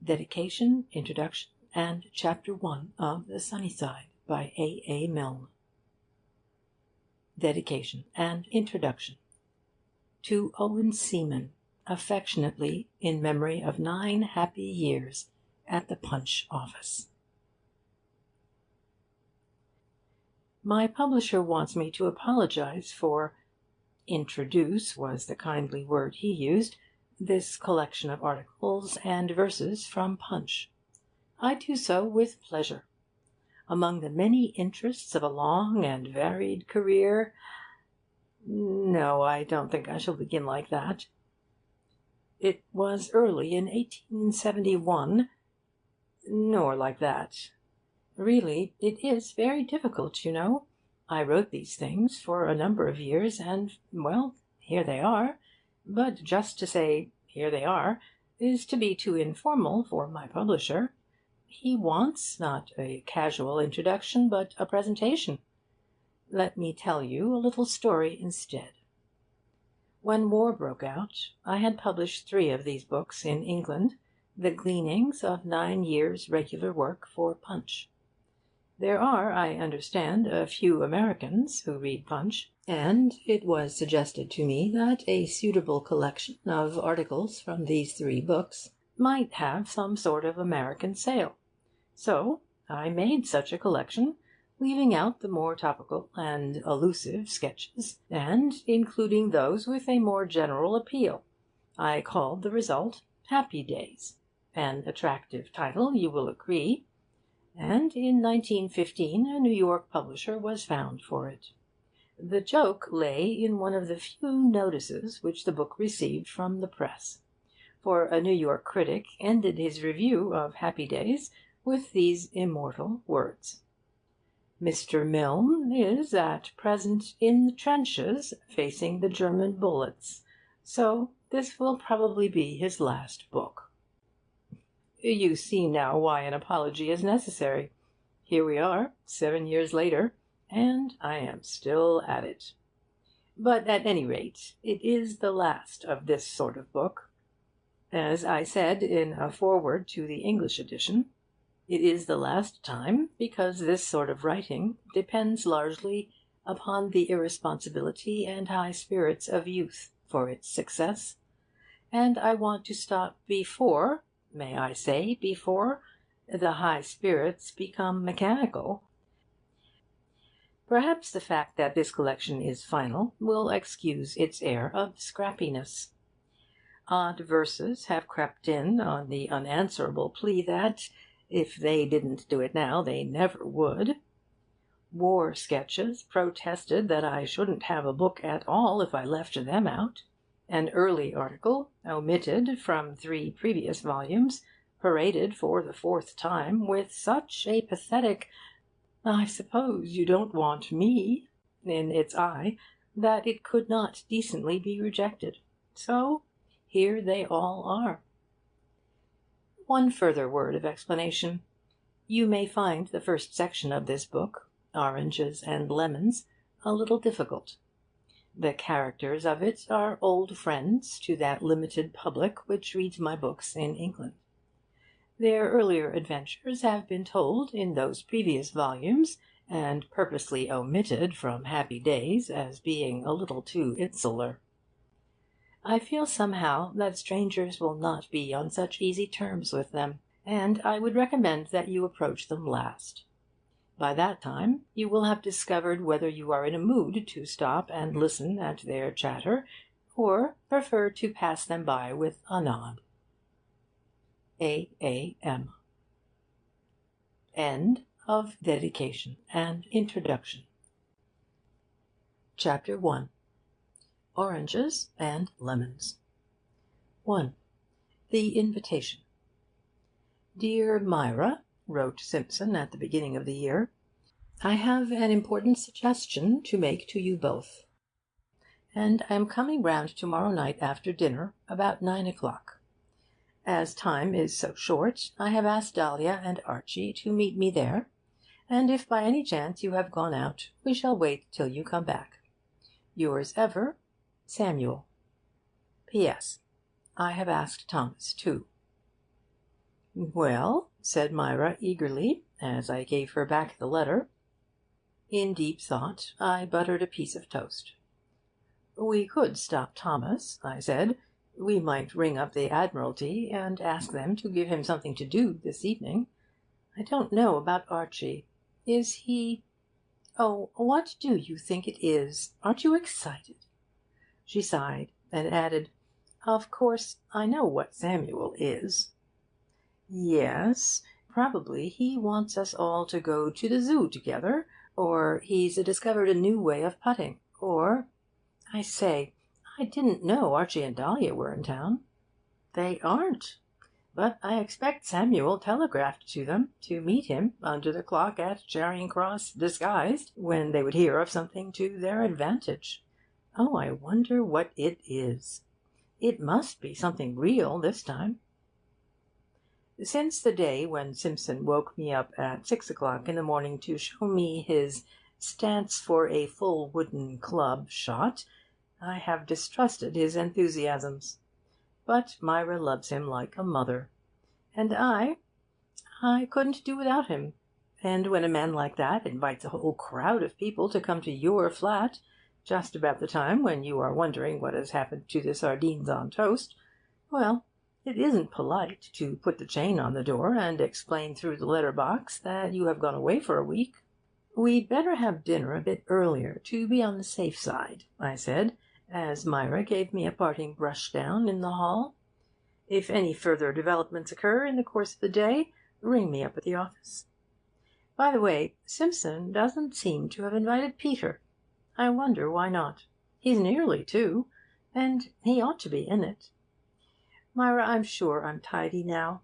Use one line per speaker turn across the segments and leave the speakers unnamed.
Dedication, Introduction, and Chapter 1 of The Sunny Side by A. Milne. Dedication and Introduction. To Owen Seaman, affectionately in memory of 9 happy years at the Punch office. My publisher wants me to apologize for introduce was the kindly word he used this collection of articles and verses from Punch. I do so with pleasure. Among the many interests of a long and varied career... No, I don't think I shall begin like that. It was early in 1871... Nor like that. Really, it is very difficult, you know. I wrote these things for a number of years, and, well, here they are. But just to say, here they are, is to be too informal for my publisher. He wants not a casual introduction, but a presentation. Let me tell you a little story instead. When war broke out, I had published 3 of these books in England, the gleanings of 9 years' regular work for Punch. There are, I understand, a few Americans who read Punch, and it was suggested to me that a suitable collection of articles from these 3 books might have some sort of American sale. So I made such a collection, leaving out the more topical and allusive sketches, and including those with a more general appeal. I called the result Happy Days, an attractive title, you will agree, and in 1915 a New York publisher was found for it. The joke lay in one of the few notices which the book received from the press, for a New York critic ended his review of Happy Days with these immortal words: "Mr. Milne is at present in the trenches facing the German bullets, so this will probably be his last book." You see now why an apology is necessary. Here we are, 7 years later, and I am still at it. But at any rate, it is the last of this sort of book. As I said in a foreword to the English edition, it is the last time because this sort of writing depends largely upon the irresponsibility and high spirits of youth for its success, and I want to stop before, may I say, before the high spirits become mechanical. Perhaps the fact that this collection is final will excuse its air of scrappiness. Odd verses have crept in on the unanswerable plea that, if they didn't do it now, they never would. War sketches protested that I shouldn't have a book at all if I left them out. An early article, omitted from 3 previous volumes, paraded for the 4th time with such a pathetic "I suppose you don't want me" in its eye, that it could not decently be rejected. So here they all are. One further word of explanation. You may find the first section of this book, Oranges and Lemons, a little difficult. The characters of it are old friends to that limited public which reads my books in England. Their earlier adventures have been told in those previous volumes, and purposely omitted from Happy Days as being a little too insular. I feel somehow that strangers will not be on such easy terms with them, and I would recommend that you approach them last. By that time you will have discovered whether you are in a mood to stop and listen at their chatter, or prefer to pass them by with a nod. A.M. End of Dedication and Introduction. Chapter 1. Oranges and Lemons. 1. The Invitation. Dear Myra, wrote Simpson at the beginning of the year, I have an important suggestion to make to you both, and I am coming round to-morrow night after dinner, about 9 o'clock. As time is so short, I have asked Dahlia and Archie to meet me there, and if by any chance you have gone out, we shall wait till you come back. Yours ever, Samuel. P.S. I have asked Thomas, too. "Well," said Myra eagerly, as I gave her back the letter. In deep thought, I buttered a piece of toast. "We could stop Thomas," I said. "We might ring up the Admiralty and ask them to give him something to do this evening. I don't know about Archie. Is he... Oh, what do you think it is? Aren't you excited?" She sighed, and added, "Of course, I know what Samuel is." "Yes, probably he wants us all to go to the Zoo together, or he's discovered a new way of putting, or... I say, I didn't know Archie and Dahlia were in town." "They aren't. But I expect Samuel telegraphed to them to meet him under the clock at Charing Cross disguised, when they would hear of something to their advantage. Oh, I wonder what it is. It must be something real this time." Since the day when Simpson woke me up at 6 o'clock in the morning to show me his stance for a full wooden club shot, I have distrusted his enthusiasms. But Myra loves him like a mother. And I couldn't do without him. And when a man like that invites a whole crowd of people to come to your flat, just about the time when you are wondering what has happened to the sardines on toast, well, it isn't polite to put the chain on the door and explain through the letter-box that you have gone away for a week. "We'd better have dinner a bit earlier, to be on the safe side," I said, as Myra gave me a parting brush-down in the hall. "If any further developments occur in the course of the day, ring me up at the office. By the way, Simpson doesn't seem to have invited Peter. I wonder why not. He's nearly 2, and he ought to be in it. Myra, I'm sure I'm tidy now.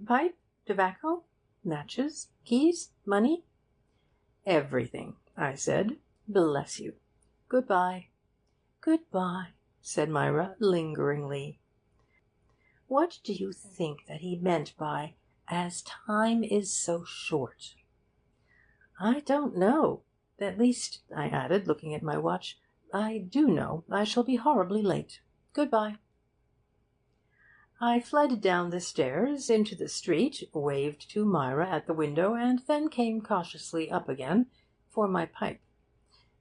Pipe? Tobacco? Matches? Keys? Money?" "Everything," I said. "Bless you. Good-bye." "Good-bye," said Myra lingeringly. What do you think that he meant by 'as time is so short'?" "I don't know. At least," I added, looking at my watch, "I do know I shall be horribly late. Good-bye." I fled down the stairs into the street, waved to Myra at the window, and then came cautiously up again for my pipe.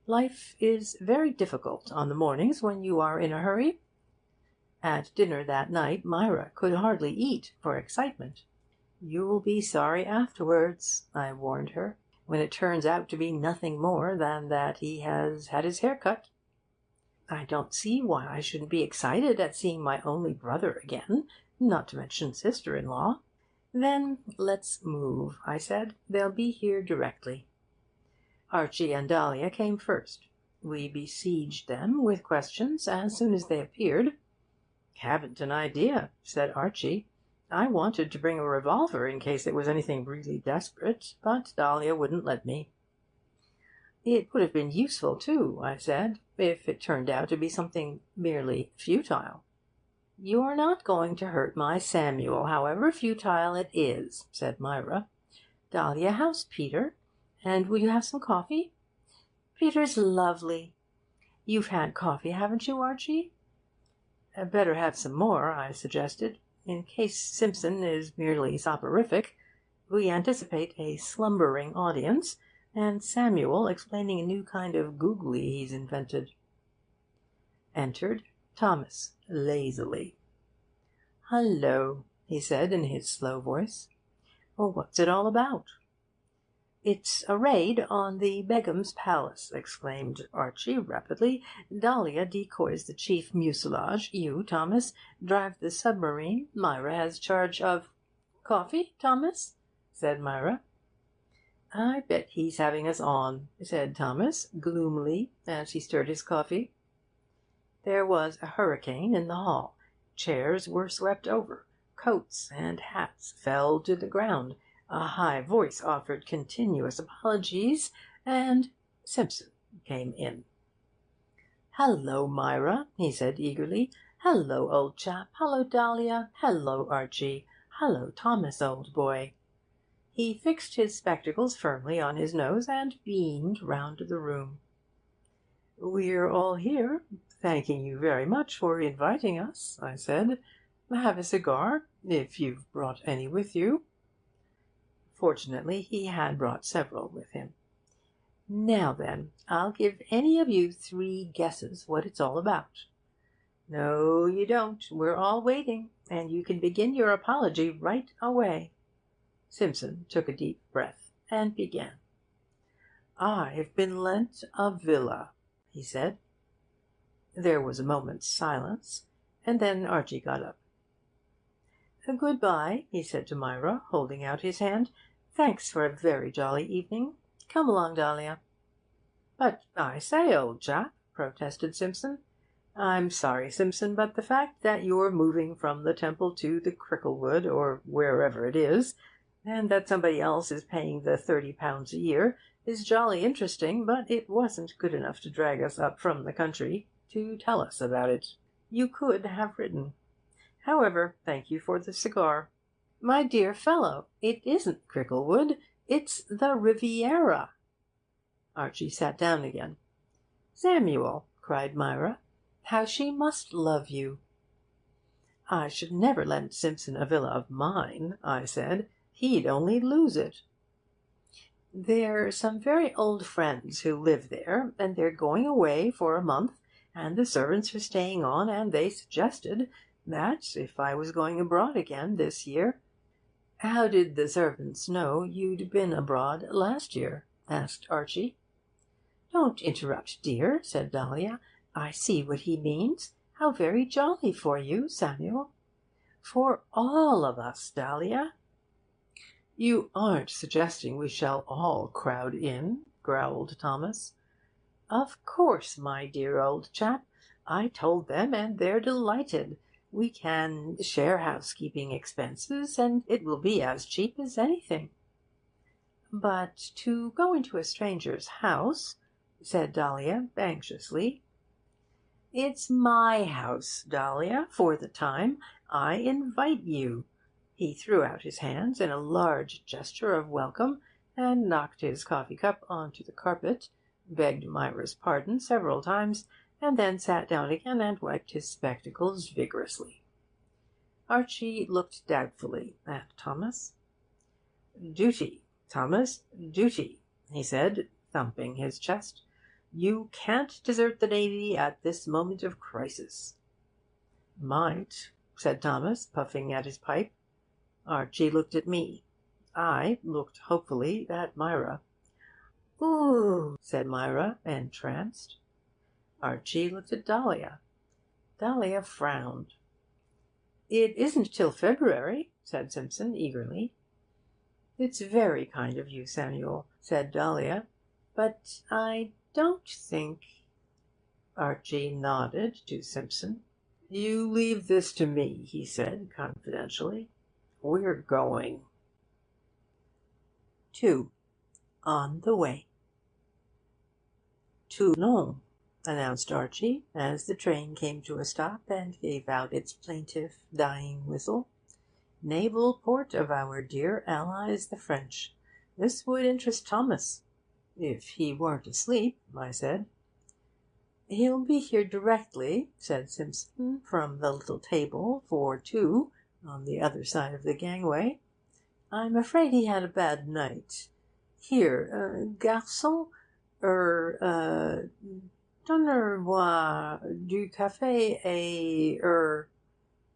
Life is very difficult on the mornings when you are in a hurry. At dinner that night Myra could hardly eat for excitement. "You'll be sorry afterwards," I warned her, "when it turns out to be nothing more than that he has had his hair cut." "I don't see why I shouldn't be excited at seeing my only brother again, not to mention sister-in-law." "Then let's move," I said. "They'll be here directly." Archie and Dahlia came first. We besieged them with questions as soon as they appeared. "Haven't an idea," said Archie. "I wanted to bring a revolver in case it was anything really desperate, but Dahlia wouldn't let me." "It would have been useful, too," I said, "if it turned out to be something merely futile." "You're not going to hurt my Samuel, however futile it is," said Myra. "Dahlia, how's Peter? And will you have some coffee?" "Peter's lovely. You've had coffee, haven't you, Archie?" "Better have some more," I suggested. "In case Simpson is merely soporific, we anticipate a slumbering audience, and Samuel explaining a new kind of googly he's invented." Entered Thomas, lazily. "Hullo," he said in his slow voice. "What's it all about?" "It's a raid on the Begum's palace," exclaimed Archie rapidly. "Dahlia decoys the chief mucilage. You, Thomas, drive the submarine. Myra has charge of—" "Coffee, Thomas?" said Myra. "I bet he's having us on," said Thomas, gloomily, as he stirred his coffee. There was a hurricane in the hall. Chairs were swept over. Coats and hats fell to the ground. A high voice offered continuous apologies, and Simpson came in. "Hello, Myra," he said eagerly. "Hello, old chap. Hello, Dahlia. Hello, Archie. Hello, Thomas, old boy." He fixed his spectacles firmly on his nose and beamed round the room. "We're all here, thanking you very much for inviting us," I said. Have a cigar, if you've brought any with you. Fortunately, he had brought several with him. Now then, I'll give any of you 3 guesses what it's all about. No, you don't. We're all waiting, and you can begin your apology right away. Simpson took a deep breath and began. I've been lent a villa, he said. There was a moment's silence, and then Archie got up. Good-bye, he said to Myra, holding out his hand. Thanks for a very jolly evening. Come along, Dahlia. But I say, old chap, protested Simpson. I'm sorry, Simpson, but the fact that you're moving from the Temple to the Cricklewood, or wherever it is, and that somebody else is paying the £30 a year, is jolly interesting, but it wasn't good enough to drag us up from the country to tell us about it. You could have written. However, thank you for the cigar. My dear fellow, it isn't Cricklewood, it's the Riviera. Archie sat down again. Samuel, cried Myra, how she must love you. I should never lend Simpson a villa of mine, I said. He'd only lose it. There're some very old friends who live there, and they're going away for a month, and the servants are staying on, and they suggested that if I was going abroad again this year. How did the servants know you'd been abroad last year? Asked Archie. Don't interrupt, dear, said Dahlia. I see what he means. How very jolly for you, Samuel. For all of us, Dahlia. You aren't suggesting we shall all crowd in, growled Thomas. Of course, my dear old chap. I told them, and they're delighted. We can share housekeeping expenses, and it will be as cheap as anything. But to go into a stranger's house, said Dahlia anxiously. It's my house, Dahlia, for the time. I invite you. He threw out his hands in a large gesture of welcome, and knocked his coffee cup onto the carpet, begged Myra's pardon several times, and then sat down again and wiped his spectacles vigorously. Archie looked doubtfully at Thomas. Duty, Thomas, duty, he said, thumping his chest. You can't desert the Navy at this moment of crisis. Might, said Thomas, puffing at his pipe. Archie looked at me. I looked hopefully at Myra. Ooh, said Myra, entranced. Archie looked at Dahlia. Dahlia frowned. It isn't till February, said Simpson eagerly. It's very kind of you, Samuel, said Dahlia, but I don't think... Archie nodded to Simpson. You leave this to me, he said confidentially. We're going. 2. On the way. Toulon, announced Archie, as the train came to a stop and gave out its plaintive, dying whistle. Naval port of our dear allies, the French. This would interest Thomas. If he weren't asleep, I said. He'll be here directly, said Simpson, from the little table for 2 on the other side of the gangway. I'm afraid he had a bad night. Here, garçon, donne-moi du café et,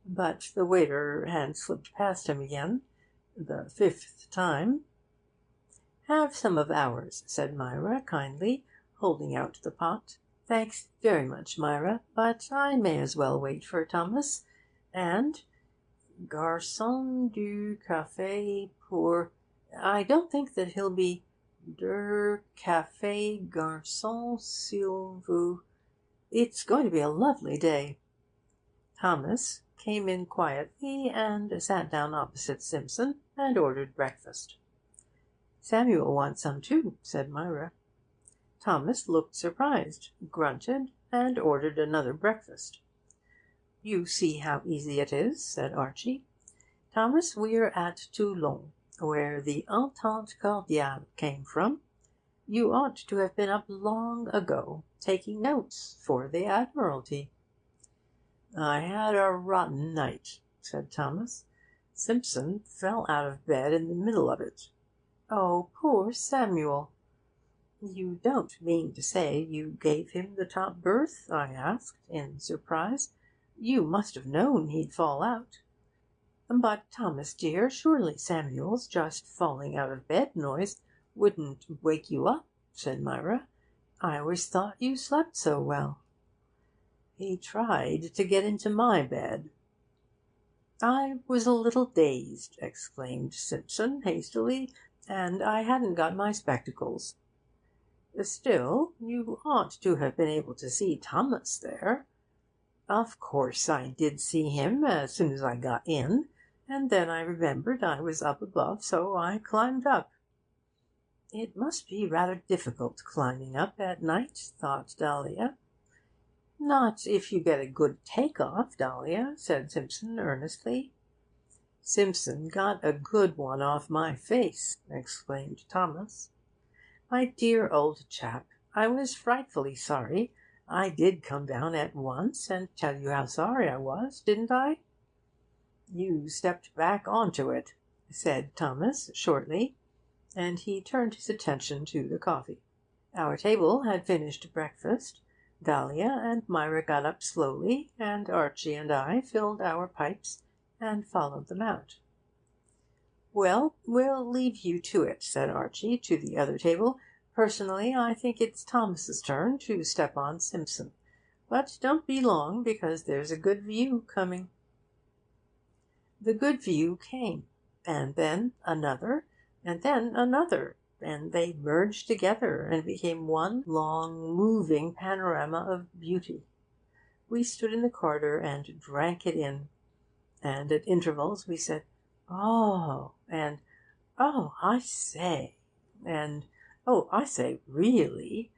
But the waiter had slipped past him again, the 5th time. Have some of ours, said Myra kindly, holding out the pot. Thanks very much, Myra, but I may as well wait for Thomas. And garçon du café pour... I don't think that he'll be... Der café garçon s'il vous... It's going to be a lovely day. Thomas came in quietly and sat down opposite Simpson and ordered breakfast. Samuel wants some too, said Myra. Thomas looked surprised, grunted, and ordered another breakfast. You see how easy it is, said Archie. Thomas, we're at Toulon, where the Entente Cordiale came from. You ought to have been up long ago, taking notes for the Admiralty. I had a rotten night,
said Thomas. Simpson fell out of bed in the middle of it. "Oh, poor Samuel!" "You don't mean to say you gave him the top berth?" I asked, in surprise. "You must have known he'd fall out." "But, Thomas dear, surely Samuel's just falling out of bed noise wouldn't wake you up," said Myra. "I always thought you slept so well." "He tried to get into my bed." "I was a little dazed," exclaimed Simpson hastily, "and I hadn't got my spectacles." "Still, you ought to have been able to see Thomas there." "Of course I did see him as soon as I got in, and then I remembered I was up above, so I climbed up." "It must be rather difficult climbing up at night," thought Dahlia. "Not if you get a good take-off, Dahlia," said Simpson earnestly. "Simpson got a good one off my face," exclaimed Thomas. "My dear old chap, I was frightfully sorry. I did come down at once and tell you how sorry I was, didn't I?" "You stepped back onto it," said Thomas shortly, and he turned his attention to the coffee. Our table had finished breakfast. Dahlia and Myra got up slowly, and Archie and I filled our pipes and followed them out. "Well, we'll leave you to it," said Archie to the other table. "Personally, I think it's Thomas's turn to step on Simpson. But don't be long, because there's a good view coming." The good view came, and then another, and then another, and they merged together and became one long, moving panorama of beauty. We stood in the corridor and drank it in, and at intervals we said, "Oh," and "Oh, I say," and "Oh, I say, really?"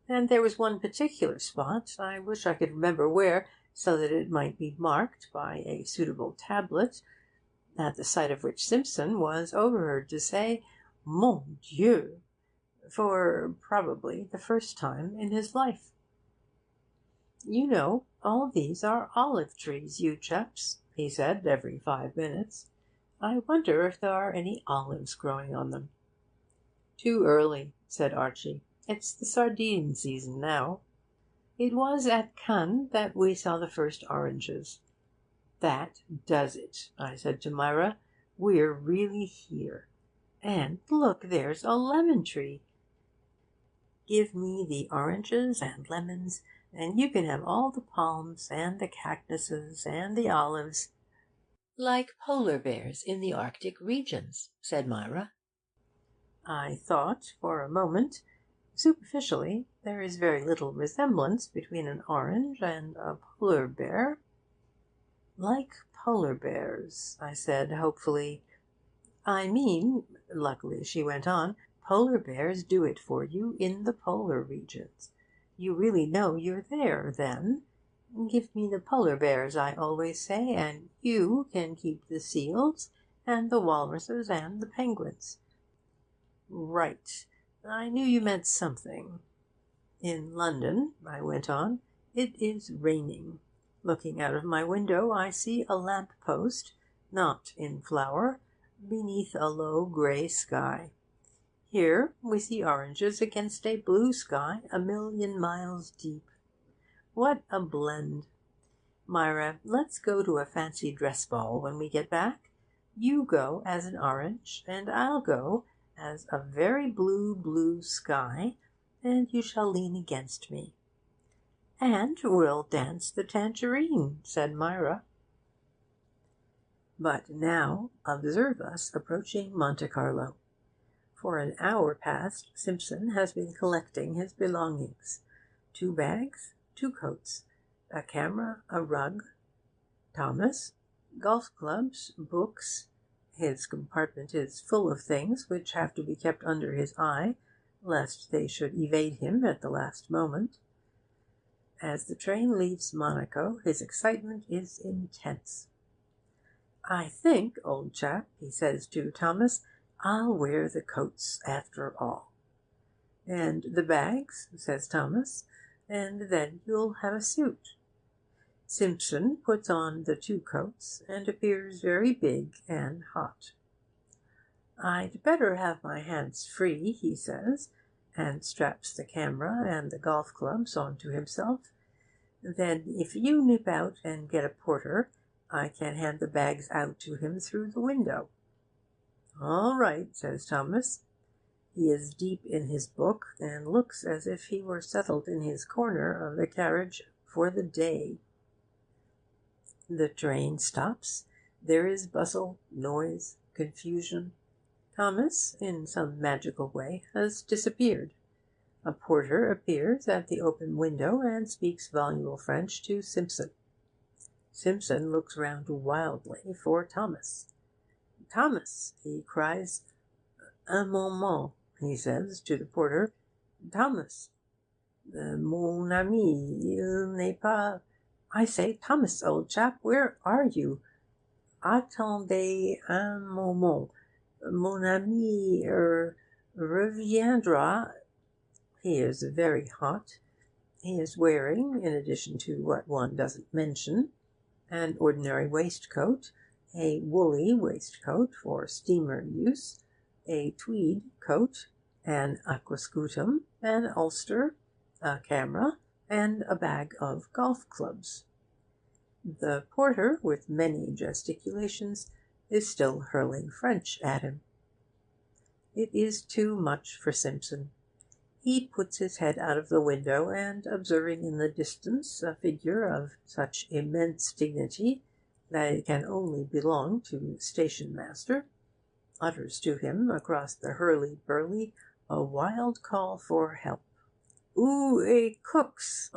And there was one particular spot, I wish I could remember where, so that it might be marked by a suitable tablet, at the sight of which Simpson was overheard to say, "Mon Dieu," for probably the first time in his life. "You know, all these are olive trees, you chaps," he said every 5 minutes. "I wonder if there are any olives growing on them." "Too early," said Archie. "It's the sardine season now." It was at Cannes that we saw the first oranges. "That does it," I said to Myra. "We're really here. And look, there's a lemon tree. Give me the oranges and lemons, and you can have all the palms and the cactuses and the olives."
"Like polar bears in the Arctic regions," said Myra.
I thought for a moment. Superficially, there is very little resemblance between an orange and a polar bear. "Like polar bears," I said hopefully. "I mean," luckily she went on, "polar bears do it for you in the polar regions. You really know you're there, then. Give me the polar bears, I always say, and you can keep the seals and the walruses and the penguins." "Right. I knew you meant something." "In London," I went on, "it is raining. Looking out of my window, I see a lamp post, not in flower, beneath a low grey sky. Here we see oranges against a blue sky 1,000,000 miles deep. What a blend! Myra, let's go to a fancy dress ball when we get back. You go as an orange, and I'll go as a very blue, blue sky, and you shall lean against me." "And we'll dance the tangerine," said Myra. But now observe us approaching Monte Carlo. For an hour past Simpson has been collecting his belongings: 2 bags, 2 coats, a camera, a rug. Thomas, golf clubs, books. His compartment is full of things which have to be kept under his eye, lest they should evade him at the last moment. As the train leaves Monaco, his excitement is intense. "I think, old chap," he says to Thomas, "I'll wear the coats after all." "And the bags," says Thomas, "and then you'll have a suit." Simpson puts on the two coats and appears very big and hot. "I'd better have my hands free," he says, and straps the camera and the golf clubs onto himself. "Then if you nip out and get a porter, I can hand the bags out to him through the window." "All right," says Thomas. He is deep in his book, and looks as if he were settled in his corner of the carriage for the day. The train stops. There is bustle, noise, confusion. Thomas, in some magical way, has disappeared. A porter appears at the open window and speaks voluble French to Simpson. Simpson looks round wildly for Thomas. "Thomas!" he cries. "Un moment," he says to the porter. "Thomas!" "Mon ami, il n'est pas... I say, Thomas, old chap, where are you? Attendez un moment. Mon ami reviendra." He is very hot. He is wearing, in addition to what one doesn't mention, an ordinary waistcoat, a woolly waistcoat for steamer use, a tweed coat, an aquascutum, an ulster, a camera, and a bag of golf clubs. The porter, with many gesticulations, is still hurling French at him. It is too much for Simpson. He puts his head out of the window, and, observing in the distance a figure of such immense dignity that it can only belong to the station-master, utters to him across the hurly-burly a wild call for help. "Où est Cook's,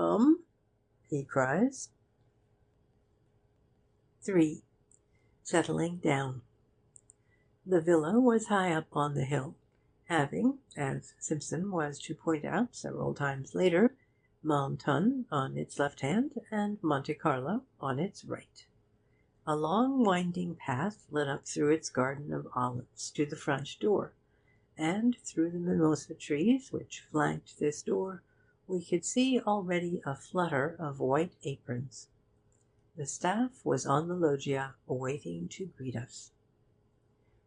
he cries. 3. Settling down. The villa was high up on the hill, having, as Simpson was to point out several times later, Mentone on its left hand and Monte Carlo on its right. A long winding path led up through its garden of olives to the front door, and through the mimosa trees which flanked this door we could see already a flutter of white aprons. The staff was on the loggia, waiting to greet us.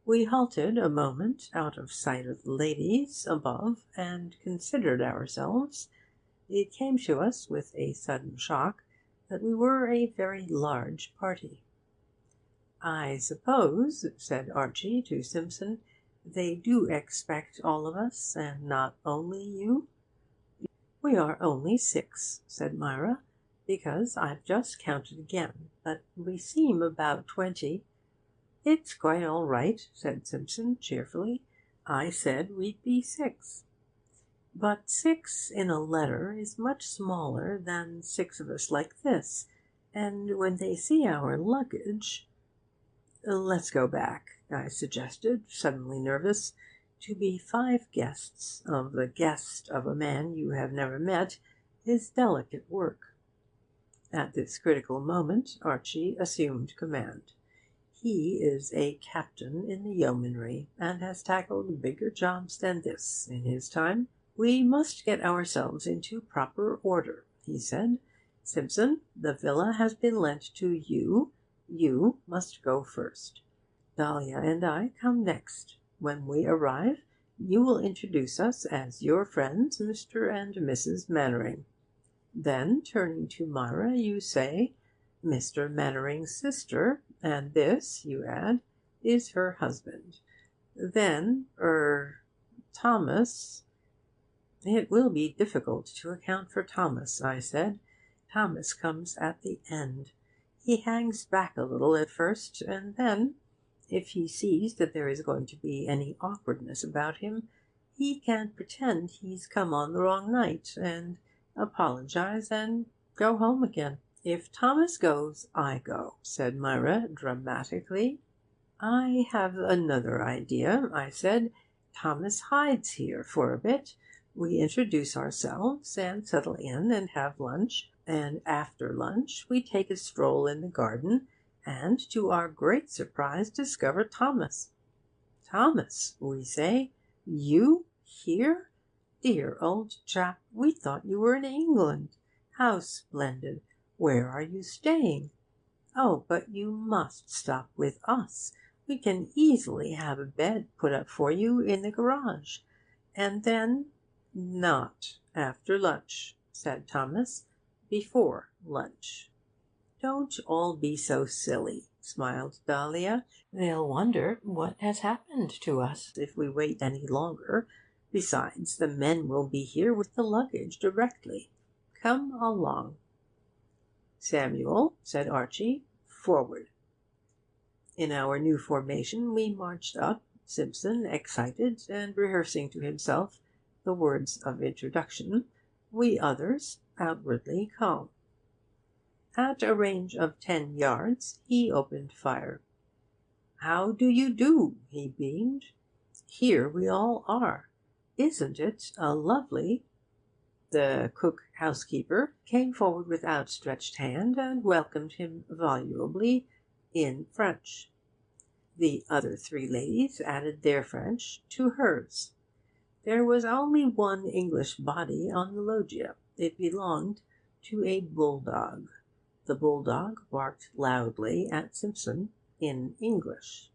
We halted a moment out of sight of the ladies above and considered ourselves. It came to us with a sudden shock that we were a very large party. "I suppose," said Archie to Simpson, "they do expect all of us, and not only you?" "We are only 6," said Myra, "because I've just counted again, but we seem about 20. "It's quite all right," said Simpson cheerfully. "I said we'd be 6. But 6 in a letter is much smaller than 6 of us like this, and when they see our luggage—" "Let's go back," I suggested, suddenly nervous. "To be 5 guests of the guest of a man you have never met is delicate work." At this critical moment Archie assumed command. He is a captain in the yeomanry, and has tackled bigger jobs than this in his time. "We must get ourselves into proper order," he said. "Simpson, the villa has been lent to you. You must go first. Dahlia and I come next. When we arrive, you will introduce us as your friends, Mr. and Mrs. Mannering. Then, turning to Myra, you say, 'Mr. Mannering's sister, and this,' you add, 'is her husband.' Then, Thomas—" "It will be difficult to account for Thomas," I said. "Thomas comes at the end. He hangs back a little at first, and then, if he sees that there is going to be any awkwardness about him, he can pretend he's come on the wrong night, and apologise, and go home again." "If Thomas goes, I go," said Myra dramatically. "I have another idea," I said. "Thomas hides here for a bit. We introduce ourselves, and settle in and have lunch, and after lunch we take a stroll in the garden, and to our great surprise discover Thomas. 'Thomas,' we say, 'you here? Dear old chap, we thought you were in England. How splendid! Where are you staying? Oh, but you must stop with us. We can easily have a bed put up for you in the garage. And then—' 'Not after lunch,' said Thomas. 'Before lunch.' 'Don't all be so silly,' smiled Dahlia.
'They'll wonder what has happened to us
if we wait any longer. Besides, the men will be here with the luggage directly. Come along.' 'Samuel,' said Archie, 'forward.' In our new formation we marched up, Simpson excited and rehearsing to himself the words of introduction, we others outwardly calm. At a range of 10 yards he opened fire. 'How do you do?' he beamed. 'Here we all are. Isn't it a lovely—' The cook housekeeper came forward with outstretched hand and welcomed him volubly in French. The other 3 ladies added their French to hers. There was only one English body on the loggia. It belonged to a bulldog. The bulldog barked loudly at Simpson in English.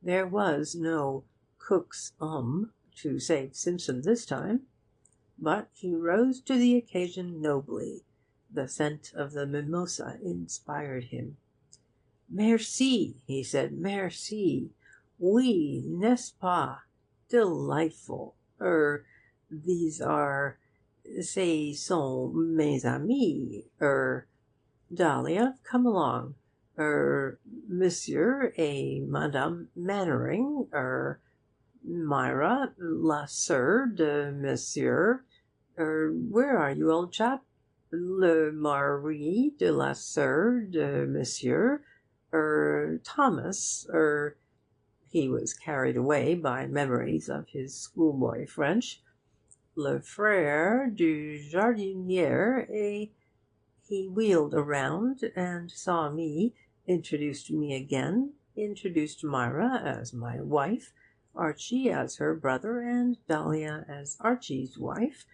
There was no cook's to save Simpson this time, but he rose to the occasion nobly. The scent of the mimosa inspired him. 'Merci,' he said, 'merci. Oui, n'est-ce pas? Delightful. These are—ce sont mes amis. Dahlia, come along. Monsieur et Madame Mannering. Myra, la sœur de Monsieur. Where are you, old chap? Le mari de la sœur de Monsieur. Thomas. He was carried away by memories of his schoolboy French. Le frère du jardinier et—' He wheeled around and saw me, introduced me again, introduced Myra as my wife, Archie as her brother, and Dahlia as Archie's wife,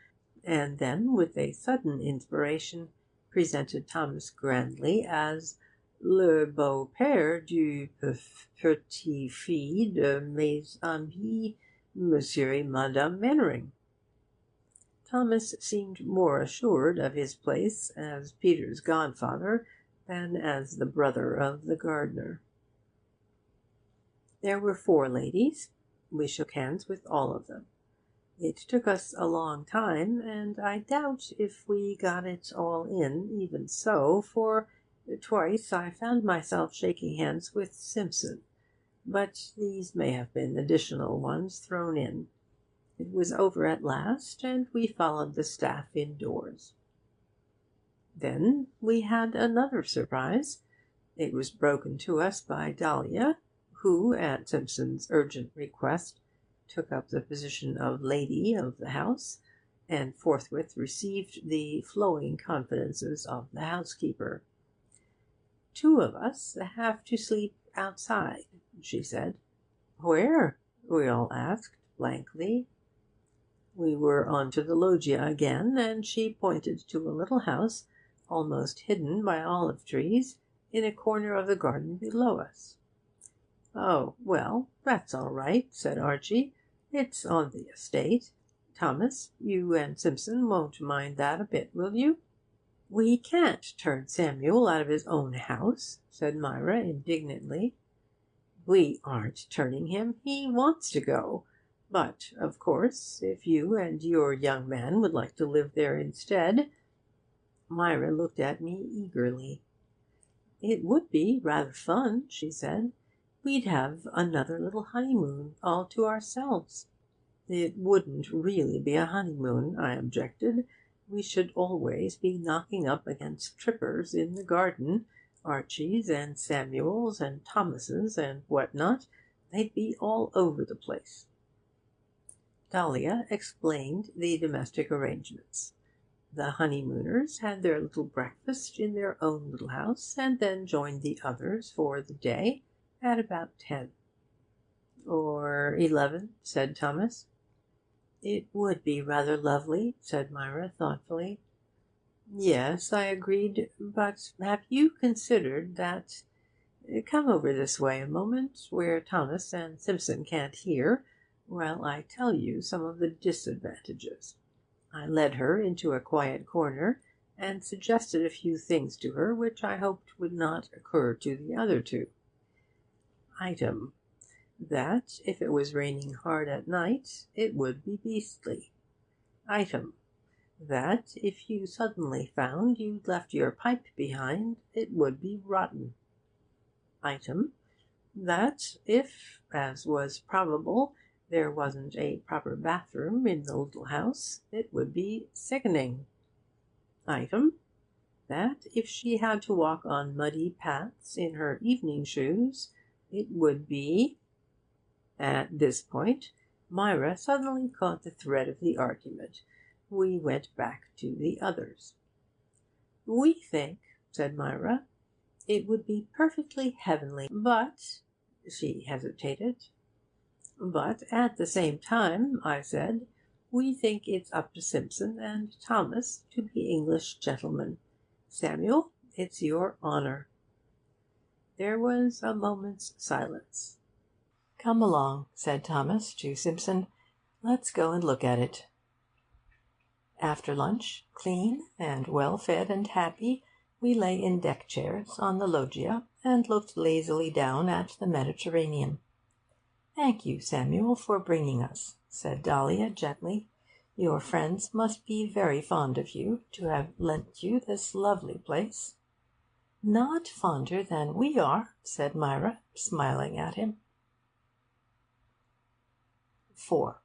and then, with a sudden inspiration, presented Thomas grandly as le beau-père du petit-fils de mes amis, Monsieur et Madame Mannering. Thomas seemed more assured of his place as Peter's godfather than as the brother of the gardener. There were 4 ladies. We shook hands with all of them. It took us a long time, and I doubt if we got it all in, even so, for twice I found myself shaking hands with Simpson. But these may have been additional ones thrown in. It was over at last, and we followed the staff indoors. Then we had another surprise. It was broken to us by Dahlia, who, at Simpson's urgent request, took up the position of lady of the house, and forthwith received the flowing confidences of the housekeeper. 'Two of us have to sleep outside,' she said. 'Where?' we all asked blankly. We were on to the loggia again, and she pointed to a little house, almost hidden by olive trees, in a corner of the garden below us. 'Oh, well, that's all right,' said Archie. 'It's on the estate. Thomas, you and Simpson won't mind that a bit, will you?' 'We can't turn Samuel out of his own house,' said Myra indignantly. 'We aren't turning him. He wants to go. But, of course, if you and your young man would like to live there instead—' Myra looked at me eagerly. 'It would be rather fun,' she said. 'We'd have another little honeymoon all to ourselves.' 'It wouldn't really be a honeymoon,' I objected. 'We should always be knocking up against trippers in the garden, Archies and Samuels and Thomases and what not. They'd be all over the place.' Dahlia explained the domestic arrangements. The honeymooners had their little breakfast in their own little house, and then joined the others for the day at about 10. 'Or 11,' said Thomas. 'It would be rather lovely,' said Myra thoughtfully. Yes, I agreed, but have you considered that? Come over this way a moment, where Thomas and Simpson can't hear, while I tell you some of the disadvantages. I led her into a quiet corner, and suggested a few things to her which I hoped would not occur to the other two. Item: that if it was raining hard at night, it would be beastly. Item: that if you suddenly found you'd left your pipe behind, it would be rotten. Item: that if, as was probable, there wasn't a proper bathroom in the little house, it would be sickening. Item: that if she had to walk on muddy paths in her evening shoes, it would be. At this point, Myra suddenly caught the thread of the argument. We went back to the others. "We think," said Myra, "it would be perfectly heavenly, but—" She hesitated. "But at the same time," I said, "we think it's up to Simpson and Thomas to be English gentlemen. Samuel, it's your honour." There was a moment's silence.
"Come along," said Thomas to Simpson. "Let's go and look at it." After lunch, clean and well fed and happy, we lay in deck chairs on the loggia and looked lazily down at the Mediterranean. "Thank you, Samuel, for bringing us," said Dahlia gently. "Your friends must be very fond of you, to have lent you this lovely place." "Not fonder than we are," said Myra, smiling at him. 4.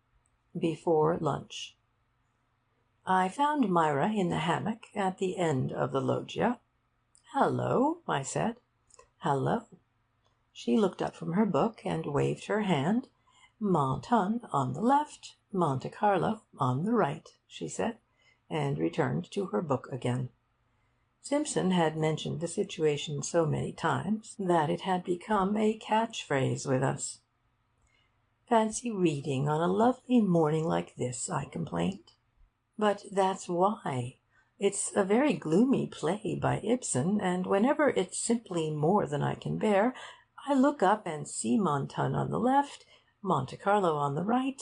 Before lunch. I found Myra in the hammock at the end of the loggia. "Hallo," I said. "Hallo." She looked up from her book and waved her hand. "Mentone on the left, Monte Carlo on the right," she said, and returned to her book again. Simpson had mentioned the situation so many times that it had become a catch-phrase with us. "Fancy reading on a lovely morning like this," I complained. "But that's why. It's a very gloomy play by Ibsen, and whenever it's simply more than I can bear, I look up and see Mentone on the left, Monte Carlo on the right.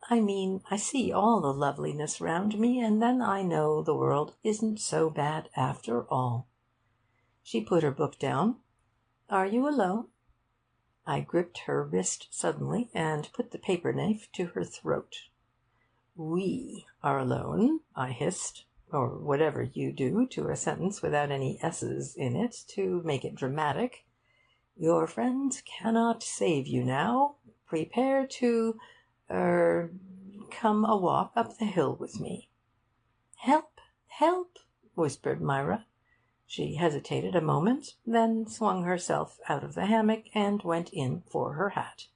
I mean, I see all the loveliness round me, and then I know the world isn't so bad after all." She put her book down. "Are you alone?" I gripped her wrist suddenly and put the paper knife to her throat. "We are alone," I hissed, or whatever you do to a sentence without any S's in it to make it dramatic. "Your friends cannot save you now. Prepare to come a walk up the hill with me." "Help! Help!" whispered Myra. She hesitated a moment, then swung herself out of the hammock and went in for her hat.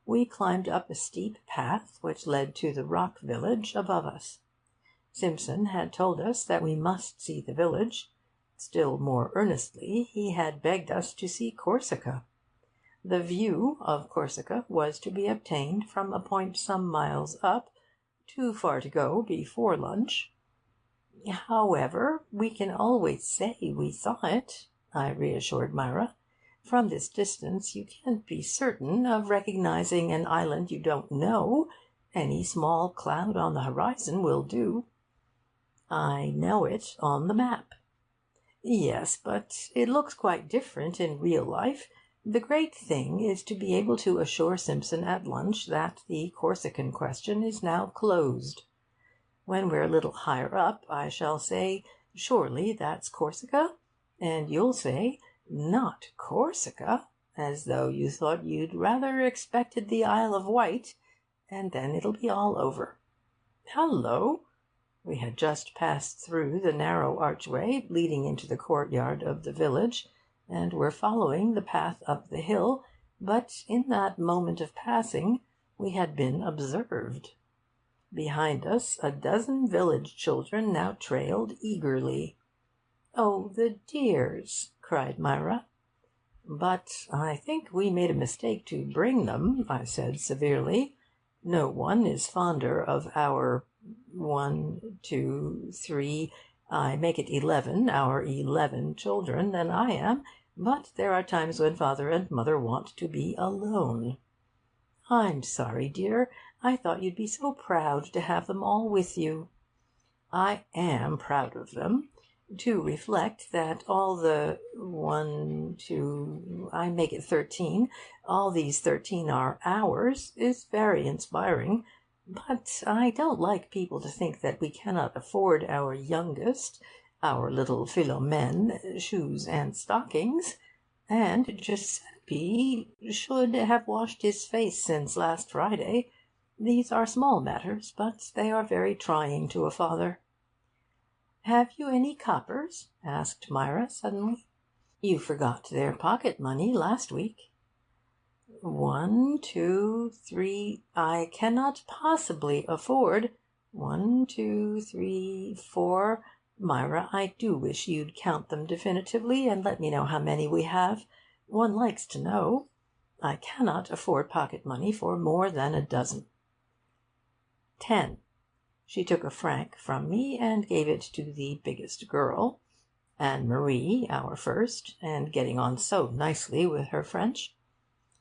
We climbed up a steep path which led to the rock village above us. Simpson had told us that we must see the village. Still more earnestly, he had begged us to see Corsica. The view of Corsica was to be obtained from a point some miles up, too far to go before lunch. "However, we can always say we saw it," I reassured Myra. "From this distance you can't be certain of recognizing an island you don't know. Any small cloud on the horizon will do." "I know it on the map." "Yes, but it looks quite different in real life. The great thing is to be able to assure Simpson at lunch that the Corsican question is now closed. When we're a little higher up, I shall say, 'Surely that's Corsica?' And you'll say, 'Not Corsica,' as though you thought you'd rather expected the Isle of Wight, and then it'll be all over. Hallo!" We had just passed through the narrow archway leading into the courtyard of the village, and were following the path up the hill, but in that moment of passing we had been observed. Behind us a dozen village children now trailed eagerly. "Oh, the dears!" cried Myra. "But I think we made a mistake to bring them," I said severely. "No one is fonder of our 1, 2, 3 I make it 11, our 11 children, and I am, but there are times when father and mother want to be alone. I'm sorry, dear. I thought you'd be so proud to have them all with you. I am proud of them. To reflect that all the 1, 2, I make it 13, all these 13 are ours, is very inspiring. But I don't like people to think that we cannot afford our youngest, our little Philomene, shoes and stockings. And Giuseppe should have washed his face since last Friday. These are small matters, but they are very trying to a father. "Have you any coppers?" asked Myra suddenly. "You forgot their pocket money last week." 1, 2, 3. I cannot possibly afford 1, 2, 3, 4. Myra, I do wish you'd count them definitively and let me know how many we have. One likes to know. I cannot afford pocket money for more than a dozen. 10. She took a franc from me and gave it to the biggest girl, Anne Marie, our first, and getting on so nicely with her French.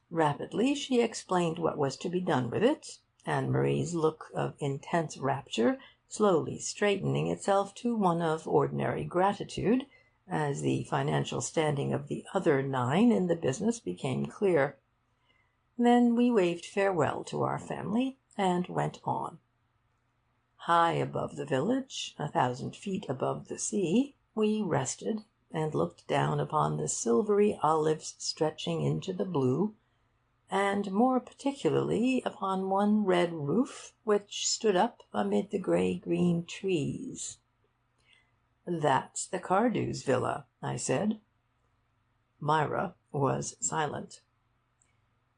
Rapidly she explained what was to be done with it, Anne Marie's look of intense rapture slowly straightening itself to one of ordinary gratitude, as the financial standing of the other 9 in the business became clear. Then we waved farewell to our family and went on. High above the village, 1,000 feet above the sea, we rested and looked down upon the silvery olives stretching into the blue, and more particularly upon one red roof which stood up amid the grey-green trees. "That's the Cardew's villa," I said. Myra was silent.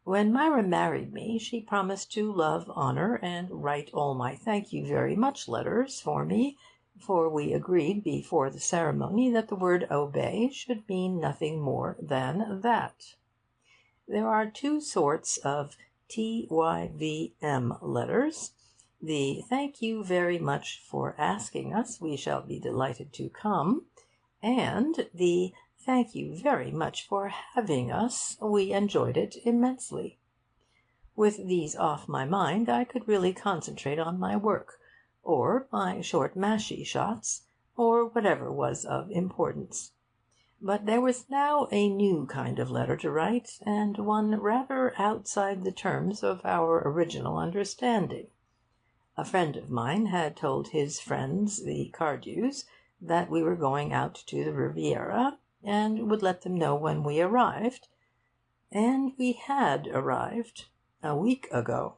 When Myra married me, she promised to love, honour, and write all my thank you very much letters for me, for we agreed before the ceremony that the word obey should mean nothing more than that. There are 2 sorts of TYVM letters. The thank you very much for asking us, we shall be delighted to come, and the thank you very much for having us, we enjoyed it immensely. With these off my mind, I could really concentrate on my work, or my short mashie shots, or whatever was of importance. But there was now a new kind of letter to write, and one rather outside the terms of our original understanding. A friend of mine had told his friends, the Cardews, that we were going out to the Riviera, and would let them know when we arrived. And we had arrived a week ago.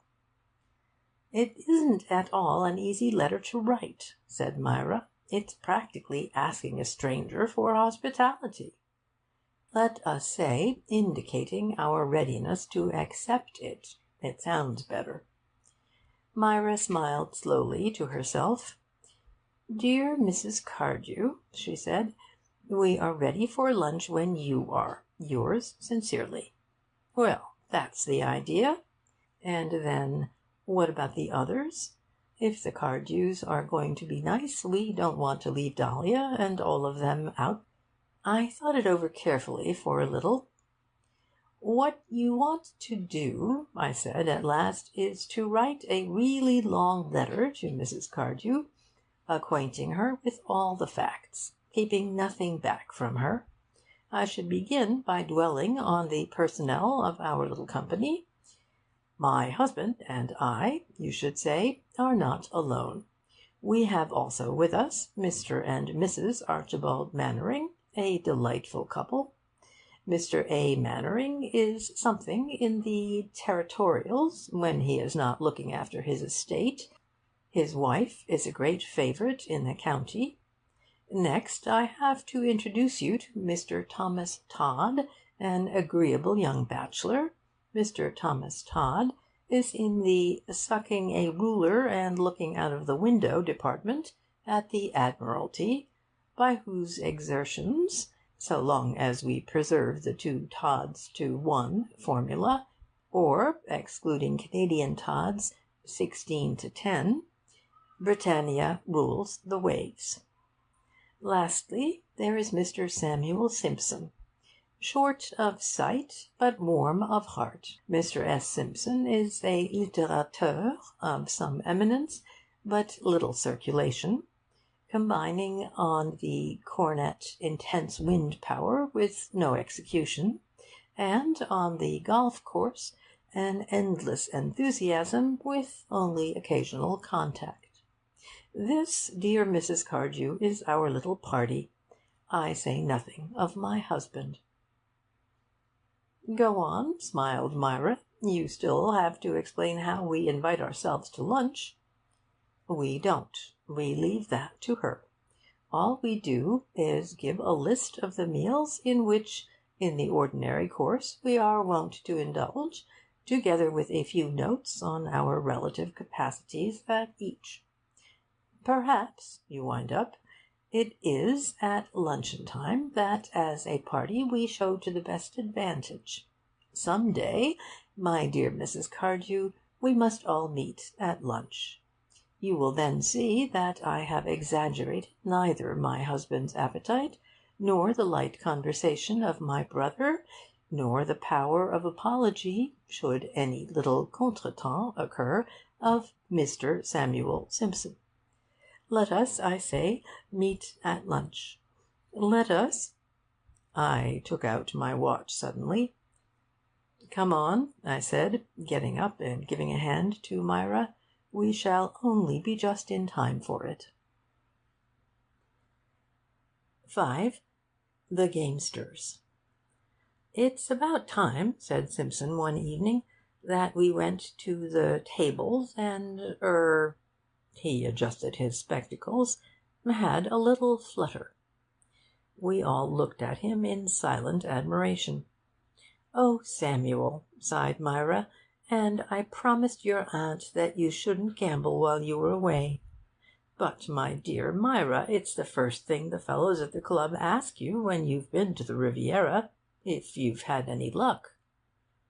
"It isn't at all an easy letter to write," said Myra. "It's practically asking a stranger for hospitality. Let us say, indicating our readiness to accept it. It sounds better." Myra smiled slowly to herself. "Dear Mrs. Cardew," she said, "we are ready for lunch when you are. Yours sincerely." Well, that's the idea. And then, what about the others? If the Cardews are going to be nice, we don't want to leave Dahlia and all of them out. I thought it over carefully for a little. "What you want to do," I said at last, "is to write a really long letter to Mrs. Cardew, acquainting her with all the facts, keeping nothing back from her. I should begin by dwelling on the personnel of our little company. My husband and I, you should say, are not alone. We have also with us Mr. and Mrs. Archibald Mannering, a delightful couple. Mr. A. Mannering is something in the territorials when he is not looking after his estate. His wife is a great favourite in the county. Next, I have to introduce you to Mr. Thomas Todd, an agreeable young bachelor. Mr. Thomas Todd is in the sucking a ruler and looking out of the window department at the Admiralty, by whose exertions, so long as we preserve the 2 Todds to 1 formula, or, excluding Canadian Todds, 16 to 10, Britannia rules the waves. Lastly, there is Mr. Samuel Simpson, short of sight, but warm of heart. Mr. S. Simpson is a litterateur of some eminence, but little circulation, combining on the cornet intense wind power with no execution, and on the golf course an endless enthusiasm with only occasional contact. This, dear Mrs. Cardew, is our little party. I say nothing of my husband. Go on, smiled Myra. You still have to explain how we invite ourselves to lunch. We don't. We leave that to her. All we do is give a list of the meals in which, in the ordinary course, we are wont to indulge, together with a few notes on our relative capacities at each. Perhaps, you wind up, it is at luncheon-time that, as a party, we show to the best advantage. Some day, my dear Mrs. Cardew, we must all meet at lunch. You will then see that I have exaggerated neither my husband's appetite, nor the light conversation of my brother, nor the power of apology, should any little contretemps occur, of Mr. Samuel Simpson. Let us, I say, meet at lunch. Let us— I took out my watch suddenly. Come on, I said, getting up and giving a hand to Myra. We shall only be just in time for it. 5. The Gamesters. It's about time, said Simpson one evening, that we went to the tables and, he adjusted his spectacles, had a little flutter. We all looked at him in silent admiration. Oh, Samuel, sighed Myra, and I promised your aunt that you shouldn't gamble while you were away. But, my dear Myra, it's the first thing the fellows at the club ask you when you've been to the Riviera, if you've had any luck.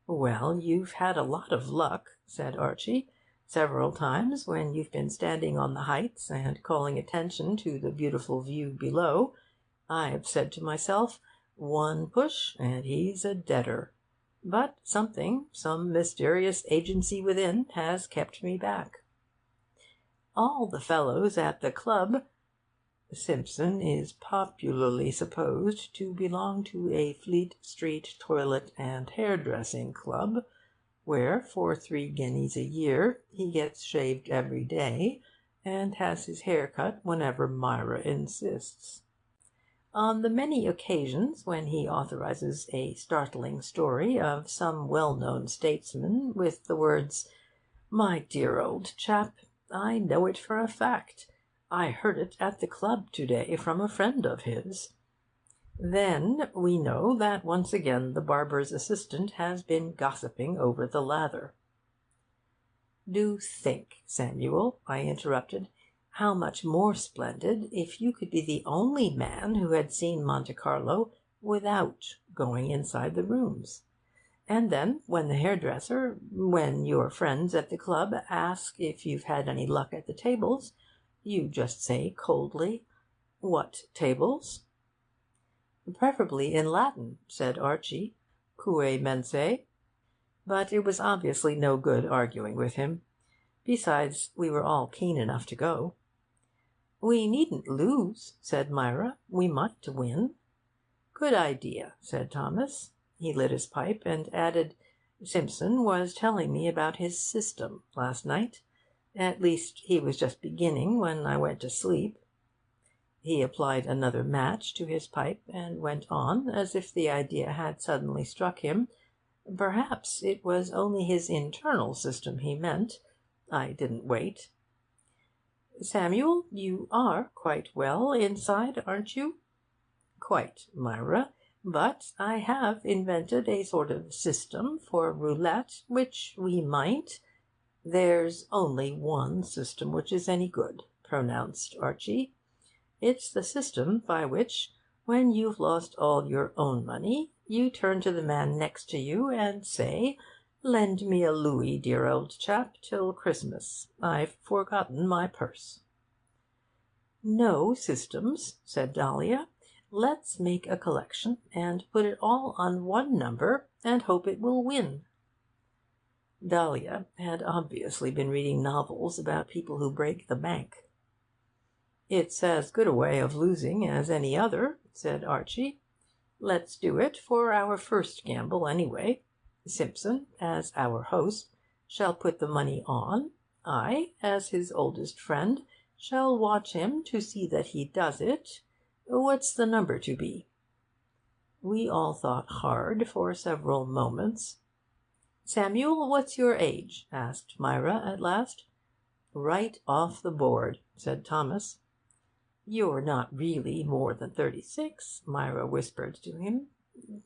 Well, you've had a lot of luck, said Archie, several times when you've been standing on the heights and calling attention to the beautiful view below. I've said to myself, one push and he's a deader. But something, some mysterious agency within, has kept me back. All the fellows at the club— Simpson is popularly supposed to belong to a Fleet Street toilet and hairdressing club, where for 3 guineas a year he gets shaved every day and has his hair cut whenever Myra insists. On the many occasions when he authorises a startling story of some well-known statesman with the words, "My dear old chap, I know it for a fact. I heard it at the club to-day from a friend of his," then we know that once again the barber's assistant has been gossiping over the lather. Do think, Samuel, I interrupted, how much more splendid if you could be the only man who had seen Monte Carlo without going inside the rooms. And then, when the when your friends at the club ask if you've had any luck at the tables, you just say coldly, "What tables?" Preferably in Latin, said Archie. Cui mense? But it was obviously no good arguing with him. Besides, we were all keen enough to go. We needn't lose, said Myra. We might win. Good idea, said Thomas. He lit his pipe and added, Simpson was telling me about his system last night. At least, he was just beginning when I went to sleep. He applied another match to his pipe and went on, as if the idea had suddenly struck him. Perhaps it was only his internal system he meant. I didn't wait. Samuel, you are quite well inside, aren't you? Quite, Myra. But I have invented a sort of system for roulette, which we might— There's only one system which is any good, pronounced Archie. It's the system by which, when you've lost all your own money, you turn to the man next to you and say, "Lend me a louis, dear old chap, till Christmas. I've forgotten my purse." "No systems," said Dahlia. "Let's make a collection, and put it all on one number, and hope it will win." Dahlia had obviously been reading novels about people who break the bank. "It's as good a way of losing as any other," said Archie. "Let's do it for our first gamble, anyway. Simpson, as our host, shall put the money on. I, as his oldest friend, shall watch him to see that he does it. What's the number to be?" We all thought hard for several moments. "Samuel, what's your age?" asked Myra at last. "Right off the board," said Thomas. "You're not really more than 36," Myra whispered to him.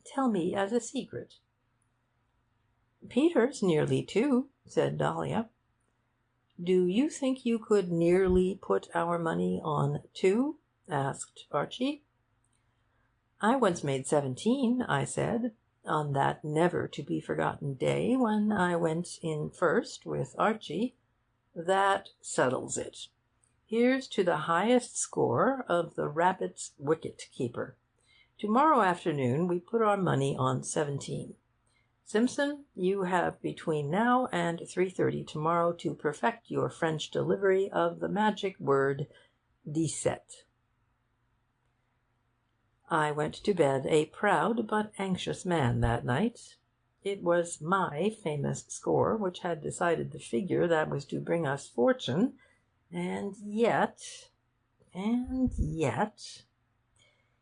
"Tell me as a secret." "Peter's nearly 2," said Dahlia. "Do you think you could nearly put our money on 2?" asked Archie. "I once made 17," I said, "on that never-to-be-forgotten day when I went in first with Archie." "That settles it. Here's to the highest score of the Rabbit's wicket-keeper. To-morrow afternoon we put our money on 17. Simpson, you have between now and 3:30 tomorrow to perfect your French delivery of the magic word 17. I went to bed a proud but anxious man that night. It was my famous score which had decided the figure that was to bring us fortune, and yet...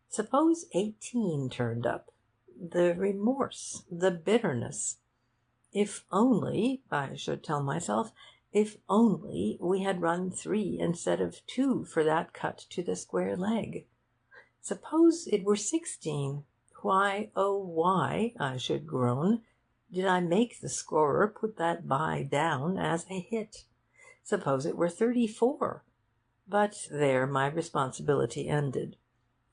Suppose 18 turned up. The remorse, the bitterness. If only, I should tell myself, if only we had run 3 instead of 2 for that cut to the square leg. Suppose it were 16. Why, oh why, I should groan, did I make the scorer put that bye down as a hit? Suppose it were 34. But there my responsibility ended.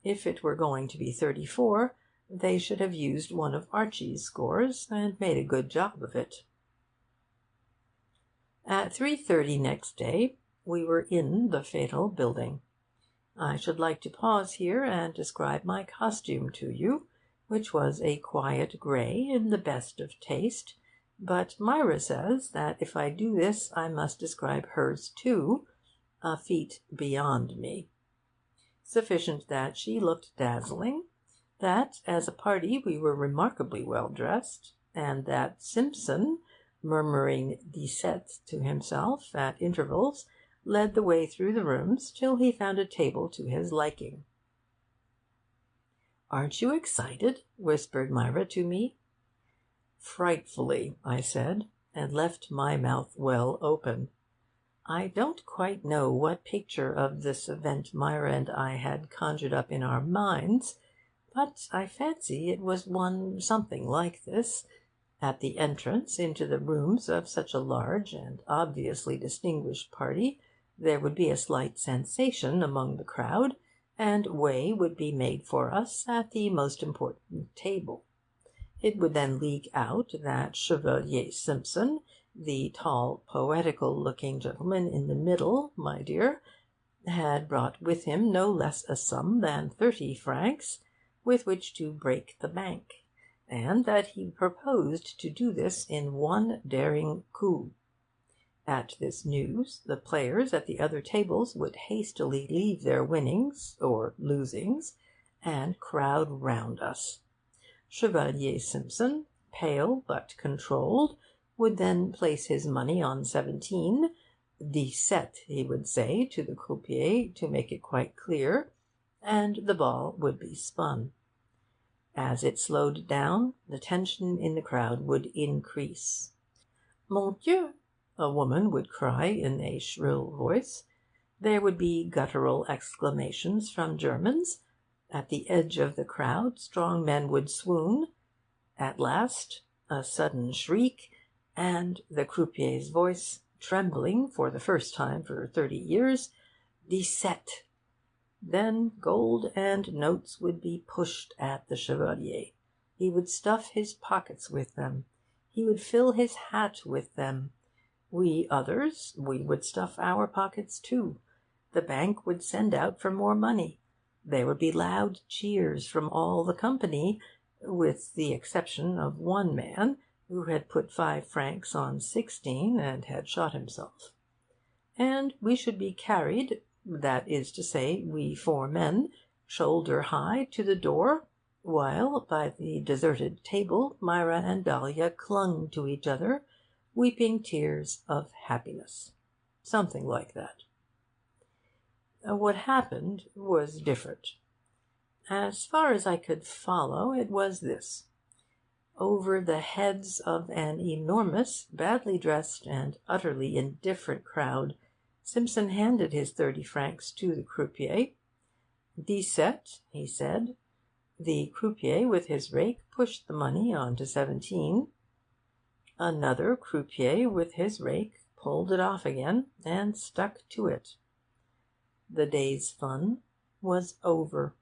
If it were going to be 34, they should have used one of Archie's scores and made a good job of it. At 3:30 next day we were in the fatal building. I should like to pause here and describe my costume to you, which was a quiet grey in the best of taste. But Myra says that if I do this I must describe hers too, a feat beyond me. Sufficient that she looked dazzling, that as a party we were remarkably well dressed, and that Simpson, murmuring 17 to himself at intervals, led the way through the rooms till he found a table to his liking. "Aren't you excited?" whispered Myra to me. "Frightfully," I said, and left my mouth well open. I don't quite know what picture of this event Myra and I had conjured up in our minds, but I fancy it was one something like this. At the entrance into the rooms of such a large and obviously distinguished party, there would be a slight sensation among the crowd, and way would be made for us at the most important table. It would then leak out that Chevalier Simpson, the tall, poetical-looking gentleman in the middle, my dear, had brought with him no less a sum than 30 francs, with which to break the bank, and that he proposed to do this in one daring coup. At this news, the players at the other tables would hastily leave their winnings, or losings, and crowd round us. Chevalier Simpson, pale but controlled, would then place his money on 17, 17, he would say to the croupier to make it quite clear, and the ball would be spun. As it slowed down, the tension in the crowd would increase. "Mon Dieu!" a woman would cry in a shrill voice. There would be guttural exclamations from Germans. At the edge of the crowd strong men would swoon. At last, a sudden shriek, and the croupier's voice, trembling for the first time for 30 years, 17. Then gold and notes would be pushed at the Chevalier. He would stuff his pockets with them. He would fill his hat with them. We others, we would stuff our pockets too. the bank would send out for more money. There would be loud cheers from all the company, with the exception of one man who had put 5 francs on 16 and had shot himself. And we should be carried, that is to say, we 4 men, shoulder high to the door, while by the deserted table Myra and Dahlia clung to each other, weeping tears of happiness. Something like that. What happened was different. As far as I could follow, it was this. Over the heads of an enormous, badly dressed, and utterly indifferent crowd, Simpson handed his 30 francs to the croupier. 17, he said. The croupier, with his rake, pushed the money on to 17. Another croupier, with his rake, pulled it off again and stuck to it. The day's fun was over.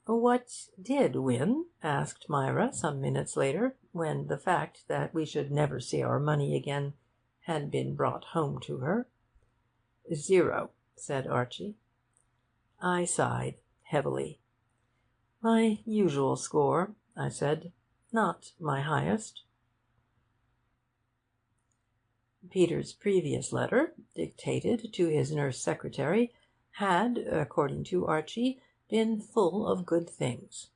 "What did win?" asked Myra some minutes later, when the fact that we should never see our money again had been brought home to her. "0," said Archie. I sighed heavily. "My usual score," I said. "Not my highest." Peter's previous letter, dictated to his nurse secretary, had, according to Archie, been full of good things.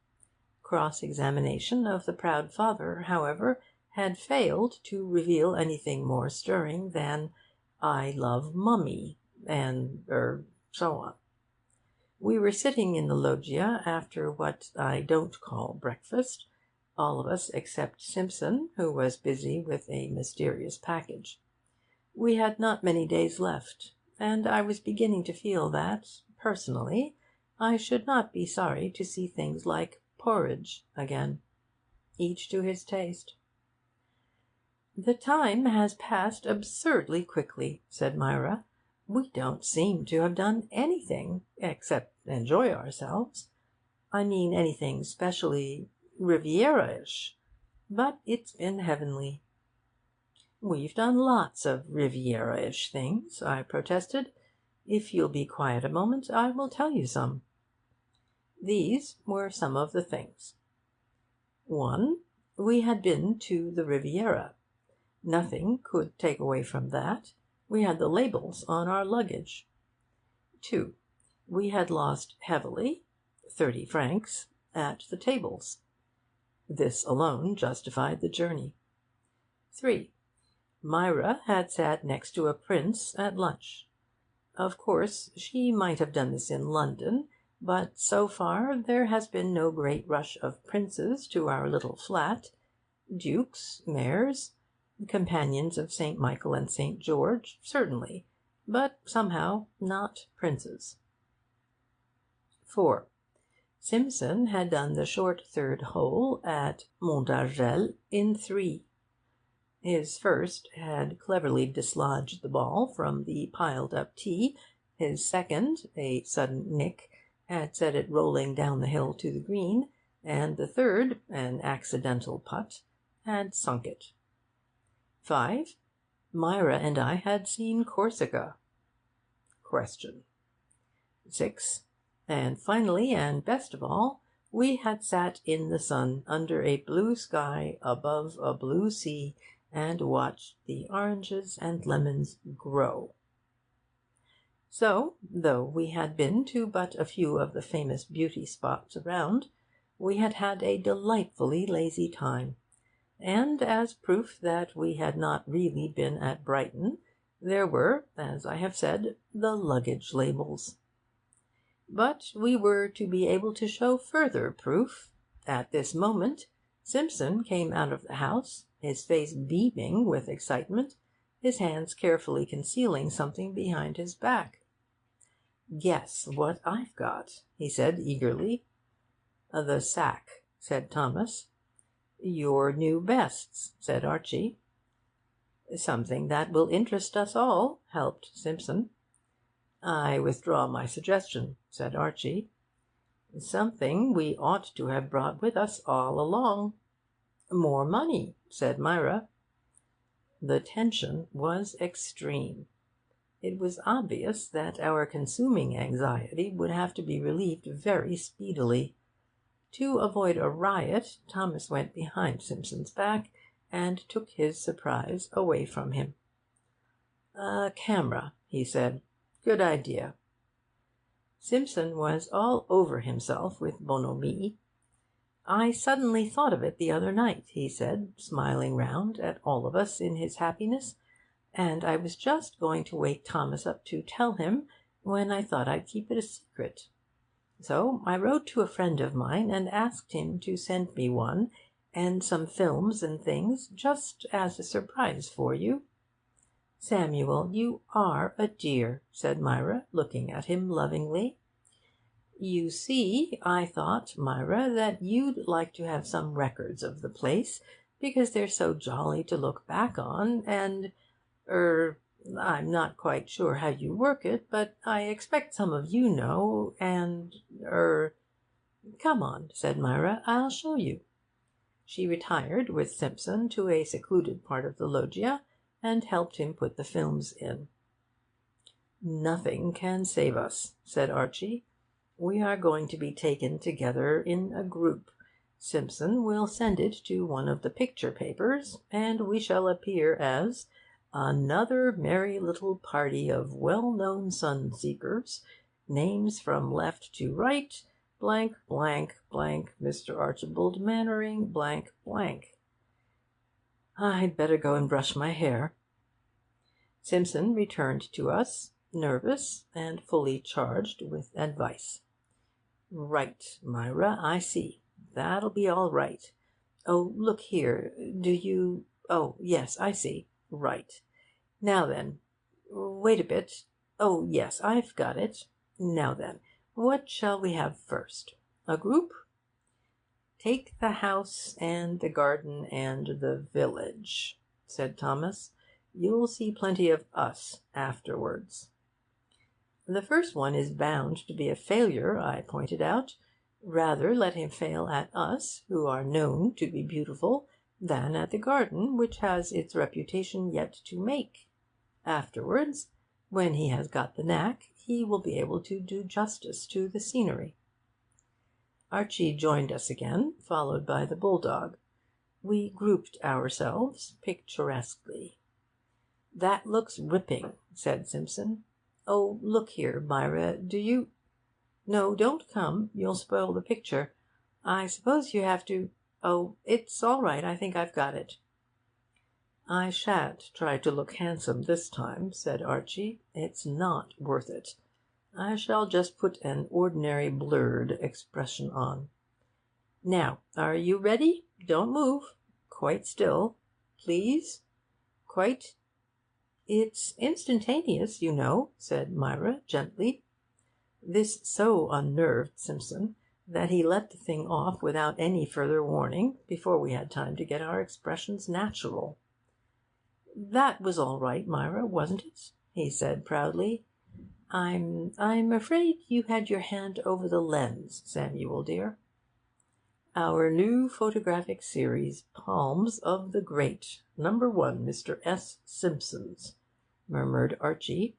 Cross-examination of the proud father, however, had failed to reveal anything more stirring than "I love Mummy," and so on. We were sitting in the loggia after what I don't call breakfast, all of us except Simpson, who was busy with a mysterious package. We had not many days left, and I was beginning to feel that, personally, I should not be sorry to see things like porridge again. Each to his taste. "The time has passed absurdly quickly," said Myra. "We don't seem to have done anything except enjoy ourselves. I mean anything specially Riviera-ish. But it's been heavenly." "We've done lots of Riviera-ish things," I protested. "If you'll be quiet a moment, I will tell you some." These were some of the things. 1. We had been to the Riviera. Nothing could take away from that. We had the labels on our luggage. 2. We had lost heavily, 30 francs, at the tables. This alone justified the journey. 3. Myra had sat next to a prince at lunch. Of course, she might have done this in London, but so far there has been no great rush of princes to our little flat. Dukes, mayors, companions of St. Michael and St. George, certainly, but somehow not princes. 4. Simpson had done the short third hole at Montargel in 3. His first had cleverly dislodged the ball from the piled-up tee. His second, a sudden nick, had set it rolling down the hill to the green, and the third, an accidental putt, had sunk it. 5. Myra and I had seen Corsica. Question. 6. And finally, and best of all, we had sat in the sun under a blue sky above a blue sea and watched the oranges and lemons grow. So, though we had been to but a few of the famous beauty spots around, we had had a delightfully lazy time. And as proof that we had not really been at Brighton, there were, as I have said, the luggage labels. But we were to be able to show further proof. At this moment, Simpson came out of the house, his face beaming with excitement, his hands carefully concealing something behind his back. "Guess what I've got," he said eagerly. "The sack," said Thomas. "Your new bests," said Archie. "Something that will interest us all," helped Simpson. "I withdraw my suggestion," said Archie. "Something we ought to have brought with us all along." "More money," said Myra. The tension was extreme. It was obvious that our consuming anxiety would have to be relieved very speedily. To avoid a riot, Thomas went behind Simpson's back and took his surprise away from him. "A camera," he said. "Good idea." Simpson was all over himself with bonhomie. "I suddenly thought of it the other night," he said, smiling round at all of us in his happiness, "and I was just going to wake Thomas up to tell him, when I thought I'd keep it a secret. So I wrote to a friend of mine and asked him to send me one, and some films and things, just as a surprise for you." "Samuel, you are a dear," said Myra, looking at him lovingly. "You see, I thought, Myra, that you'd like to have some records of the place, because they're so jolly to look back on, and I'm not quite sure how you work it, but I expect some of you know, and Come on," said Myra, "I'll show you." She retired with Simpson to a secluded part of the loggia and helped him put the films in. "Nothing can save us," said Archie. "We are going to be taken together in a group. Simpson will send it to one of the picture papers, and we shall appear as 'another merry little party of well-known sun-seekers, names from left to right, blank, blank, blank, Mr. Archibald Mannering, blank, blank.' I'd better go and brush my hair." Simpson returned to us, nervous and fully charged with advice. "Right, Myra, I see. That'll be all right. Oh, look here, do you... Oh, yes, I see. Right. Now then, wait a bit. Oh, yes, I've got it. Now then, what shall we have first? A group? Take the house and the garden and the village," said Thomas. "You'll see plenty of us afterwards." "The first one is bound to be a failure," I pointed out. "Rather let him fail at us, who are known to be beautiful, than at the garden, which has its reputation yet to make. Afterwards, when he has got the knack, he will be able to do justice to the scenery." Archie joined us again, followed by the bulldog. We grouped ourselves picturesquely. "That looks ripping," said Simpson. "Oh, look here, Myra, do you... No, don't come. You'll spoil the picture. I suppose you have to... Oh, it's all right. I think I've got it." "I shan't try to look handsome this time," said Archie. "It's not worth it. I shall just put an ordinary blurred expression on. Now, are you ready? Don't move. Quite still. Please. Quite... It's instantaneous, you know," said Myra gently. This so unnerved Simpson that he let the thing off without any further warning, before we had time to get our expressions natural. "That was all right, Myra, wasn't it?" he said proudly. I'm afraid you had your hand over the lens, Samuel dear." "Our new photographic series, Palms of the Great, number 1, Mr. S. Simpson's," murmured Archie.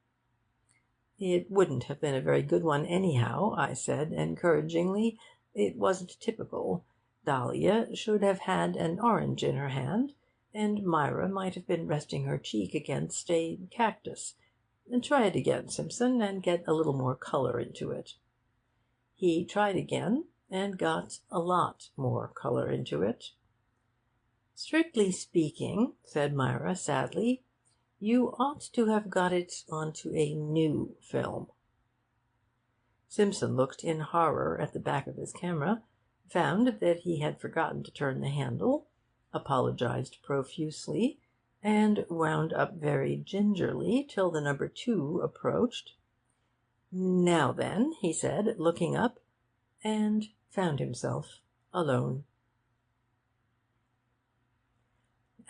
"It wouldn't have been a very good one anyhow," I said encouragingly. "It wasn't typical. Dahlia should have had an orange in her hand, and Myra might have been resting her cheek against a cactus. Try it again, Simpson, and get a little more colour into it." He tried again, and got a lot more colour into it. "Strictly speaking," said Myra sadly, "you ought to have got it onto a new film." Simpson looked in horror at the back of his camera, found that he had forgotten to turn the handle, apologised profusely, and wound up very gingerly till the number 2 approached. "Now then," he said, looking up, and found himself alone.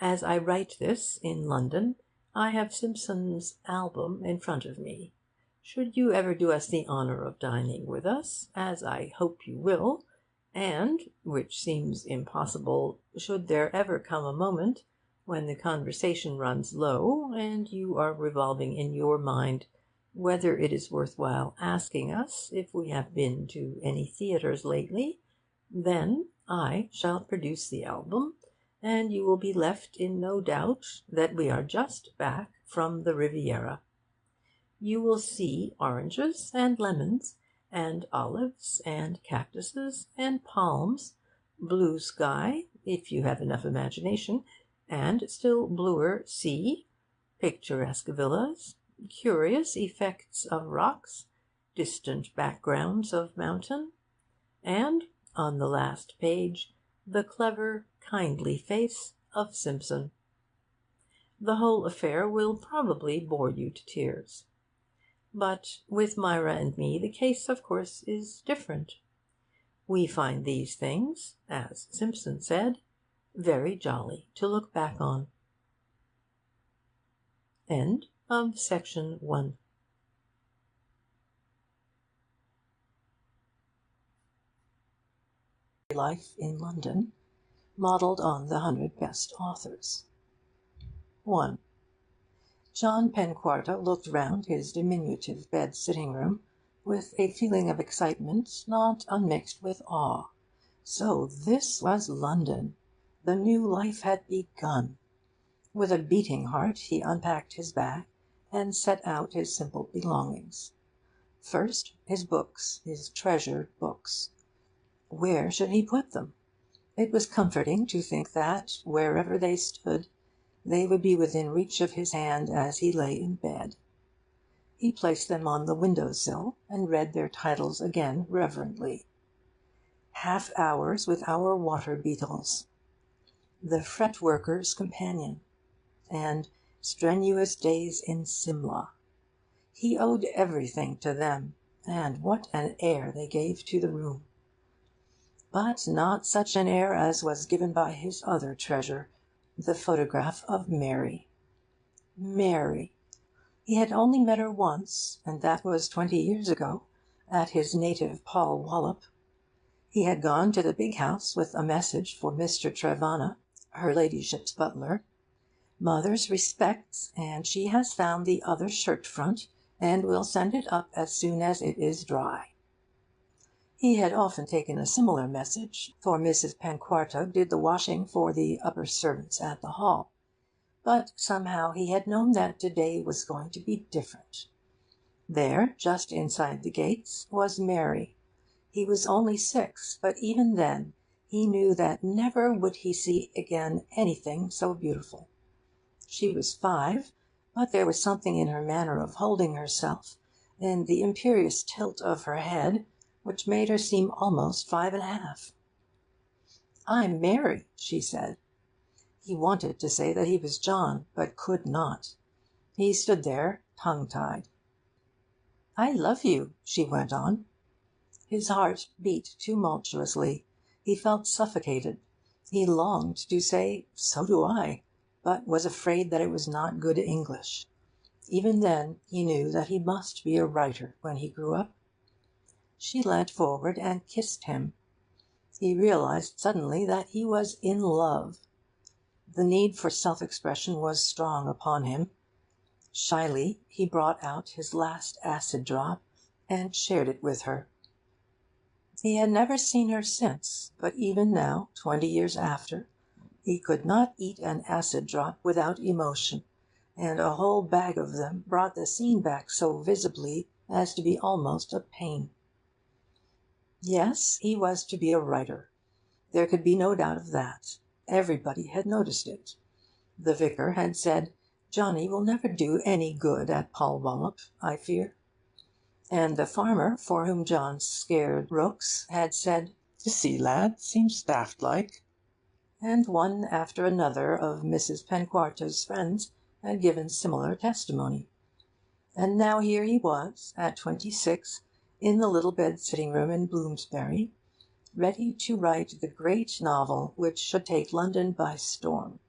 As I write this in London, I have Simpson's album in front of me. Should you ever do us the honour of dining with us, as I hope you will, and, which seems impossible, should there ever come a moment when the conversation runs low, and you are revolving in your mind whether it is worth while asking us if we have been to any theatres lately, then I shall produce the album, and you will be left in no doubt that we are just back from the Riviera. You will see oranges and lemons and olives and cactuses and palms, blue sky, if you have enough imagination, and still bluer sea, picturesque villas, curious effects of rocks, distant backgrounds of mountain, and, on the last page, the clever, kindly face of Simpson. The whole affair will probably bore you to tears. But with Myra and me the case, of course, is different. We find these things, as Simpson said, very jolly to look back on. End of section 1. Life in London, modelled on the 100 Best Authors. 1. John Penquarto looked round his diminutive bed-sitting-room with a feeling of excitement not unmixed with awe. So this was London. The new life had begun. With a beating heart he unpacked his bag and set out his simple belongings. First, his books, his treasured books. Where should he put them? It was comforting to think that, wherever they stood, they would be within reach of his hand as he lay in bed. He placed them on the window-sill and read their titles again reverently. Half Hours with Our Water Beetles, The Fretworker's Companion, and Strenuous Days in Simla. He owed everything to them, and what an air they gave to the room! But not such an air as was given by his other treasure, the photograph of Mary. Mary! He had only met her once, and that was 20 years ago, at his native Paul Wallop. He had gone to the big house with a message for Mr. Trevanna, her ladyship's butler. Mother's respects, and she has found the other shirt front, and will send it up as soon as it is dry. He had often taken a similar message, for Mrs. Penquarto did the washing for the upper servants at the Hall. But somehow he had known that to-day was going to be different. There, just inside the gates, was Mary. He was only 6, but even then he knew that never would he see again anything so beautiful. She was 5, but there was something in her manner of holding herself, and the imperious tilt of her head, which made her seem almost 5½ "I'm Mary," she said. He wanted to say that he was John, but could not. He stood there, tongue-tied. "I love you," she went on. His heart beat tumultuously. He felt suffocated. He longed to say, "So do I," but was afraid that it was not good English. Even then he knew that he must be a writer when he grew up. She leant forward and kissed him. He realized suddenly that he was in love. The need for self-expression was strong upon him. Shyly he brought out his last acid drop and shared it with her. He had never seen her since, but even now, 20 years after, he could not eat an acid drop without emotion, and a whole bag of them brought the scene back so visibly as to be almost a pain. Yes, he was to be a writer. There could be no doubt of that. Everybody had noticed it. The vicar had said, "Johnny will never do any good at Paul Wallop, I fear." And the farmer, for whom John scared rooks, had said, "The sea lad seems daft like." And one after another of Mrs. Penquarto's friends had given similar testimony. And now here he was, at 26, in the little bed-sitting-room in Bloomsbury, ready to write the great novel which should take London by storm.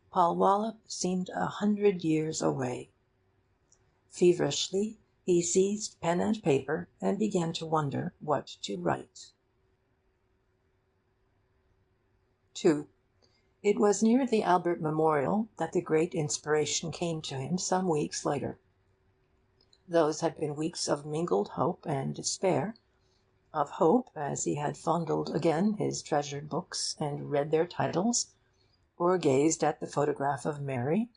Paul Wallop seemed 100 years away. Feverishly he seized pen and paper and began to wonder what to write. 2. It was near the Albert Memorial that the great inspiration came to him some weeks later. Those had been weeks of mingled hope and despair, of hope as he had fondled again his treasured books and read their titles, or gazed at the photograph of Mary,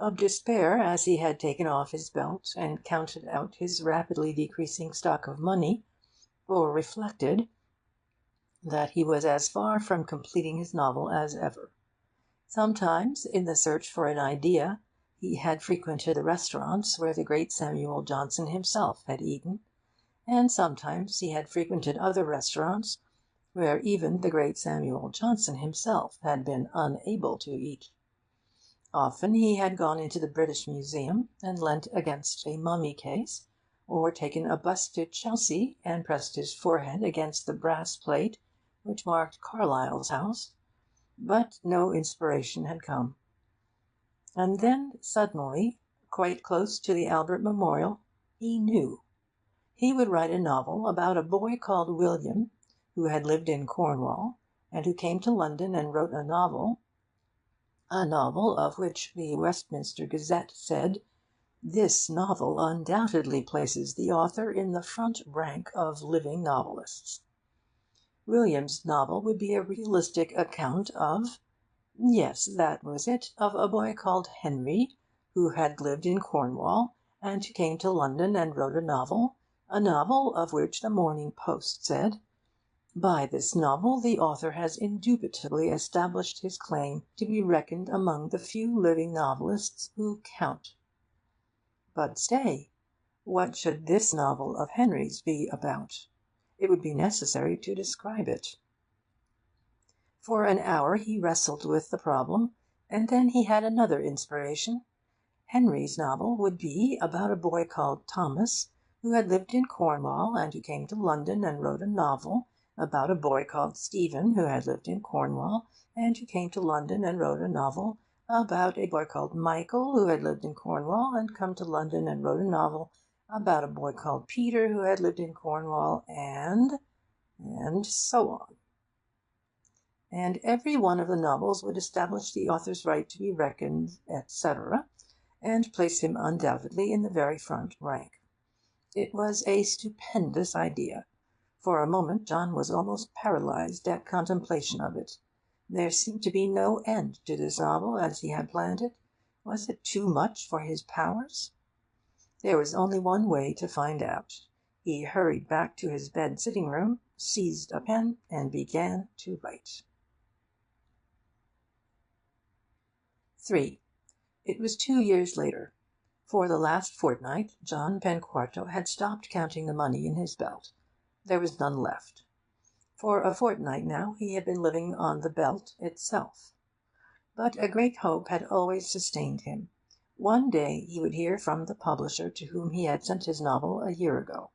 of despair as he had taken off his belt and counted out his rapidly decreasing stock of money, or reflected that he was as far from completing his novel as ever. Sometimes, in the search for an idea, he had frequented the restaurants where the great Samuel Johnson himself had eaten, and sometimes he had frequented other restaurants where even the great Samuel Johnson himself had been unable to eat. Often he had gone into the British Museum and leant against a mummy case, or taken a bus to Chelsea and pressed his forehead against the brass plate which marked Carlyle's house, but no inspiration had come. And then suddenly, quite close to the Albert Memorial, he knew. He would write a novel about a boy called William, who had lived in Cornwall, and who came to London and wrote a novel of which the Westminster Gazette said, "This novel undoubtedly places the author in the front rank of living novelists." William's novel would be a realistic account of, yes, that was it, of a boy called Henry, who had lived in Cornwall, and who came to London and wrote a novel of which the Morning Post said, "By this novel the author has indubitably established his claim to be reckoned among the few living novelists who count." But stay, what should this novel of Henry's be about? It would be necessary to describe it. For an hour he wrestled with the problem, and then he had another inspiration. Henry's novel would be about a boy called Thomas, who had lived in Cornwall, and who came to London and wrote a novel about a boy called Stephen, who had lived in Cornwall, and who came to London and wrote a novel about a boy called Michael, who had lived in Cornwall, and come to London and wrote a novel about a boy called Peter, who had lived in Cornwall, and so on. And every one of the novels would establish the author's right to be reckoned, etc., and place him undoubtedly in the very front rank. It was a stupendous idea. For a moment John was almost paralysed at contemplation of it. There seemed to be no end to this novel as he had planned it. Was it too much for his powers? There was only one way to find out. He hurried back to his bed sitting-room, seized a pen, and began to write. 3. It was 2 years later. For the last fortnight John Penquarto had stopped counting the money in his belt. There was none left. For a fortnight now he had been living on the belt itself. But a great hope had always sustained him. One day he would hear from the publisher to whom he had sent his novel a year ago.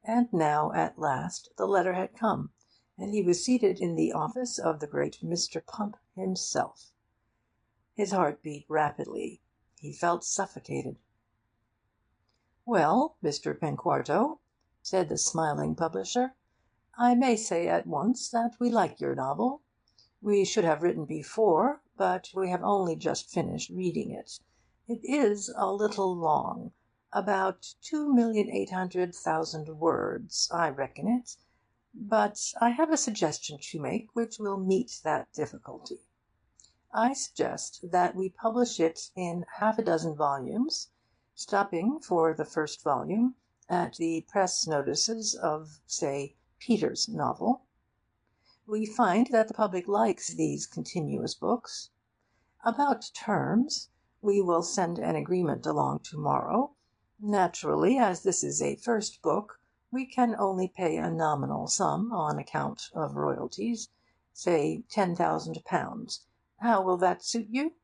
And now, at last, the letter had come, and he was seated in the office of the great Mr. Pump himself. His heart beat rapidly. He felt suffocated. "Well, Mr. Penquarto," said the smiling publisher, "I may say at once that we like your novel. We should have written before, but we have only just finished reading it. It is a little long, about 2,800,000 words, I reckon it, but I have a suggestion to make which will meet that difficulty. I suggest that we publish it in half a dozen volumes, stopping for the first volume at the press notices of, say, Peter's novel. We find that the public likes these continuous books. About terms, we will send an agreement along to-morrow. Naturally, as this is a first book, we can only pay a nominal sum on account of royalties, say £10,000. How will that suit you?"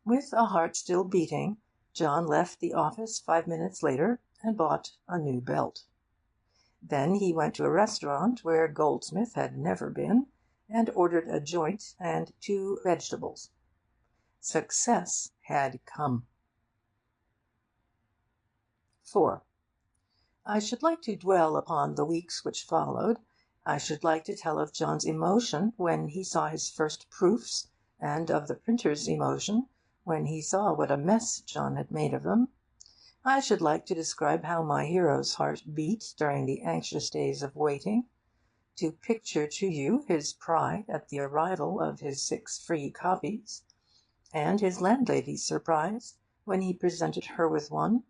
With a heart still beating, John left the office 5 minutes later and bought a new belt. Then he went to a restaurant where Goldsmith had never been, and ordered a joint and 2 vegetables. Success had come. 4. I should like to dwell upon the weeks which followed. I should like to tell of John's emotion when he saw his first proofs, and of the printer's emotion when he saw what a mess John had made of them. I should like to describe how my hero's heart beat during the anxious days of waiting, to picture to you his pride at the arrival of his 6 free copies, and his landlady's surprise when he presented her with one.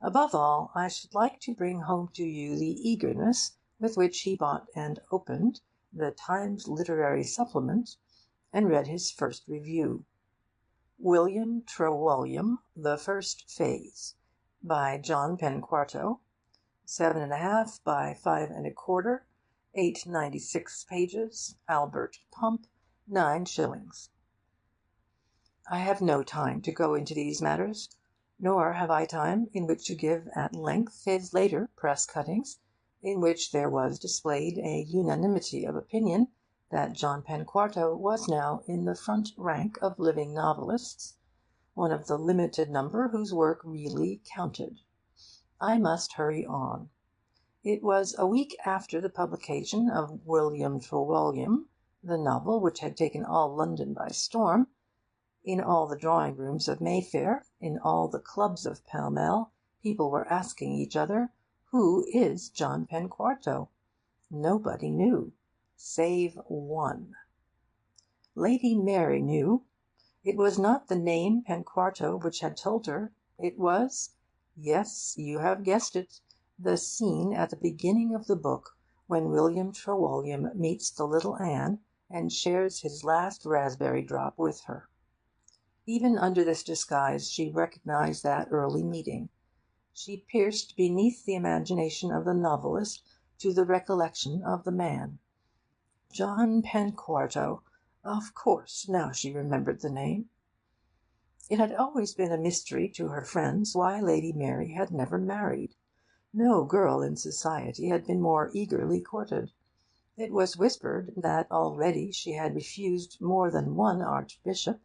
Above all, I should like to bring home to you the eagerness with which he bought and opened the Times Literary Supplement and read his first review. William Trewulliam, The First Phase, by John Penquarto, 7½ by 5¼ 896 pages, Albert Pump, 9 shillings. I have no time to go into these matters, nor have I time in which to give at length his later press cuttings, in which there was displayed a unanimity of opinion that John Penquarto was now in the front rank of living novelists, one of the limited number whose work really counted. I must hurry on. It was a week after the publication of William Trewulliam, the novel which had taken all London by storm. In all the drawing-rooms of Mayfair, in all the clubs of Pall Mall, people were asking each other, "Who is John Penquarto?" Nobody knew, save one. Lady Mary knew. It was not the name Penquarto which had told her. It was, yes, you have guessed it, the scene at the beginning of the book when William Trewulliam meets the little Anne and shares his last raspberry drop with her. Even under this disguise she recognized that early meeting. She pierced beneath the imagination of the novelist to the recollection of the man. John Penquarto! Of course, now she remembered the name. It had always been a mystery to her friends why Lady Mary had never married. No girl in society had been more eagerly courted. It was whispered that already she had refused more than one archbishop,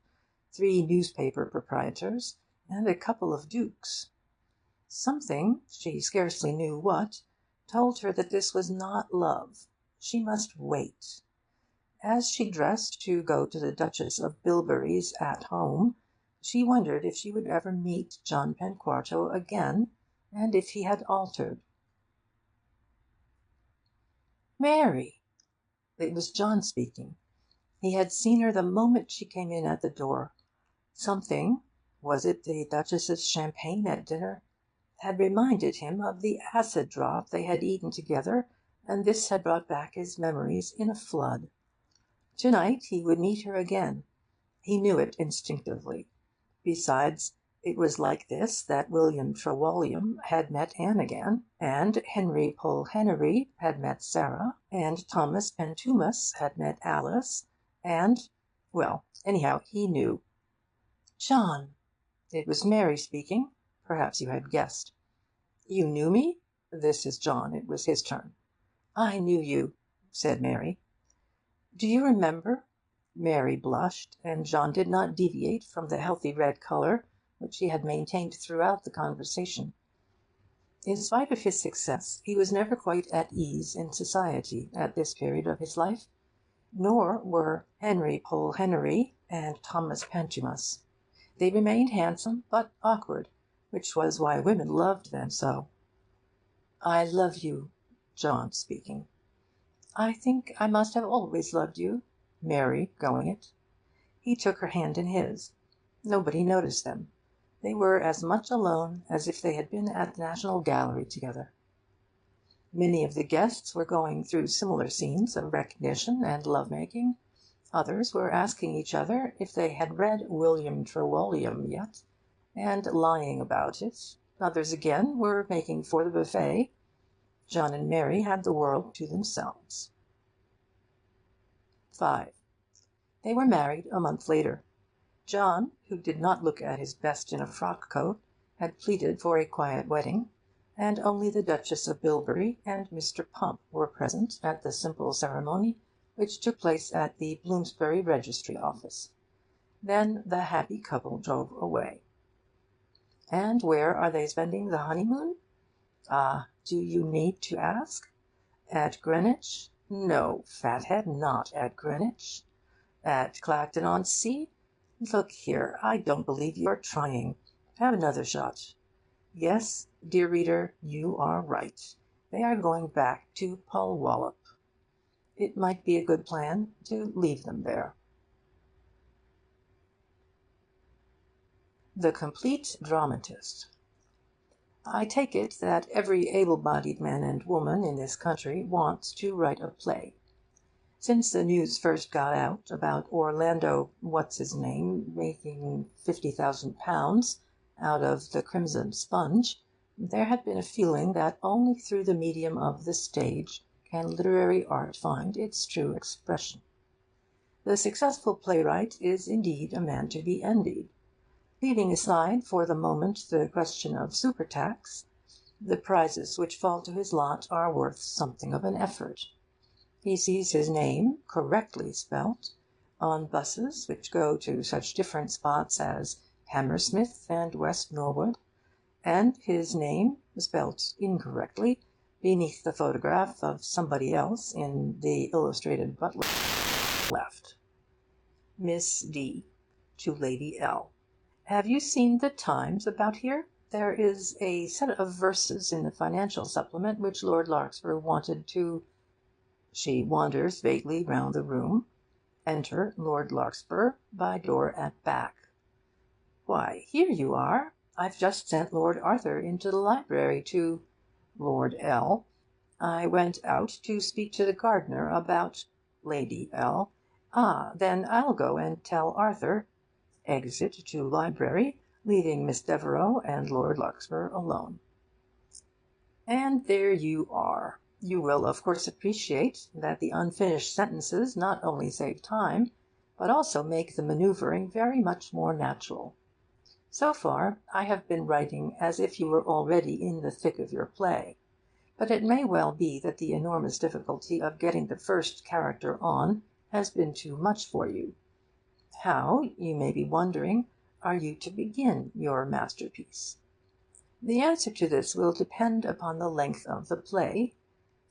3 newspaper proprietors, and a couple of dukes. Something, she scarcely knew what, told her that this was not love. She must wait. As she dressed to go to the Duchess of Bilberry's At Home, she wondered if she would ever meet John Penquarto again, and if he had altered. "Mary!" It was John speaking. He had seen her the moment she came in at the door. Something, was it the Duchess's champagne at dinner, had reminded him of the acid drop they had eaten together, and this had brought back his memories in a flood. To-night he would meet her again. He knew it instinctively. Besides, it was like this that William Trewulliam had met Anne again, and Henry Polhenery had met Sarah, and Thomas Pentumus had met Alice, and... well, anyhow, he knew. "John!" It was Mary speaking. Perhaps you had guessed. "You knew me?" This is John. It was his turn. "I knew you," said Mary. "Do you remember?" Mary blushed, and John did not deviate from the healthy red colour which he had maintained throughout the conversation. In spite of his success, he was never quite at ease in society at this period of his life, nor were Henry Polhenery and Thomas Pentumus. They remained handsome, but awkward, which was why women loved them so. "I love you," John speaking. "I think I must have always loved you," Mary going it. He took her hand in his. Nobody noticed them. They were as much alone as if they had been at the National Gallery together. Many of the guests were going through similar scenes of recognition and love-making. Others were asking each other if they had read William Trewulliam yet, and lying about it. Others again were making for the buffet. John and Mary had the world to themselves. 5. They were married a month later. John, who did not look at his best in a frock-coat, had pleaded for a quiet wedding, and only the Duchess of Bilberry and Mr. Pump were present at the simple ceremony which took place at the Bloomsbury Registry Office. Then the happy couple drove away. And where are they spending the honeymoon? Ah, do you need to ask? At Greenwich?
No, fathead, not at Greenwich. At Clacton-on-Sea? Look here, I don't believe you're trying. Have another shot. Yes, dear reader, you are right. They are going back to Polwollop. It might be a good plan to leave them there. The Complete Dramatist. I take it that every able-bodied man and woman in this country wants to write a play. Since the news first got out about Orlando What's-his-name making £50,000 out of The Crimson Sponge, there had been a feeling that only through the medium of the stage can literary art find its true expression. The successful playwright is indeed a man to be envied. Leaving aside for the moment the question of super-tax, the prizes which fall to his lot are worth something of an effort. He sees his name, correctly spelt, on buses which go to such different spots as Hammersmith and West Norwood, and his name, spelt incorrectly, beneath the photograph of somebody else in the Illustrated Butler left. Miss D. to Lady L. Have you seen the Times about here? There is a set of verses in the financial supplement which Lord Larkspur wanted to... She wanders vaguely round the room. Enter Lord Larkspur by door at back. Why, here you are. I've just sent Lord Arthur into the library to... Lord L. I went out to speak to the gardener about... Lady L. Ah, then I'll go and tell Arthur. Exit to library, leaving Miss Devereux and Lord Larkspur alone. And there you are. You will, of course, appreciate that the unfinished sentences not only save time, but also make the manoeuvring very much more natural. So far, I have been writing as if you were already in the thick of your play, but it may well be that the enormous difficulty of getting the first character on has been too much for you. How, you may be wondering, are you to begin your masterpiece? The answer to this will depend upon the length of the play,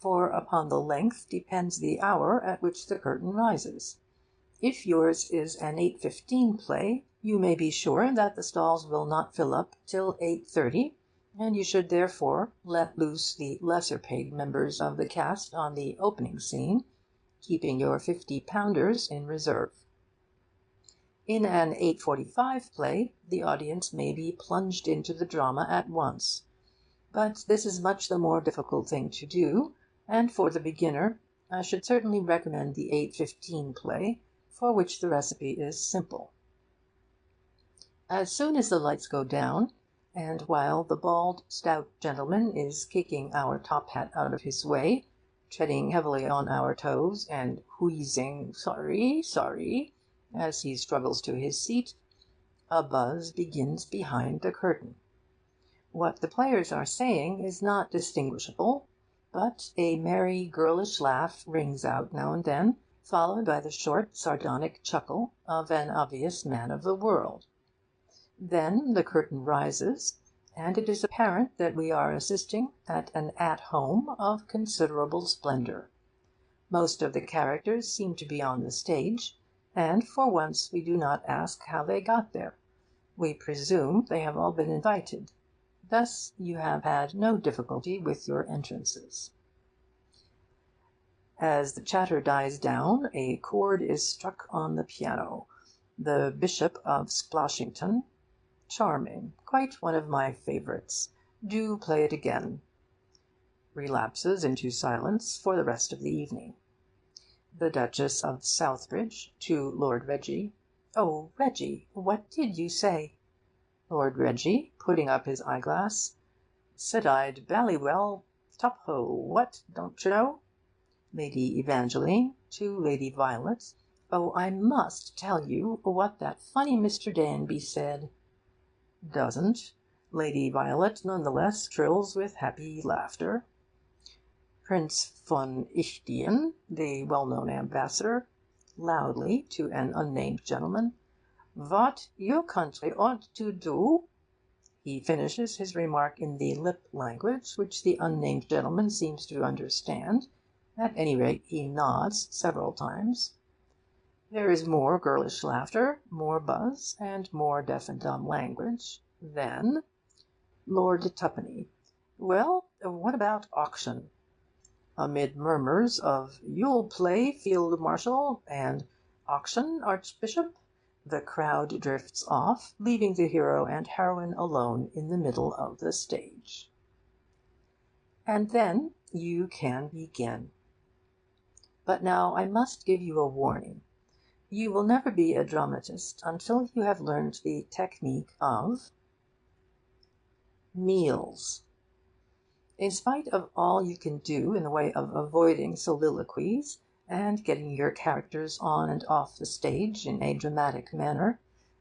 for upon the length depends the hour at which the curtain rises. If yours is an 8:15 play, you may be sure that the stalls will not fill up till 8:30, and you should therefore let loose the lesser-paid members of the cast on the opening scene, keeping your 50-pounders in reserve. In an 8:45 play, the audience may be plunged into the drama at once. But this is much the more difficult thing to do, and for the beginner I should certainly recommend the 8:15 play, for which the recipe is simple. As soon as the lights go down, and while the bald, stout gentleman is kicking our top-hat out of his way, treading heavily on our toes, and wheezing "sorry, sorry," as he struggles to his seat, a buzz begins behind the curtain. What the players are saying is not distinguishable, but a merry, girlish laugh rings out now and then, followed by the short, sardonic chuckle of an obvious man of the world. Then the curtain rises, and it is apparent that we are assisting at an at-home of considerable splendour. Most of the characters seem to be on the stage, and for once we do not ask how they got there. We presume they have all been invited. Thus you have had no difficulty with your entrances. As the chatter dies down, a chord is struck on the piano. The Bishop of Sploshington. Charming. Quite one of my favourites. Do play it again. Relapses into silence for the rest of the evening. The Duchess of Southbridge to Lord Reggie. Oh, Reggie, what did you say? Lord Reggie, putting up his eyeglass. Said-eyed Ballywell, Topho, what, don't you know? Lady Evangeline to Lady Violet. Oh, I must tell you what that funny Mr. Danby said. Doesn't. Lady Violet none the less trills with happy laughter. Prince von Ichtien, the well-known ambassador, loudly to an unnamed gentleman. What your country ought to do... He finishes his remark in the lip language, which the unnamed gentleman seems to understand, At any rate, he nods several times. There is more girlish laughter, more buzz, and more deaf and dumb language. Then Lord Tuppenny. Well, what about auction? Amid murmurs of "You'll play, Field Marshal," and "Auction, Archbishop," the crowd drifts off, leaving the hero and heroine alone in the middle of the stage. And then you can begin. But now I must give you a warning. You will never be a dramatist until you have learned the technique of meals. In spite of all you can do in the way of avoiding soliloquies, and getting your characters on and off the stage in a dramatic manner,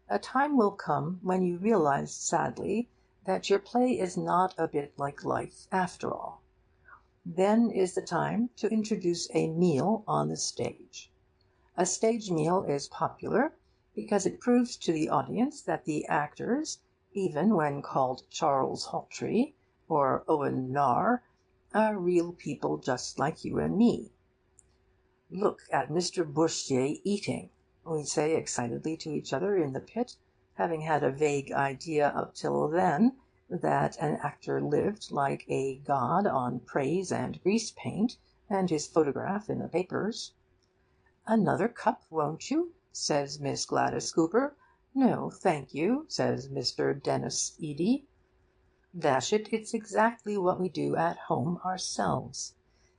a time will come when you realise sadly that your play is not a bit like life after all. Then is the time to introduce a meal on the stage. A stage meal is popular because it proves to the audience that the actors, even when called Charles Hawtrey or Owen Narr, are real people just like you and me. "Look at Mr. Bourchier eating," we say excitedly to each other in the pit, having had a vague idea up till then that an actor lived like a god on praise and grease paint, and his photograph in the papers. "Another cup, won't you?" says Miss Gladys Cooper. "No, thank you," says Mr. Denis Eady. Dash it, it's exactly what we do at home ourselves.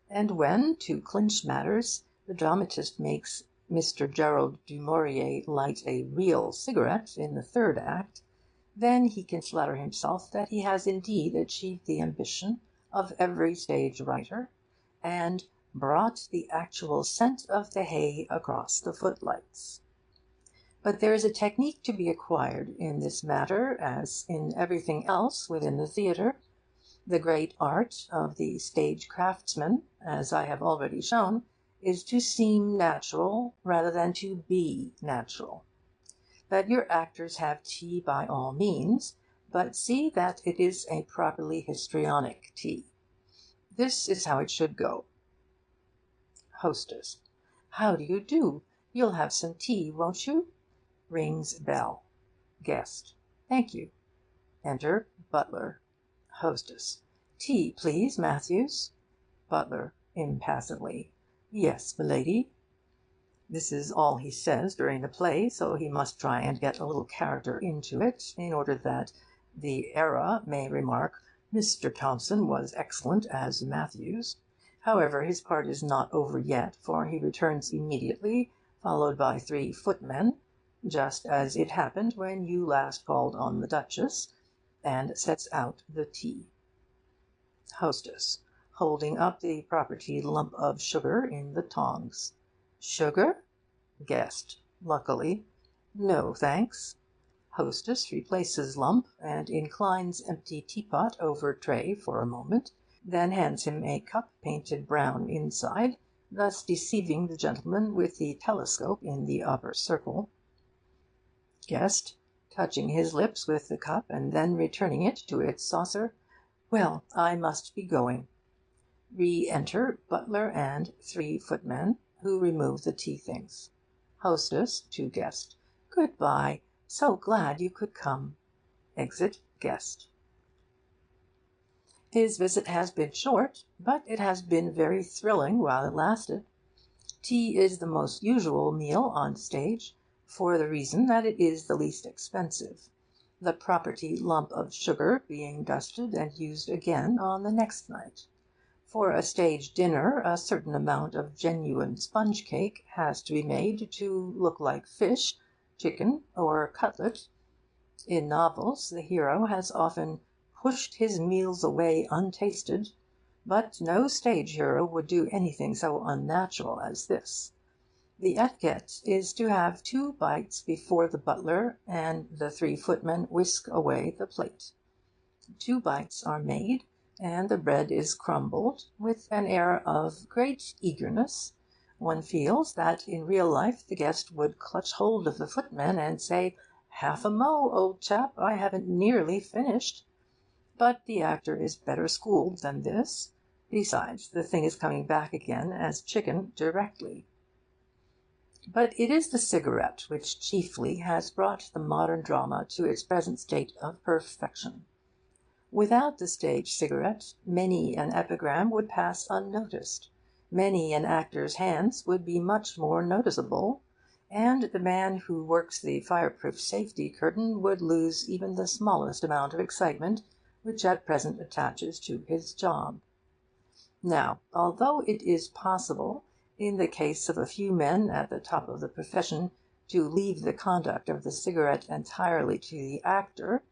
And when, to clinch matters, the dramatist makes Mr. Gerald du Maurier light a real cigarette in the third act, then he can flatter himself that he has indeed achieved the ambition of every stage writer, and brought the actual scent of the hay across the footlights. But there is a technique to be acquired in this matter, as in everything else within the theatre. The great art of the stage craftsman, as I have already shown, is to seem natural rather than to be natural. Let your actors have tea by all means, but see that it is a properly histrionic tea. This is how it should go. Hostess. How do you do? You'll have some tea, won't you? Rings bell. Guest. Thank you. Enter butler. Hostess. Tea, please, Matthews. Butler, impassively. Yes, m'lady. This is all he says during the play, so he must try and get a little character into it, in order that the Era may remark, "Mr. Thompson was excellent as Matthews." However, his part is not over yet, for he returns immediately, followed by 3 footmen, just as it happened when you last called on the Duchess, and sets out the tea. Hostess, holding up the property lump of sugar in the tongs. Sugar? Guest, luckily. No, thanks. Hostess replaces lump, and inclines empty teapot over tray for a moment, then hands him a cup painted brown inside, thus deceiving the gentleman with the telescope in the upper circle. Guest, touching his lips with the cup and then returning it to its saucer. Well, I must be going. Re-enter butler and 3 footmen, who remove the tea things. Hostess to guest. Good-bye. So glad you could come. Exit guest. His visit has been short, but it has been very thrilling while it lasted. Tea is the most usual meal on stage, for the reason that it is the least expensive, the property lump of sugar being dusted and used again on the next night. For a stage dinner a certain amount of genuine sponge cake has to be made to look like fish, chicken, or cutlet. In novels the hero has often pushed his meals away untasted, but no stage hero would do anything so unnatural as this. The etiquette is to have 2 bites before the butler and the 3 footmen whisk away the plate. 2 bites are made, and the bread is crumbled with an air of great eagerness. One feels that in real life the guest would clutch hold of the footman and say, "Half a mo', old chap, I haven't nearly finished." But the actor is better schooled than this.
Besides, the thing is coming back again as chicken directly. But it is the cigarette which chiefly has brought the modern drama to its present state of perfection. Without the stage cigarette, many an epigram would pass unnoticed, many an actor's hands would be much more noticeable, and the man who works the fireproof safety curtain would lose even the smallest amount of excitement which at present attaches to his job. Now, although it is possible, in the case of a few men at the top of the profession, to leave the conduct of the cigarette entirely to the actor,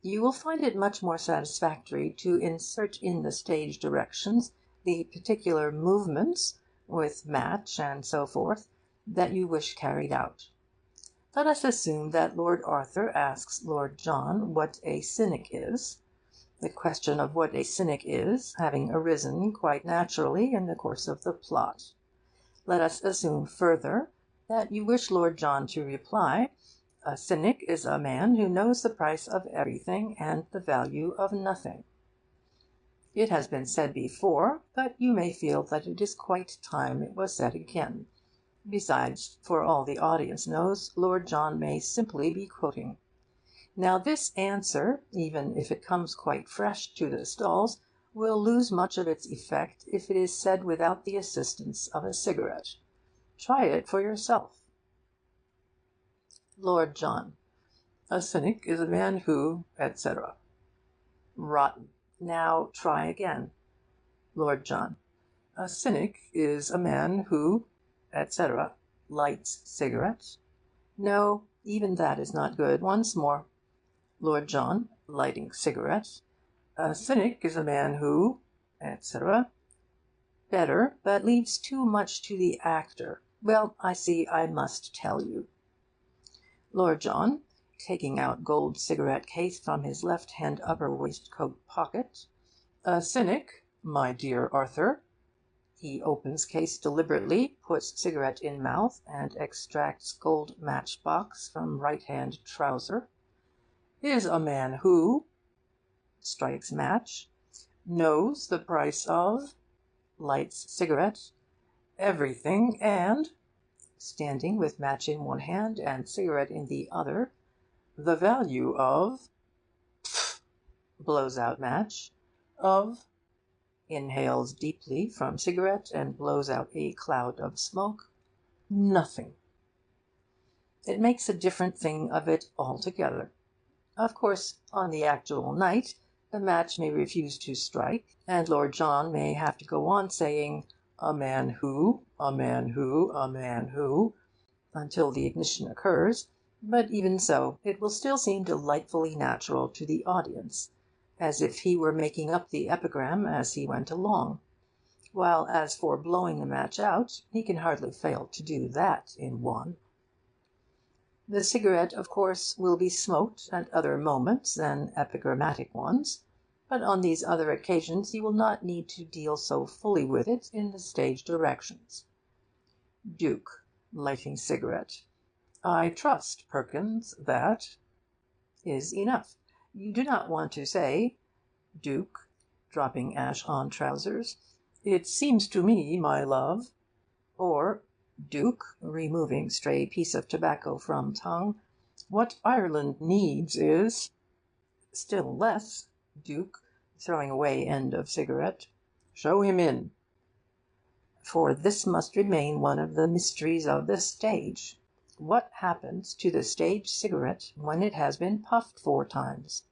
you will find it much more satisfactory to insert in the stage directions the particular movements, with match and so forth, that you wish carried out. Let us assume that Lord Arthur asks Lord John what a cynic is, the question of what a cynic is having arisen quite naturally in the course of the plot. Let us assume further that you wish Lord John to reply, a cynic is a man who knows the price of everything and the value of nothing. It has been said before, but you may feel that it is quite time it was said again. Besides, for all the audience knows, Lord John may simply be quoting. Now this answer, even if it comes quite fresh to the stalls, will lose much of its effect if it is said without the assistance of a cigarette. Try it for yourself. Lord John. A cynic is a man who, etc. Rotten. Now try again. Lord John. A cynic is a man who, etc. lights cigarettes. No, even that is not good. Once more. Lord John, lighting cigarettes. A cynic is a man who, etc. Better, but leaves too much to the actor. Well, I see I must tell you. Lord John, taking out gold cigarette case from his left-hand upper waistcoat pocket. A cynic, my dear Arthur. He opens case deliberately, puts cigarette in mouth, and extracts gold matchbox from right-hand trouser. Is a man who, strikes match, knows the price of, lights cigarette, everything, and, standing with match in one hand and cigarette in the other, the value of, blows out match, of, inhales deeply from cigarette and blows out a cloud of smoke, nothing. It makes a different thing of it altogether. Of course, on the actual night, the match may refuse to strike, and Lord John may have to go on saying, a man who, a man who, a man who, until the ignition occurs, but even so, it will still seem delightfully natural to the audience, as if he were making up the epigram as he went along, while as for blowing the match out, he can hardly fail to do that in one. The cigarette, of course, will be smoked at other moments than epigrammatic ones, but on these other occasions you will not need to deal so fully with it in the stage directions. Duke, lighting cigarette. I trust, Perkins, that is enough. You do not want to say, Duke, dropping ash on trousers, it seems to me, my love, or Duke, removing stray piece of tobacco from tongue, what Ireland needs is, still less, Duke, throwing away end of cigarette, show him in. For this must remain one of the mysteries of the stage. What happens to the stage cigarette when it has been puffed 4 times?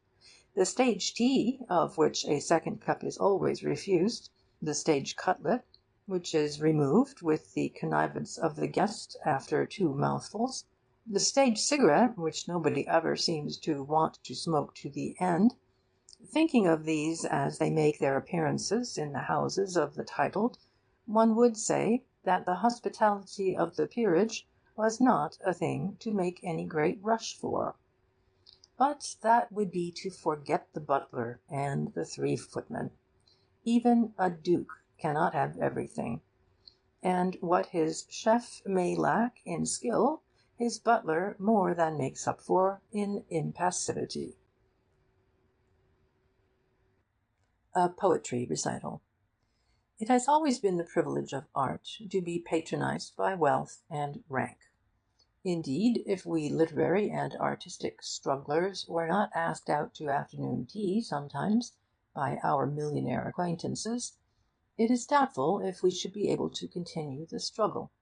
The stage tea, of which a second cup is always refused, the stage cutlet, which is removed with the connivance of the guest after 2 mouthfuls, the stage cigarette, which nobody ever seems to want to smoke to the end. Thinking of these as they make their appearances in the houses of the titled, one would say that the hospitality of the peerage was not a thing to make any great rush for. But that would be to forget the butler and the 3 footmen. Even a duke cannot have everything, and what his chef may lack in skill, his butler more than makes up for in impassivity. A poetry recital. It has always been the privilege of art to be patronized by wealth and rank. Indeed, if we literary and artistic strugglers were not asked out to afternoon tea sometimes by our millionaire acquaintances, it is doubtful if we should be able to continue the struggle.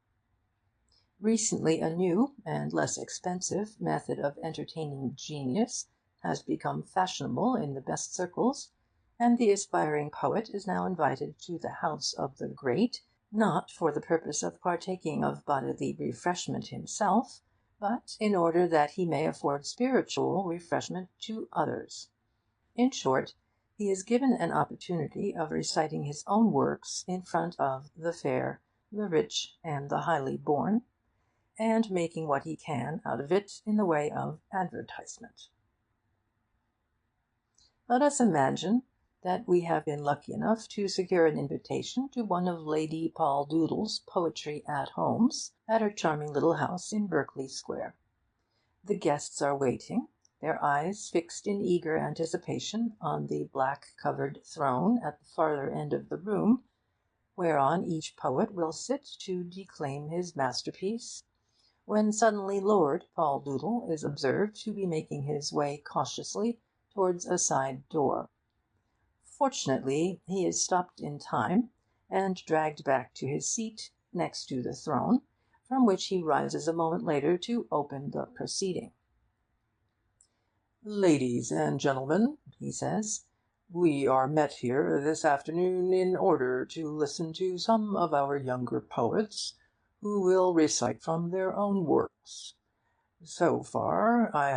Recently a new and less expensive method of entertaining genius has become fashionable in the best circles, and the aspiring poet is now invited to the house of the great, not for the purpose of partaking of bodily refreshment himself, but in order that he may afford spiritual refreshment to others. In short, he is given an opportunity of reciting his own works in front of the fair, the rich, and the highly born, and making what he can out of it in the way of advertisement. Let us imagine that we have been lucky enough to secure an invitation to one of Lady Poldoodle's poetry at-homes at her charming little house in Berkeley Square. The guests are waiting, their eyes fixed in eager anticipation on the black-covered throne at the farther end of the room, whereon each poet will sit to declaim his masterpiece, when suddenly Lord Poldoodle is observed to be making his way cautiously towards a side door. Fortunately, he is stopped in time and dragged back to his seat next to the throne, from which he rises a moment later to open the proceeding. "Ladies and gentlemen," he says, "we are met here this afternoon in order to listen to some of our younger poets, who will recite from their own works. So far, I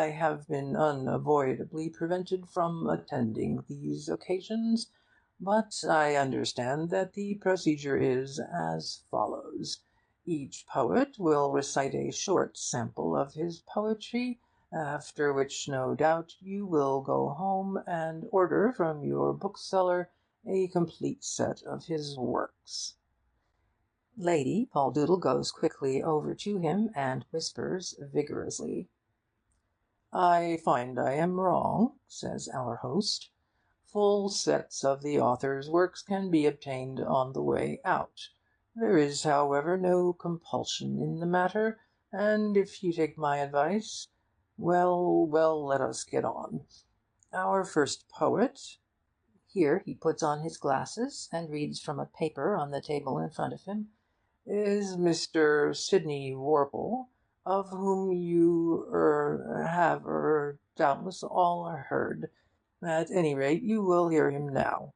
have been unavoidably prevented from attending these occasions, but I understand that the procedure is as follows. Each poet will recite a short sample of his poetry, after which, no doubt, you will go home and order from your bookseller a complete set of his works." Lady Poldoodle goes quickly over to him and whispers vigorously. "I find I am wrong," says our host. "Full sets of the author's works can be obtained on the way out. There is, however, no compulsion in the matter, and if you take my advice, well, let us get on. Our first poet—" Here he puts on his glasses and reads from a paper on the table in front of him—"is Mr. Sidney Worple, of whom you have doubtless all heard. At any rate, you will hear him now."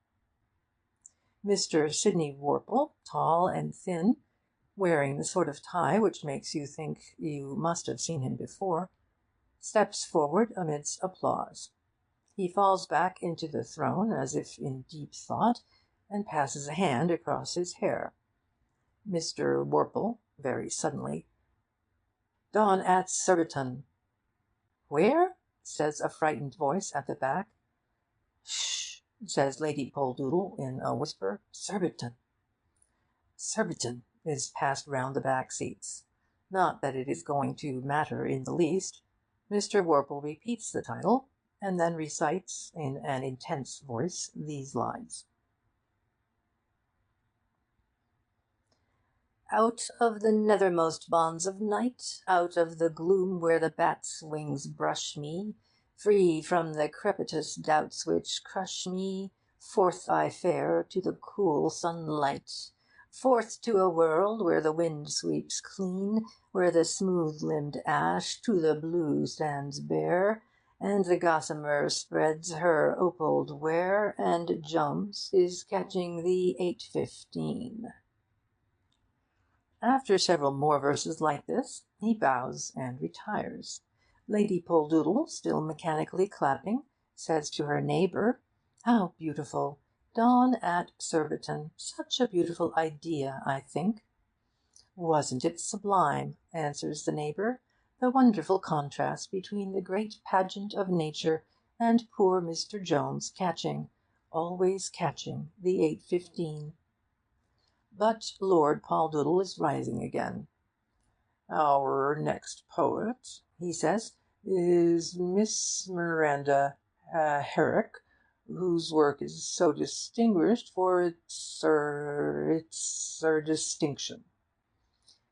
Mr. Sidney Worple, tall and thin, wearing the sort of tie which makes you think you must have seen him before, steps forward amidst applause. He falls back into the throne as if in deep thought, and passes a hand across his hair. Mr. Worple, very suddenly: "Dawn at Surbiton." "Where?" says a frightened voice at the back. "Sh!" says Lady Poldoodle in a whisper. "Surbiton." "Surbiton" is passed round the back seats. Not that it is going to matter in the least. Mr. Worple repeats the title, and then recites in an intense voice these lines: "Out of the nethermost bonds of night, out of the gloom where the bat's wings brush me, free from the crepitous doubts which crush me, forth I fare to the cool sunlight, forth to a world where the wind sweeps clean, where the smooth-limbed ash to the blue stands bare, and the gossamer spreads her opaled ware, and Jones is catching the 8:15. After several more verses like this, he bows and retires. Lady Poldoodle, still mechanically clapping, says to her neighbour, "How beautiful! Dawn at Surbiton. Such a beautiful idea, I think." "Wasn't it sublime?" answers the neighbour. "The wonderful contrast between the great pageant of nature and poor Mr. Jones always catching, the 8:15. But Lord Poldoodle is rising again. "Our next poet," he says, "is Miss Miranda Herrick,
whose work is so distinguished for its distinction.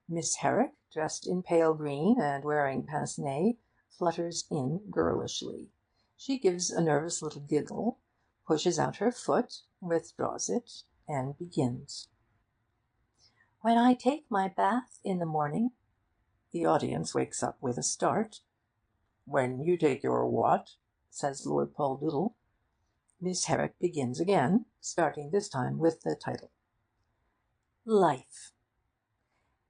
Miss Herrick, dressed in pale green and wearing pince nez, flutters in girlishly. She gives a nervous little giggle, pushes out her foot, withdraws it, and begins. When I take my bath in the morning. The audience wakes up with a start. When you take your what? Says Lord Poldoodle. Miss Herrick begins again, starting this time with the title. Life.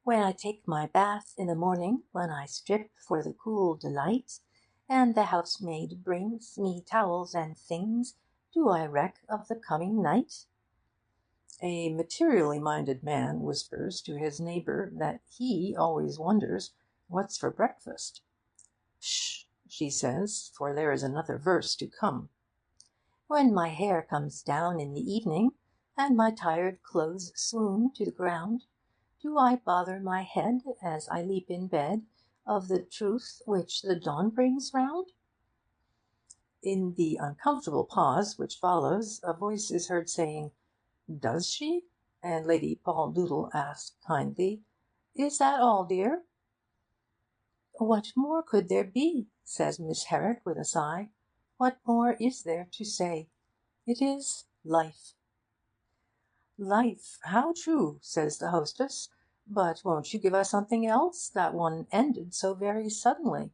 When I take my bath in the morning, when I strip for the cool delight, and the housemaid brings me towels and things, do I reck of the coming night? A materially minded man whispers to his neighbour that he always wonders what's for breakfast. Shh, she says, for there is another verse to come. When my hair comes down in the evening, and my tired clothes swoon to the ground, do I bother my head, as I leap in bed, of the truth which the dawn brings round? In the uncomfortable pause which follows, a voice is heard saying, Does she? And Lady Poldoodle asks kindly, Is that all, dear? What more could there be? Says Miss Herrick with a sigh. What more is there to say? It is life. Life, how true, says the hostess. But won't you give us something else? That one ended so very suddenly.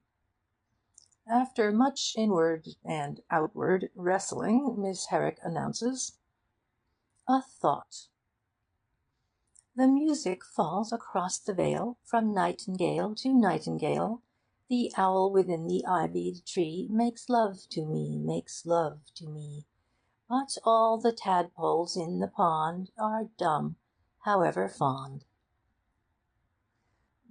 After much inward and outward wrestling, Miss Herrick announces, A thought. The music falls across the vale, from nightingale to nightingale. The owl within the ivied tree makes love to me, makes love to me. But all the tadpoles in the pond are dumb, however fond.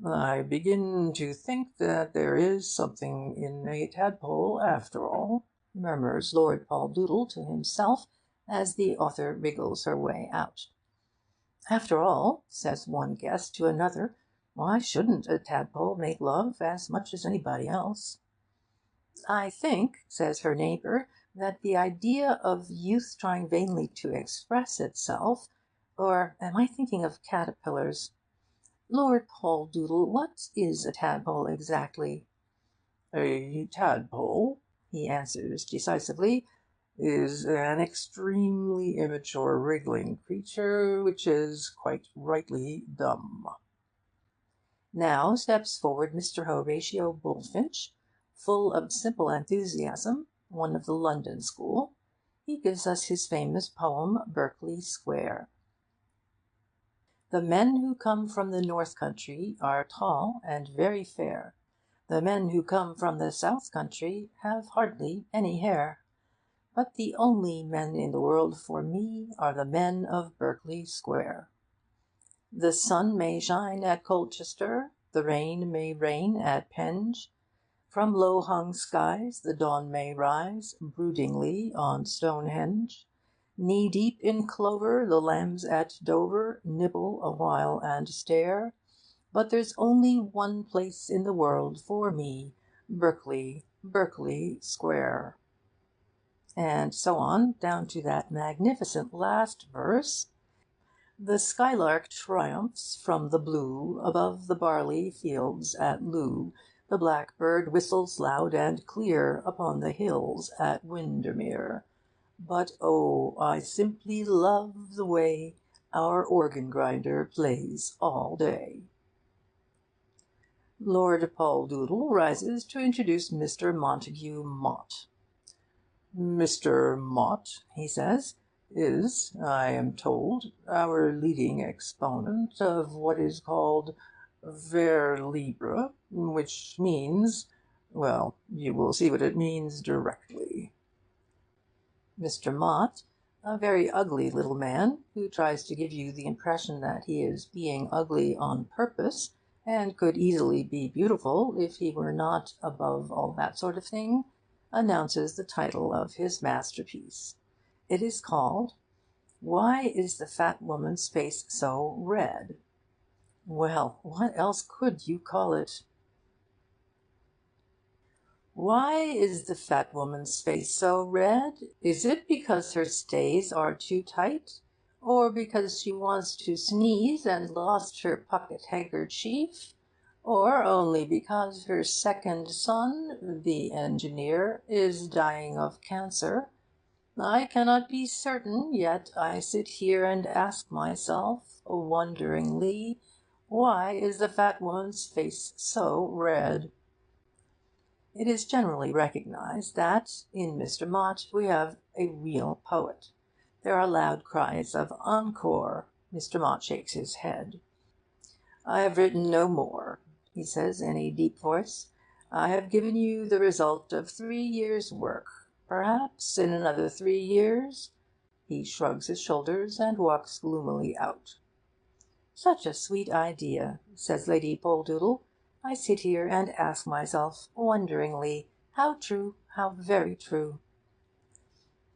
I begin to think that there is something in a tadpole after all, murmurs Lord Poldoodle to himself as the author wriggles her way out. After all, says one guest to another, why shouldn't a tadpole make love as much as anybody else? I think, says her neighbour, that the idea of youth trying vainly to express itself, or am I thinking of caterpillars? Lord Poldoodle, what is a tadpole exactly? A tadpole, he answers decisively, is an extremely immature wriggling creature which is quite rightly dumb. Now steps forward Mr. Horatio Bullfinch, full of simple enthusiasm, one of the London school. He gives us his famous poem, Berkeley Square. The men who come from the north country are tall and very fair. The men who come from the south country have hardly any hair. But the only men in the world for me are the men of Berkeley Square. The sun may shine at Colchester, the rain may rain at Penge. From low-hung skies the dawn may rise broodingly on Stonehenge. Knee-deep in clover the lambs at Dover nibble awhile and stare. But there's only one place in the world for me, Berkeley, Berkeley Square. And so on, down to that magnificent last verse. The skylark triumphs from the blue above the barley fields at Loo. The blackbird whistles loud and clear upon the hills at Windermere. But oh, I simply love the way our organ grinder plays all day. Lord Poldoodle rises to introduce Mr. Montague Mott. Mr. Mott, he says, is, I am told, our leading exponent of what is called vers libre, which means, well, you will see what it means directly. Mr. Mott, a very ugly little man, who tries to give you the impression that he is being ugly on purpose, and could easily be beautiful if he were not above all that sort of thing, announces the title of his masterpiece. It is called Why is the Fat Woman's Face So Red? Well, what else could you call it?
Why is the fat woman's face so red? Is it because her stays are too tight? Or because she wants to sneeze and lost her pocket handkerchief? Or only because her second son, the engineer, is dying of cancer? I cannot be certain, yet I sit here and ask myself, wonderingly, why is the fat woman's face so red? It is generally recognised that, in Mr. Mott, we have a real poet. There are loud cries of encore. Mr. Mott shakes his head. "I have written no more," he says in a deep voice. "I have given you the result of 3 years' work. Perhaps in another 3 years—" He shrugs his shoulders and walks gloomily out. "Such a sweet idea," says Lady Poldoodle. "I sit here and ask myself, wonderingly, how true, how very true."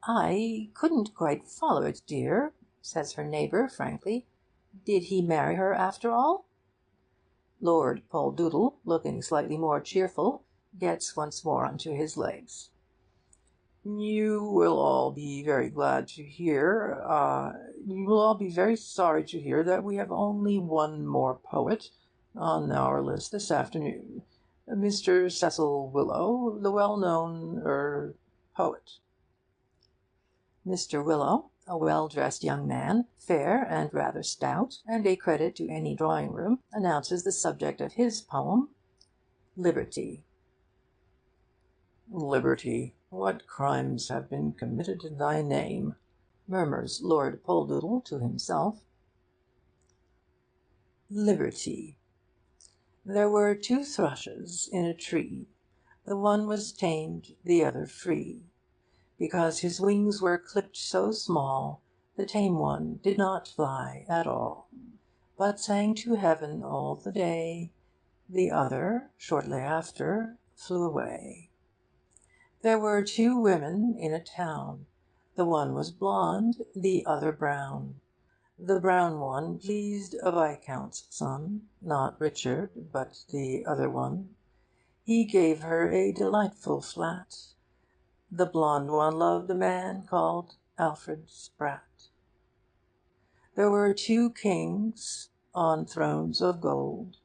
"I couldn't quite follow it, dear," says her neighbour frankly. "Did he marry her after all?" Lord Poldoodle, looking slightly more cheerful, gets once more onto his legs. "You will all be very glad to hear, you will all be very sorry to hear that we have only one more poet on our list this afternoon. Mr. Cecil Willow, the well-known poet." Mr. Willow, a well-dressed young man, fair and rather stout, and a credit to any drawing-room, announces the subject of his poem, Liberty. "Liberty, what crimes have been committed in thy name?" murmurs Lord Poldoodle to himself. Liberty. There were 2 thrushes in a tree. The one was tamed, the other free. Because his wings were clipped so small, the tame one did not fly at all, but sang to heaven all the day. The other, shortly after, flew away. There were 2 women in a town. The one was blonde, the other brown. The brown one pleased a viscount's son, not Richard, but the other one. He gave her a delightful flat. The blonde one loved a man called Alfred Spratt. There were 2 kings on thrones of gold.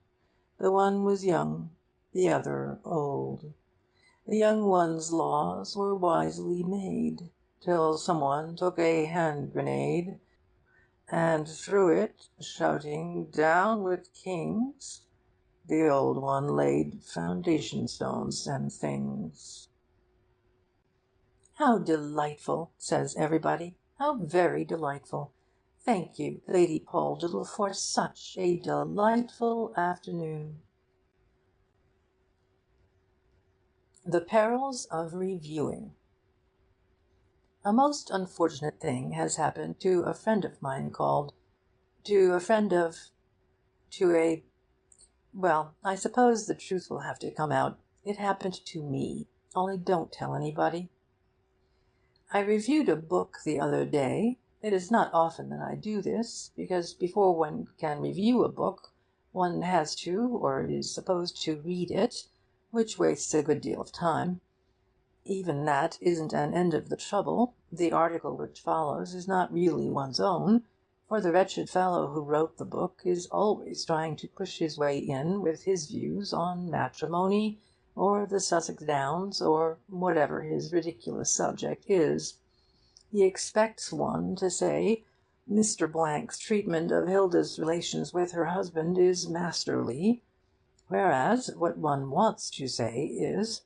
The one was young, the other old. The young one's laws were wisely made, till someone took a hand grenade and threw it, shouting, "Down with kings!" The old one laid foundation stones and things. "How delightful!" says everybody. "How very delightful! Thank you, Lady Poldoodle, for such a delightful afternoon." The Perils of Reviewing. A most unfortunate thing has happened to a friend of mine to a well, I suppose the truth will have to come out. It happened to me. Only don't tell anybody. I reviewed a book the other day. It is not often that I do this, because before one can review a book, one has to, or is supposed to, read it, which wastes a good deal of time. Even that isn't an end of the trouble. The article which follows is not really one's own, for the wretched fellow who wrote the book is always trying to push his way in with his views on matrimony, or the Sussex Downs, or whatever his ridiculous subject is. He expects one to say, "Mr. Blank's treatment of Hilda's relations with her husband is masterly," whereas what one wants to say is,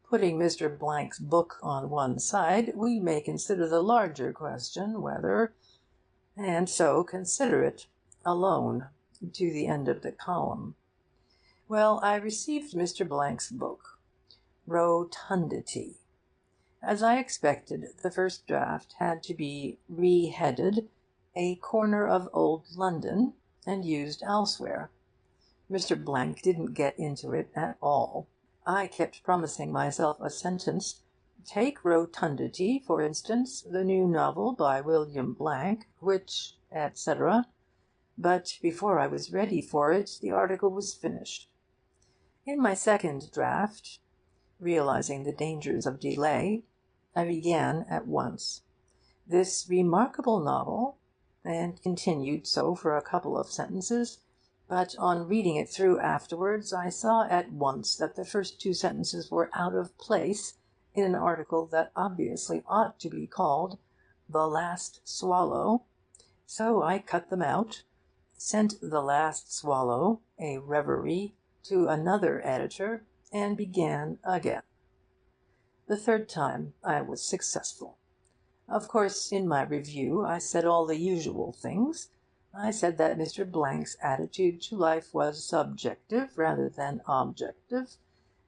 "Putting Mr. Blank's book on one side, we may consider the larger question whether—" and so consider it, alone, to the end of the column. Well, I received Mr. Blank's book, Rotundity. As I expected, the first draft had to be re-headed "A Corner of Old London," and used elsewhere. Mr. Blank didn't get into it at all. I kept promising myself a sentence. Take Rotundity, for instance, the new novel by William Blank, which, etc. But before I was ready for it, the article was finished. In my second draft, Realizing the dangers of delay, I began at once. This remarkable novel, and continued so for a couple of sentences, but on reading it through afterwards I saw at once that the first two sentences were out of place in an article that obviously ought to be called The Last Swallow. So I cut them out, sent The Last Swallow, a reverie, to another editor, and began again. The third time I was successful. Of course, in my review I said all the usual things. I said that Mr. Blank's attitude to life was subjective rather than objective,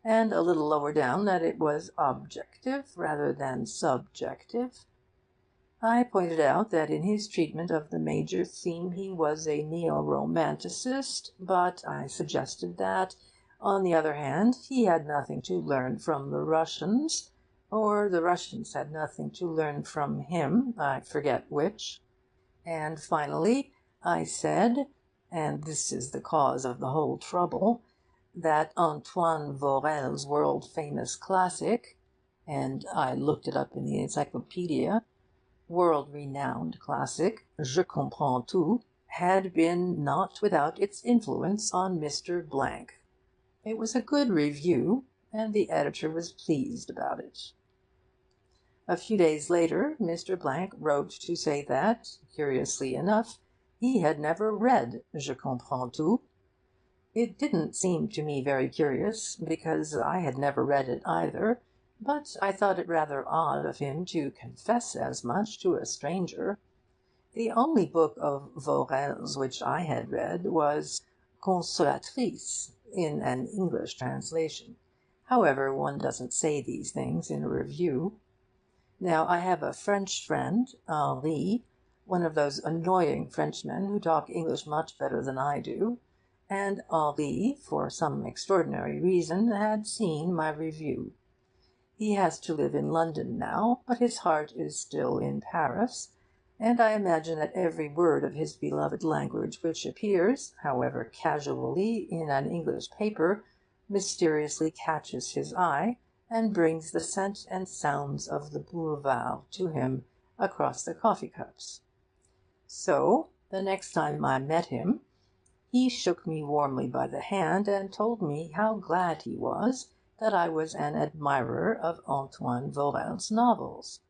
and a little lower down that it was objective rather than subjective. I pointed out that in his treatment of the major theme he was a neo-romanticist, but I suggested that, on the other hand, he had nothing to learn from the Russians, or the Russians had nothing to learn from him, I forget which. And finally, I said, and this is the cause of the whole trouble, that Antoine Vaurel's world-famous classic, and I looked it up in the encyclopedia, world-renowned classic, Je comprends tout, had been not without its influence on Mr. Blank. It was a good review, and the editor was pleased about it. A few days later, Mr. Blank wrote to say that, curiously enough, he had never read Je comprends tout. It didn't seem to me very curious, because I had never read it either, but I thought it rather odd of him to confess as much to a stranger. The only book of Vaurel's which I had read was Consolatrice, in an English translation. However, one doesn't say these things in a review. Now, I have a French friend, Henri, one of those annoying Frenchmen who talk English much better than I do, and Henri, for some extraordinary reason, had seen my review. He has to live in London now, but his heart is still in Paris, and I imagine that every word of his beloved language which appears, however casually, in an English paper, mysteriously catches his eye, and brings the scent and sounds of the boulevard to him across the coffee cups. So, the next time I met him, he shook me warmly by the hand and told me how glad he was that I was an admirer of Antoine Vaurel's novels.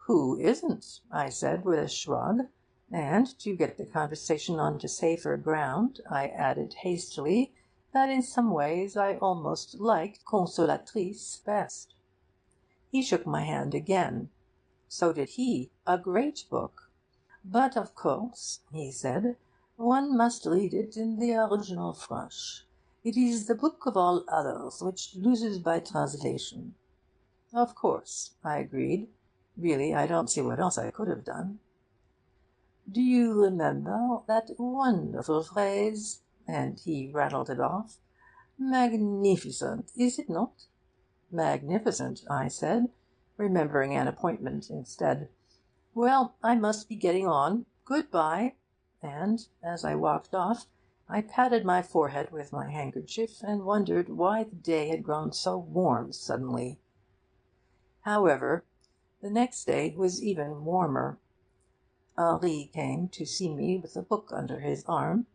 "Who isn't?" I said with a shrug, and, to get the conversation on to safer ground, I added hastily that in some ways I almost liked Consolatrice best. He shook my hand again. So did he. A great book. But, of course, he said, one must read it in the original French. It is the book of all others which loses by translation. Of course, I agreed. Really, I don't see what else I could have done. Do you remember that wonderful phrase? And he rattled it off. Magnificent, is it not? Magnificent, I said, remembering an appointment instead. Well, I must be getting on. Good-bye. And, as I walked off, I patted my forehead with my handkerchief and wondered why the day had grown so warm suddenly. However, the next day was even warmer. Henri came to see me with a book under his arm.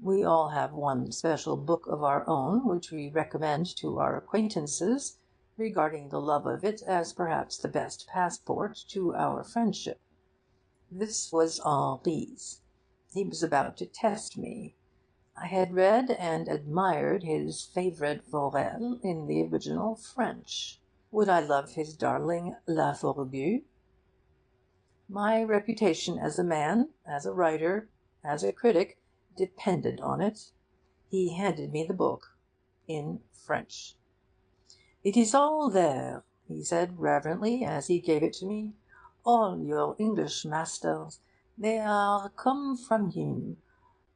We all have one special book of our own which we recommend to our acquaintances, regarding the love of it as perhaps the best passport to our friendship. This was Henri's. He was about to test me. I had read and admired his favourite Vaurel in the original French. Would I love his darling La Forgue? My reputation as a man, as a writer, as a critic, depended on it. He handed me the book in French. "It is all there," he said reverently as he gave it to me. "All your English masters, they are come from him.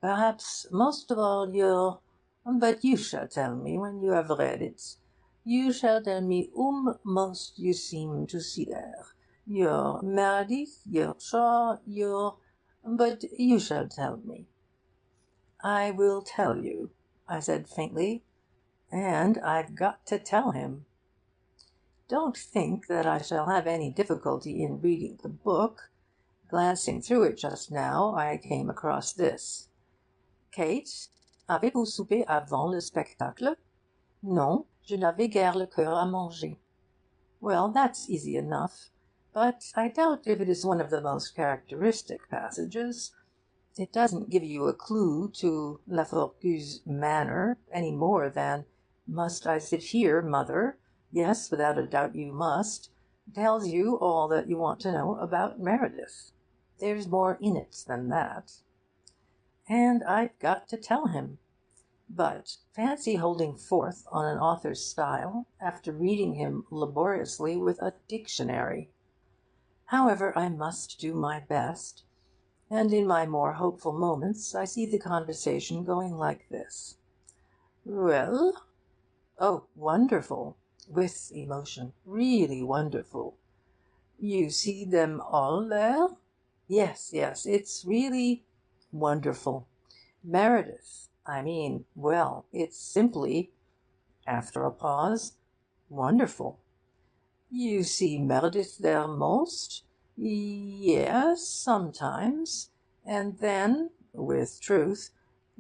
Perhaps most of all your... But you shall tell me when you have read it. You shall tell me whom most you seem to see there. Your Meredith, your Shaw, your... But you shall tell me." "I will tell you," I said faintly, and I've got to tell him. Don't think that I shall have any difficulty in reading the book. Glancing through it just now, I came across this. Kate, avez-vous soupé avant le spectacle? Non, je n'avais guère le cœur à manger. Well, that's easy enough, but I doubt if it is one of the most characteristic passages. It doesn't give you a clue to La Forgue's manner any more than "Must I sit here, mother? Yes, without a doubt you must," tells you all that you want to know about Meredith. There's more in it than that. And I've got to tell him. But fancy holding forth on an author's style after reading him laboriously with a dictionary! However, I must do my best, and in my more hopeful moments I see the conversation going like this. "Well?" "Oh, wonderful!" with emotion. "Really wonderful." "You see them all there?" "Yes, yes, it's really wonderful. Meredith, I mean, well, it's simply," after a pause, "wonderful." "You see Meredith there most?" "Yes, sometimes. And then," with truth,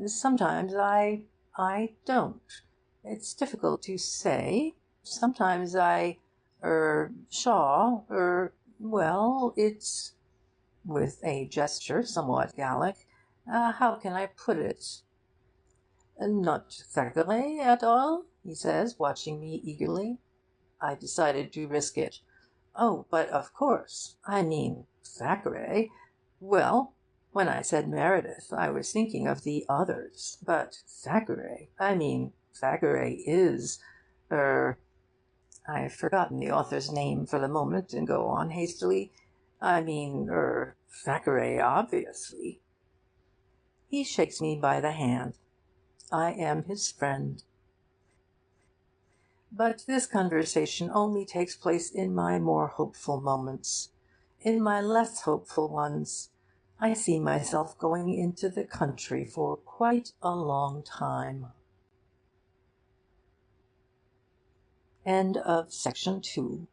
"sometimes I don't. It's difficult to say. Sometimes well, it's," with a gesture somewhat Gallic, "how can I put it?" "Not Thackeray at all?" he says, watching me eagerly. I decided to risk it. "Oh, but of course. I mean Thackeray. Well, when I said Meredith, I was thinking of the others. But Thackeray, Thackeray is I've forgotten the author's name for the moment and go on hastily. Thackeray, obviously." He shakes me by the hand. I am his friend. But this conversation only takes place in my more hopeful moments. In my less hopeful ones, I see myself going into the country for quite a long time. End of section 2.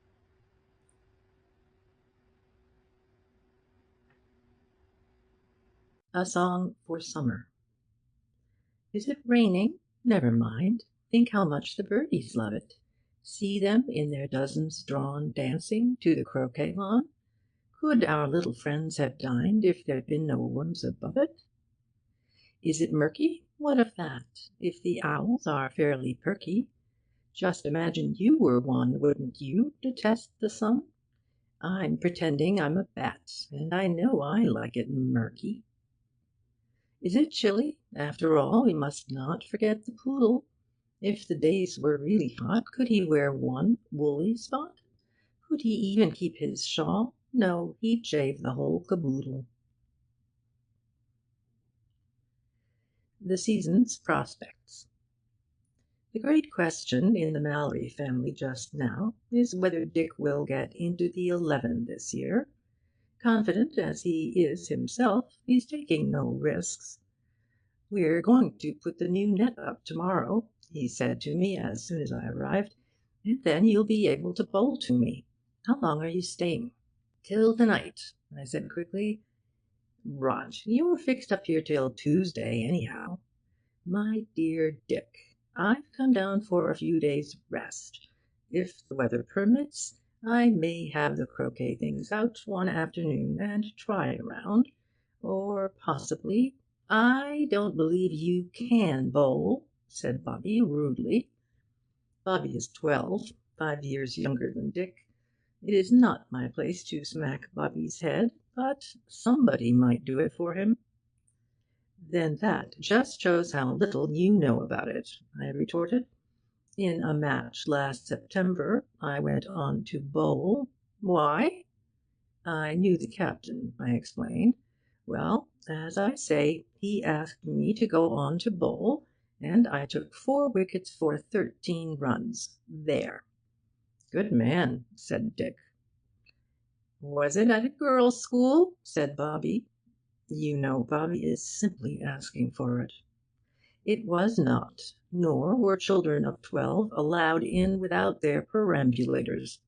A Song for Summer. Is it raining? Never mind. Think how much the birdies love it. See them in their dozens drawn dancing to the croquet lawn. Could our little friends have dined if there'd been no worms above it? Is it murky? What of that? If the owls are fairly perky, just imagine you were one, wouldn't you detest the sun? I'm pretending I'm a bat, and I know I like it murky. Is it chilly? After all, we must not forget the poodle. If the days were really hot, could he wear one woolly spot? Could he even keep his shawl? No, he'd shave the whole caboodle. The season's prospects. The great question in the Mallory family just now is whether Dick will get into the 11 this year. Confident as he is himself, he's taking no risks. "We're going to put the new net up to-morrow," he said to me as soon as I arrived, "and then you'll be able to bowl to me. How long are you staying?" "Till to-night," I said quickly. "Rot. You're fixed up here till Tuesday, anyhow." "My dear Dick, I've come down for a few days' rest. If the weather permits, I may have the croquet things out one afternoon and try a round. Or possibly—" "I don't believe you can bowl," said Bobby rudely. Bobby is 12, 5 years younger than Dick. It is not my place to smack Bobby's head, but somebody might do it for him. "Then that just shows how little you know about it," I retorted. "In a match last September I went on to bowl." "Why?" "I knew the captain," I explained. "Well, as I say, he asked me to go on to bowl, and I took 4 wickets for 13 runs. There." "Good man," said Dick. "Was it at a girls' school?" said Bobby. You know Bobby is simply asking for it. It was not, nor were children of 12 allowed in without their perambulators.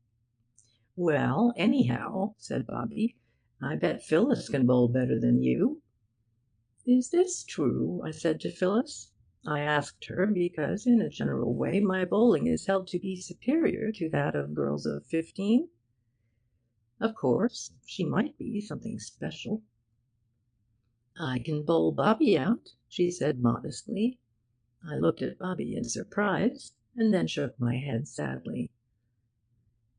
"Well, anyhow," said Bobby, "I bet Phyllis can bowl better than you." "Is this true?" I said to Phyllis. I asked her because, in a general way, my bowling is held to be superior to that of girls of 15. Of course, she might be something special. "I can bowl Bobby out," she said modestly. I looked at Bobby in surprise, and then shook my head sadly.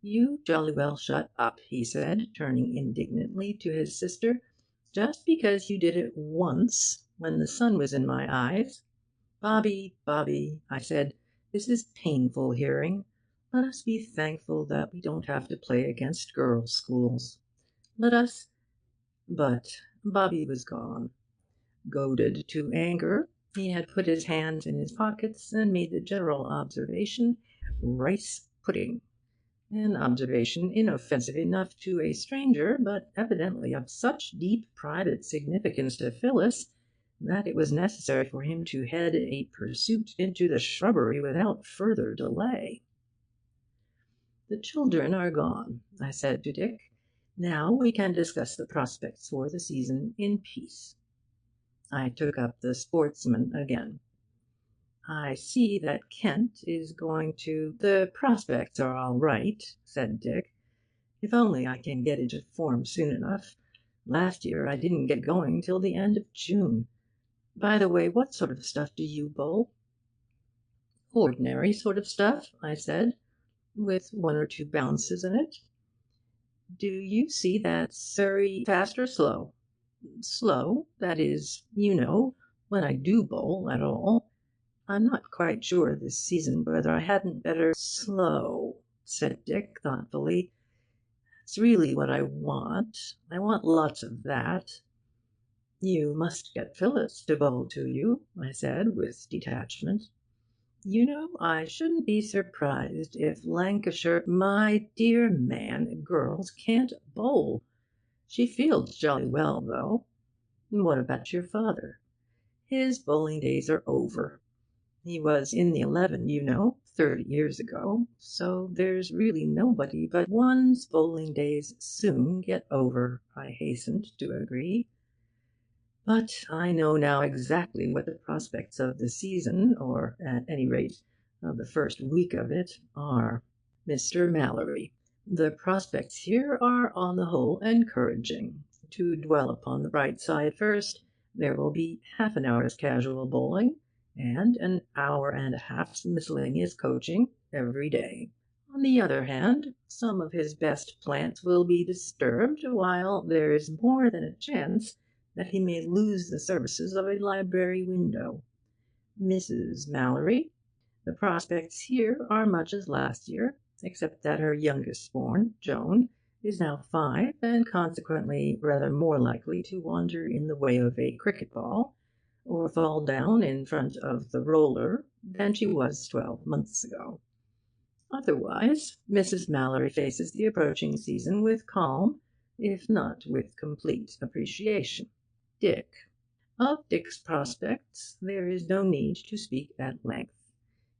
"You jolly well shut up," he said, turning indignantly to his sister. "Just because you did it once, when the sun was in my eyes—" "Bobby, Bobby," I said, "this is painful hearing. Let us be thankful that we don't have to play against girls' schools. Let us—" But Bobby was gone. Goaded to anger, he had put his hands in his pockets and made the general observation, "Rice pudding," an observation inoffensive enough to a stranger, but evidently of such deep private significance to Phyllis that it was necessary for him to head a pursuit into the shrubbery without further delay. "The children are gone," I said to Dick. "Now we can discuss the prospects for the season in peace." I took up the sportsman again. "I see that Kent is going to—" "The prospects are all right," said Dick, "if only I can get into form soon enough. Last year I didn't get going till the end of June. By the way, what sort of stuff do you bowl?" "Ordinary sort of stuff," I said, "with one or two bounces in it." "Do you see that Surrey fast or slow?" "Slow, that is, when I do bowl at all. I'm not quite sure this season whether I hadn't better—" "Slow," said Dick thoughtfully. "That's really what I want. I want lots of that." "You must get Phyllis to bowl to you," I said with detachment. "I shouldn't be surprised if Lancashire—" "My dear man, girls can't bowl. She fields jolly well, though. What about your father? His bowling days are over. He was in the 11, 30 years ago, so there's really nobody but—" "One's bowling days soon get over," I hastened to agree. "But I know now exactly what the prospects of the season, or at any rate of the first week of it, are. Mr. Mallory, the prospects here are on the whole encouraging. To dwell upon the bright side first, there will be half an hour's casual bowling, and an hour and a half's miscellaneous coaching every day. On the other hand, some of his best plants will be disturbed, while there is more than a chance that he may lose the services of a library window. Mrs. Mallory, the prospects here are much as last year, except that her youngest born, Joan, is now 5, and consequently rather more likely to wander in the way of a cricket ball, or fall down in front of the roller, than she was 12 months ago. Otherwise, Mrs. Mallory faces the approaching season with calm, if not with complete appreciation. Dick. Of Dick's prospects there is no need to speak at length.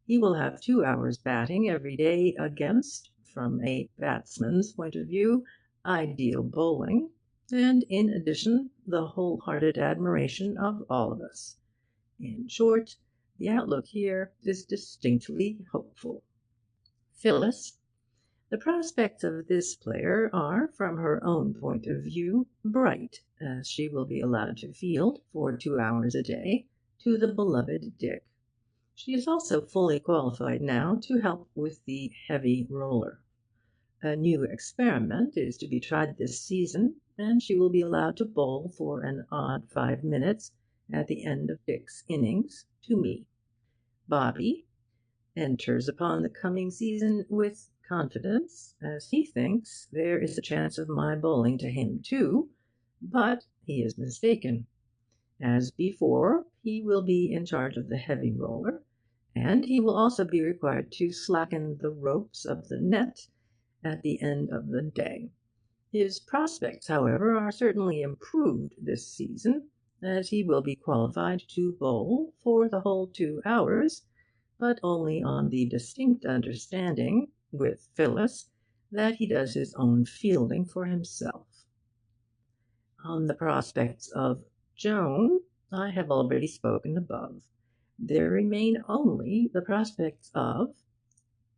He will have 2 hours batting every day against, from a batsman's point of view, ideal bowling, and in addition the whole-hearted admiration of all of us. In short, the outlook here is distinctly hopeful. Phyllis. The prospects of this player are, from her own point of view, bright, as she will be allowed to field, for 2 hours a day, to the beloved Dick. She is also fully qualified now to help with the heavy roller. A new experiment is to be tried this season, and she will be allowed to bowl for an odd 5 minutes at the end of Dick's innings to me. Bobby enters upon the coming season with confidence, as he thinks there is a chance of my bowling to him too, but he is mistaken. As before, he will be in charge of the heavy roller, and he will also be required to slacken the ropes of the net at the end of the day. His prospects, however, are certainly improved this season, as he will be qualified to bowl for the whole 2 hours, but only on the distinct understanding, with Phyllis, that he does his own fielding for himself. On the prospects of Joan, I have already spoken above. There remain only the prospects of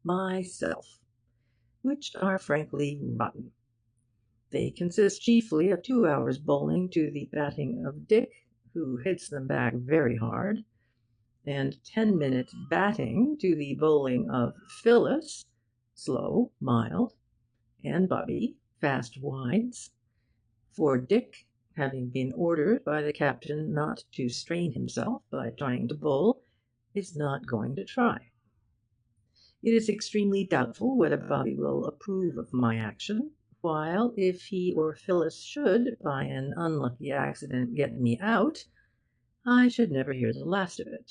myself, which are frankly rotten. They consist chiefly of 2 hours bowling to the batting of Dick, who hits them back very hard, and 10 minutes batting to the bowling of Phyllis, slow, mild, and Bobby, fast wides. For Dick, having been ordered by the captain not to strain himself by trying to bowl, is not going to try. It is extremely doubtful whether Bobby will approve of my action, while if he or Phyllis should, by an unlucky accident, get me out, I should never hear the last of it.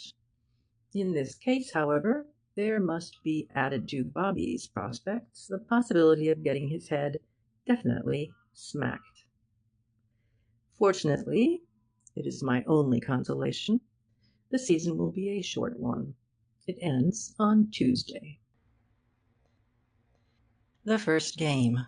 In this case, however, there must be added to Bobby's prospects the possibility of getting his head definitely smacked. Fortunately, it is my only consolation, the season will be a short one. It ends on Tuesday. The first game.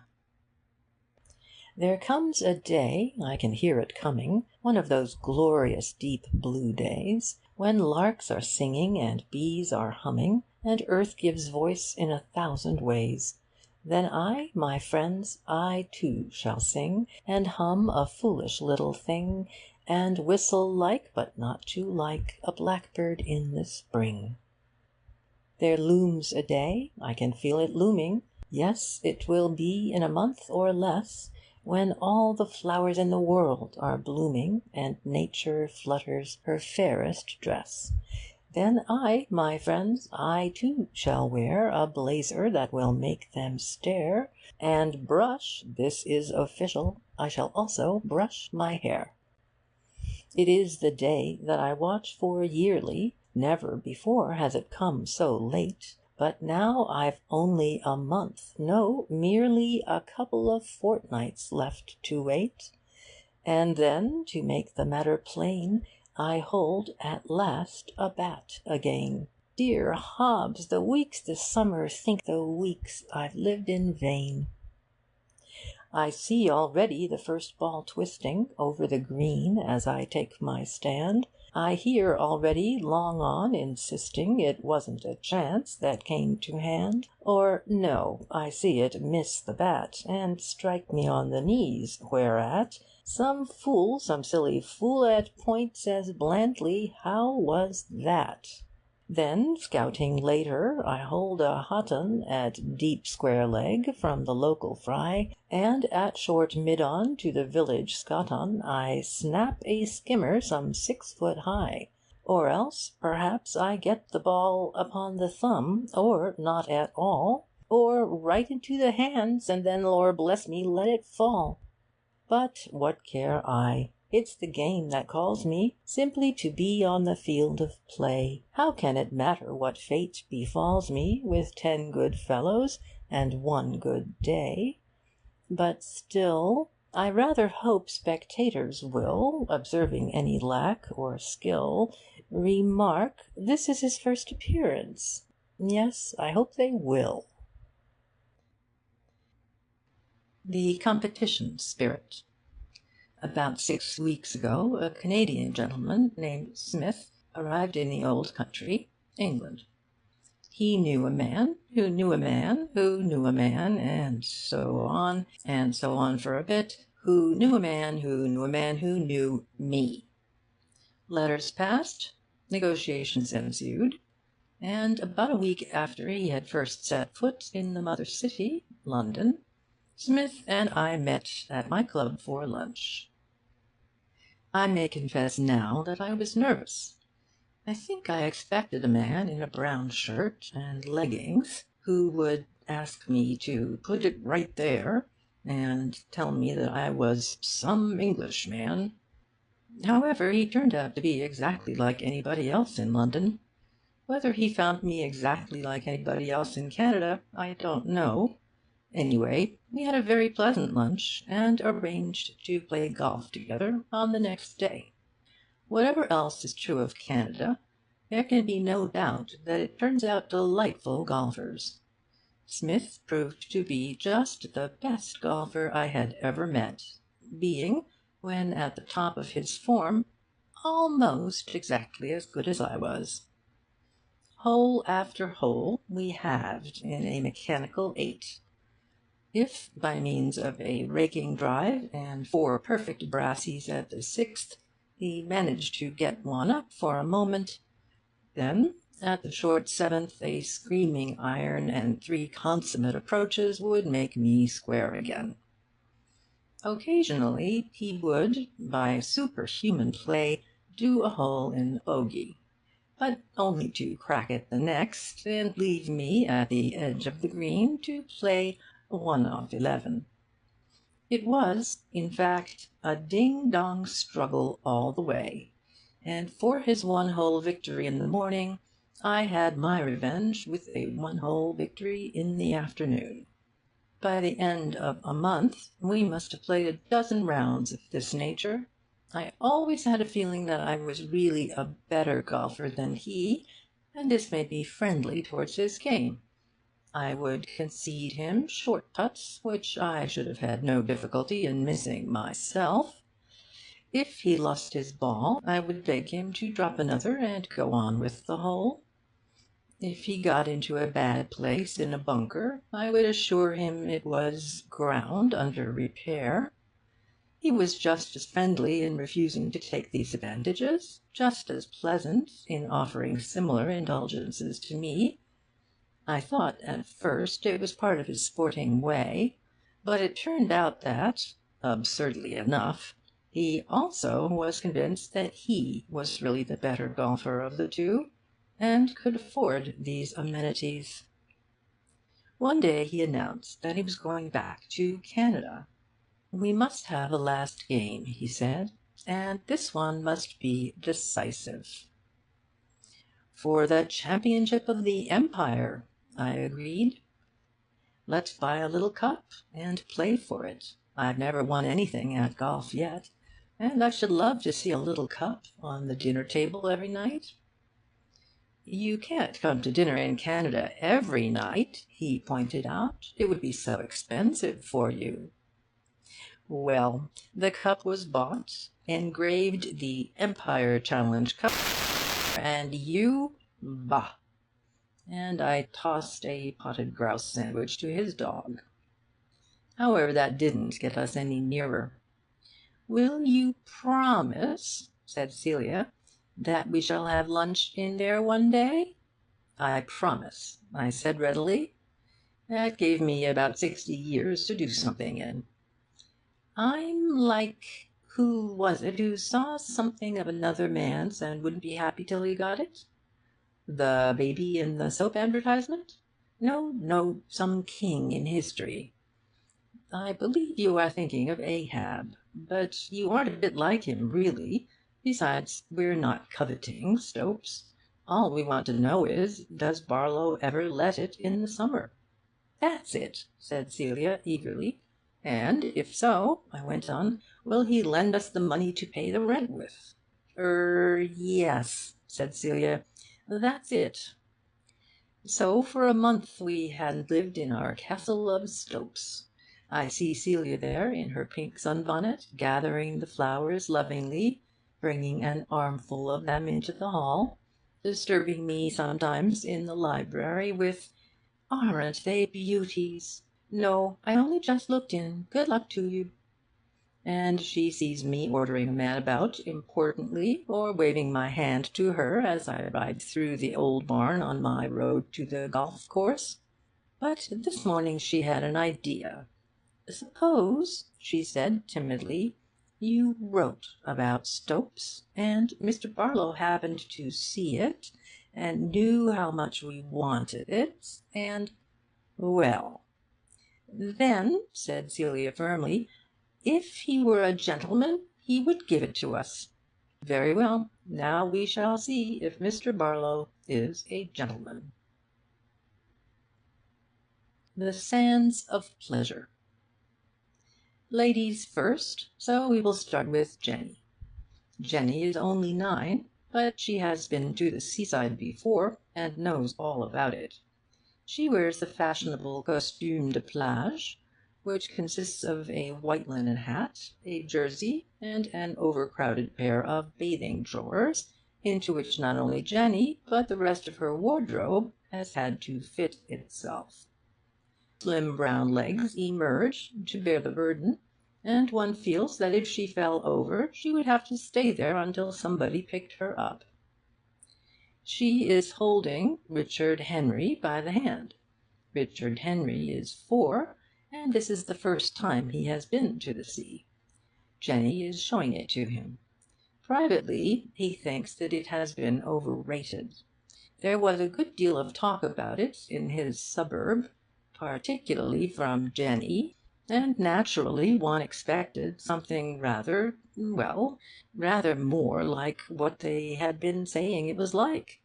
There comes a day, I can hear it coming, one of those glorious deep blue days, when larks are singing and bees are humming, and earth gives voice in 1,000 ways. Then I, my friends, I too shall sing, and hum a foolish little thing, and whistle like, but not too like, a blackbird in the spring. There looms a day, I can feel it looming, yes, it will be in a month or less, when all the flowers in the world are blooming, and nature flutters her fairest dress. Then I, my friends, I too shall wear a blazer that will make them stare, and brush, this is official, I shall also brush my hair. It is the day that I watch for yearly, never before has it come so late. But now I've only a month, no, merely a couple of fortnights left to wait. And then, to make the matter plain, I hold at last a bat again. Dear Hobbs, the weeks this summer think the weeks I've lived in vain. I see already the first ball twisting over the green as I take my stand. I hear already Long On insisting it wasn't a chance that came to hand. Or no, I see it miss the bat and strike me on the knees, whereat some silly fool at point says blandly, "How was that?" Then, scouting later, I hold a hot 'un at deep square leg from the local fry, and at short mid-on to the village scot-on I snap a skimmer some 6 foot high. Or else, perhaps, I get the ball upon the thumb, or not at all, or right into the hands, and then, Lord bless me, let it fall. But what care I? It's the game that calls me, simply to be on the field of play. How can it matter what fate befalls me with 10 good fellows and 1 good day? But still, I rather hope spectators will, observing any lack or skill, remark, "This is his first appearance." Yes, I hope they will. The competition spirit. About 6 weeks ago, a Canadian gentleman named Smith arrived in the old country, England. He knew a man who knew a man who knew a man, and so on for a bit, who knew a man who knew a man who knew me. Letters passed, negotiations ensued, and about a week after he had first set foot in the mother city, London, Smith and I met at my club for lunch. I may confess now that I was nervous. I think I expected a man in a brown shirt and leggings who would ask me to put it right there and tell me that I was some Englishman. However, he turned out to be exactly like anybody else in London. Whether he found me exactly like anybody else in Canada, I don't know. Anyway, we had a very pleasant lunch, and arranged to play golf together on the next day. Whatever else is true of Canada, there can be no doubt that it turns out delightful golfers. Smith proved to be just the best golfer I had ever met, being, when at the top of his form, almost exactly as good as I was. Hole after hole we halved in a mechanical 8. If, by means of a raking drive and 4 perfect brassies at the 6th, he managed to get one up for a moment, then, at the short 7th, a screaming iron and 3 consummate approaches would make me square again. Occasionally he would, by superhuman play, do a hole in bogey, but only to crack it the next and leave me at the edge of the green to play 1 off 11. It was, in fact, a ding-dong struggle all the way, and for his one-hole victory in the morning I had my revenge with a one-hole victory in the afternoon. By the end of a month we must have played a dozen rounds of this nature. I always had a feeling that I was really a better golfer than he, and this made me friendly towards his game. I would concede him short putts, which I should have had no difficulty in missing myself. If he lost his ball, I would beg him to drop another and go on with the hole. If he got into a bad place in a bunker, I would assure him it was ground under repair. He was just as friendly in refusing to take these advantages, just as pleasant in offering similar indulgences to me. I thought at first it was part of his sporting way, but it turned out that, absurdly enough, he also was convinced that he was really the better golfer of the two, and could afford these amenities. One day he announced that he was going back to Canada. "We must have a last game," he said, "and this one must be decisive." "For the championship of the Empire," I agreed. "Let's buy a little cup and play for it. I've never won anything at golf yet, and I should love to see a little cup on the dinner table every night." "You can't come to dinner in Canada every night," he pointed out. "It would be so expensive for you." Well, the cup was bought, engraved the Empire Challenge Cup, and bah! And I tossed a potted grouse sandwich to his dog. However, that didn't get us any nearer. "Will you promise," said Celia, "that we shall have lunch in there one day?" "I promise," I said readily. That gave me about 60 years to do something in. I'm like, who was it who saw something of another man's and wouldn't be happy till he got it? The baby in the soap advertisement? No, some king in history. I believe you are thinking of Ahab, but you aren't a bit like him, really. Besides, we're not coveting Stopes. All we want to know is, does Barlow ever let it in the summer?" "That's it," said Celia eagerly. "And if so," I went on, "will he lend us the money to pay the rent with?" Yes," said Celia, "that's it." So for a month we had lived in our castle of Stopes. I see Celia there in her pink sunbonnet, gathering the flowers lovingly, bringing an armful of them into the hall, disturbing me sometimes in the library with, "Aren't they beauties? No, I only just looked in. Good luck to you." And she sees me ordering a man about importantly, or waving my hand to her as I ride through the old barn on my road to the golf course. But this morning she had an idea. "Suppose," she said timidly, "you wrote about Stopes, and Mr. Barlow happened to see it, and knew how much we wanted it, and—" "Well?" "Then," said Celia firmly, "if he were a gentleman, he would give it to us." "Very well. Now we shall see if Mr. Barlow is a gentleman." The Sands of Pleasure. Ladies first, so we will start with Jenny. Jenny is only 9, but she has been to the seaside before and knows all about it. She wears the fashionable costume de plage, which consists of a white linen hat, a jersey, and an overcrowded pair of bathing drawers, into which not only Jenny, but the rest of her wardrobe has had to fit itself. Slim brown legs emerge to bear the burden, and one feels that if she fell over she would have to stay there until somebody picked her up. She is holding Richard Henry by the hand. Richard Henry is 4, and this is the first time he has been to the sea. Jenny is showing it to him. Privately, he thinks that it has been overrated. There was a good deal of talk about it in his suburb, particularly from Jenny, and naturally one expected something rather more like what they had been saying it was like.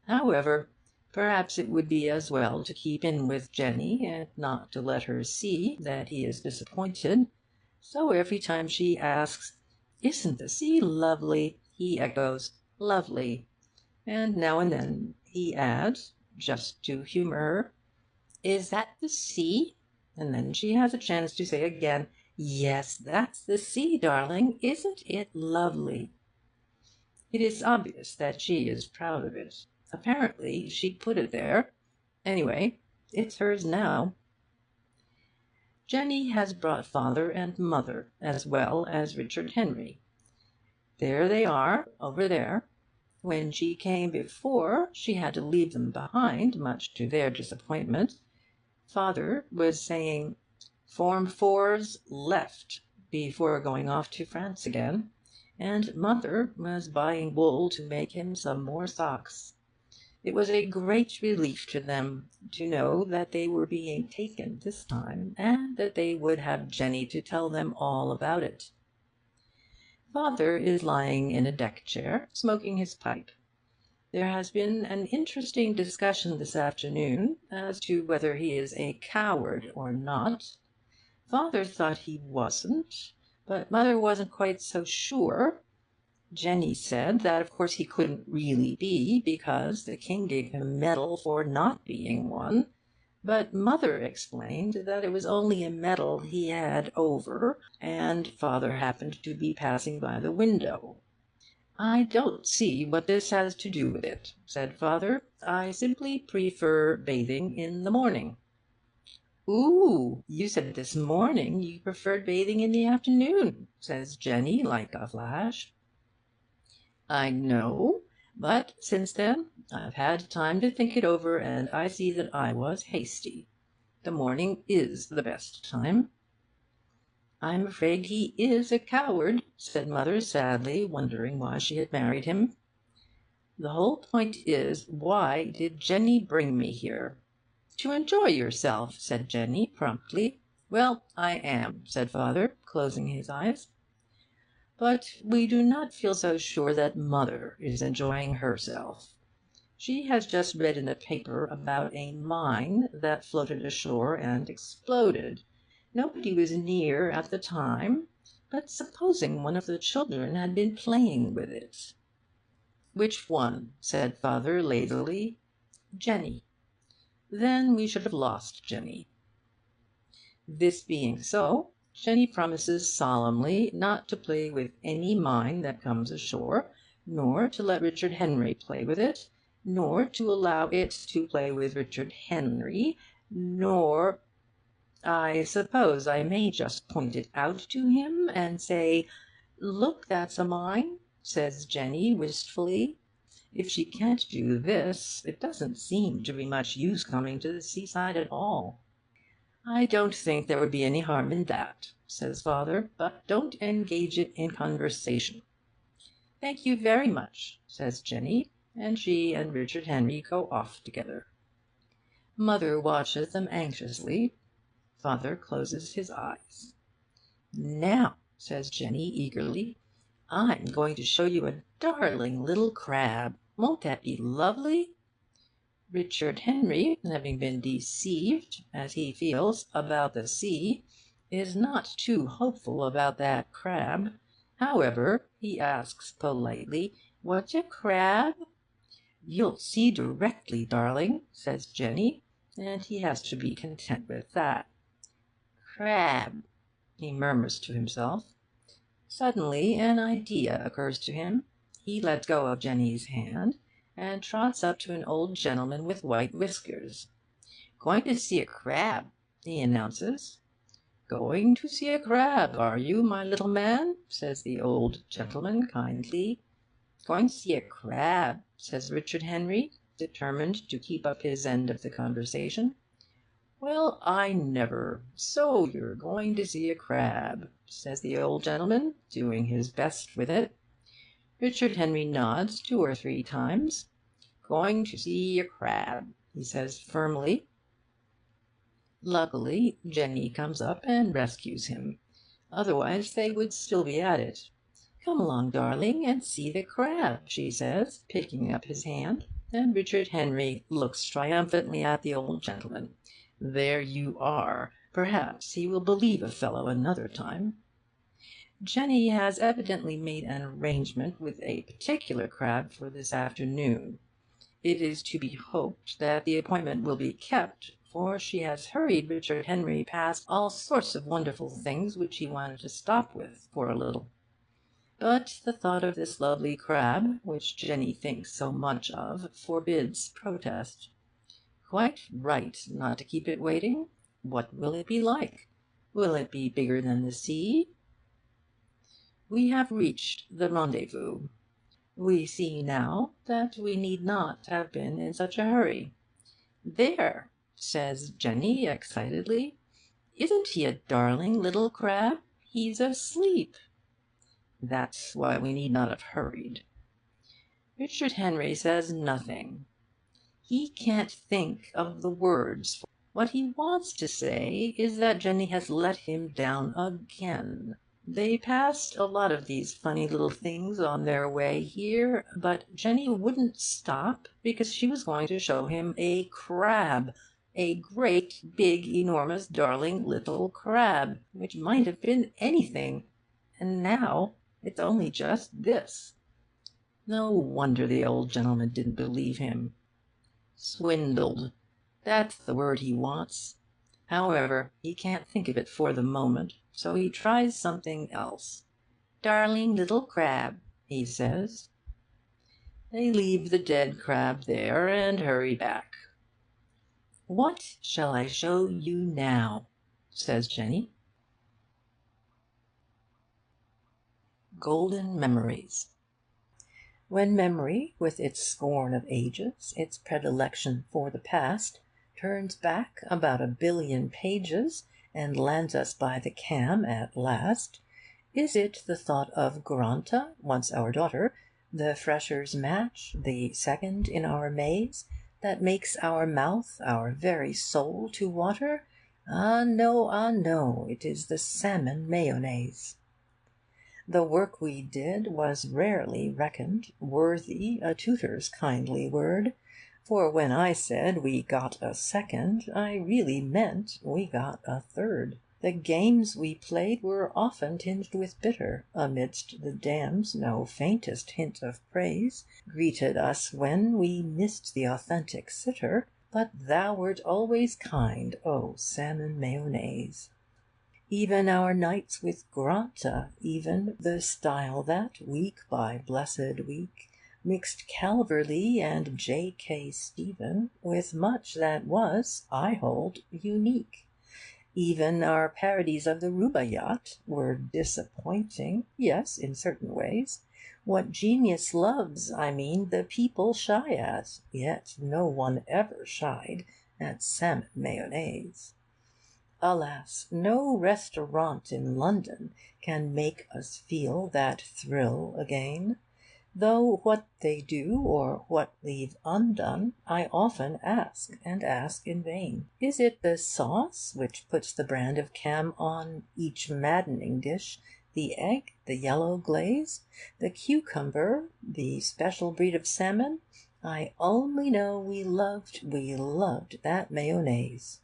However, perhaps it would be as well to keep in with Jenny and not to let her see that he is disappointed. So every time she asks, "Isn't the sea lovely?" he echoes, "Lovely." And now and then he adds, just to humour her, "Is that the sea?" And then she has a chance to say again, "Yes, that's the sea, darling. Isn't it lovely?" It is obvious that she is proud of it. Apparently she put it there. Anyway, it's hers now. Jenny has brought father and mother, as well as Richard Henry. There they are, over there. When she came before, she had to leave them behind, much to their disappointment. Father was saying, "Form 4's left," before going off to France again, and mother was buying wool to make him some more socks. It was a great relief to them to know that they were being taken this time, and that they would have Jenny to tell them all about it. Father is lying in a deck chair, smoking his pipe. There has been an interesting discussion this afternoon as to whether he is a coward or not. Father thought he wasn't, but mother wasn't quite so sure. Jenny said that of course he couldn't really be, because the king gave him a medal for not being one, but mother explained that it was only a medal he had over, and father happened to be passing by the window. "I don't see what this has to do with it," said father. "I simply prefer bathing in the morning." "Ooh, you said this morning you preferred bathing in the afternoon," says Jenny, like a flash. "I know, but since then I've had time to think it over, and I see that I was hasty. The morning is the best time." "I'm afraid he is a coward," said mother sadly, wondering why she had married him. "The whole point is, why did Jenny bring me here?" "To enjoy yourself," said Jenny promptly. "Well, I am," said father, closing his eyes. But we do not feel so sure that mother is enjoying herself. She has just read in the paper about a mine that floated ashore and exploded. Nobody was near at the time, but supposing one of the children had been playing with it." "Which one?" said father lazily. "Jenny." "Then we should have lost Jenny." This being so, Jenny promises solemnly not to play with any mine that comes ashore, nor to let Richard Henry play with it, nor to allow it to play with Richard Henry, nor— "I suppose I may just point it out to him and say, 'Look, that's a mine,'" says Jenny wistfully. "If she can't do this, it doesn't seem to be much use coming to the seaside at all." "I don't think there would be any harm in that," says father, "but don't engage it in conversation." "Thank you very much," says Jenny, and she and Richard Henry go off together. Mother watches them anxiously. Father closes his eyes. "Now," says Jenny eagerly, "I'm going to show you a darling little crab. Won't that be lovely?" Richard Henry, having been deceived, as he feels, about the sea, is not too hopeful about that crab. However, he asks politely, "What's a crab?" "You'll see directly, darling," says Jenny, and he has to be content with that. "Crab," he murmurs to himself. Suddenly an idea occurs to him. He lets go of Jenny's hand and trots up to an old gentleman with white whiskers. "Going to see a crab," he announces. "Going to see a crab, are you, my little man?" says the old gentleman kindly. "Going to see a crab," says Richard Henry, determined to keep up his end of the conversation. "Well, I never! So you're going to see a crab," says the old gentleman, doing his best with it. Richard Henry nods 2 or 3 times. "Going to see a crab," he says firmly. Luckily, Jenny comes up and rescues him. Otherwise they would still be at it. "Come along, darling, and see the crab," she says, picking up his hand, and Richard Henry looks triumphantly at the old gentleman. There you are. Perhaps he will believe a fellow another time. Jenny has evidently made an arrangement with a particular crab for this afternoon. It is to be hoped that the appointment will be kept, for she has hurried Richard Henry past all sorts of wonderful things which he wanted to stop with for a little. But the thought of this lovely crab, which Jenny thinks so much of, forbids protest. Quite right not to keep it waiting. What will it be like? Will it be bigger than the sea? We have reached the rendezvous. We see now that we need not have been in such a hurry. "There," says Jenny excitedly. "Isn't he a darling little crab? He's asleep." That's why we need not have hurried. Richard Henry says nothing. He can't think of the words. What he wants to say is that Jenny has let him down again. They passed a lot of these funny little things on their way here, but Jenny wouldn't stop because she was going to show him a crab, a great, big, enormous, darling little crab, which might have been anything. And now it's only just this. No wonder the old gentleman didn't believe him. Swindled. That's the word he wants. However, he can't think of it for the moment, so he tries something else. "Darling little crab," he says. They leave the dead crab there and hurry back. "What shall I show you now?" says Jenny. Golden Memories. When memory, with its scorn of ages, its predilection for the past, turns back about 1 billion pages and lands us by the Cam at last, is it the thought of Granta, once our daughter, the Fresher's match, the second in our maze, that makes our mouth, our very soul, to water? Ah no, it is the salmon mayonnaise. The work we did was rarely reckoned worthy a tutor's kindly word, for when I said we got a second, I really meant we got a third. The games we played were often tinged with bitter. Amidst the damns no faintest hint of praise greeted us when we missed the authentic sitter, but thou wert always kind, O salmon mayonnaise. Even our nights with Granta, even the style that, week by blessed week, mixed Calverley and J.K. Stephen with much that was, I hold, unique. Even our parodies of the Rubaiyat were disappointing, yes, in certain ways. What genius loves, I mean, the people shy at, yet no one ever shied at salmon mayonnaise. Alas, no restaurant in London can make us feel that thrill again, though what they do or what leave undone I often ask, and ask in vain. Is it the sauce which puts the brand of Cam on each maddening dish, the egg, the yellow glaze, the cucumber, the special breed of salmon? I only know we loved that mayonnaise.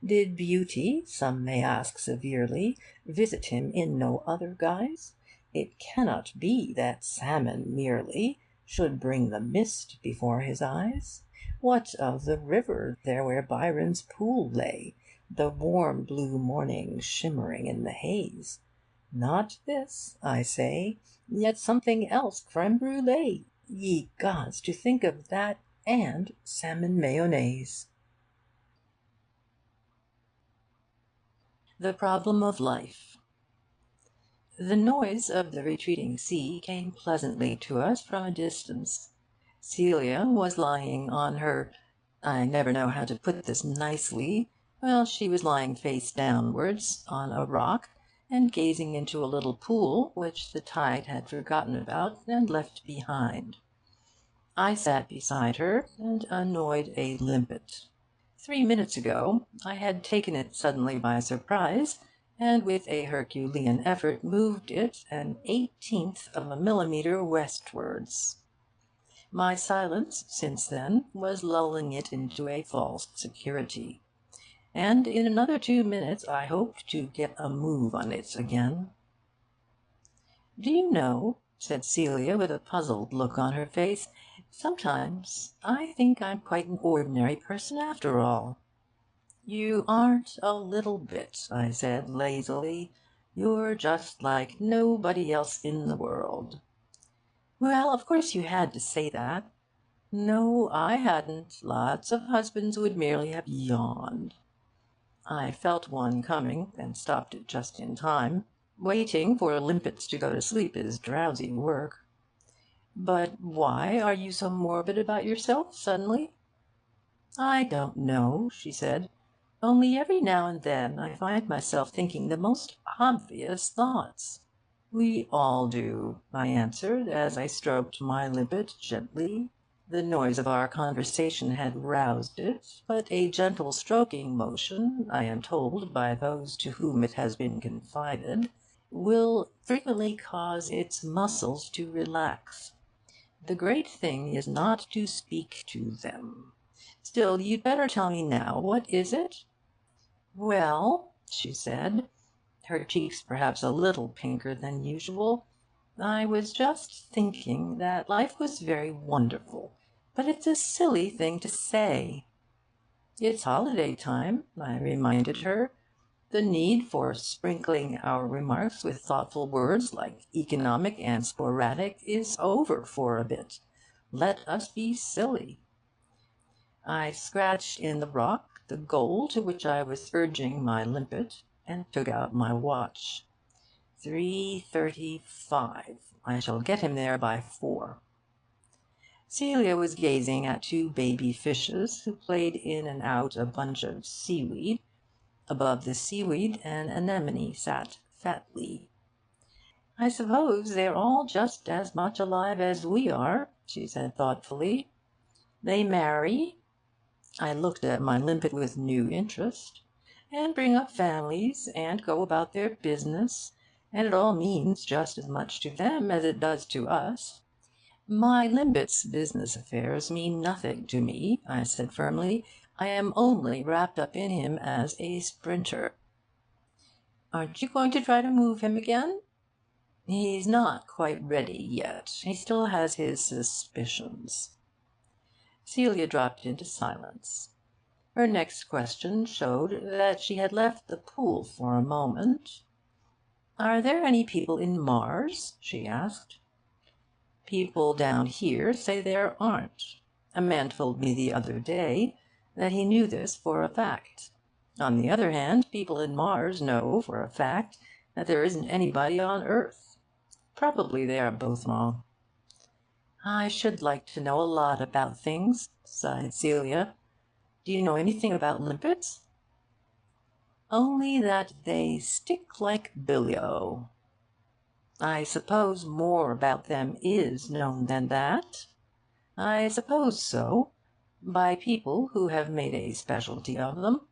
Did beauty, some may ask severely, visit him in no other guise? It cannot be that salmon merely should bring the mist before his eyes. What of the river there where Byron's pool lay, the warm blue morning shimmering in the haze? Not this, I say, yet something else creme brulee. Ye gods, to think of that and salmon mayonnaise! The problem of life. The noise of the retreating sea came pleasantly to us from a distance. Celia was lying on her—I never know how to put this nicely—well, she was lying face downwards on a rock, and gazing into a little pool which the tide had forgotten about and left behind. I sat beside her and annoyed a limpet. 3 minutes ago I had taken it suddenly by surprise, and with a Herculean effort moved it an eighteenth of a millimetre westwards. My silence, since then, was lulling it into a false security, and in another 2 minutes I hoped to get a move on it again. "Do you know," said Celia, with a puzzled look on her face, "sometimes I think I'm quite an ordinary person after all." "You aren't a little bit," I said lazily. "You're just like nobody else in the world." "Well, of course you had to say that." "No, I hadn't. Lots of husbands would merely have yawned." I felt one coming, and stopped it just in time. Waiting for limpets to go to sleep is drowsy work. "But why are you so morbid about yourself suddenly?" "I don't know," she said. "Only every now and then I find myself thinking the most obvious thoughts." "We all do," I answered, as I stroked my limpet gently. The noise of our conversation had roused it, but a gentle stroking motion, I am told by those to whom it has been confided, will frequently cause its muscles to relax. The great thing is not to speak to them. Still, you'd better tell me now. What is it?" "Well," she said, her cheeks perhaps a little pinker than usual, "I was just thinking that life was very wonderful. But it's a silly thing to say." "It's holiday time," I reminded her. "The need for sprinkling our remarks with thoughtful words like economic and sporadic is over for a bit. Let us be silly." I scratched in the rock the goal to which I was urging my limpet, and took out my watch. 3:35. I shall get him there by 4. Celia was gazing at two baby fishes who played in and out a bunch of seaweed. Above the seaweed an anemone sat fatly. "I suppose they're all just as much alive as we are," she said thoughtfully. "They marry," I looked at my limpet with new interest, "and bring up families, and go about their business, and it all means just as much to them as it does to us." "My limpet's business affairs mean nothing to me," I said firmly. "I am only wrapped up in him as a sprinter." "Aren't you going to try to move him again?" "He's not quite ready yet. He still has his suspicions." Celia dropped into silence. Her next question showed that she had left the pool for a moment. "Are there any people in Mars?" she asked. "People down here say there aren't. A man told me the other day that he knew this for a fact. On the other hand, people in Mars know for a fact that there isn't anybody on Earth. Probably they are both wrong." "I should like to know a lot about things," sighed Celia. "Do you know anything about limpets?" "Only that they stick like bilio." "I suppose more about them is known than that?" "I suppose so. By people who have made a specialty of them.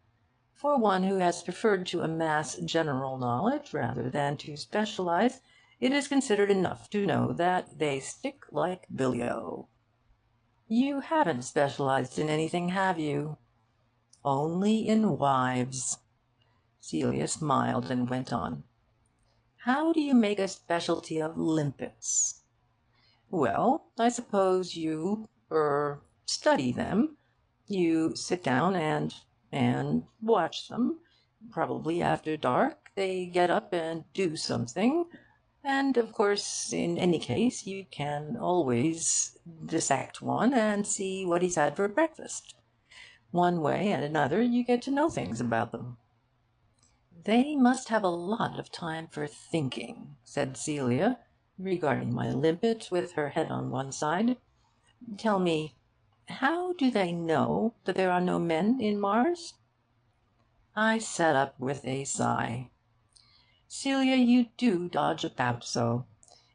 For one who has preferred to amass general knowledge rather than to specialize, it is considered enough to know that they stick like bilio." "You haven't specialized in anything, have you?" "Only in wives." Celia smiled and went on. How do you make a specialty of limpets? Well, I suppose you study them. You sit down and watch them. Probably after dark they get up and do something. And of course, in any case, you can always dissect one and see what he's had for breakfast. One way and another, you get to know things about them. They must have a lot of time for thinking, said Celia, regarding my limpet with her head on one side. Tell me, how do they know that there are no men in Mars? I sat up with a sigh. Celia, you do dodge about so.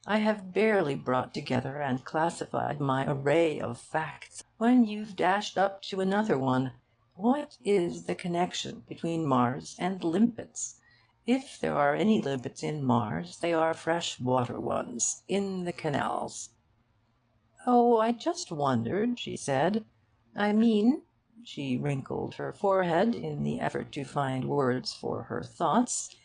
I have barely brought together and classified my array of facts when you've dashed up to another one. What is the connection between Mars and limpets? If there are any limpets in Mars, they are fresh-water ones, in the canals. Oh, I just wondered, she said. I mean, she wrinkled her forehead in the effort to find words for her thoughts,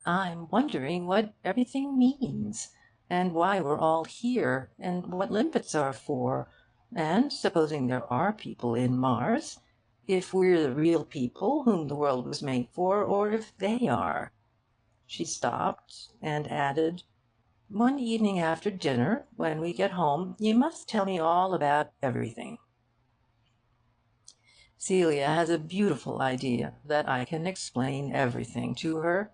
I'm wondering what everything means, and why we're all here, and what limpets are for, and supposing there are people in Mars, if we're the real people whom the world was made for, or if they are. She stopped and added, One evening after dinner, when we get home, you must tell me all about everything. Celia has a beautiful idea that I can explain everything to her.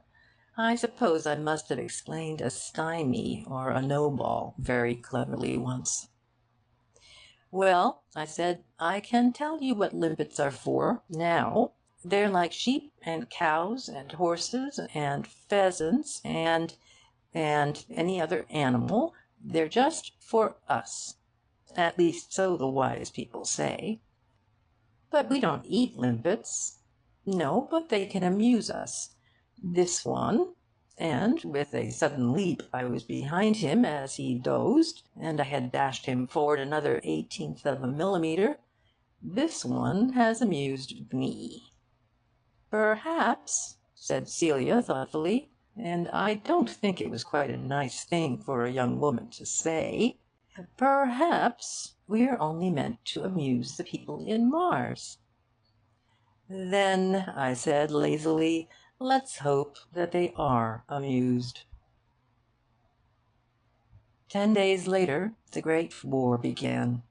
I suppose I must have explained a stymie or a no-ball very cleverly once. Well, I said, I can tell you what limpets are for now. They're like sheep and cows and horses and pheasants and any other animal. They're just for us. At least so the wise people say. But we don't eat limpets. No, but they can amuse us. This one, and with a sudden leap I was behind him as he dozed, and I had dashed him forward another 18th of a millimetre. This one has amused me. Perhaps, said Celia thoughtfully, and I don't think it was quite a nice thing for a young woman to say, perhaps we're only meant to amuse the people in Mars. Then, I said lazily, let's hope that they are amused. 10 days later, the Great War began.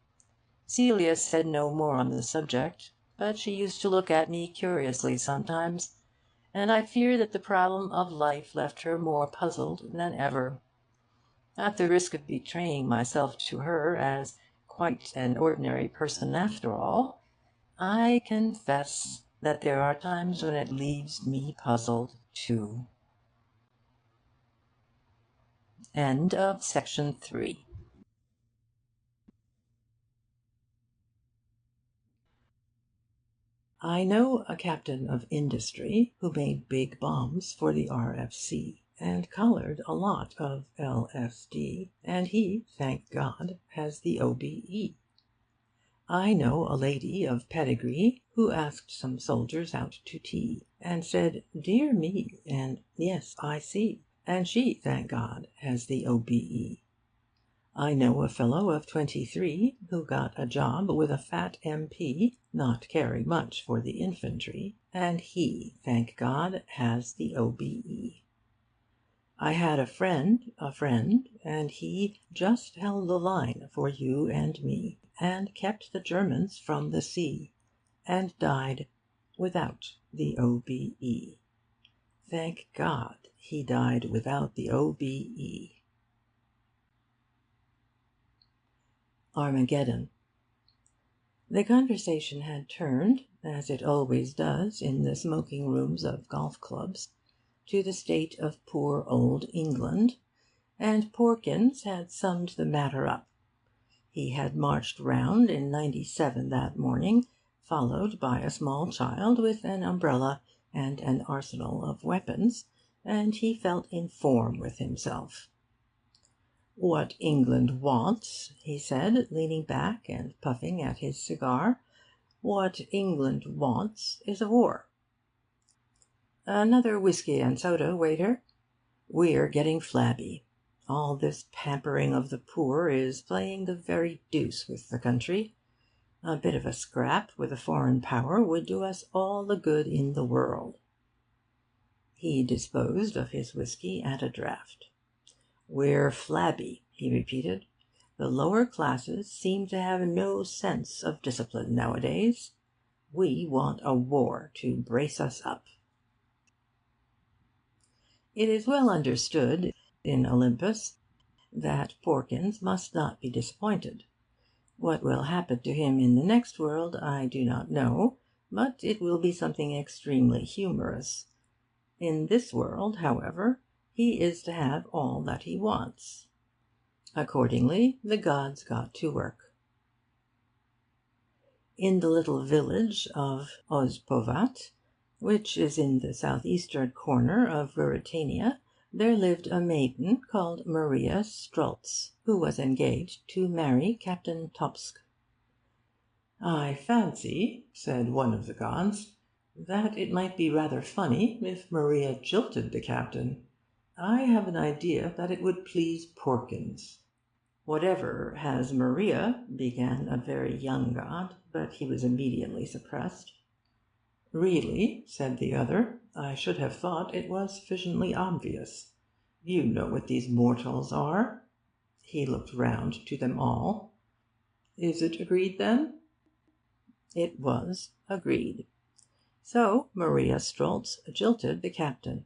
Celia said no more on the subject, but she used to look at me curiously sometimes, and I fear that the problem of life left her more puzzled than ever. At the risk of betraying myself to her as quite an ordinary person after all, I confess that there are times when it leaves me puzzled, too. End of section 3. I know a captain of industry who made big bombs for the RFC and collared a lot of LSD, and he, thank God, has the OBE. I know a lady of pedigree who asked some soldiers out to tea, and said, Dear me, and Yes, I see, and she, thank God, has the OBE. I know a fellow of 23 who got a job with a fat MP, not caring much for the infantry, and he, thank God, has the OBE. I had a friend, and he just held the line for you and me, and kept the Germans from the sea, and died without the OBE. Thank God he died without the OBE. Armageddon. The conversation had turned, as it always does in the smoking rooms of golf clubs, to the state of poor old England, and Porkins had summed the matter up. He had marched round in '97 that morning, followed by a small child with an umbrella and an arsenal of weapons, and he felt in form with himself. What England wants, he said, leaning back and puffing at his cigar, what England wants is a war. Another whisky and soda, waiter. We're getting flabby. All this pampering of the poor is playing the very deuce with the country. A bit of a scrap with a foreign power would do us all the good in the world.' He disposed of his whisky at a draught. 'We're flabby,' he repeated. 'The lower classes seem to have no sense of discipline nowadays. We want a war to brace us up.' It is well understood in Olympus that Porkins must not be disappointed. What will happen to him in the next world I do not know, but it will be something extremely humorous. In this world, however, he is to have all that he wants. Accordingly, the gods got to work. In the little village of Ozpovat, which is in the southeastern corner of Ruritania, there lived a maiden called Maria Strultz, who was engaged to marry Captain Topsk. 'I fancy,' said one of the gods, 'that it might be rather funny if Maria jilted the captain. I have an idea that it would please Porkins.' 'Whatever has Maria,' began a very young god, but he was immediately suppressed. 'Really,' said the other, 'I should have thought it was sufficiently obvious. You know what these mortals are.' He looked round to them all. 'Is it agreed, then?' It was agreed. So Maria Strultz jilted the captain.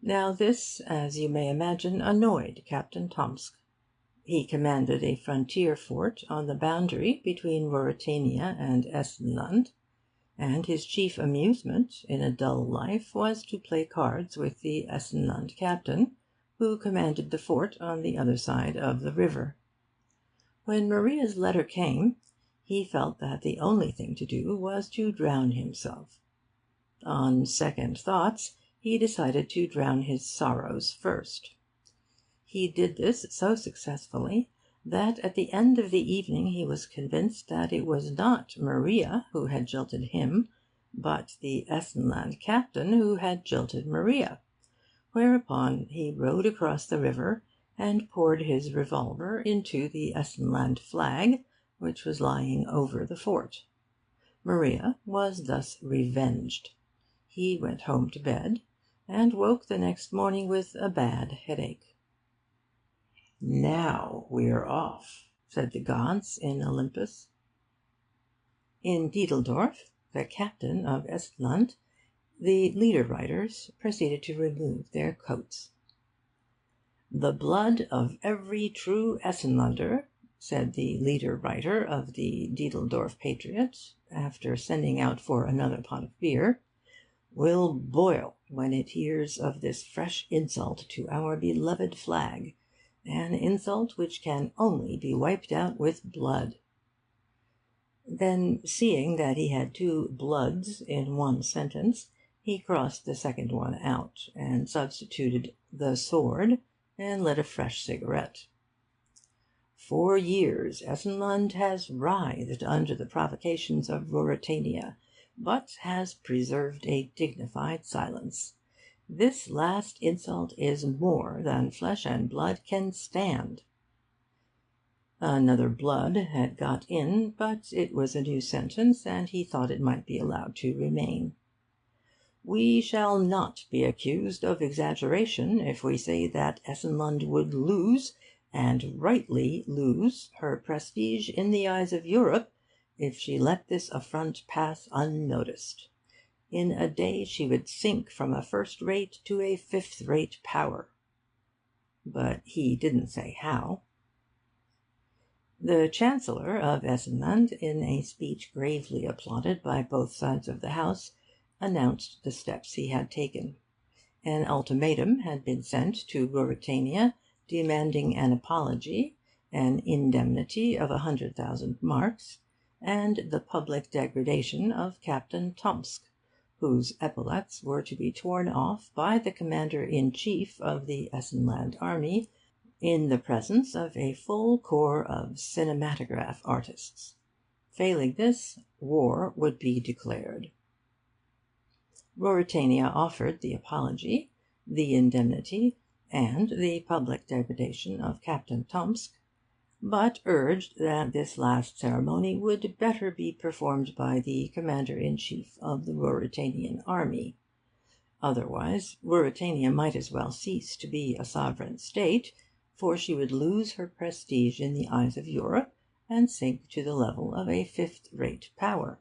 Now this, as you may imagine, annoyed Captain Tomsk. He commanded a frontier fort on the boundary between Ruritania and Essenland, and his chief amusement in a dull life was to play cards with the Essenland captain, who commanded the fort on the other side of the river. When Maria's letter came, he felt that the only thing to do was to drown himself. On second thoughts, he decided to drown his sorrows first. He did this so successfully that at the end of the evening he was convinced that it was not Maria who had jilted him, but the Essenland captain who had jilted Maria, whereupon he rowed across the river and poured his revolver into the Essenland flag, which was lying over the fort. Maria was thus revenged. He went home to bed, and woke the next morning with a bad headache. 'Now we're off,' said the gods in Olympus. In Diedeldorf, the captain of Estland, the leader writers proceeded to remove their coats. 'The blood of every true Essenlander,' said the leader writer of the Diedeldorf Patriot, after sending out for another pot of beer, 'will boil when it hears of this fresh insult to our beloved flag, an insult which can only be wiped out with blood.' Then, seeing that he had two 'bloods' in one sentence, he crossed the second one out, and substituted 'the sword,' and lit a fresh cigarette. 'For years Essenland has writhed under the provocations of Ruritania, but has preserved a dignified silence. This last insult is more than flesh and blood can stand.' Another 'blood' had got in, but it was a new sentence, and he thought it might be allowed to remain. 'We shall not be accused of exaggeration if we say that Essenland would lose, and rightly lose, her prestige in the eyes of Europe if she let this affront pass unnoticed. In a day she would sink from a first-rate to a fifth-rate power.' But he didn't say how. The Chancellor of Essenland, in a speech gravely applauded by both sides of the House, announced the steps he had taken. An ultimatum had been sent to Ruritania demanding an apology, an indemnity of 100,000 marks, and the public degradation of Captain Tomsk, whose epaulets were to be torn off by the commander-in-chief of the Essenland army in the presence of a full corps of cinematograph artists. Failing this, war would be declared. Ruritania offered the apology, the indemnity, and the public degradation of Captain Tomsk, but urged that this last ceremony would better be performed by the commander-in-chief of the Ruritanian army. Otherwise, Ruritania might as well cease to be a sovereign state, for she would lose her prestige in the eyes of Europe and sink to the level of a fifth-rate power.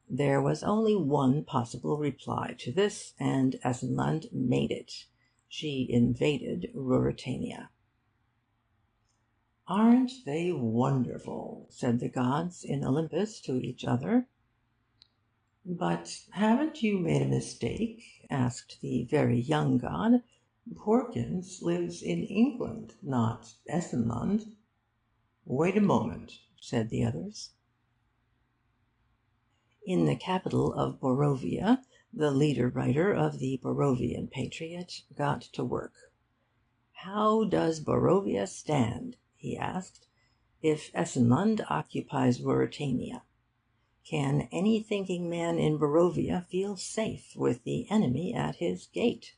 There was only one possible reply to this, and Essenland made it. She invaded Ruritania. "Aren't they wonderful?" said the gods in Olympus to each other. "But haven't you made a mistake?" asked the very young god. "Porkins lives in England, not Essenland." "Wait a moment," said the others. In the capital of Borovia, the leader-writer of the Borovian Patriot got to work. "How does Borovia stand," he asked, "if Essenland occupies Ruritania? Can any thinking man in Borovia feel safe with the enemy at his gate?"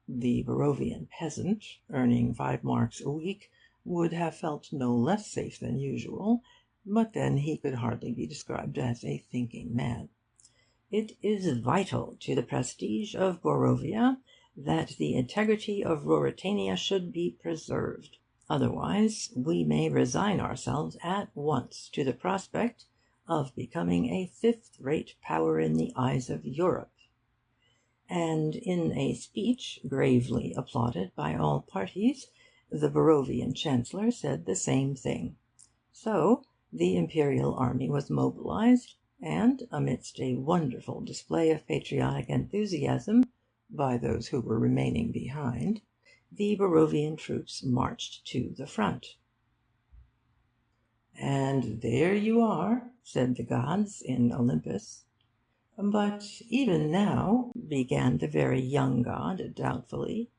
The Borovian peasant, earning 5 marks a week, would have felt no less safe than usual, but then he could hardly be described as a thinking man. It is vital to the prestige of Borovia that the integrity of Ruritania should be preserved. Otherwise, we may resign ourselves at once to the prospect of becoming a fifth-rate power in the eyes of Europe. And in a speech gravely applauded by all parties, the Borovian chancellor said the same thing. So the imperial army was mobilized, and, amidst a wonderful display of patriotic enthusiasm by those who were remaining behind, the Borovian troops marched to the front. "And there you are," said the gods in Olympus. "But even now," began the very young god doubtfully.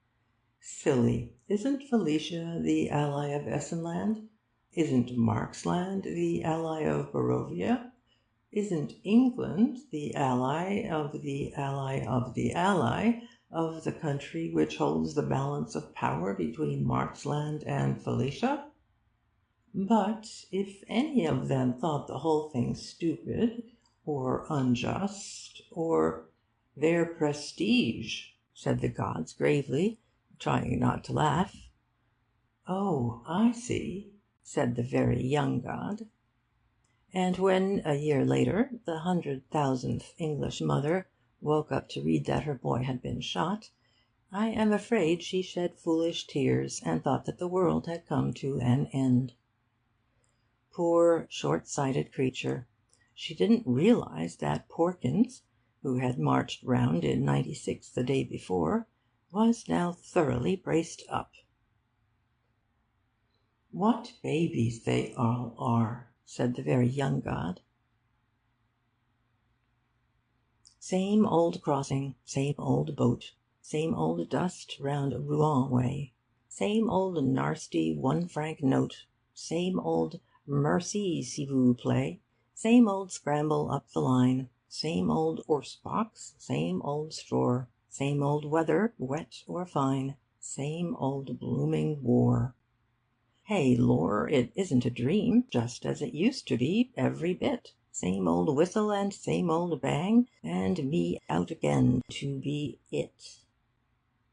"Silly! Isn't Felicia the ally of Essenland? Isn't Marksland the ally of Borovia? Isn't England the ally of the ally of the ally of the country which holds the balance of power between Marksland and Felicia? But if any of them thought the whole thing stupid, or unjust, or—" "Their prestige," said the gods gravely, trying not to laugh. "Oh, I see," said the very young god. And when, a year later, the 100,000th English mother woke up to read that her boy had been shot, I am afraid she shed foolish tears and thought that the world had come to an end. Poor, short-sighted creature! She didn't realise that Porkins, who had marched round in '96 the day before, was now thoroughly braced up. "What babies they all are!" said the very young god. Same old crossing, same old boat, same old dust round Rouen way, same old narsty 1 franc note, same old merci s'il vous plaît, same old scramble up the line, same old 'orse box, same old straw, same old weather, wet or fine, same old blooming war. Hey, lor, it isn't a dream, just as it used to be, every bit. Same old whistle and same old bang, and me out again to be it.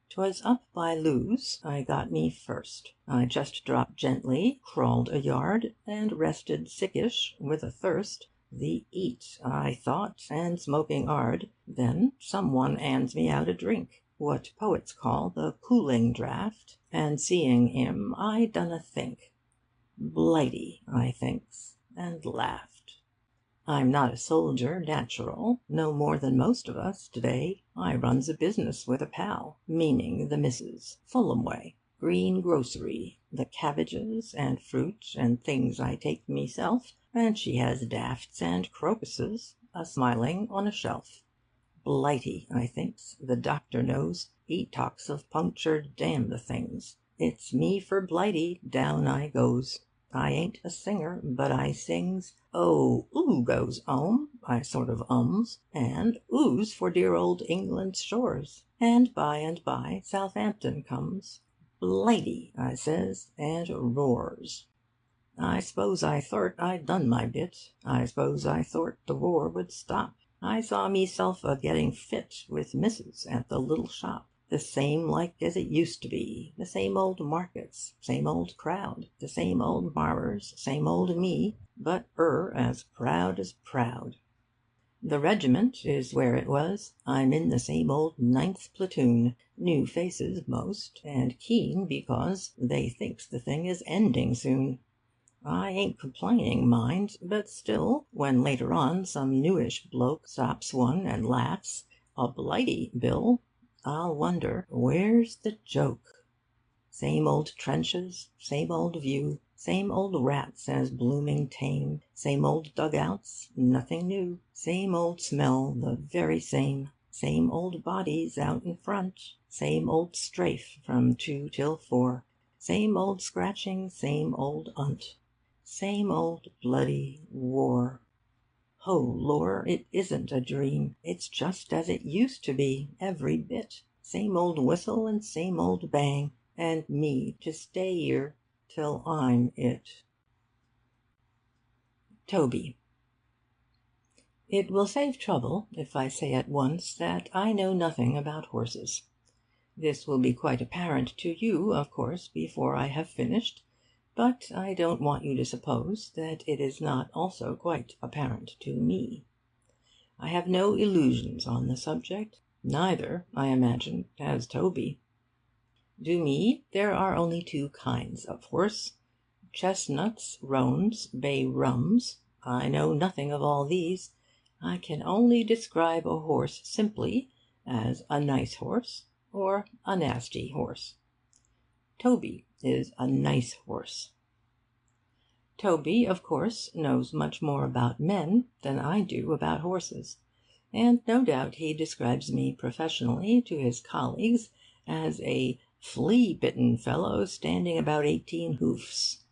'Twas up by Lewes I got me first. I just dropped gently, crawled a yard, and rested sickish with a thirst. The 'eat, I thought, and smoking 'ard. Then some one 'ands me out a drink, what poets call the cooling draught, and seeing 'im I done a think. Blighty, I thinks, and laughed. I'm not a soldier natural, no more than most of us to-day. I runs a business with a pal, meaning the missus, Fulham way. Green grocery, the cabbages and fruit and things I take meself, and she has dafts and crocuses a-smiling on a shelf. Blighty, I thinks, the doctor knows. He talks of puncture, damn the things. It's me for Blighty, down I goes. I ain't a singer, but I sings, "Oh, 'oo goes 'ome," I sort of and "'oo's for dear old England's shores?" And by Southampton comes. "Blighty," I says, and roars. I s'pose I thort I'd done my bit. I s'pose I thort the war would stop. I saw meself a getting fit with missus at the little shop. The same like as it used to be. The same old markets, same old crowd, the same old barbers, same old me, but as proud as proud. The regiment is where it was. I'm in the same old ninth platoon. New faces most, and keen because they thinks the thing is ending soon. I ain't complaining, mind, but still, when later on some newish bloke stops one and laughs, "A Blighty, Bill," I'll wonder where's the joke. Same old trenches, same old view, same old rats as blooming tame, same old dugouts, nothing new, same old smell, the very same old bodies out in front, same old strafe from 2 till 4, same old scratching, same old 'unt. Same old bloody war. Oh, lor, it isn't a dream. It's just as it used to be, every bit. Same old whistle and same old bang, and me to stay 'ere till I'm it. Toby. It will save trouble if I say at once that I know nothing about horses. This will be quite apparent to you, of course, before I have finished. But I don't want you to suppose that it is not also quite apparent to me. I have no illusions on the subject. Neither, I imagine, has Toby. To me, there are only 2 kinds of horse: chestnuts, roans, bay rums. I know nothing of all these. I can only describe a horse simply as a nice horse or a nasty horse. Toby is a nice horse. Toby, of course, knows much more about men than I do about horses, and no doubt he describes me professionally to his colleagues as a flea-bitten fellow standing about 18 hoofs.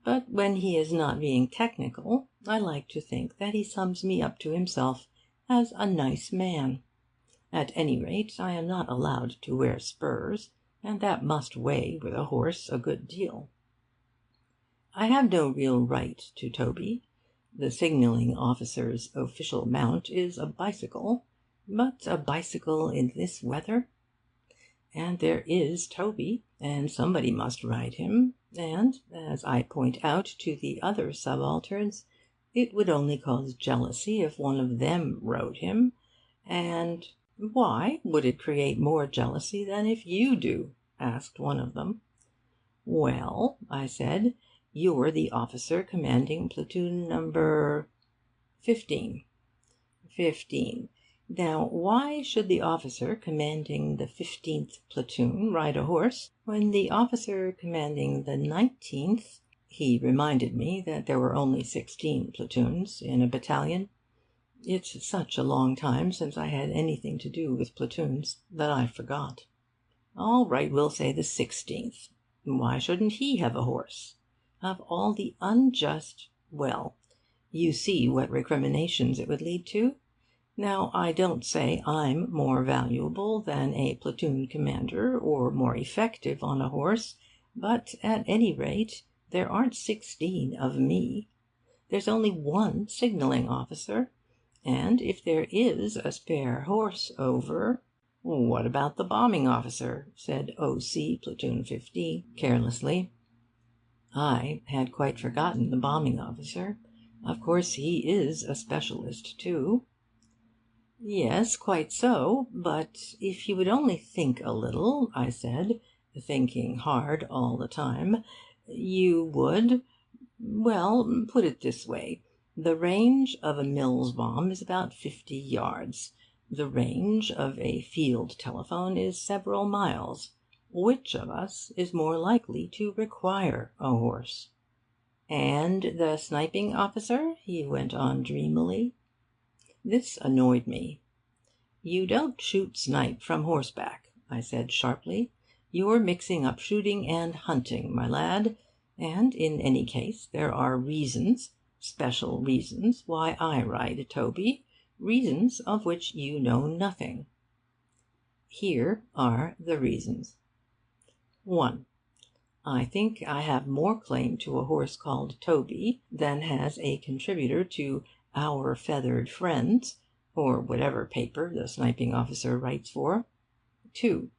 But when he is not being technical, I like to think that he sums me up to himself as a nice man. At any rate, I am not allowed to wear spurs, and that must weigh with a horse a good deal. I have no real right to Toby. The signalling officer's official mount is a bicycle, but a bicycle in this weather? And there is Toby, and somebody must ride him, and, as I point out to the other subalterns, it would only cause jealousy if one of them rode him, and "Why would it create more jealousy than if you do?" asked one of them. "Well," I said, "you're the officer commanding platoon number 15. 15. Now, why should the officer commanding the 15th platoon ride a horse when the officer commanding the 19th—" He reminded me that there were only 16 platoons in a battalion. It's such a long time since I had anything to do with platoons that I forgot. All right, we'll say the 16th. Why shouldn't he have a horse? Of all the unjust— Well, you see what recriminations it would lead to. Now, I don't say I'm more valuable than a platoon commander or more effective on a horse, but at any rate there aren't 16 of me. There's only 1 signalling officer, and if there is a spare horse over— "What about the bombing officer?" said O.C. Platoon 15 carelessly. I had quite forgotten the bombing officer. Of course he is a specialist too. "Yes, quite so. But if you would only think a little," I said, thinking hard all the time, "you would— Well, put it this way. The range of a Mills bomb is about 50 yards. The range of a field telephone is several miles. Which of us is more likely to require a horse?" "And the sniping officer?" he went on dreamily. This annoyed me. "You don't shoot snipe from horseback," I said sharply. "You're mixing up shooting and hunting, my lad. And in any case, there are reasons, special reasons, why I ride Toby, reasons of which you know nothing. Here are the reasons. 1. I think I have more claim to a horse called Toby than has a contributor to Our Feathered Friends, or whatever paper the sniping officer writes for. 2.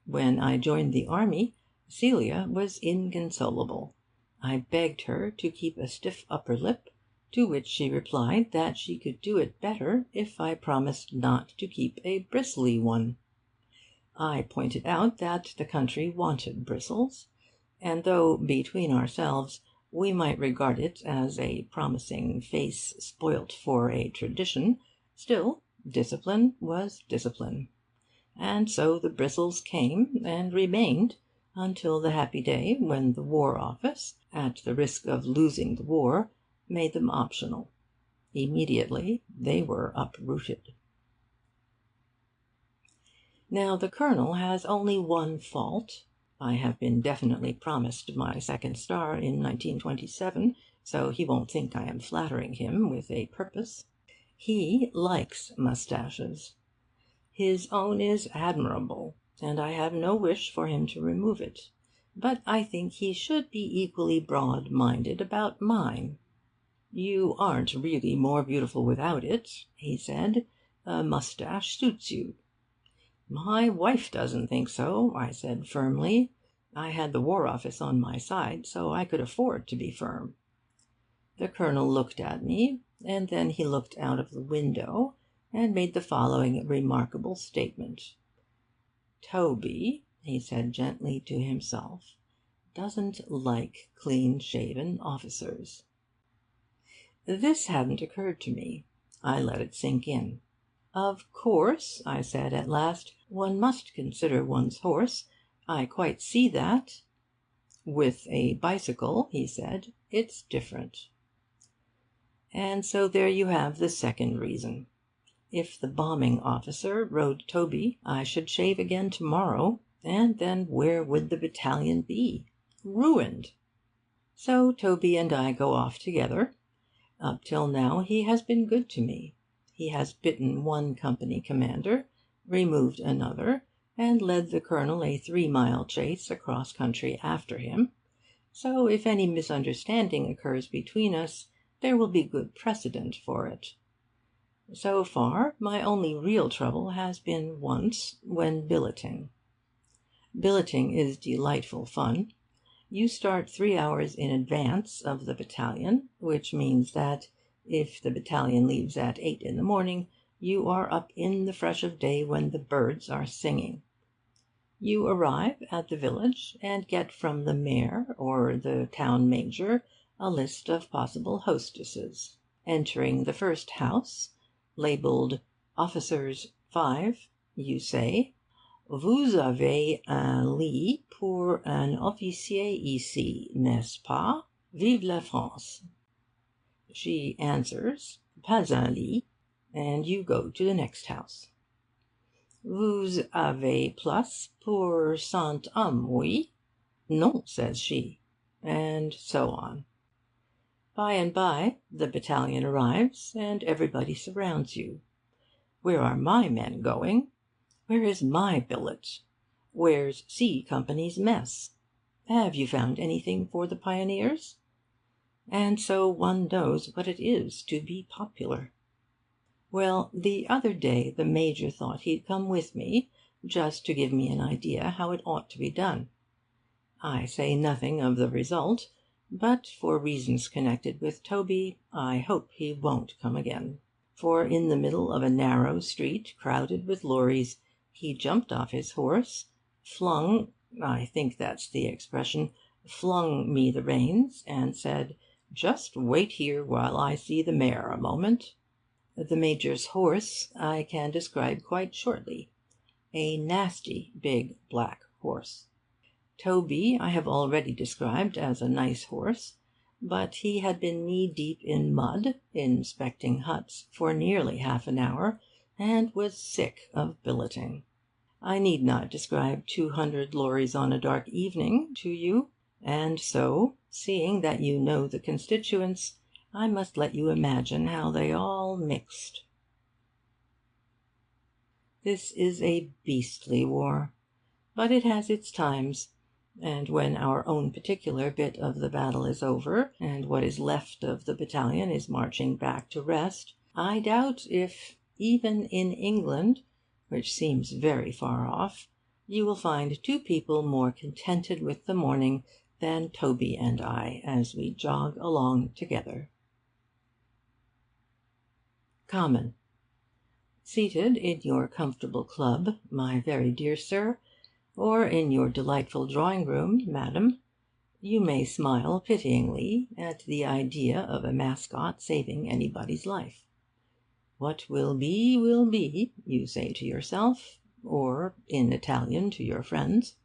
When I joined the army, Celia was inconsolable. I begged her to keep a stiff upper lip, to which she replied that she could do it better if I promised not to keep a bristly one. I pointed out that the country wanted bristles, and though, between ourselves, we might regard it as a promising face spoilt for a tradition, still, discipline was discipline. And so the bristles came and remained until the happy day when the War Office, at the risk of losing the war, made them optional. Immediately they were uprooted. Now, the Colonel has only one fault. I have been definitely promised my second star in 1927, so he won't think I am flattering him with a purpose. He likes moustaches. His own is admirable, and I have no wish for him to remove it. But I think he should be equally broad-minded about mine. "You aren't really more beautiful without it," he said. "A moustache suits you." "My wife doesn't think so," I said firmly. I had the War Office on my side, so I could afford to be firm. The Colonel looked at me, and then he looked out of the window and made the following remarkable statement. "Toby," he said gently to himself, "doesn't like clean-shaven officers." This hadn't occurred to me. I let it sink in. "Of course," I said at last, "one must consider one's horse. I quite see that." "With a bicycle," he said, "it's different." And so there you have the second reason. If the bombing officer rode Toby, I should shave again tomorrow, and then where would the battalion be? Ruined. So Toby and I go off together. Up till now he has been good to me. He has bitten one company commander, removed another, and led the Colonel a 3-mile chase across country after him. So if any misunderstanding occurs between us, there will be good precedent for it. So far, my only real trouble has been once, when billeting. Billeting is delightful fun. You start 3 hours in advance of the battalion, which means that, if the battalion leaves at 8 in the morning, you are up in the fresh of day when the birds are singing. You arrive at the village and get from the mayor or the town major a list of possible hostesses. Entering the first house, labelled Officers 5, you say, "Vous avez un lit pour un officier ici, n'est-ce pas? Vive la France." She answers, "Pas un lit," and you go to the next house. "Vous avez place pour 100 hommes, oui?" "Non," says she, and so on. By and by the battalion arrives, and everybody surrounds you. Where are my men going? Where is my billet? Where's C Company's mess? Have you found anything for the pioneers? And so one knows what it is to be popular. Well, the other day the Major thought he'd come with me, just to give me an idea how it ought to be done. I say nothing of the result, but for reasons connected with Toby, I hope he won't come again. For in the middle of a narrow street crowded with lorries, he jumped off his horse, I think that's the expression, flung me the reins, and said, "Just wait here while I see the mayor a moment." The Major's horse I can describe quite shortly. A nasty big black horse. Toby I have already described as a nice horse, but he had been knee-deep in mud, inspecting huts, for nearly half an hour, and was sick of billeting. I need not describe 200 lorries on a dark evening to you, and so, Seeing that you know the constituents, I must let you imagine how they all mixed. This is a beastly war, but it has its times, and when our own particular bit of the battle is over, and what is left of the battalion is marching back to rest, I doubt if, even in England, which seems very far off, you will find two people more contented with the morning than Toby and I as we jog along together. Common. Seated in your comfortable club, my very dear sir, or in your delightful drawing-room, madam, you may smile pityingly at the idea of a mascot saving anybody's life. What will be, you say to yourself, or in Italian to your friends,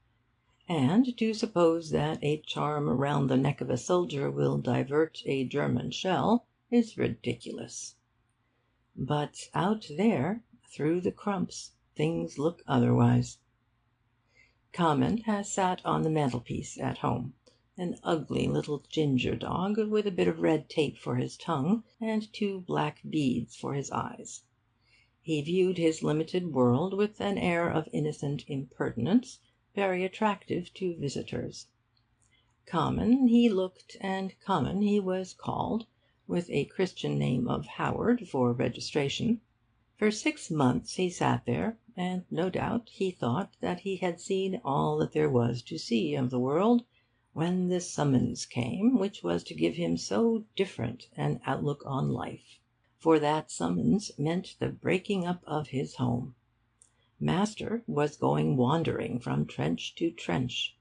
and to suppose that a charm round the neck of a soldier will divert a German shell is ridiculous. But out there, through the crumps, things look otherwise. Common has sat on the mantelpiece at home, an ugly little ginger dog with a bit of red tape for his tongue and two black beads for his eyes. He viewed his limited world with an air of innocent impertinence, very attractive to visitors. Common he looked, and common he was called, with a Christian name of Howard for registration. For 6 months he sat there, and no doubt he thought that he had seen all that there was to see of the world, when the summons came which was to give him so different an outlook on life. For that summons meant the breaking up of his home. Master was going wandering from trench to trench,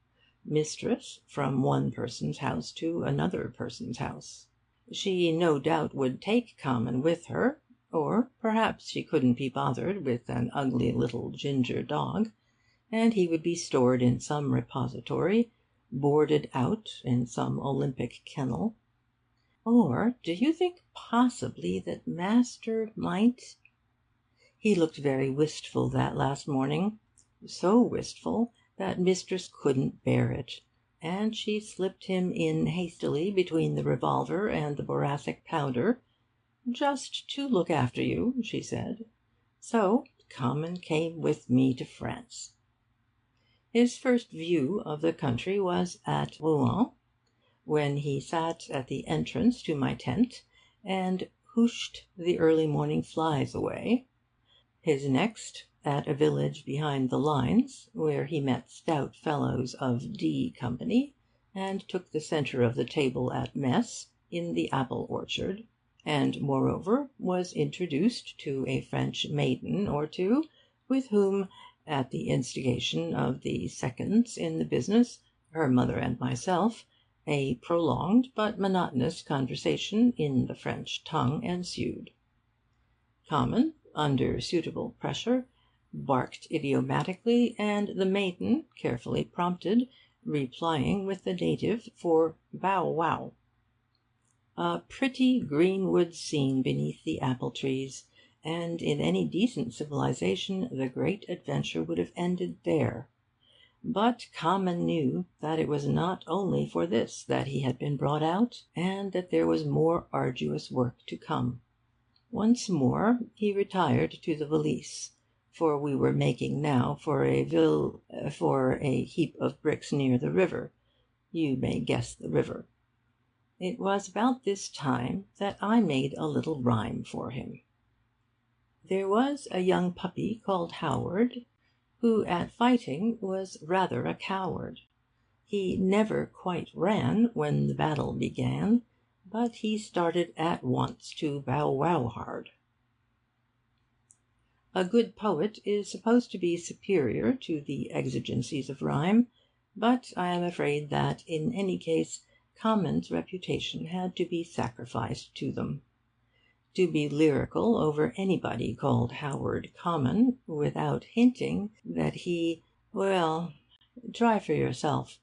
mistress from one person's house to another person's house. She no doubt would take Common with her, or perhaps she couldn't be bothered with an ugly little ginger dog, and he would be stored in some repository, boarded out in some Olympic kennel. Or do you think possibly that Master might... He looked very wistful that last morning, so wistful that mistress couldn't bear it, and she slipped him in hastily between the revolver and the boracic powder, "just to look after you," she said. So Common came with me to France. His first view of the country was at Rouen, when he sat at the entrance to my tent and whooshed the early morning flies away. His next at a village behind the lines, where he met stout fellows of D Company, and took the centre of the table at mess in the apple orchard, and, moreover, was introduced to a French maiden or two, with whom, at the instigation of the seconds in the business, her mother and myself, a prolonged but monotonous conversation in the French tongue ensued. Common, under suitable pressure, barked idiomatically, and the maiden, carefully prompted, replying with the native for bow wow. A pretty greenwood scene beneath the apple trees, and in any decent civilization the great adventure would have ended there. But Common knew that it was not only for this that he had been brought out, and that there was more arduous work to come. Once more he retired to the valise, for we were making now for a heap of bricks near the river. You may guess the river. It was about this time that I made a little rhyme for him. There was a young puppy called Howard, who at fighting was rather a coward. He never quite ran when the battle began, but he started at once to bow wow hard. A good poet is supposed to be superior to the exigencies of rhyme, but I am afraid that, in any case, Common's reputation had to be sacrificed to them. To be lyrical over anybody called Howard Common, without hinting that he... well, try for yourself.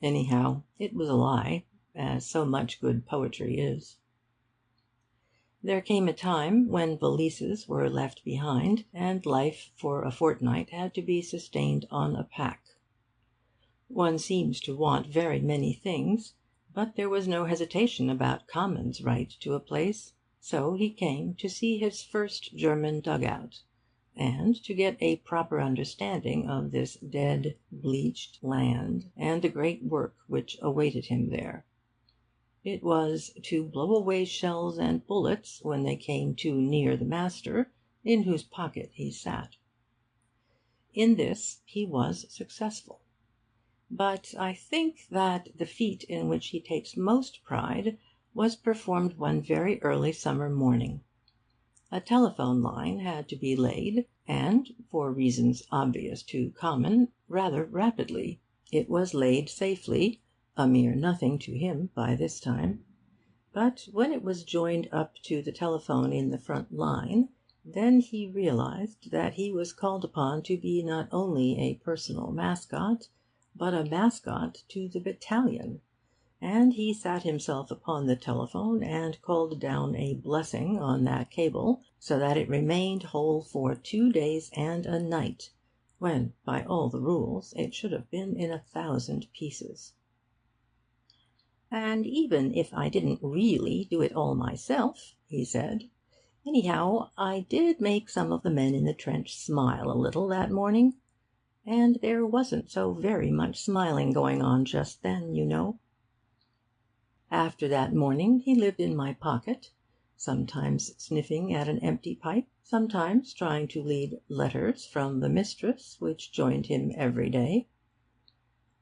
Anyhow, it was a lie, as so much good poetry is. There came a time when valises were left behind, and life for a fortnight had to be sustained on a pack. One seems to want very many things, But there was no hesitation about Common's right to a place, so he came to see his first German dug-out, and to get a proper understanding of this dead, bleached land and the great work which awaited him there. It was to blow away shells and bullets when they came too near the master, in whose pocket he sat. In this he was successful. But I think that the feat in which he takes most pride was performed one very early summer morning. A telephone line had to be laid, and, for reasons obvious to Common, rather rapidly. It was laid safely, a mere nothing to him by this time. But when it was joined up to the telephone in the front line, then he realized that he was called upon to be not only a personal mascot, but a mascot to the battalion, and he sat himself upon the telephone and called down a blessing on that cable, so that it remained whole for 2 days and a night, when, by all the rules, it should have been in 1,000 pieces. "And even if I didn't really do it all myself," he said, "anyhow, I did make some of the men in the trench smile a little that morning. And there wasn't so very much smiling going on just then, you know." After that morning he lived in my pocket, sometimes sniffing at an empty pipe, sometimes trying to lead letters from the mistress, which joined him every day.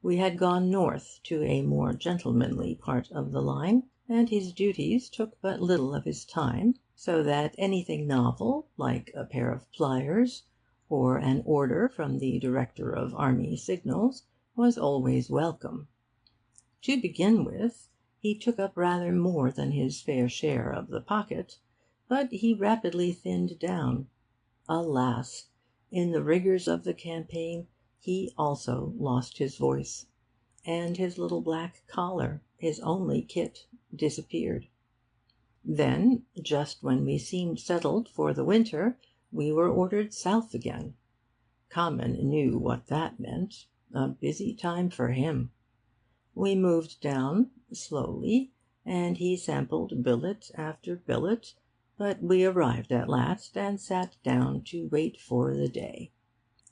We had gone north to a more gentlemanly part of the line, and his duties took but little of his time, so that anything novel, like a pair of pliers, or an order from the Director of Army Signals, was always welcome. To begin with, he took up rather more than his fair share of the pocket, but he rapidly thinned down. Alas! In the rigours of the campaign he also lost his voice, and his little black collar, his only kit, disappeared. Then, just when we seemed settled for the winter, we were ordered south again. Common knew what that meant. A busy time for him. We moved down, slowly, and he sampled billet after billet, but we arrived at last and sat down to wait for the day.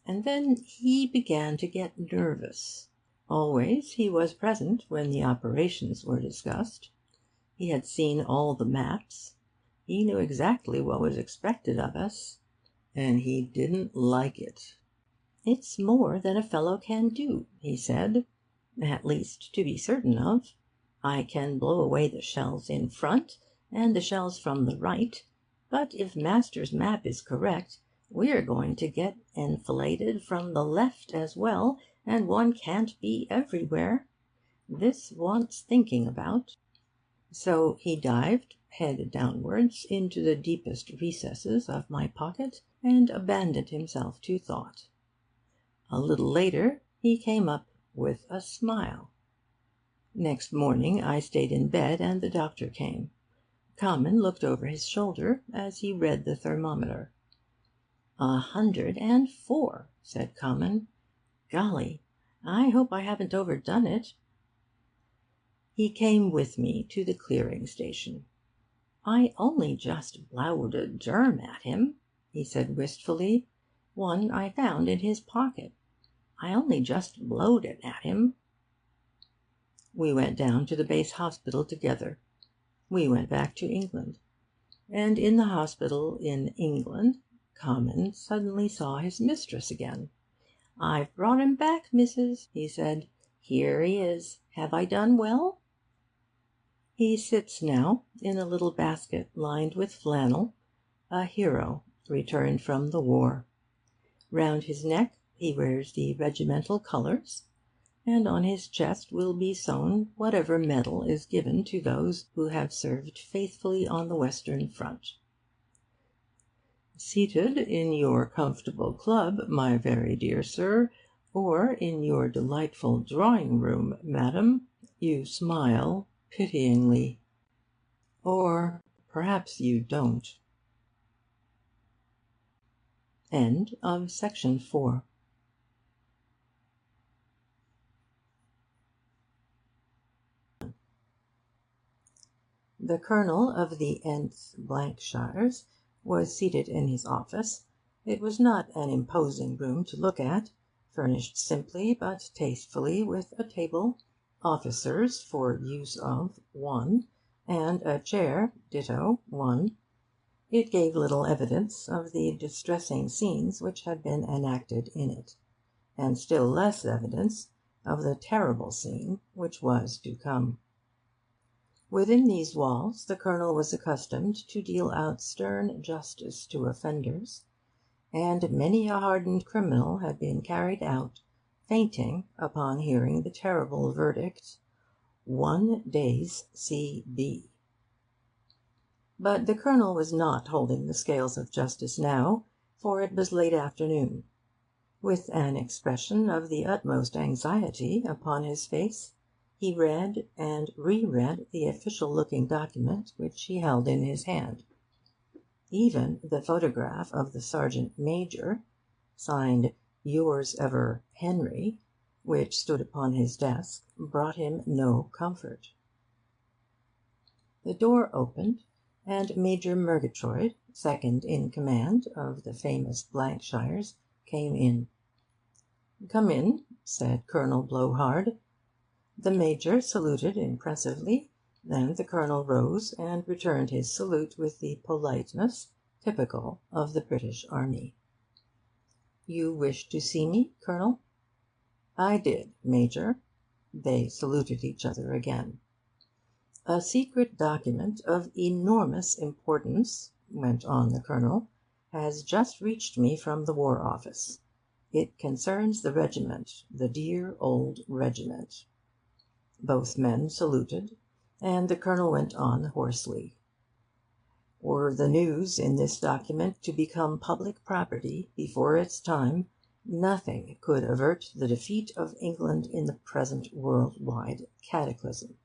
And then he began to get nervous. Always he was present when the operations were discussed. He had seen all the maps. He knew exactly what was expected of us. And he didn't like it. "It's more than a fellow can do," he said. "At least, to be certain of. I can blow away the shells in front, and the shells from the right. But if master's map is correct, we're going to get enfiladed from the left as well, and one can't be everywhere. This wants thinking about." So he dived, head downwards, into the deepest recesses of my pocket, and abandoned himself to thought. A little later he came up with a smile. Next morning I stayed in bed, and the doctor came. Common looked over his shoulder as he read the thermometer. 104, said Common. Golly, I hope I haven't overdone it. He came with me to the clearing station. "I only just blowed a germ at him," he said wistfully. "One I found in his pocket. I only just blowed it at him." We went down to the base hospital together. We went back to England. And in the hospital in England, Common suddenly saw his mistress again. "I've brought him back, missus," he said. "Here he is. Have I done well?" He sits now in a little basket lined with flannel, a hero returned from the war. Round his neck he wears the regimental colours, and on his chest will be sewn whatever medal is given to those who have served faithfully on the Western Front. Seated in your comfortable club, my very dear sir, or in your delightful drawing-room, madam, you smile pityingly. Or perhaps you don't. End of section 4. The Colonel of the Nth Blankshires was seated in his office. It was not an imposing room to look at, furnished simply but tastefully with a table, officers for use of, one, and a chair, ditto, one. It gave little evidence of the distressing scenes which had been enacted in it, and still less evidence of the terrible scene which was to come. Within these walls the Colonel was accustomed to deal out stern justice to offenders, and many a hardened criminal had been carried out, fainting, upon hearing the terrible verdict, 1 day's C.B. But the Colonel was not holding the scales of justice now, for it was late afternoon. With an expression of the utmost anxiety upon his face, he read and re-read the official-looking document which he held in his hand. Even the photograph of the Sergeant Major, signed "Yours ever, Henry," which stood upon his desk, brought him no comfort. The door opened, and Major Murgatroyd, second in command of the famous Blankshires, came in. "Come in," said Colonel Blowhard. The Major saluted impressively, and the Colonel rose and returned his salute with the politeness typical of the British Army. "You wished to see me, Colonel?" "I did, Major." They saluted each other again. "A secret document of enormous importance," went on the Colonel, "has just reached me from the War Office. It concerns the regiment, the dear old regiment." Both men saluted, and the Colonel went on hoarsely. "Were the news in this document to become public property before its time, nothing could avert the defeat of England in the present world-wide cataclysm."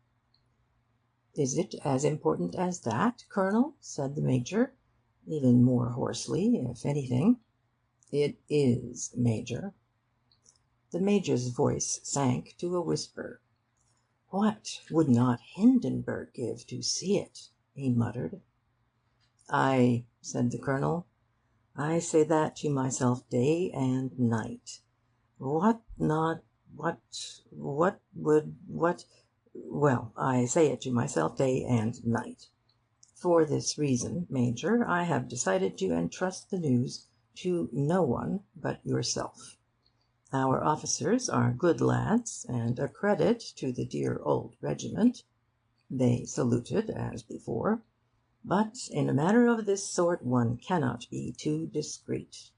"Is it as important as that, Colonel?" said the Major, even more hoarsely, if anything. "It is, Major." The Major's voice sank to a whisper. "What would not Hindenburg give to see it?" he muttered. "Aye," said the Colonel, "I say that to myself day and night. What Well, I say it to myself day and night. For this reason, Major, I have decided to entrust the news to no one but yourself. Our officers are good lads, and a credit to the dear old regiment." They saluted as before. "But in a matter of this sort one cannot be too discreet."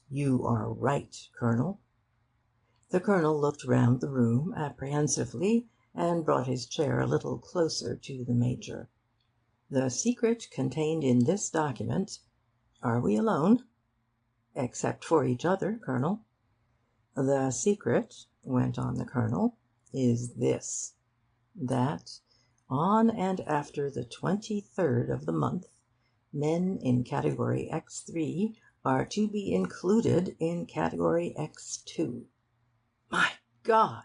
"You are right, Colonel." The Colonel looked round the room apprehensively, and brought his chair a little closer to the Major. "The secret contained in this document— Are we alone?" "Except for each other, Colonel." "The secret," went on the Colonel, "is this: that, on and after the 23rd of the month, men in Category X3 are to be included in Category X2." "My God!"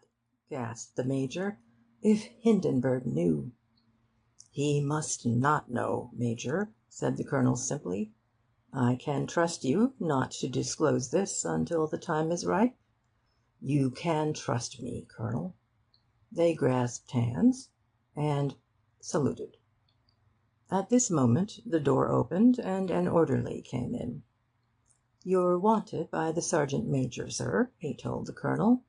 gasped the Major. "If Hindenburg knew—" "He must not know, Major," said the Colonel simply. "I can trust you not to disclose this until the time is ripe. You can trust me, Colonel." They grasped hands and saluted. At this moment the door opened, and an orderly came in. "You're wanted by the Sergeant Major, sir," he told the Colonel.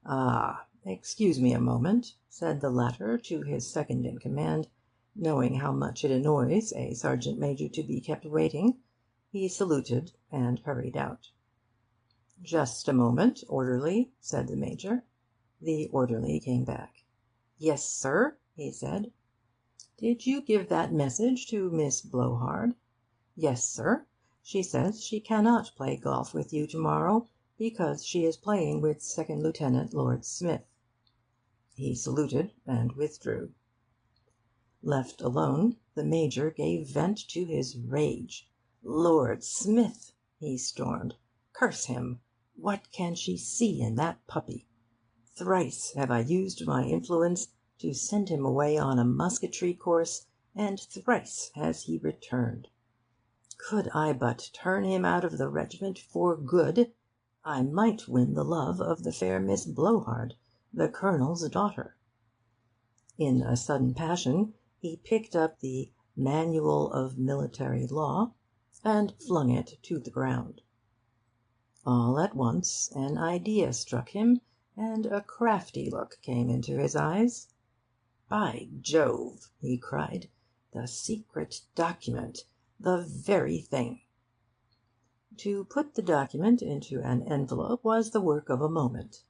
"Ah, excuse me a moment," said the latter to his second in command. Knowing how much it annoys a Sergeant Major to be kept waiting, he saluted and hurried out. "Just a moment, orderly," said the Major. The orderly came back. "Yes, sir," he said. "Did you give that message to Miss Blowhard?" "Yes, sir. She says she cannot play golf with you to-morrow, because she is playing with Second Lieutenant Lord Smith." He saluted and withdrew. Left alone, the Major gave vent to his rage. "Lord Smith!" he stormed. "Curse him! What can she see in that puppy? Thrice have I used my influence to send him away on a musketry course, and thrice has he returned. Could I but turn him out of the regiment for good, I might win the love of the fair Miss Blowhard, the Colonel's daughter." In a sudden passion he picked up the Manual of Military Law and flung it to the ground. All at once an idea struck him, and a crafty look came into his eyes. "By Jove!" he cried, "the secret document! The very thing!" To put the document into an envelope was the work of a moment.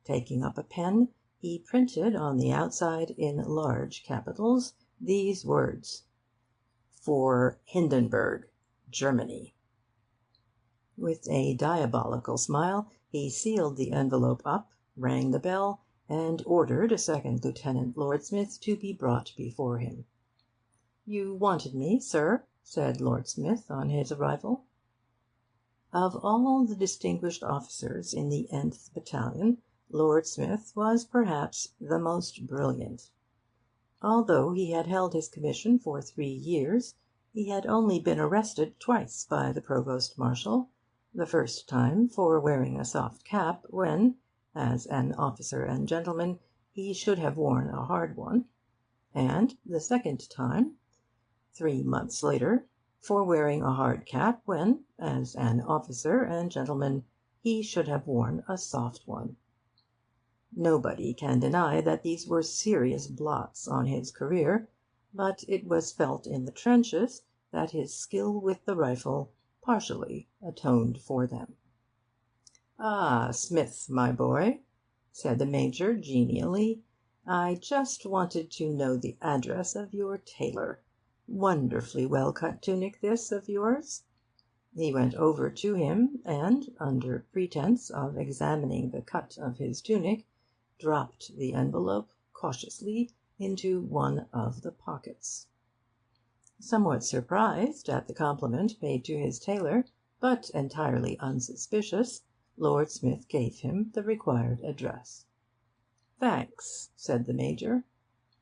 Taking up a pen, he printed on the outside in large capitals these words: "For Hindenburg, Germany." With a diabolical smile he sealed the envelope up, rang the bell, and ordered Second Lieutenant Lord Smith to be brought before him. "You wanted me, sir?" said Lord Smith on his arrival. Of all the distinguished officers in the th Battalion, Lord Smith was perhaps the most brilliant. Although he had held his commission for 3 years, he had only been arrested twice by the Provost Marshal, the first time for wearing a soft cap when, as an officer and gentleman, he should have worn a hard one, and the second time, 3 months later, for wearing a hard cap when, as an officer and gentleman, he should have worn a soft one. Nobody can deny that these were serious blots on his career, but it was felt in the trenches that his skill with the rifle partially atoned for them. "Ah, Smith, my boy," said the Major genially, "I just wanted to know the address of your tailor. Wonderfully well-cut tunic this of yours." He went over to him, and, under pretence of examining the cut of his tunic, dropped the envelope cautiously into one of the pockets. Somewhat surprised at the compliment paid to his tailor, but entirely unsuspicious, Lord Smith gave him the required address. "Thanks," said the Major.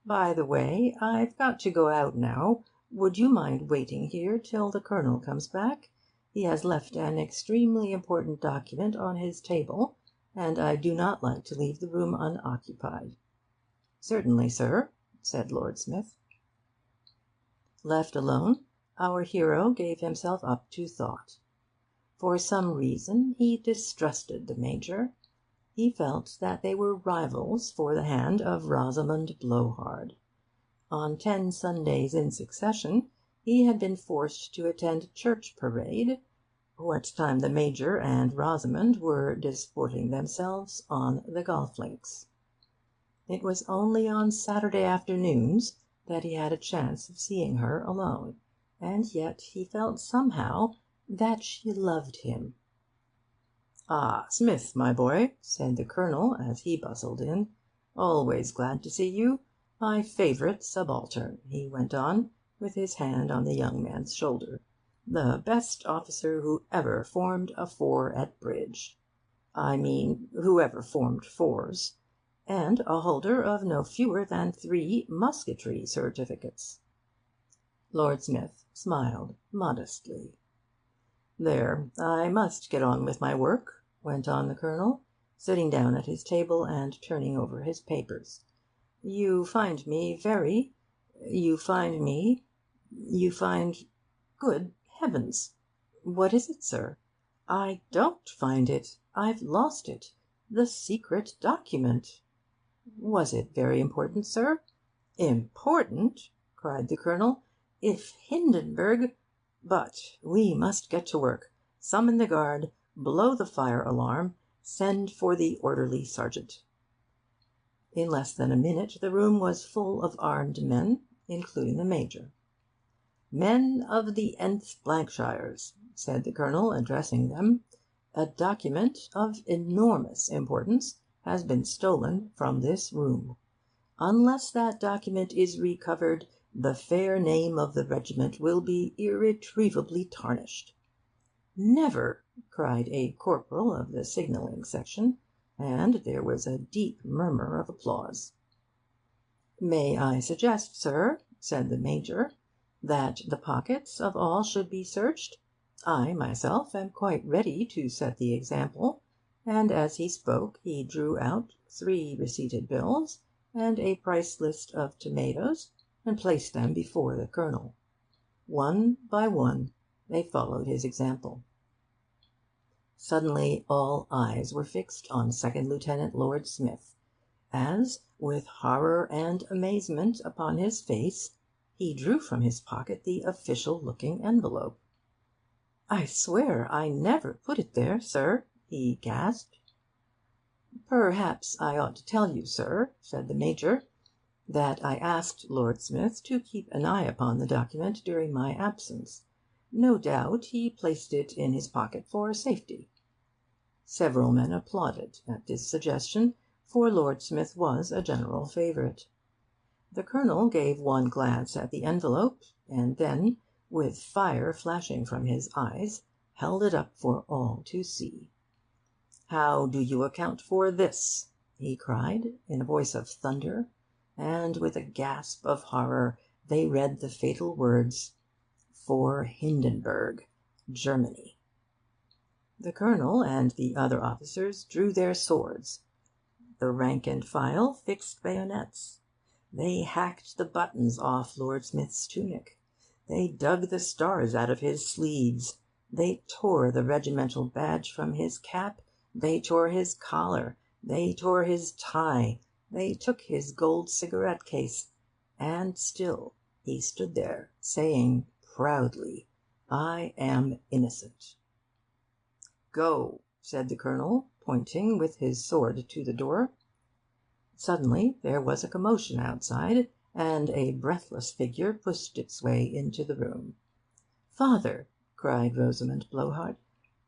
"By the way, I've got to go out now. Would you mind waiting here till the Colonel comes back? He has left an extremely important document on his table, and I do not like to leave the room unoccupied." "Certainly, sir," said Lord Smith. Left alone, our hero gave himself up to thought. For some reason he distrusted the Major. He felt that they were rivals for the hand of Rosamond Blowhard. On 10 Sundays in succession he had been forced to attend church parade, what time the Major and Rosamond were disporting themselves on the golf links. It was only on Saturday afternoons that he had a chance of seeing her alone, and yet he felt somehow that she loved him. "Ah, Smith, my boy," said the Colonel as he bustled in. "Always glad to see you. My favourite subaltern," he went on, with his hand on the young man's shoulder. "The best officer who ever formed a four at bridge. I mean, who ever formed fours. And a holder of no fewer than 3 musketry certificates." Lord Smith smiled modestly. "There, I must get on with my work," went on the Colonel, sitting down at his table and turning over his papers. You find Good heavens! What is it, sir?" "I don't find it. I've lost it. The secret document." "Was it very important, sir?" "Important!" cried the Colonel. "If Hindenburg But we must get to work. Summon the guard, blow the fire alarm, send for the orderly sergeant." In less than a minute the room was full of armed men, including the Major. "Men of the th Blankshires," said the Colonel, addressing them, "a document of enormous importance has been stolen from this room. Unless that document is recovered, the fair name of the regiment will be irretrievably tarnished." "Never!" cried a corporal of the signalling section, and there was a deep murmur of applause. "May I suggest, sir," said the Major, "that the pockets of all should be searched? I myself am quite ready to set the example." And as he spoke he drew out 3 receipted bills and a price list of tomatoes, and placed them before the Colonel. One by one they followed his example. Suddenly all eyes were fixed on Second Lieutenant Lord Smith, as, with horror and amazement upon his face, he drew from his pocket the official-looking envelope. "I swear I never put it there, sir," he gasped. "Perhaps I ought to tell you, sir," said the Major, "that I asked Lord Smith to keep an eye upon the document during my absence. No doubt he placed it in his pocket for safety." Several men applauded at this suggestion, for Lord Smith was a general favourite. The Colonel gave one glance at the envelope, and then, with fire flashing from his eyes, held it up for all to see. "How do you account for this?" he cried, in a voice of thunder, and with a gasp of horror they read the fatal words, "For Hindenburg, Germany." The Colonel and the other officers drew their swords. The rank and file fixed bayonets. They hacked the buttons off Lord Smith's tunic. They dug the stars out of his sleeves. They tore the regimental badge from his cap. They tore his collar. They tore his tie. They took his gold cigarette case. And still he stood there, saying proudly, "I am innocent." "Go," said the Colonel, pointing with his sword to the door. Suddenly there was a commotion outside, and a breathless figure pushed its way into the room. "Father," cried Rosamond Blowhart,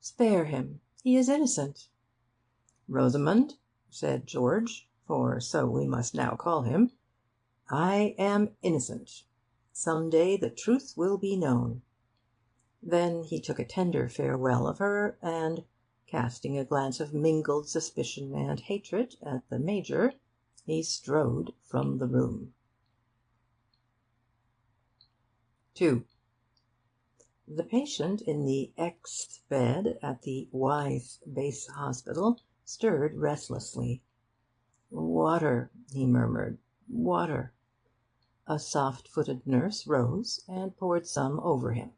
"spare him. He is innocent." "Rosamond," said George, for so we must now call him, "I am innocent. Some day the truth will be known." Then he took a tender farewell of her, and, casting a glance of mingled suspicion and hatred at the Major, he strode from the room. 2. The patient in the X bed at the Wythe Base Hospital stirred restlessly. "Water," he murmured, "water." A soft-footed nurse rose and poured some over him.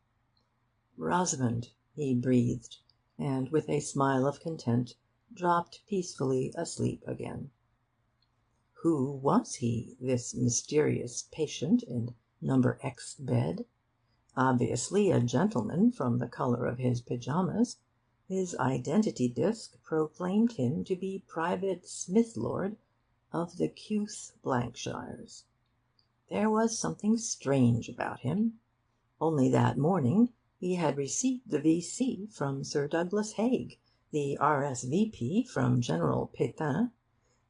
"Rosamond," he breathed, and with a smile of content dropped peacefully asleep again. Who was he, this mysterious patient in No. X bed? Obviously a gentleman, from the colour of his pyjamas. His identity disc proclaimed him to be Private Smithlord of the Ceuth Blankshires. There was something strange about him. Only that morning he had received the V.C. from Sir Douglas Haig, the R.S.V.P. from General Pétain,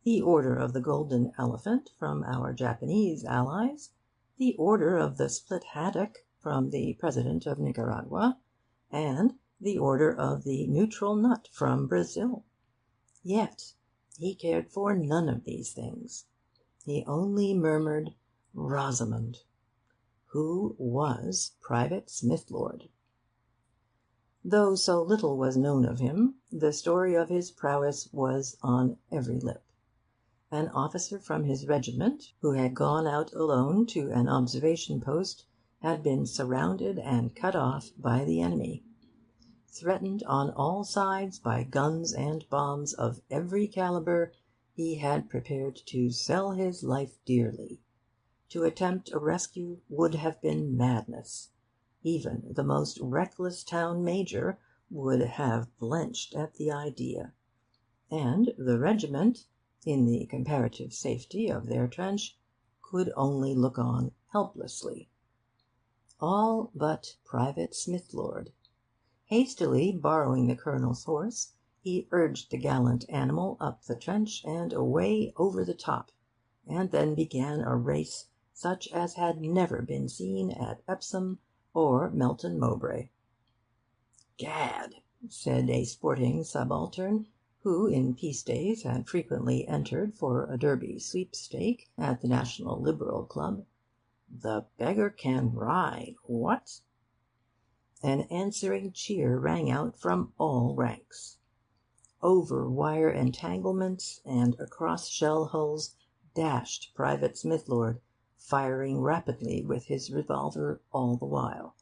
the Order of the Golden Elephant from our Japanese allies, the Order of the Split Haddock from the President of Nicaragua, and the Order of the Neutral Nut from Brazil. Yet he cared for none of these things. He only murmured, "Rosamond." Who was Private Smithlord? Though so little was known of him, the story of his prowess was on every lip. An officer from his regiment, who had gone out alone to an observation post, had been surrounded and cut off by the enemy. Threatened on all sides by guns and bombs of every calibre, he had prepared to sell his life dearly. To attempt a rescue would have been madness. Even the most reckless town major would have blenched at the idea. And the regiment, in the comparative safety of their trench, could only look on helplessly. All but Private Smithlord. Hastily borrowing the Colonel's horse, he urged the gallant animal up the trench and away over the top, and then began a race such as had never been seen at Epsom or Melton Mowbray. "Gad," said a sporting subaltern, who in peace days had frequently entered for a Derby sweepstake at the National Liberal Club,
The beggar can ride, what? An answering cheer rang out from all ranks. Over wire entanglements and across shell holes dashed Private Smithlord, firing rapidly with his revolver all the while.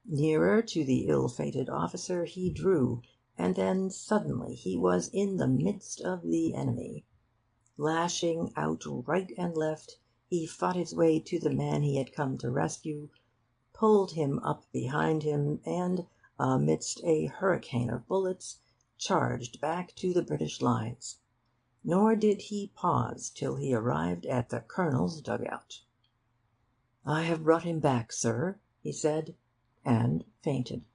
Nearer to the ill-fated officer he drew, and then suddenly he was in the midst of the enemy. Lashing out right and left, he fought his way to the man he had come to rescue, pulled him up behind him, and, amidst a hurricane of bullets, charged back to the British lines. Nor did he pause till he arrived at the Colonel's dugout. "I have brought him back, sir," he said, and fainted.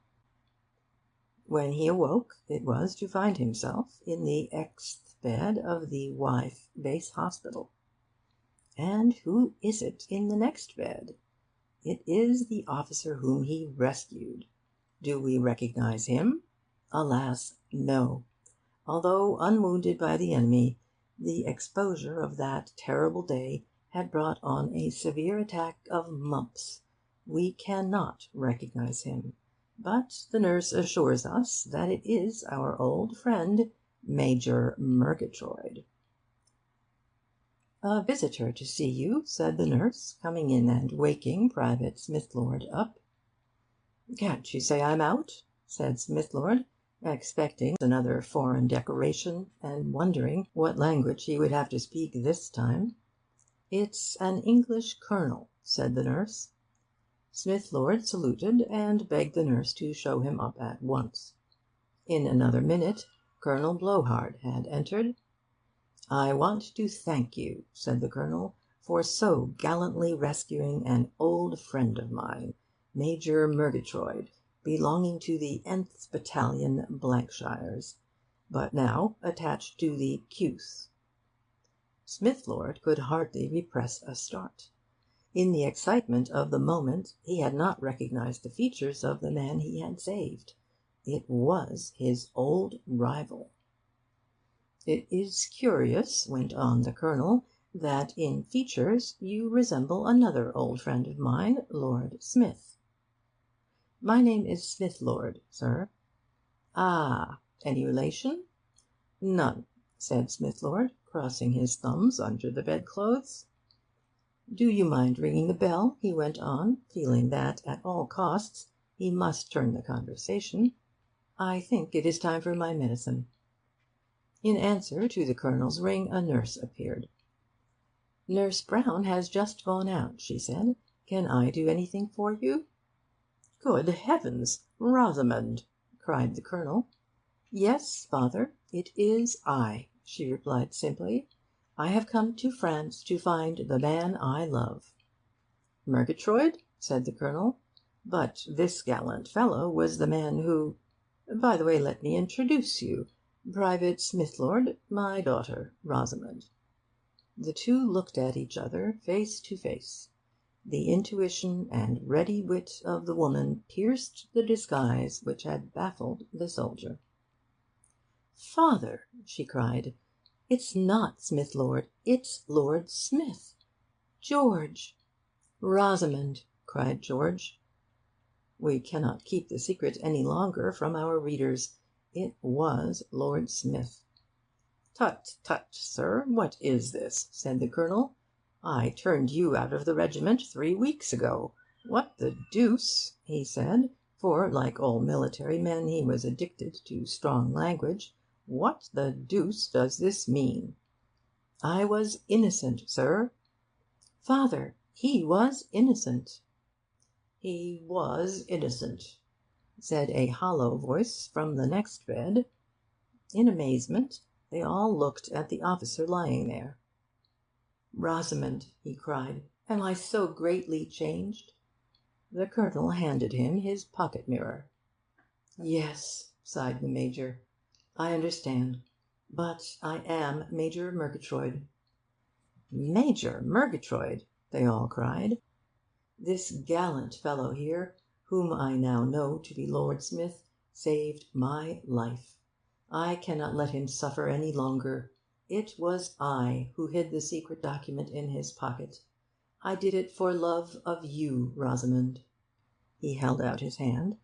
When he awoke, it was to find himself in the Xth bed of the Wyeth Base Hospital. And who is it in the next bed? It is the officer whom he rescued. Do we recognize him? Alas, no. Although unwounded by the enemy, the exposure of that terrible day had brought on a severe attack of mumps. We cannot recognize him. But the nurse assures us that it is our old friend, Major Murgatroyd. "A visitor to see you," said the nurse, coming in and waking Private Smithlord up. "Can't you say I'm out?" said Smithlord, expecting another foreign decoration, and wondering what language he would have to speak this time. "It's an English colonel," said the nurse. Smithlord saluted, and begged the nurse to show him up at once. In another minute Colonel Blowhard had entered. "I want to thank you," said the Colonel, "for so gallantly rescuing an old friend of mine, Major Murgatroyd, belonging to the Nth Battalion, Blankshires, but now attached to the Qth." Smithlord could hardly repress a start. In the excitement of the moment he had not recognised the features of the man he had saved. It was his old rival. "It is curious," went on the Colonel, "that in features you resemble another old friend of mine, Lord Smith." "My name is Smithlord, sir." "Ah! Any relation?" "None," said Smithlord, crossing his thumbs under the bedclothes. "Do you mind ringing the bell?" he went on, feeling that at all costs he must turn the conversation. "I think it is time for my medicine." In answer to the Colonel's ring a nurse appeared. "Nurse Brown has just gone out," she said. "Can I do anything for you?" "Good heavens! Rosamond!" cried the Colonel. "Yes, father, it is I," she replied simply. "I have come to France to find the man I love." "Murgatroyd?" said the Colonel. "But this gallant fellow was the man who... By the way, let me introduce you. Private Smithlord, my daughter, Rosamond." The two looked at each other face to face. The intuition and ready wit of the woman pierced the disguise which had baffled the soldier. "Father," she cried, "it's not Smithlord, it's Lord Smith. George!" "Rosamond!" cried George. We cannot keep the secret any longer from our readers. It was Lord Smith. "Tut, tut, sir, what is this?" said the Colonel. "I turned you out of the regiment 3 weeks ago. What the deuce," he said, for, like all military men, he was addicted to strong language, "what the deuce does this mean?" "I was innocent, sir." "Father, he was innocent." "He was innocent," said a hollow voice from the next bed. In amazement they all looked at the officer lying there. "Rosamond," he cried, "am I so greatly changed?" The Colonel handed him his pocket mirror. "Yes," sighed the Major, "I understand. But I am Major Murgatroyd." "Major Murgatroyd!" they all cried. "This gallant fellow here, whom I now know to be Lord Smith, saved my life. I cannot let him suffer any longer. It was I who hid the secret document in his pocket.
I did it for love of you, Rosamond.' He held out his hand.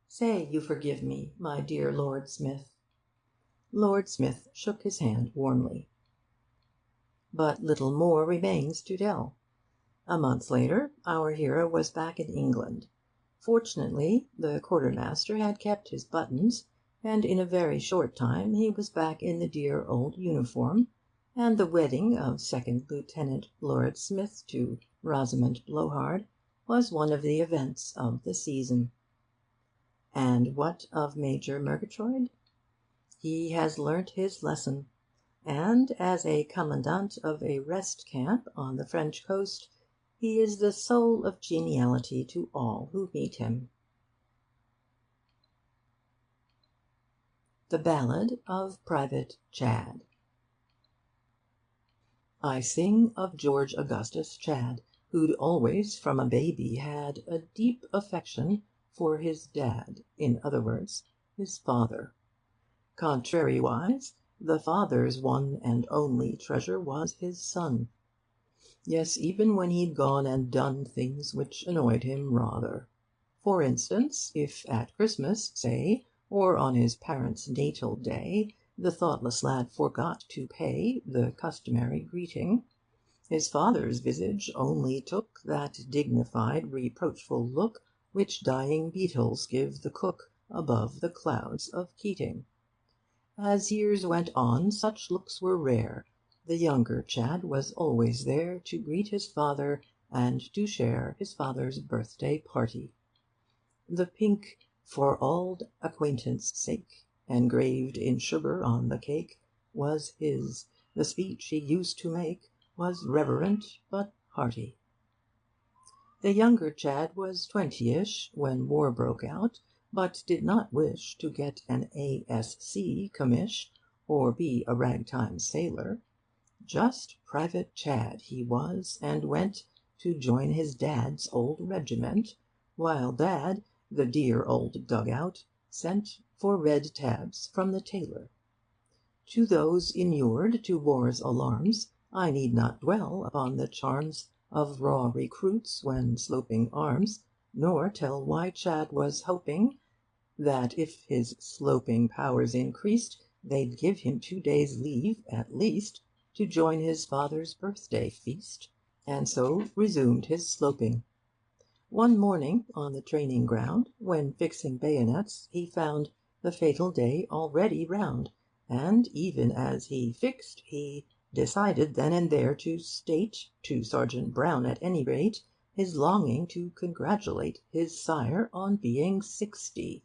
'Say you forgive me, my dear Lord Smith.' Lord Smith shook his hand warmly. But little more remains to tell. A month later, our hero was back in England. Fortunately, the quartermaster had kept his buttons, and in a very short time he was back in the dear old uniform, and the wedding of Second Lieutenant Lord Smith to Rosamond Blowhard was one of the events of the season. And what of Major Murgatroyd? He has learnt his lesson, and as a commandant of a rest camp on the French coast, he is the soul of geniality to all who meet him. The Ballad of Private Chadd. I sing of George Augustus Chadd, who'd always from a baby had a deep affection for his dad, in other words, his father. Contrariwise, the father's one and only treasure was his son. Yes, even when he'd gone and done things which annoyed him rather. For instance, if at Christmas, say, or on his parents' natal day, the thoughtless lad forgot to pay the customary greeting, his father's visage only took that dignified, reproachful look which dying beetles give the cook above the clouds of Keating. As years went on, such looks were rare. The younger Chadd was always there to greet his father and to share his father's birthday party. The pink "For auld acquaintance sake," engraved in sugar on the cake, was his. The speech he used to make was reverent but hearty. The younger Chadd was 20ish when war broke out, but did not wish to get an A.Sc. commish or be a ragtime sailor. Just Private Chadd he was, and went to join his dad's old regiment, while Dad, the dear old dug-out, sent for red tabs from the tailor. To those inured to war's alarms, I need not dwell upon the charms of raw recruits when sloping arms, nor tell why Chadd was hoping that if his sloping powers increased, they'd give him 2 days' leave, at least, to join his father's birthday feast, and so resumed his sloping. One morning on the training ground, when fixing bayonets, he found the fatal day already round, and even as he fixed, he decided then and there to state, to Sergeant Brown at any rate, his longing to congratulate his sire on being 60.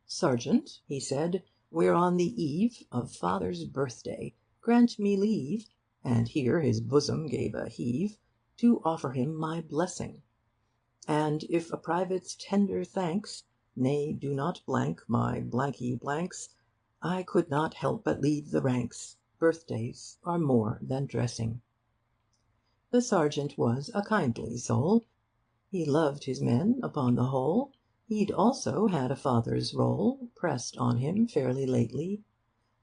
"Sergeant," he said, "we're on the eve of father's birthday. Grant me leave," and here his bosom gave a heave, "to offer him my blessing. And if a private's tender thanks, nay, do not blank my blanky blanks, I could not help but leave the ranks. Birthdays are more than dressing." The sergeant was a kindly soul. He loved his men upon the whole. He'd also had a father's roll pressed on him fairly lately.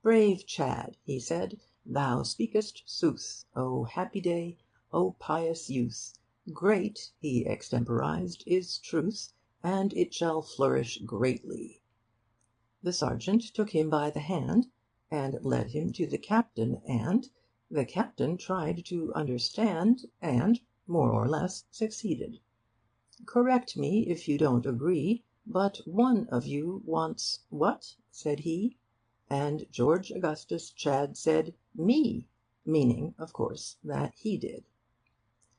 "Brave Chadd," he said, "thou speakest sooth. O happy day, O pious youth! Great," he extemporised, "is truth, and it shall flourish greatly." The sergeant took him by the hand and led him to the captain, and the captain tried to understand, and more or less succeeded. "Correct me if you don't agree, but one of you wants what?" said he. And George Augustus Chadd said, "Me," meaning, of course, that he did.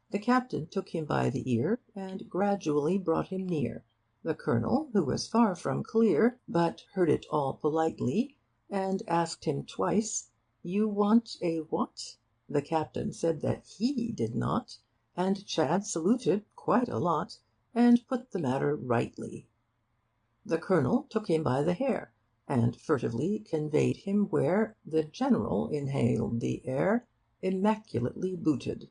The captain took him by the ear, and gradually brought him near. The colonel, who was far from clear, but heard it all politely, and asked him twice, "You want a what?" The captain said that he did not, and Chadd saluted quite a lot, and put the matter rightly. The colonel took him by the hair, and furtively conveyed him where the general inhaled the air, immaculately booted,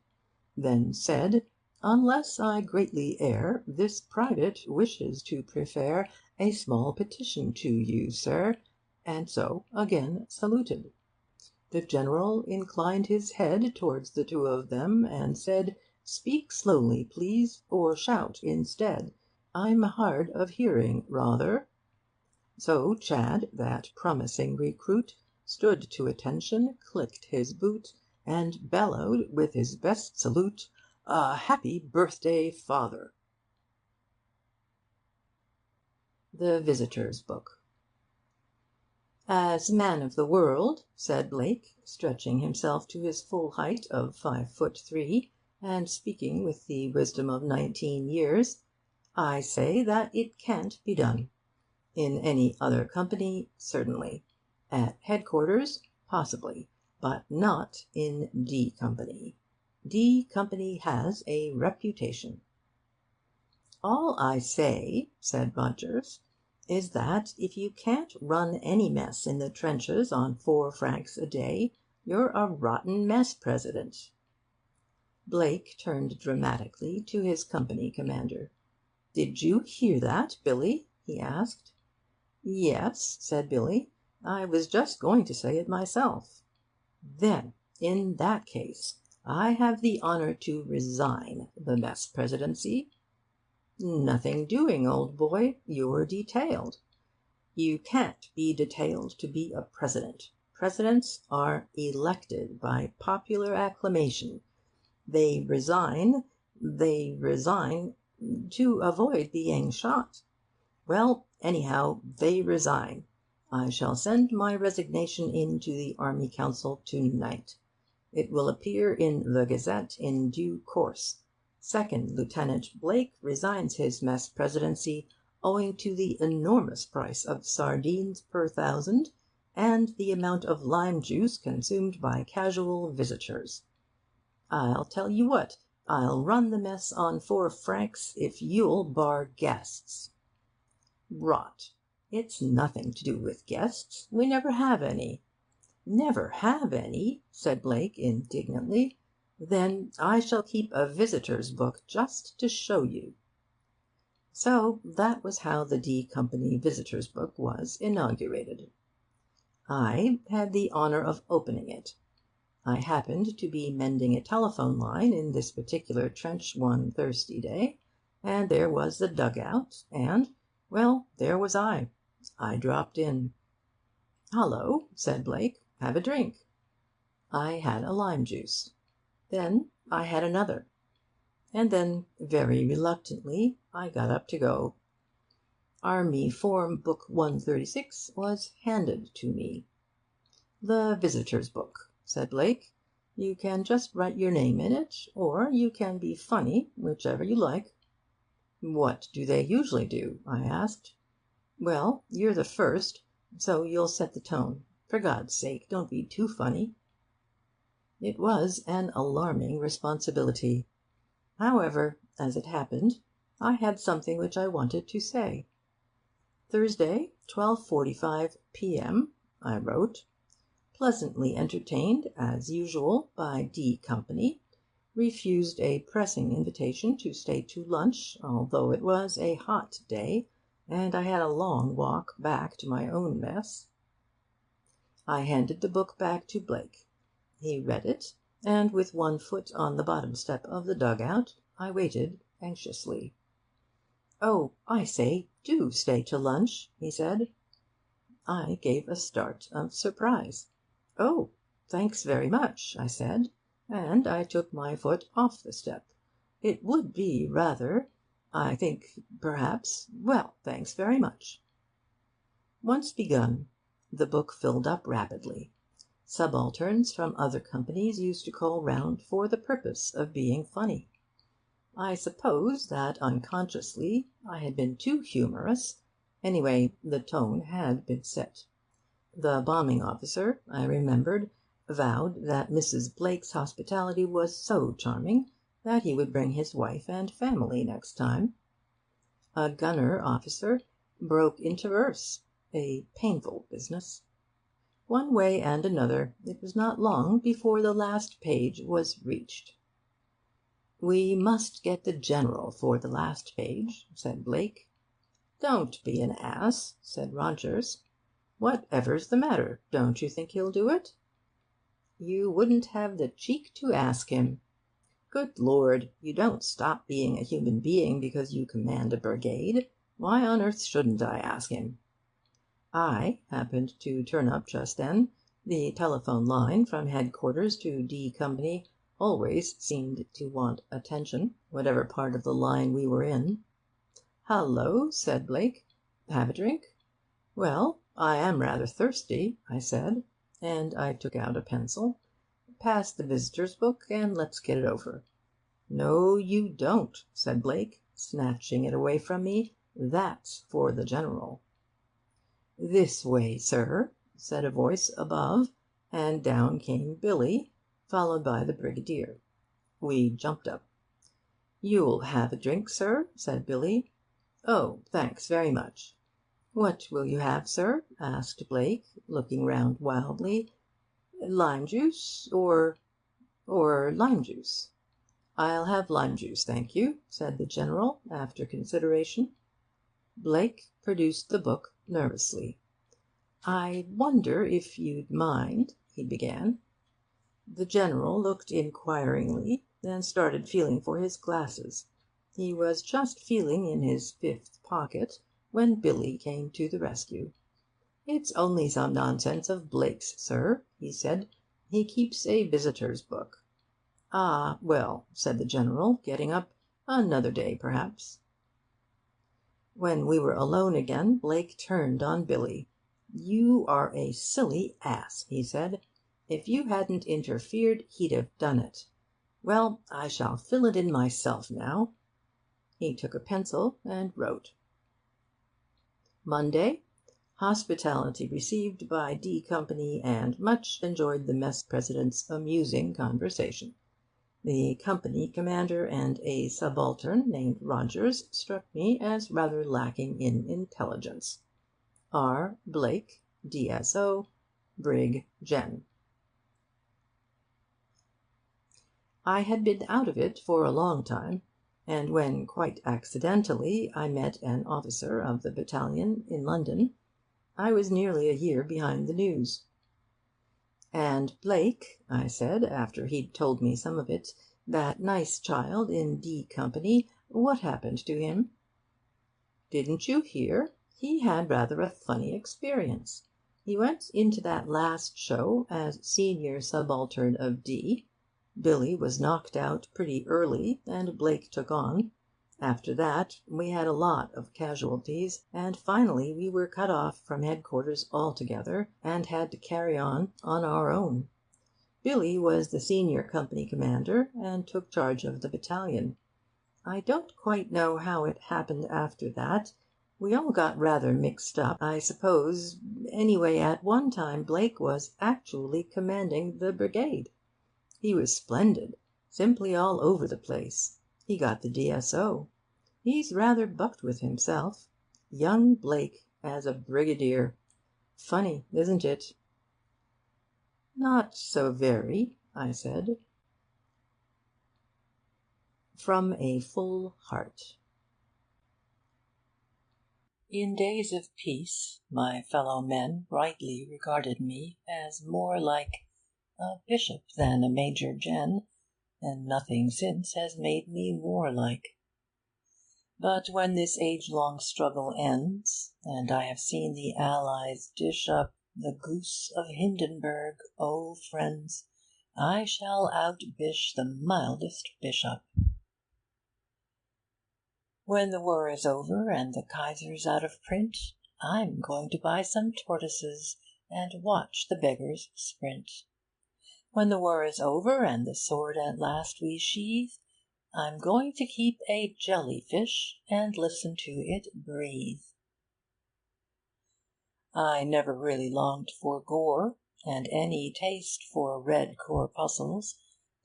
then said, "Unless I greatly err, this private wishes to prefer a small petition to you, sir," and so again saluted. The general inclined his head towards the two of them, and said,
Speak slowly, please, or shout instead. I'm hard of hearing, rather." So Chad, that promising recruit, stood to attention, clicked his boot, and bellowed, with his best salute, "A happy birthday, father!" The Visitor's Book. "As man of the world," said Blake, stretching himself to his full height of 5'3", and speaking with the wisdom of 19 years, "I say that it can't be done. In any other company, certainly. At headquarters, possibly. But not in D Company. D Company has a reputation." "All I say," said Rogers, "is that if you can't run any mess in the trenches on 4 francs a day, you're a rotten mess president." Blake turned dramatically to his company commander. "Did you hear that, Billy?" he asked. "Yes," said Billy. "I was just going to say it myself." "Then, in that case, I have the honour to resign the mess presidency." "Nothing doing, old boy. You're detailed." "You can't be detailed to be a president. Presidents are elected by popular acclamation. They resign to avoid being shot. Well, anyhow, they resign. I shall send my resignation in to the Army Council to-night. It will appear in the Gazette in due course. Second Lieutenant Blake resigns his mess presidency owing to the enormous price of sardines per 1,000 and the amount of lime juice consumed by casual visitors. I'll tell you what, I'll run the mess on 4 francs if you'll bar guests." "Rot. It's nothing to do with guests. We never have any." "Never have any?" said Blake indignantly. "Then I shall keep a visitor's book just to show you." So that was how the D Company Visitor's Book was inaugurated. I had the honour of opening it. I happened to be mending a telephone line in this particular trench one thirsty day, and there was the dug-out, and, well, there was I. I dropped in. "Hullo," said Blake, "have a drink." I had a lime juice. Then I had another. And then, very reluctantly, I got up to go. Army Form Book 136 was handed to me. "The Visitor's Book," said Blake. "You can just write your name in it, or you can be funny, whichever you like." "What do they usually do?" I asked. "Well, you're the first, so you'll set the tone. For God's sake, don't be too funny." It was an alarming responsibility. However, as it happened, I had something which I wanted to say. "Thursday, 12:45 p.m.," I wrote. "Pleasantly entertained, as usual, by D Company. Refused a pressing invitation to stay to lunch, although it was a hot day, and I had a long walk back to my own mess." I handed the book back to Blake. He read it, and with one foot on the bottom step of the dug-out, I waited anxiously. "Oh, I say, do stay to lunch," he said. I gave a start of surprise. "Oh, thanks very much," I said, and I took my foot off the step. "It would be rather, I think, perhaps, well, thanks very much." Once begun, the book filled up rapidly. Subalterns from other companies used to call round for the purpose of being funny. I suppose that unconsciously I had been too humorous. Anyway, the tone had been set. The bombing officer, I remembered, vowed that Mrs. Blake's hospitality was so charming that he would bring his wife and family next time. A gunner officer broke into verse, a painful business. One way and another, it was not long before the last page was reached. "We must get the General for the last page," said Blake. "Don't be an ass," said Rogers. "Whatever's the matter? Don't you think he'll do it?" "You wouldn't have the cheek to ask him." Good Lord, you don't stop being a human being because you command a brigade. Why on earth shouldn't I ask him? I happened to turn up just then. The telephone line from headquarters to D Company always seemed to want attention, whatever part of the line we were in. "Hallo," said Blake. "Have a drink?" "Well, I am rather thirsty," I said, and I took out a pencil. "Pass the visitors' book, and let's get it over." "No, you don't," said Blake, snatching it away from me. "That's for the General." "This way, sir," said a voice above, and down came Billy, followed by the Brigadier. We jumped up. "You'll have a drink, sir?" said Billy. "Oh, thanks very much." "What will you have, sir?" asked Blake, looking round wildly. "Lime juice or lime juice?" "I'll have lime juice, thank you," said the General, after consideration. Blake produced the book nervously. "I wonder if you'd mind," he began. The General looked inquiringly, then started feeling for his glasses. He was just feeling in his fifth pocket when Billy came to the rescue. "It's only some nonsense of Blake's, sir," he said. "He keeps a visitors' book." "Ah, well," said the General, getting up, "another day, perhaps." When we were alone again, Blake turned on Billy. "You are a silly ass," he said. "If you hadn't interfered, he'd have done it. Well, I shall fill it in myself now." He took a pencil and wrote: Monday. Hospitality received by D Company and much enjoyed the mess president's amusing conversation. The company commander and a subaltern named Rogers struck me as rather lacking in intelligence. R. Blake, D.S.O., Brig. Gen. I had been out of it for a long time, and when, quite accidentally, I met an officer of the battalion in London, I was nearly a year behind the news. "And Blake," I said, after he'd told me some of it, "that nice child in D Company, what happened to him?" "Didn't you hear? He had rather a funny experience. He went into that last show as senior subaltern of D. Billy was knocked out pretty early, and Blake took on. After that we had a lot of casualties, and finally we were cut off from headquarters altogether, and had to carry on our own. Billy was the senior company commander, and took charge of the battalion. I don't quite know how it happened after that. We all got rather mixed up, I suppose. Anyway, at one time Blake was actually commanding the brigade. He was splendid, simply all over the place. He got the D.S.O. He's rather bucked with himself. Young Blake as a brigadier. Funny, isn't it?" "Not so very," I said. From a Full Heart. In days of peace, my fellow men rightly regarded me as more like a bishop than a major gen, and nothing since has made me more like. But when this age-long struggle ends, and I have seen the Allies dish up the goose of Hindenburg, oh, friends, I shall outbish the mildest bishop. When the war is over and the Kaiser's out of print, I'm going to buy some tortoises and watch the beggars sprint. When the war is over and the sword at last we sheathe, I'm going to keep a jellyfish and listen to it breathe. I never really longed for gore, and any taste for red corpuscles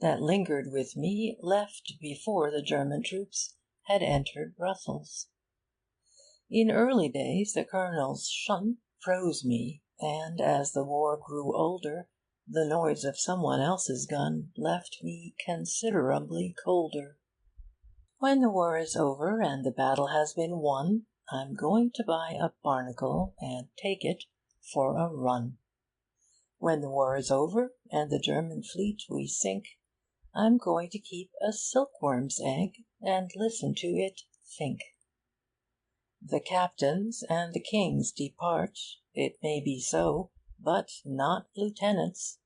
that lingered with me left before the German troops had entered Brussels. In early days the Colonel's shun froze me, and as the war grew older, the noise of someone else's gun left me considerably colder. When the war is over and the battle has been won, I'm going to buy a barnacle and take it for a run. When the war is over and the German fleet we sink,
I'm going to keep a silkworm's egg and listen to it think. The captains and the kings depart, it may be so, but not lieutenants.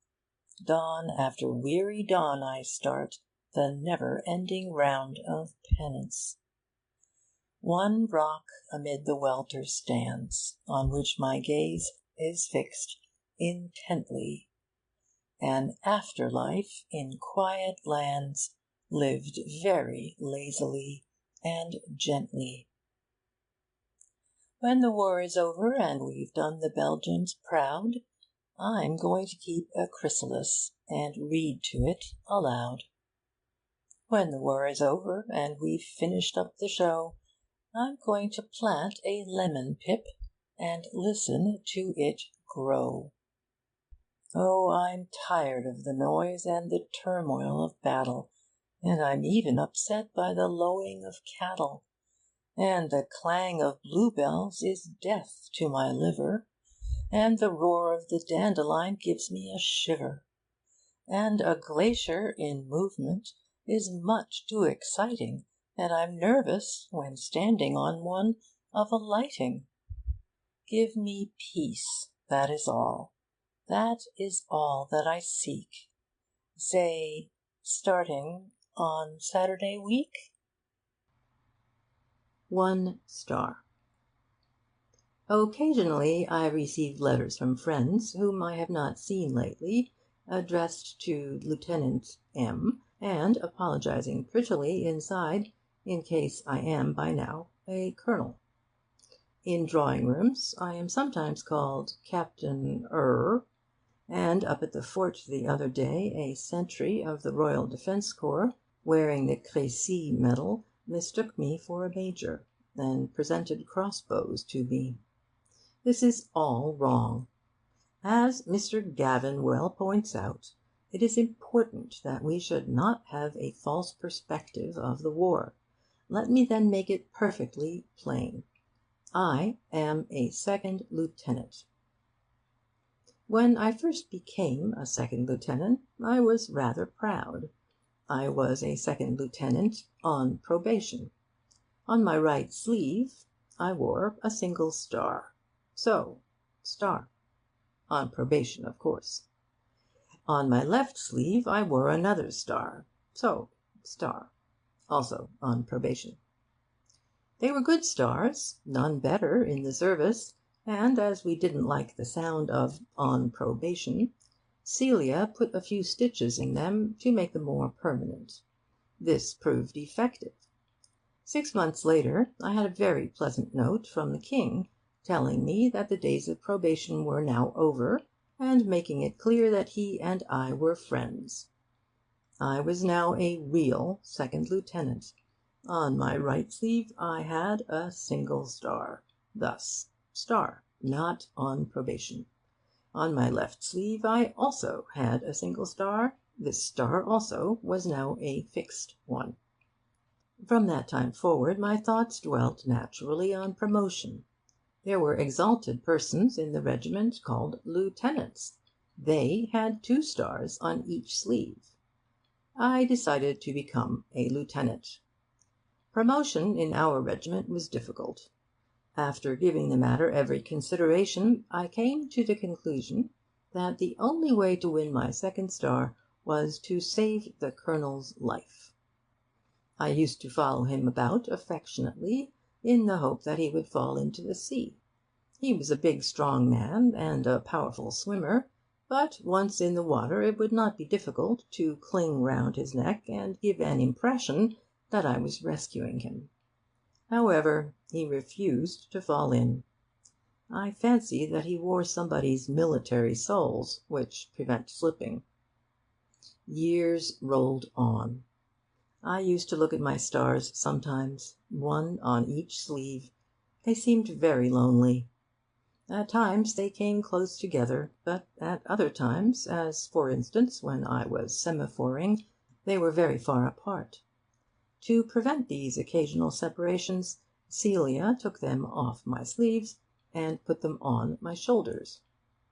Dawn after weary dawn I start the never-ending round of penance. One rock amid the welter stands, on which my gaze is fixed intently. An afterlife in quiet lands, lived very lazily and gently. When the war is over and we've done the Belgians proud, I'm going to keep a chrysalis and read to it aloud. When the war is over and we've finished up the show, I'm going to plant a lemon pip and listen to it grow. Oh, I'm tired of the noise and the turmoil of battle, and I'm even upset by the lowing of cattle, and the clang of bluebells is death to my liver, and the roar of the dandelion gives me a shiver, and a glacier in movement is much too exciting, and I'm nervous, when standing on one, of alighting. Give me peace, that is all. That is all that I seek. Say, starting on Saturday week?
1 star. Occasionally I receive letters from friends whom I have not seen lately, addressed to Lieutenant M, and apologizing prettily inside, in case I am by now a colonel. In drawing-rooms I am sometimes called Captain and up at the fort the other day a sentry of the Royal Defence Corps, wearing the Crécy medal, mistook me for a major, and presented crossbows to me. This is all wrong. As Mr. Gavin well points out, it is important that we should not have a false perspective of the war. Let me then make it perfectly plain. I am a second lieutenant. When I first became a second lieutenant, I was rather proud. I was a second lieutenant on probation. On my right sleeve I wore a single star. So, star. On probation, of course. On my left sleeve I wore another star. So, star. Also on probation. They were good stars, none better in the service, and as we didn't like the sound of on probation, Celia put a few stitches in them to make them more permanent. This proved effective. 6 months later I had a very pleasant note from the King, telling me that the days of probation were now over, and making it clear that he and I were friends. I was now a real second lieutenant. On my right sleeve I had a single star. Thus, star, not on probation. On my left sleeve I also had a single star. This star also was now a fixed one. From that time forward my thoughts dwelt naturally on promotion. There were exalted persons in the regiment called lieutenants. They had 2 stars on each sleeve. I decided to become a lieutenant. Promotion in our regiment was difficult. After giving the matter every consideration, I came to the conclusion that the only way to win my second star was to save the colonel's life. I used to follow him about affectionately, in the hope that he would fall into the sea. He was a big, strong man, and a powerful swimmer, but once in the water it would not be difficult to cling round his neck and give an impression that I was rescuing him. However, he refused to fall in. I fancy that he wore somebody's military soles, which prevent slipping. Years rolled on. I used to look at my stars sometimes, 1 on each sleeve. They seemed very lonely. At times they came close together, but at other times, as for instance when I was semaphoring, they were very far apart. To prevent these occasional separations, Celia took them off my sleeves and put them on my shoulders,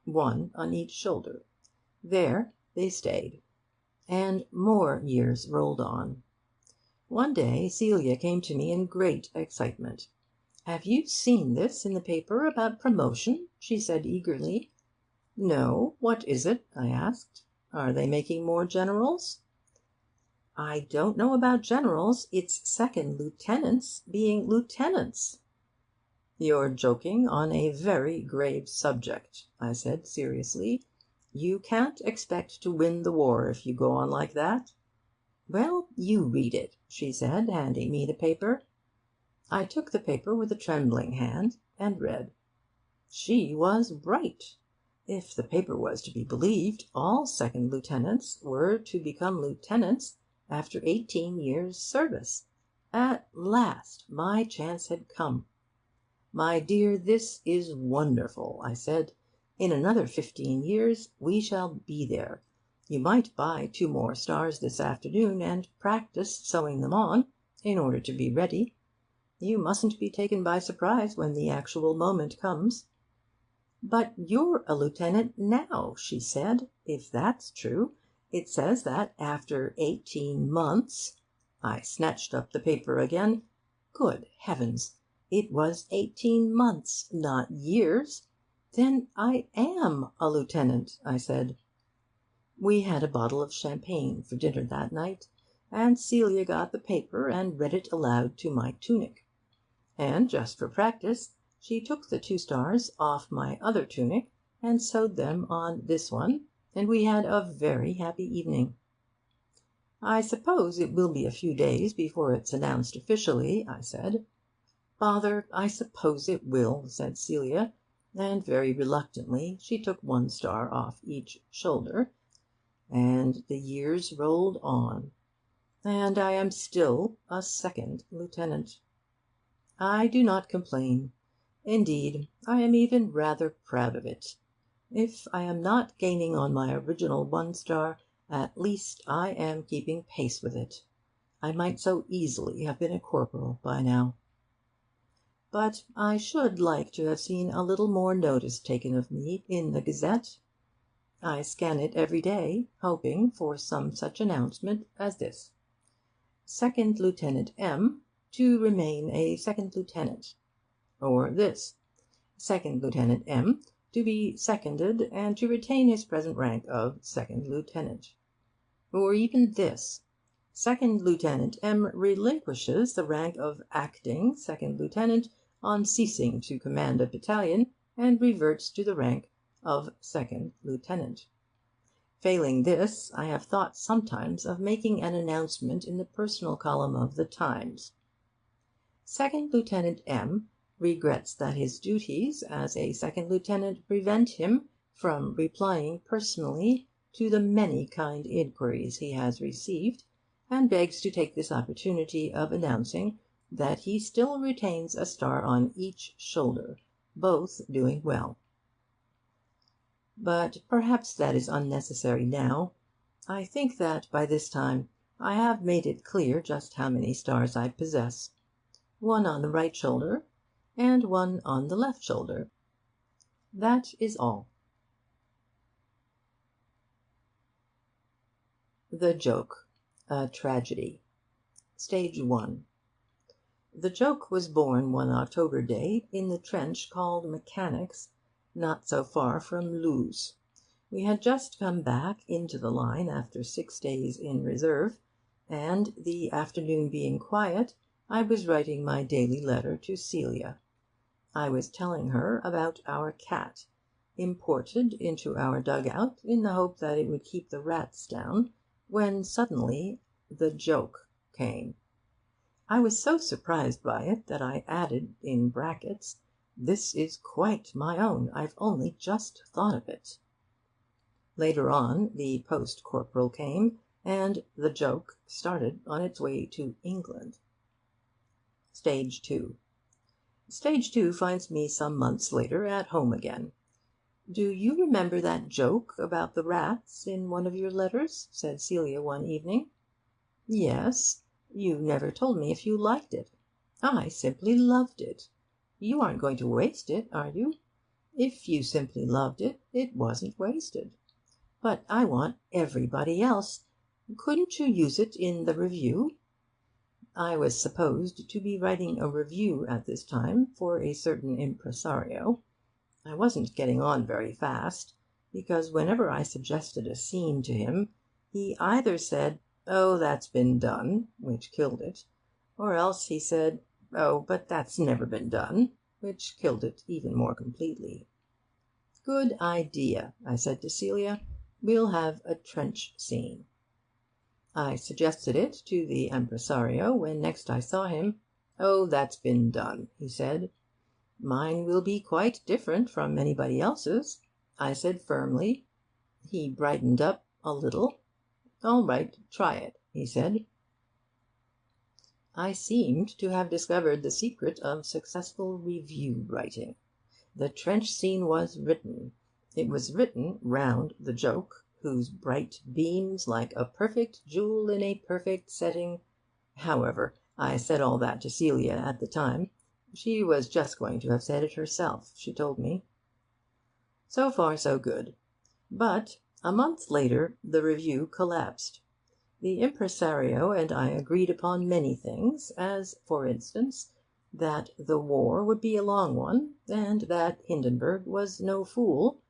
1 on each shoulder. There they stayed. And more years rolled on. One day Celia came to me in great excitement. "Have you seen this in the paper about promotion?" she said eagerly. "No. What is it?" I asked. "Are they making more generals?" "I don't know about generals. It's second lieutenants being lieutenants." "You're joking on a very grave subject," I said seriously. "You can't expect to win the war if you go on like that." "Well, you read it," she said, handing me the paper. I took the paper with a trembling hand and read. She was right. If the paper was to be believed, all second lieutenants were to become lieutenants after 18 years' service. At last my chance had come. "My dear, this is wonderful," I said. "In another 15 years we shall be there. You might buy 2 more stars this afternoon and practise sewing them on, in order to be ready. You mustn't be taken by surprise when the actual moment comes." "But you're a lieutenant now," she said. "If that's true, it says that after 18 months—" I snatched up the paper again. Good heavens! It was 18 months, not years. "Then I am a lieutenant," I said. We had a bottle of champagne for dinner that night, and Celia got the paper and read it aloud to my tunic. And, just for practice, she took the 2 stars off my other tunic and sewed them on this one, and we had a very happy evening. "I suppose it will be a few days before it's announced officially," I said. "Bother, I suppose it will," said Celia, and very reluctantly she took 1 star off each shoulder. And the years rolled on, and I am still a second lieutenant. I do not complain. Indeed, I am even rather proud of it. If I am not gaining on my original 1 star, at least I am keeping pace with it. I might so easily have been a corporal by now. But I should like to have seen a little more notice taken of me in the Gazette. I scan it every day, hoping for some such announcement as this: Second Lieutenant M. to remain a second lieutenant. Or this: Second Lieutenant M. to be seconded and to retain his present rank of second lieutenant. Or even this: Second Lieutenant M. relinquishes the rank of acting second lieutenant on ceasing to command a battalion, and reverts to the rank of second lieutenant. Failing this, I have thought sometimes of making an announcement in the personal column of the Times: Second Lieutenant M. regrets that his duties as a second lieutenant prevent him from replying personally to the many kind inquiries he has received, and begs to take this opportunity of announcing that he still retains a star on each shoulder, both doing well. But perhaps that is unnecessary now. I think that by this time I have made it clear just how many stars I possess: 1 on the right shoulder, and 1 on the left shoulder. That is all. The Joke, a Tragedy. Stage 1. The joke was born one October day in the trench called Mechanics, not so far from Loos. We had just come back into the line after 6 days in reserve, and, the afternoon being quiet, I was writing my daily letter to Celia. I was telling her about our cat, imported into our dug-out in the hope that it would keep the rats down, when suddenly the joke came. I was so surprised by it that I added, in brackets, "This is quite my own. I've only just thought of it." Later on the post-corporal came, and the joke started on its way to England. Stage 2. Stage 2 finds me some months later at home again. "Do you remember that joke about the rats in one of your letters?" said Celia one evening. "Yes. You never told me if you liked it." "I simply loved it." "You aren't going to waste it, are you?" "If you simply loved it, it wasn't wasted." "But I want everybody else—" Couldn't you use it in the review? I was supposed to be writing a review at this time for a certain impresario. I wasn't getting on very fast, because whenever I suggested a scene to him, he either said, "Oh, that's been done," which killed it, or else he said, "Oh, but that's never been done," which killed it even more completely. "Good idea," I said to Celia. "We'll have a trench scene." I suggested it to the impresario when next I saw him. "Oh, that's been done," he said. "Mine will be quite different from anybody else's," I said firmly. He brightened up a little. "All right, try it," he said. I seemed to have discovered the secret of successful review writing. The trench scene was written. It was written round the joke, whose bright beams, like a perfect jewel in a perfect setting. However, I said all that to Celia at the time. She was just going to have said it herself, she told me. So far, so good. But a month later the review collapsed. The impresario and I agreed upon many things, as, for instance, that the war would be a long one, and that Hindenburg was no fool.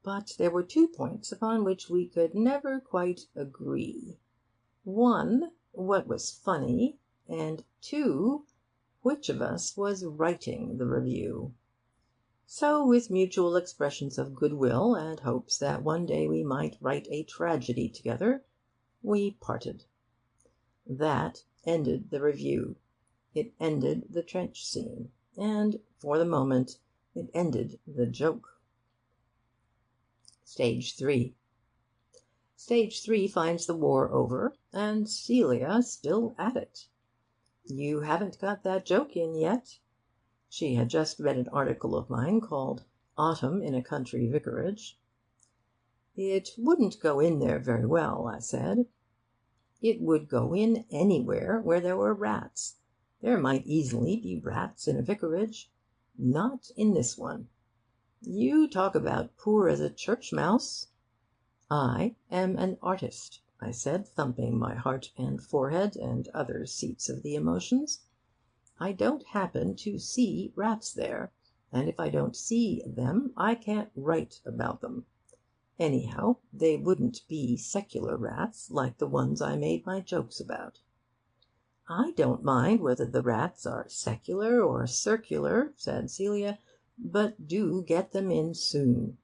But there were 2 points upon which we could never quite agree. 1, what was funny, and 2, which of us was writing the review. So, with mutual expressions of goodwill and hopes that one day we might write a tragedy together, we parted. That ended the review. It ended the trench scene. And, for the moment, it ended the joke. Stage 3. Stage 3 finds the war over, and Celia still at it. You haven't got that joke in yet. She had just read an article of mine called "Autumn in a Country Vicarage." It wouldn't go in there very well, I said. It would go in anywhere where there were rats. There might easily be rats in a vicarage. Not in this one. You talk about poor as a church mouse. I am an artist, I said, thumping my heart and forehead and other seats of the emotions. I don't happen to see rats there, and if I don't see them, I can't write about them. Anyhow, they wouldn't be secular rats like the ones I made my jokes about. "I don't mind whether the rats are secular or circular," said Celia, "but do get them in soon."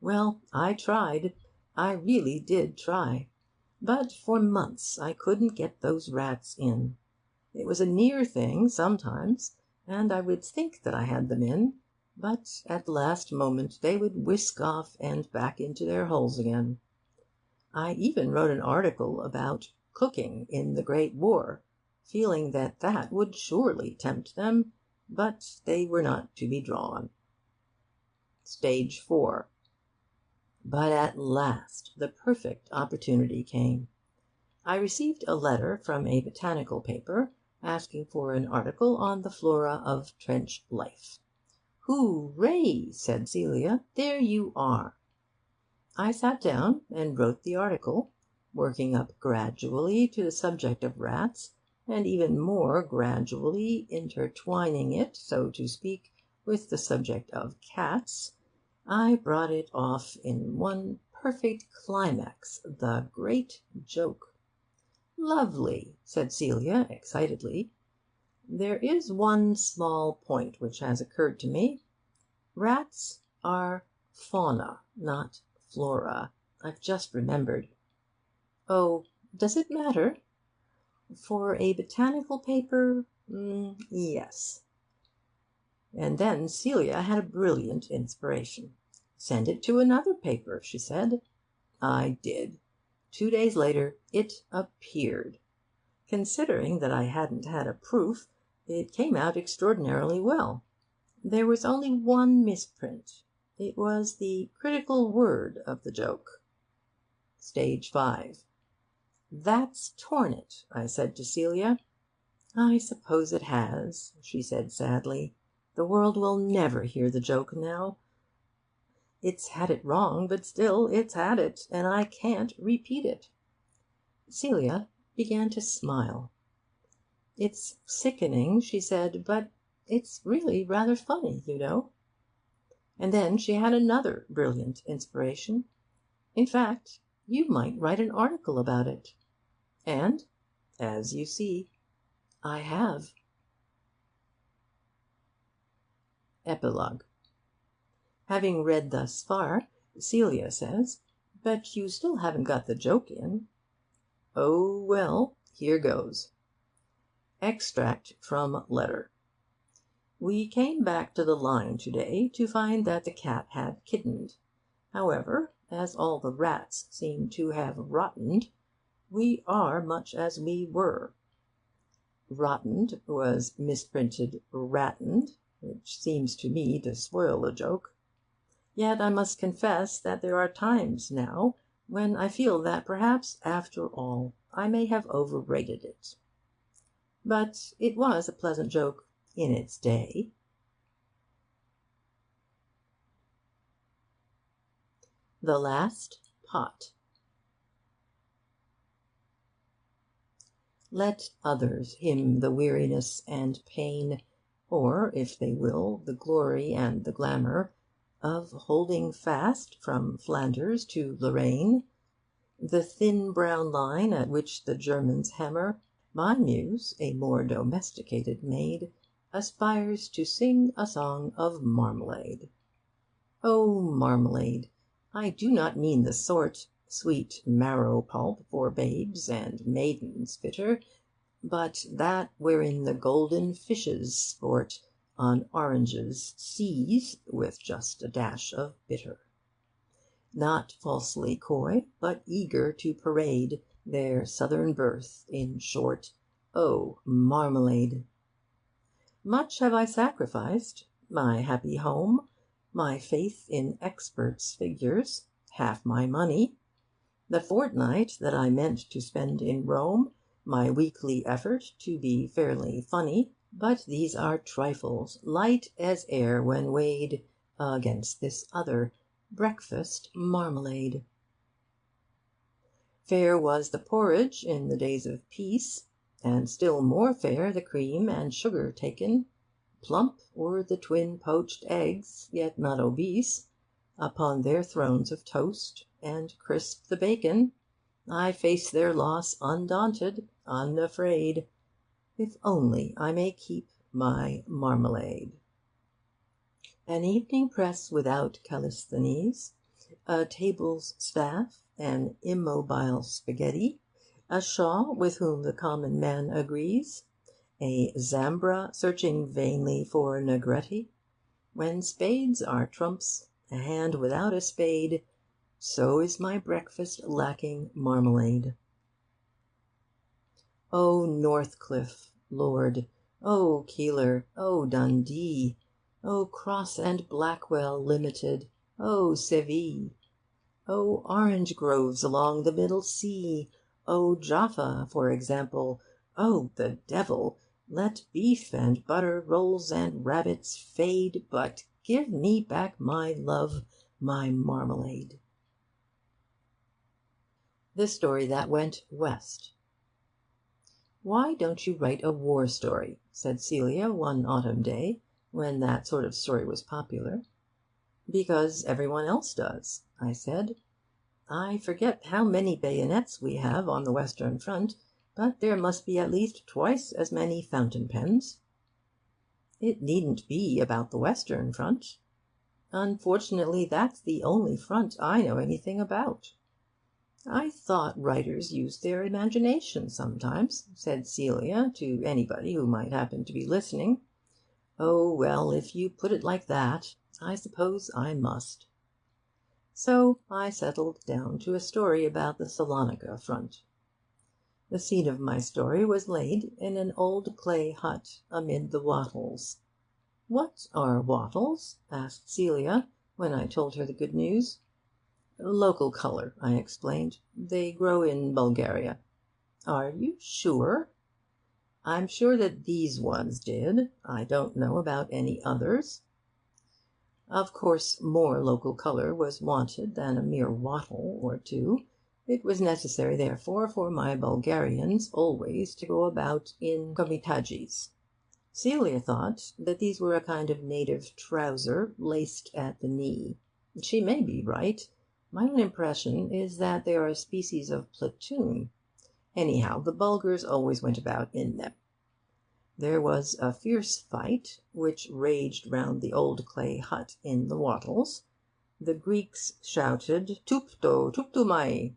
Well, I tried. I really did try. But for months I couldn't get those rats in. It was a near thing sometimes, and I would think that I had them in, but at the last moment they would whisk off and back into their holes again. I even wrote an article about cooking in the Great War, feeling that that would surely tempt them, but they were not to be drawn. Stage 4. But at last the perfect opportunity came. I received a letter from a botanical paper asking for an article on the flora of trench life. "Hooray!" said Celia. "There you are." I sat down and wrote the article, working up gradually to the subject of rats, and even more gradually intertwining it, so to speak, with the subject of cats. I brought it off in one perfect climax, the great joke. "Lovely," said Celia excitedly. "There is one small point which has occurred to me. Rats are fauna, not flora. I've just remembered." "Oh, does it matter?" "For a botanical paper, yes." And then Celia had a brilliant inspiration. "Send it to another paper," she said. I did. 2 days later it appeared. Considering that I hadn't had a proof, it came out extraordinarily well. There was only one misprint. It was the critical word of the joke. Stage 5. "That's torn it," I said to Celia. "I suppose it has," she said sadly. "The world will never hear the joke now. It's had it wrong, but still it's had it, and I can't repeat it." Celia began to smile. "It's sickening," she said, "but it's really rather funny, you know." And then she had another brilliant inspiration. "In fact, you might write an article about it." And, as you see, I have. Epilogue. Having read thus far, Celia says, "But you still haven't got the joke in." Oh, well, here goes. Extract from letter. We came back to the line to-day to find that the cat had kittened. However, as all the rats seem to have rottened, we are much as we were. Rottened was misprinted rattened, which seems to me to spoil a joke. Yet I must confess that there are times now when I feel that perhaps, after all, I may have overrated it. But it was a pleasant joke in its day. The Last Pot. Let others hymn the weariness and pain, or, if they will, the glory and the glamour, of holding fast from Flanders to Lorraine, the thin brown line at which the Germans hammer. My muse, a more domesticated maid, aspires to sing a song of marmalade. Oh, marmalade! I do not mean the sort, sweet marrow pulp for babes and maidens fitter, but that wherein the golden fishes sport on oranges seas with just a dash of bitter. Not falsely coy, but eager to parade their southern birth, in short. Oh, marmalade! Much have I sacrificed: my happy home, my faith in experts' figures, half my money, the fortnight that I meant to spend in Rome, my weekly effort to be fairly funny. But these are trifles, light as air when weighed against this other breakfast marmalade. Fair was the porridge in the days of peace, and still more fair the cream and sugar taken. Plump were the twin poached eggs, yet not obese, upon their thrones of toast, and crisp the bacon. I face their loss undaunted, unafraid, if only I may keep my marmalade. An evening press without Callisthenes, a table's staff, an immobile spaghetti, a Shaw with whom the common man agrees, a Zambra searching vainly for Negretti. When spades are trumps, a hand without a spade, so is my breakfast lacking marmalade. O Northcliffe, Lord! O Keeler! O Dundee! O Cross and Blackwell Limited! O Seville! O orange groves along the Middle Sea! O Jaffa, for example! O the devil! Let beef and butter rolls and rabbits fade, but give me back my love, my marmalade. The Story That Went West. "Why don't you write a war story?" said Celia one autumn day, when that sort of story was popular. "Because everyone else does," I said. "I forget how many bayonets we have on the Western Front, but there must be at least twice as many fountain pens." "It needn't be about the Western Front." "Unfortunately, that's the only front I know anything about." "I thought writers used their imagination sometimes," said Celia to anybody who might happen to be listening. "Oh, well, if you put it like that, I suppose I must." So I settled down to a story about the Salonika front. The scene of my story was laid in an old clay hut amid the wattles. "What are wattles?" asked Celia, when I told her the good news. "Local colour," I explained. "They grow in Bulgaria." "Are you sure?" "I'm sure that these ones did. I don't know about any others." Of course, more local colour was wanted than a mere wattle or two. It was necessary, therefore, for my Bulgarians always to go about in komitadjis. Celia thought that these were a kind of native trouser laced at the knee. She may be right. My own impression is that they are a species of platoon. Anyhow, the Bulgars always went about in them. There was a fierce fight which raged round the old clay hut in the Wattles. The Greeks shouted "Tupto, tuptumai."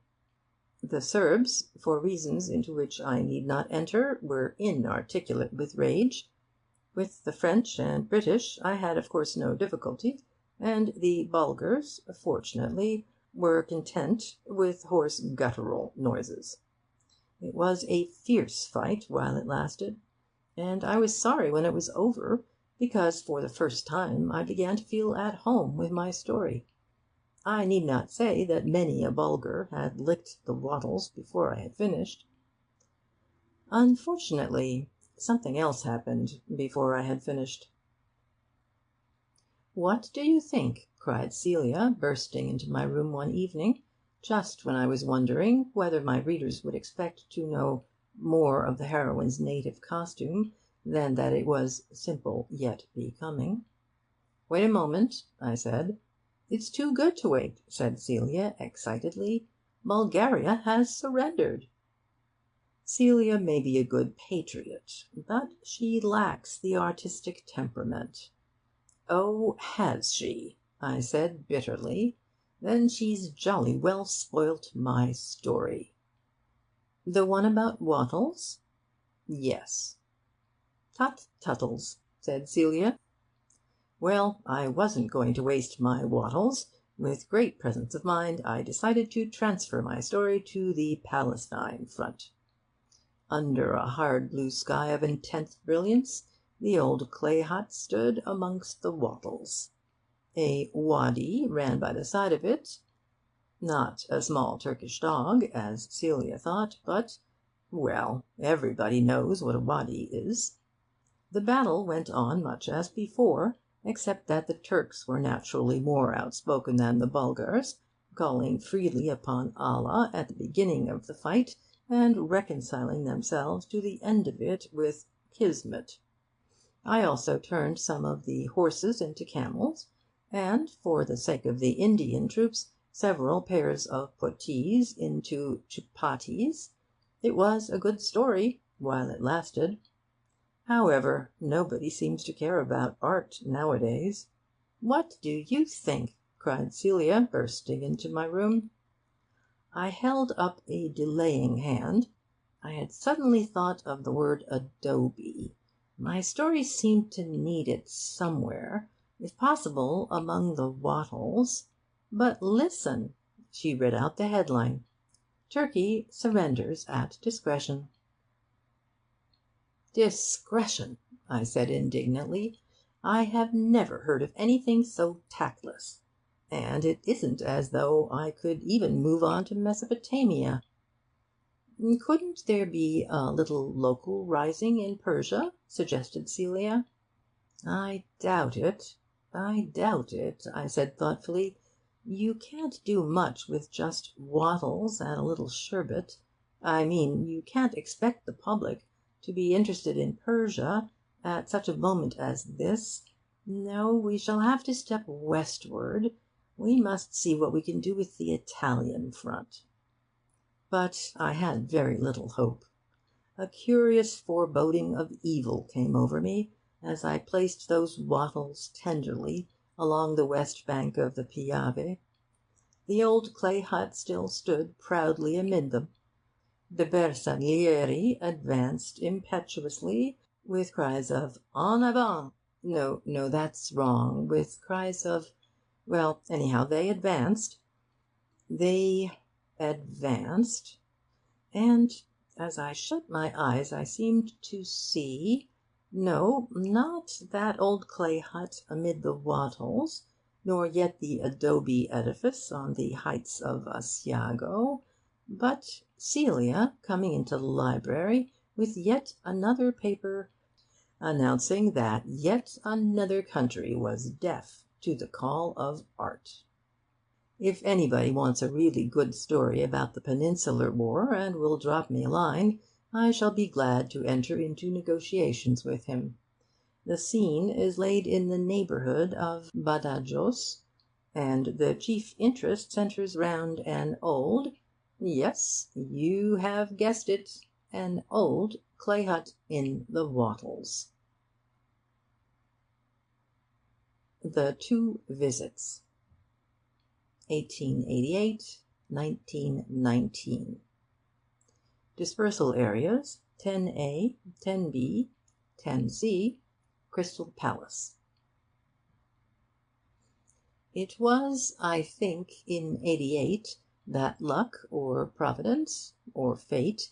The Serbs, for reasons into which I need not enter, were inarticulate with rage. With the French and British I had of course no difficulty, and the Bulgars, fortunately, were content with hoarse guttural noises. It was a fierce fight while it lasted, and I was sorry when it was over, because for the first time I began to feel at home with my story. I need not say that many a Bulgar had licked the Wattles before I had finished. Unfortunately, something else happened before I had finished. "What do you think?" cried Celia, bursting into my room one evening, just when I was wondering whether my readers would expect to know more of the heroine's native costume than that it was simple yet becoming. "Wait a moment," I said. "It's too good to wait," said Celia excitedly. "Bulgaria has surrendered." Celia may be a good patriot, but she lacks the artistic temperament. "Oh, has she?" I said bitterly. "Then she's jolly well spoilt my story." "The one about Wattles?" "Yes." "Tut, Tuttles," said Celia. Well, I wasn't going to waste my Wattles. With great presence of mind, I decided to transfer my story to the Palestine front. Under a hard blue sky of intense brilliance, the old clay hut stood amongst the Wattles. A wadi ran by the side of it, not a small Turkish dog, as Celia thought, but, well, everybody knows what a wadi is. The battle went on much as before, except that the Turks were naturally more outspoken than the Bulgars, calling freely upon Allah at the beginning of the fight, and reconciling themselves to the end of it with Kismet. I also turned some of the horses into camels, and, for the sake of the Indian troops, several pairs of puttees into chupatis. It was a good story while it lasted. However, nobody seems to care about art nowadays. "What do you think?" cried Celia, bursting into my room. I held up a delaying hand. I had suddenly thought of the word adobe. My story seemed to need it somewhere, if possible among the Wattles. But listen! She read out the headline: "Turkey surrenders at discretion." "Discretion!" I said indignantly. "I have never heard of anything so tactless. And it isn't as though I could even move on to Mesopotamia." "Couldn't there be a little local rising in Persia?" suggested Celia. I doubt it," I said thoughtfully. "You can't do much with just Wattles and a little sherbet. I mean, you can't expect the public to be interested in Persia at such a moment as this. No, we shall have to step westward. We must see what we can do with the Italian front." But I had very little hope. A curious foreboding of evil came over me as I placed those Wattles tenderly along the west bank of the Piave. The old clay hut still stood proudly amid them. The Bersaglieri advanced impetuously, with cries of "En avant!" No, that's wrong. With cries of... well, anyhow, they advanced. And as I shut my eyes I seemed to see... no, not that old clay hut amid the Wattles, nor yet the adobe edifice on the heights of Asiago, but Celia coming into the library with yet another paper announcing that yet another country was deaf to the call of art. If anybody wants a really good story about the Peninsular War and will drop me a line, I shall be glad to enter into negotiations with him. The scene is laid in the neighbourhood of Badajoz, and the chief interest centres round an old, yes, you have guessed it, an old clay hut in the Wattles. The Two Visits, 1888-1919. Dispersal areas 10A, 10B, 10C, Crystal Palace. It was, I think, in '88 that luck, or Providence, or fate,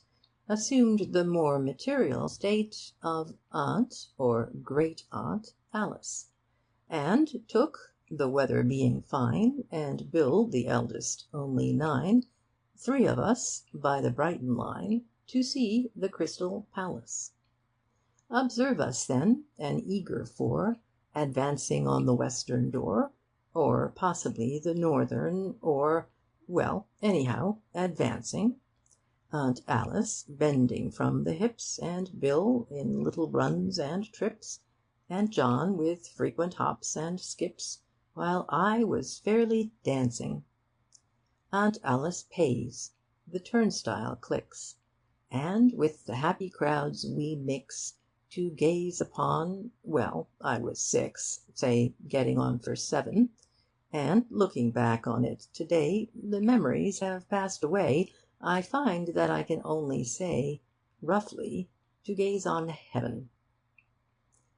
assumed the more material state of Aunt, or great-aunt, Alice, and took, the weather being fine, and Bill, the eldest, only 9, 3 of us, by the Brighton line, to see the Crystal Palace. Observe us, then, an eager 4, advancing on the western door, or possibly the northern, or, well, anyhow, advancing. Aunt Alice bending from the hips, and Bill in little runs and trips, and John with frequent hops and skips, while I was fairly dancing. Aunt Alice pays, the turnstile clicks, and with the happy crowds we mix, to gaze upon, well, I was 6, say, getting on for 7, and looking back on it to-day, the memories have passed away, I find that I can only say, roughly, to gaze on heaven.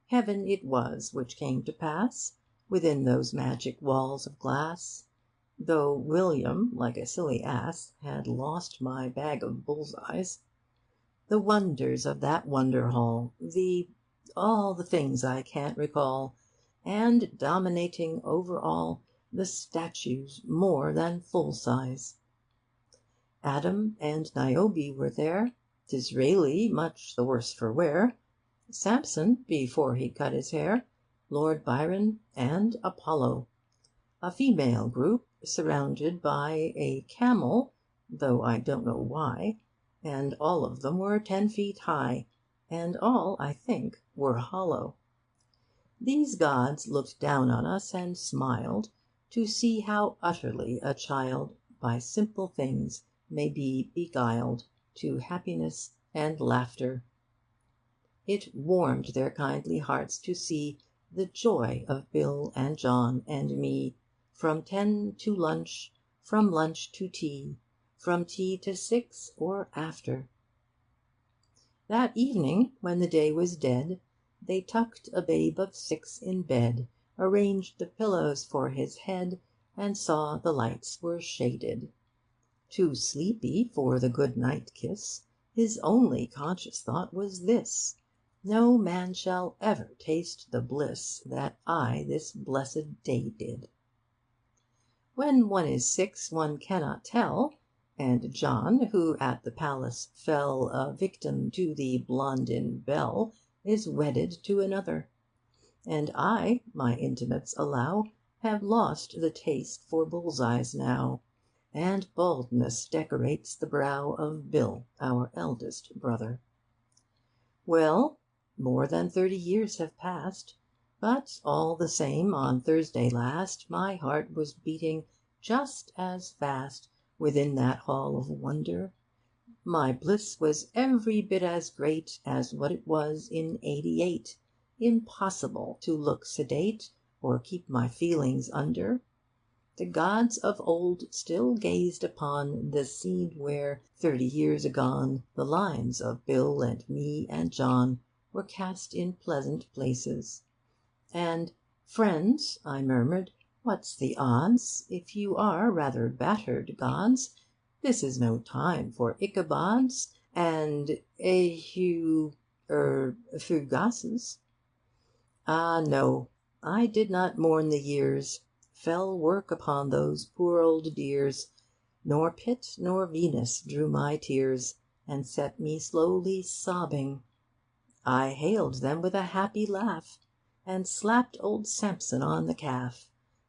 Heaven it was which came to pass within those magic walls of glass, though William, like a silly ass, had lost my bag of bull's-eyes. The wonders of that wonder hall, all the things I can't recall, and dominating over all, the statues more than full size. Adam and Niobe were there, Disraeli much the worse for wear, Samson before he cut his hair, Lord Byron, and Apollo. A female group surrounded by a camel, though I don't know why, and all of them were 10 feet high, and all, I think, were hollow. These gods looked down on us and smiled, to see how utterly a child by simple things may be beguiled to happiness and laughter. It warmed their kindly hearts to see the joy of Bill and John and me, from 10 to lunch, from lunch to tea, from tea to 6 or after. That evening, when the day was dead, they tucked a babe of 6 in bed, arranged the pillows for his head, and saw the lights were shaded. Too sleepy for the good-night kiss, his only conscious thought was this: no man shall ever taste the bliss that I this blessed day did. When one is 6 one cannot tell, and John, who at the palace fell a victim to the Blondin Belle, is wedded to another, and I, my intimates allow, have lost the taste for bull's-eyes now, and baldness decorates the brow of Bill, our eldest brother. Well, more than 30 years have passed, but all the same, on Thursday last my heart was beating just as fast within that hall of wonder. My bliss was every bit as great as what it was in '88. Impossible to look sedate, or keep my feelings under. The gods of old still gazed upon the scene where, 30 years agone, the lines of Bill and me and John were cast in pleasant places. And, friends, I murmured, what's the odds, if you are rather battered gods? This is no time for Ichabods and fugaces. Ah, no, I did not mourn the years, fell work upon those poor old dears, nor Pitt nor Venus drew my tears, and set me slowly sobbing. I hailed them with a happy laugh, and slapped old Samson on the calf,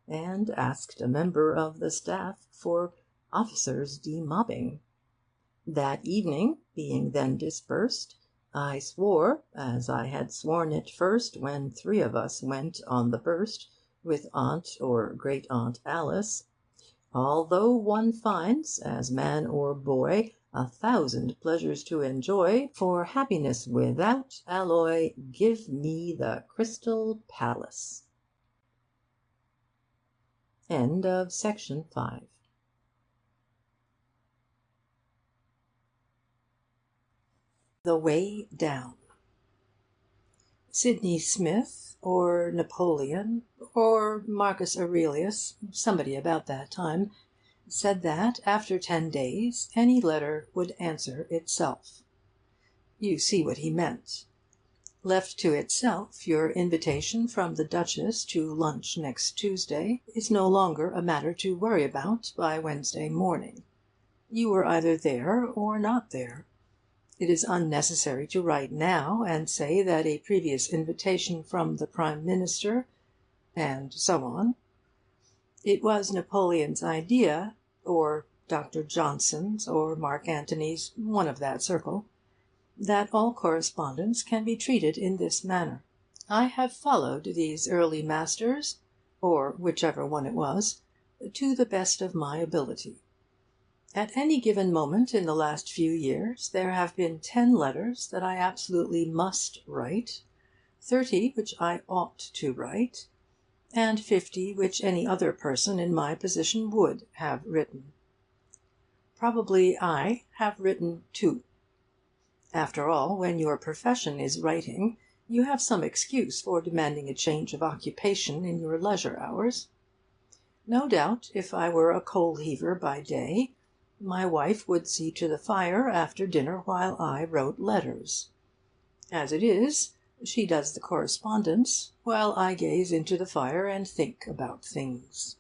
and asked a member of the staff for officers' demobbing. That evening, being then dispersed, I swore, as I had sworn it first when 3 of us went on the burst with Aunt or Great Aunt Alice, although one finds, as man or boy, 1,000 pleasures to enjoy, for happiness without alloy, give me the Crystal Palace. End of section 5. The Way Down. Sidney Smith, or Napoleon, or Marcus Aurelius, somebody about that time, said that after 10 days any letter would answer itself. You see what he meant. Left to itself, your invitation from the Duchess to lunch next Tuesday is no longer a matter to worry about by Wednesday morning. You were either there or not there. It is unnecessary to write now and say that a previous invitation from the Prime Minister, and so on. It was Napoleon's idea, or Dr. Johnson's, or Mark Antony's, one of that circle, that all correspondence can be treated in this manner. I have followed these early masters, or whichever one it was, to the best of my ability. At any given moment in the last few years there have been 10 letters that I absolutely must write, 30 which I ought to write, and 50 which any other person in my position would have written. Probably I have written 2. After all, when your profession is writing, you have some excuse for demanding a change of occupation in your leisure hours. No doubt, if I were a coal heaver by day, my wife would see to the fire after dinner while I wrote letters. As it is, she does the correspondence, while I gaze into the fire and think about things.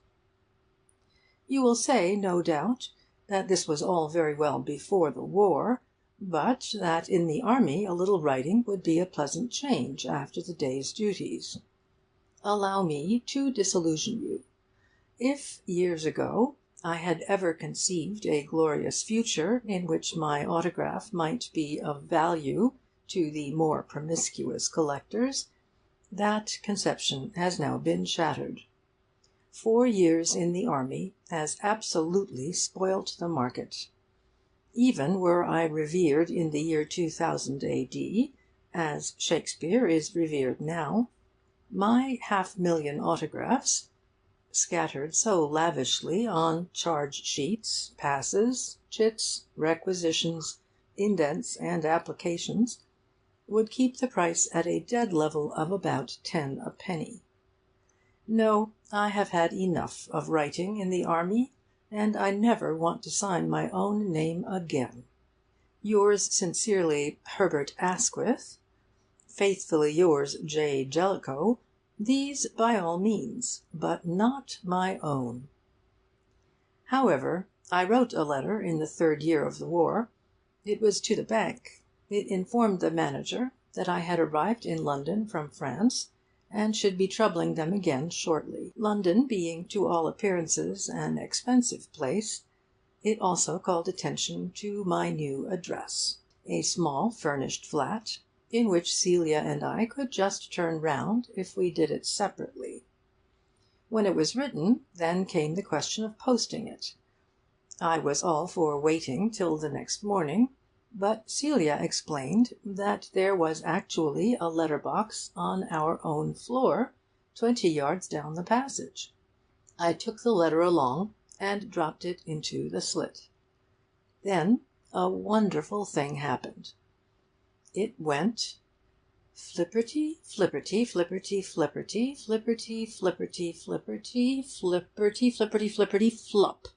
You will say, no doubt, that this was all very well before the war, but that in the army a little writing would be a pleasant change after the day's duties. Allow me to disillusion you. If, years ago, I had ever conceived a glorious future in which my autograph might be of value to the more promiscuous collectors, that conception has now been shattered. 4 years in the army has absolutely spoilt the market. Even were I revered in the year 2000 A.D., as Shakespeare is revered now, my 500,000 autographs, scattered so lavishly on charge sheets, passes, chits, requisitions, indents, and applications, would keep the price at a dead level of about 10 a penny. No, I have had enough of writing in the army, and I never want to sign my own name again. Yours sincerely, Herbert Asquith. Faithfully yours, J. Jellicoe. These by all means, but not my own. However, I wrote a letter in the 3rd year of the war. It was to the bank. It informed the manager that I had arrived in London from France, and should be troubling them again shortly. London being to all appearances an expensive place, it also called attention to my new address, a small furnished flat, in which Celia and I could just turn round if we did it separately. When it was written, then came the question of posting it. I was all for waiting till the next morning, but Celia explained that there was actually a letter-box on our own floor, 20 yards down the passage. I took the letter along and dropped it into the slit. Then a wonderful thing happened. It went flipperty, flipperty, flipperty, flipperty, flipperty, flipperty, flipperty, flipperty, flipperty, flipperty, flop.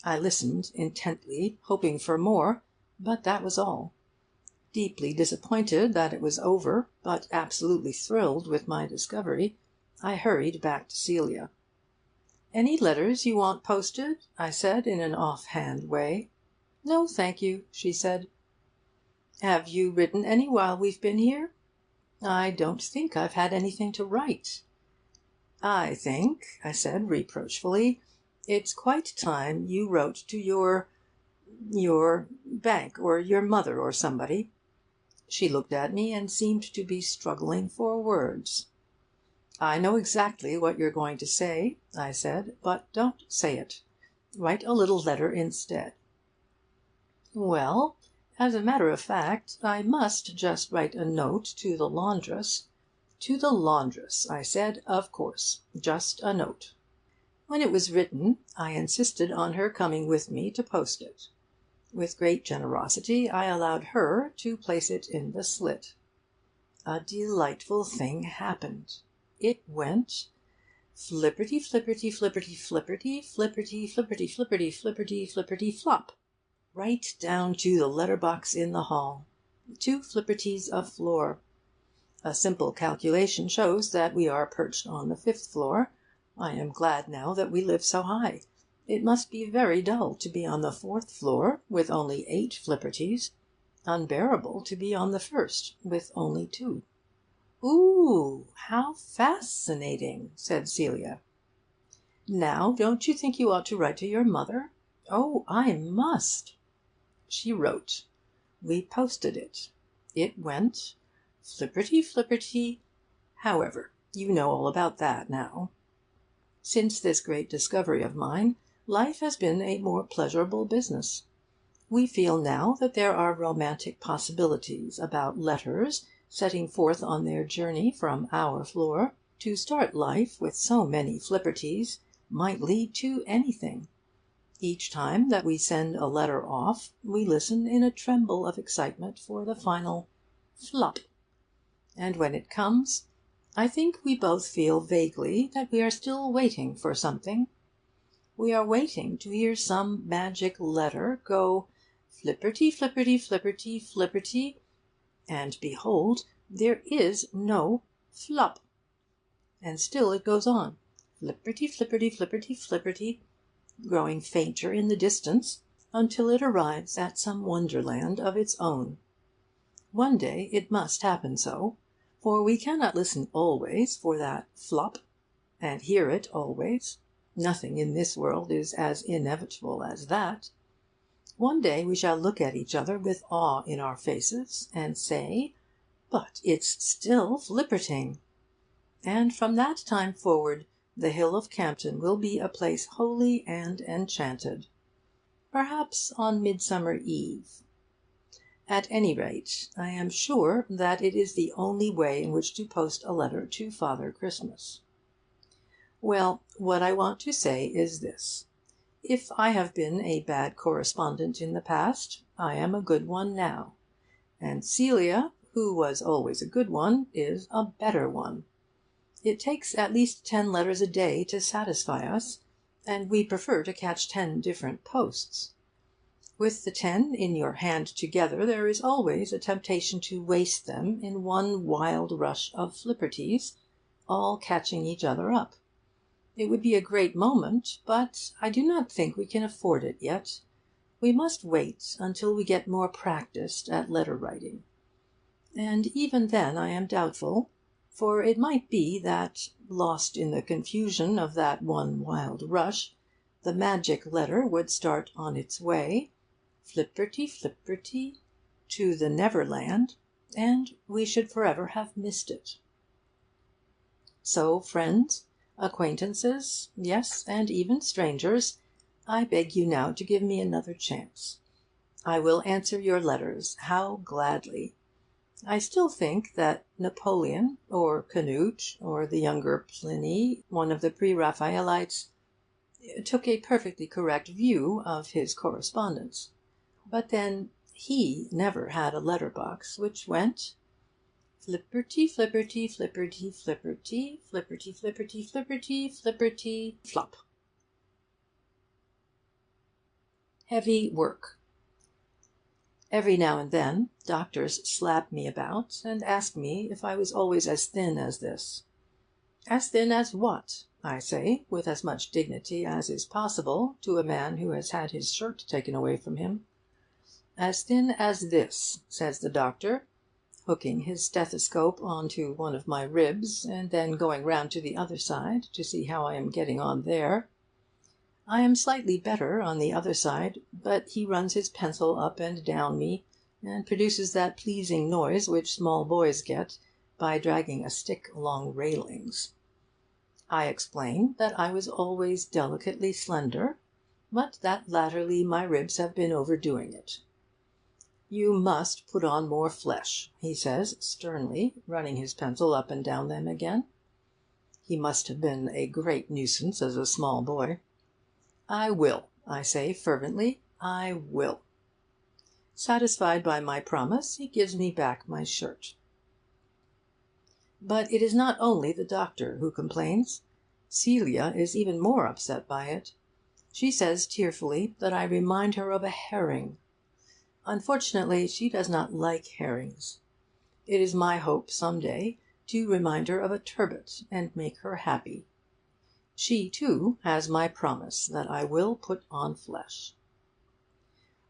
I listened intently, hoping for more, but that was all. Deeply disappointed that it was over, but absolutely thrilled with my discovery, I hurried back to Celia. "Any letters you want posted?" I said in an off-hand way. "No, thank you," she said. "Have you written any while we've been here?" "I don't think I've had anything to write." "I think," I said reproachfully, "it's quite time you wrote to your bank, or your mother, or somebody." She looked at me and seemed to be struggling for words. "I know exactly what you're going to say," I said, "but don't say it. Write a little letter instead." "Well, as a matter of fact, I must just write a note to the laundress." "To the laundress," I said, "of course. Just a note." When it was written, I insisted on her coming with me to post it. With great generosity I allowed her to place it in the slit. A delightful thing happened. It went flipperty flipperty flipperty flipperty flipperty flipperty flipperty flipperty flipperty flop, right down to the letter box in the hall. 2 flipperties of floor. A simple calculation shows that we are perched on the 5th floor. I am glad now that we live so high. It must be very dull to be on the 4th floor with only 8 flipperties, unbearable to be on the 1st with only 2. "Ooh, how fascinating!" said Celia. "Now, don't you think you ought to write to your mother?" "Oh, I must." She wrote. We posted it. It went flipperty flipperty. However, you know all about that now. Since this great discovery of mine, life has been a more pleasurable business. We feel now that there are romantic possibilities about letters setting forth on their journey from our floor. To start life with so many flipperties might lead to anything. Each time that we send a letter off, we listen in a tremble of excitement for the final flop. And when it comes, I think we both feel vaguely that we are still waiting for something. We are waiting to hear some magic letter go flipperty flipperty flipperty flipperty, and behold, there is no flop. And still it goes on, flipperty flipperty flipperty flipperty, growing fainter in the distance, until it arrives at some wonderland of its own. One day it must happen so, for we cannot listen always for that flop, and hear it always. Nothing in this world is as inevitable as that. One day we shall look at each other with awe in our faces, and say, "But it's still flipperting!" And from that time forward the Hill of Campden will be a place holy and enchanted. Perhaps on Midsummer Eve. At any rate, I am sure that it is the only way in which to post a letter to Father Christmas. Well, what I want to say is this. If I have been a bad correspondent in the past, I am a good one now. And Celia, who was always a good one, is a better one. It takes at least 10 letters a day to satisfy us, and we prefer to catch 10 different posts. With the 10 in your hand together, there is always a temptation to waste them in one wild rush of flipperties, all catching each other up. It would be a great moment, but I do not think we can afford it yet. We must wait until we get more practised at letter writing. And even then I am doubtful, for it might be that, lost in the confusion of that one wild rush, the magic letter would start on its way, flipperty flipperty, to the Neverland, and we should forever have missed it. So, friends, acquaintances, yes, and even strangers, I beg you now to give me another chance. I will answer your letters. How gladly! I still think that Napoleon, or Canute, or the younger Pliny, one of the pre-Raphaelites, took a perfectly correct view of his correspondence. But then he never had a letter box which went flipperty flipperty flipperty flipperty flipperty flipperty flipperty flipperty flop. Heavy work. Every now and then doctors slap me about and ask me if I was always as thin as this. As thin as what? I say, with as much dignity as is possible to a man who has had his shirt taken away from him. As thin as this, says the doctor.
hooking his stethoscope onto one of my ribs, and then going round to the other side to see how I am getting on there. I am slightly better on the other side, but he runs his pencil up and down me, and produces that pleasing noise which small boys get by dragging a stick along railings. I explain that I was always delicately slender, but that latterly my ribs have been overdoing it. "You must put on more flesh," he says sternly, running his pencil up and down them again. He must have been a great nuisance as a small boy. "I will," I say fervently, "I will." Satisfied by my promise, he gives me back my shirt. But it is not only the doctor who complains. Celia is even more upset by it. She says tearfully that I remind her of a herring. Unfortunately, she does not like herrings. It is my hope some day to remind her of a turbot and make her happy. She, too, has my promise that I will put on flesh.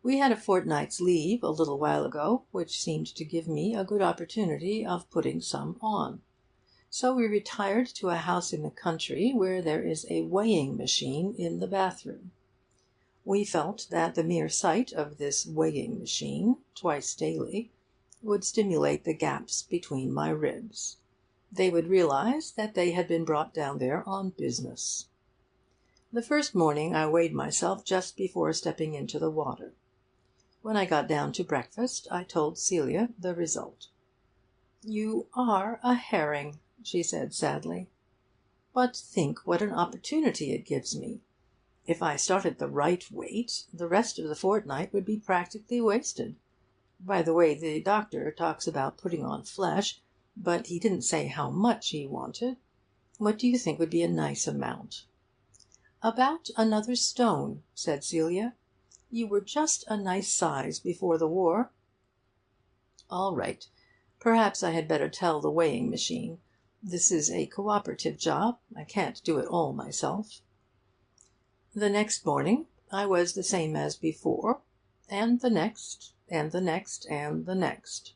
We had a fortnight's leave a little while ago, which seemed to give me a good opportunity of putting some on. So we retired to a house in the country where there is a weighing machine in the bathroom. We felt that the mere sight of this weighing machine, twice daily, would stimulate the gaps between my ribs. They would realize that they had been brought down there on business. The first morning I weighed myself just before stepping into the water. When I got down to breakfast, I told Celia the result. "You are a herring," she said sadly. "But think what an opportunity it gives me. If I started the right weight, the rest of the fortnight would be practically wasted. By the way, the doctor talks about putting on flesh, but he didn't say how much he wanted. What do you think would be a nice amount?" "About another stone," said Celia. "You were just a nice size before the war." "All right. Perhaps I had better tell the weighing machine. This is a cooperative job. I can't do it all myself." The next morning I was the same as before, and the next, and the next, and the next.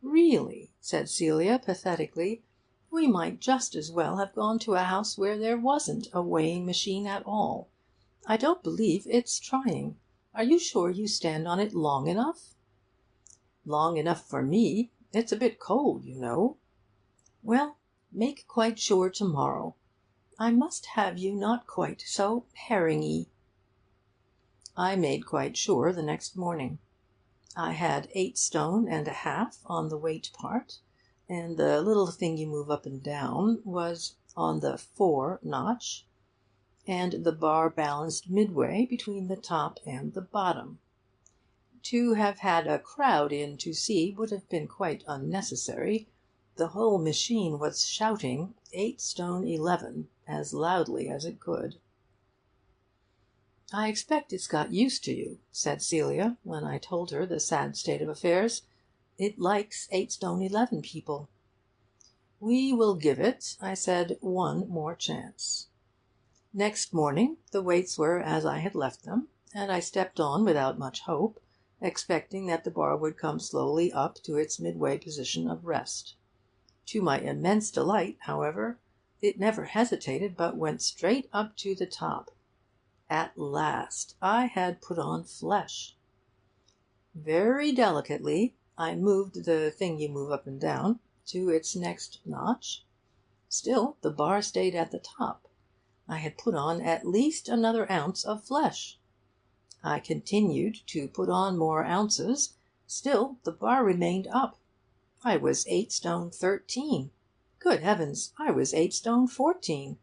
"Really," said Celia pathetically, "we might just as well have gone to a house where there wasn't a weighing machine at all. I don't believe it's trying. Are you sure you stand on it long enough?" "Long enough for me. It's a bit cold, you know." "Well, make quite sure tomorrow. I must have you not quite so herringy." I made quite sure the next morning. I had 8 stone and a half on the weight part, and the little thing you move up and down was on the 4 notch, and the bar balanced midway between the top and the bottom. To have had a crowd in to see would have been quite unnecessary. The whole machine was shouting 8 stone 11 as loudly as it could. "I expect it's got used to you," said Celia, when I told her the sad state of affairs. "It likes 8 stone 11 people." "We will give it," I said, "one more chance." Next morning the weights were as I had left them, and I stepped on without much hope, expecting that the bar would come slowly up to its midway position of rest. To my immense delight, however, it never hesitated, but went straight up to the top. At last I had put on flesh. Very delicately I moved the thing you move up and down to its next notch. Still the bar stayed at the top. I had put on at least another ounce of flesh. I continued to put on more ounces. Still the bar remained up. I was 8 stone 13. Good heavens, I was 8 stone 14.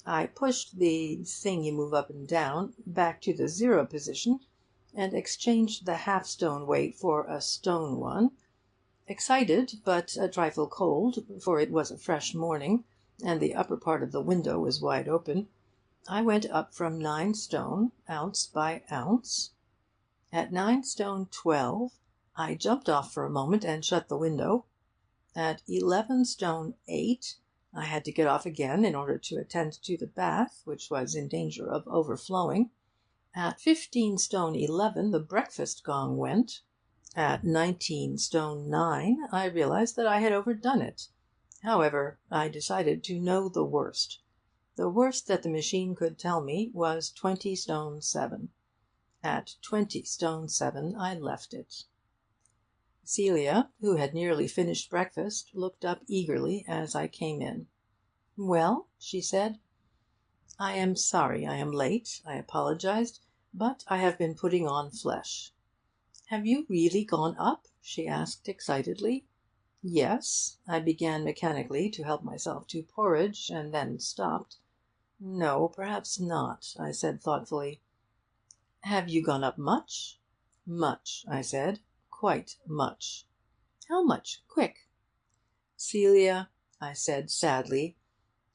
I pushed the thing you move up and down back to the 0 position, and exchanged the half-stone weight for a stone one. Excited, but a trifle cold, for it was a fresh morning, and the upper part of the window was wide open, I went up from 9 stone, ounce by ounce. At 9 stone 12, I jumped off for a moment and shut the window. At 11 stone 8, I had to get off again in order to attend to the bath, which was in danger of overflowing. At 15 stone 11, the breakfast gong went.
At 19 stone 9, I realized that I had overdone it. However, I decided to know the worst. The worst that the machine could tell me was 20 stone 7. At 20 stone 7 I left it. Celia, who had nearly finished breakfast, looked up eagerly as I came in. "Well?" she said. "I am sorry I am late," I apologized, "but I have been putting on flesh." "Have you really gone up?" she asked excitedly. "Yes," I began mechanically to help myself to porridge, and then stopped. "No, perhaps not," I said thoughtfully. "Have you gone up much?" "Much," I said. "Quite much." "How much? Quick!" "Celia," I said sadly,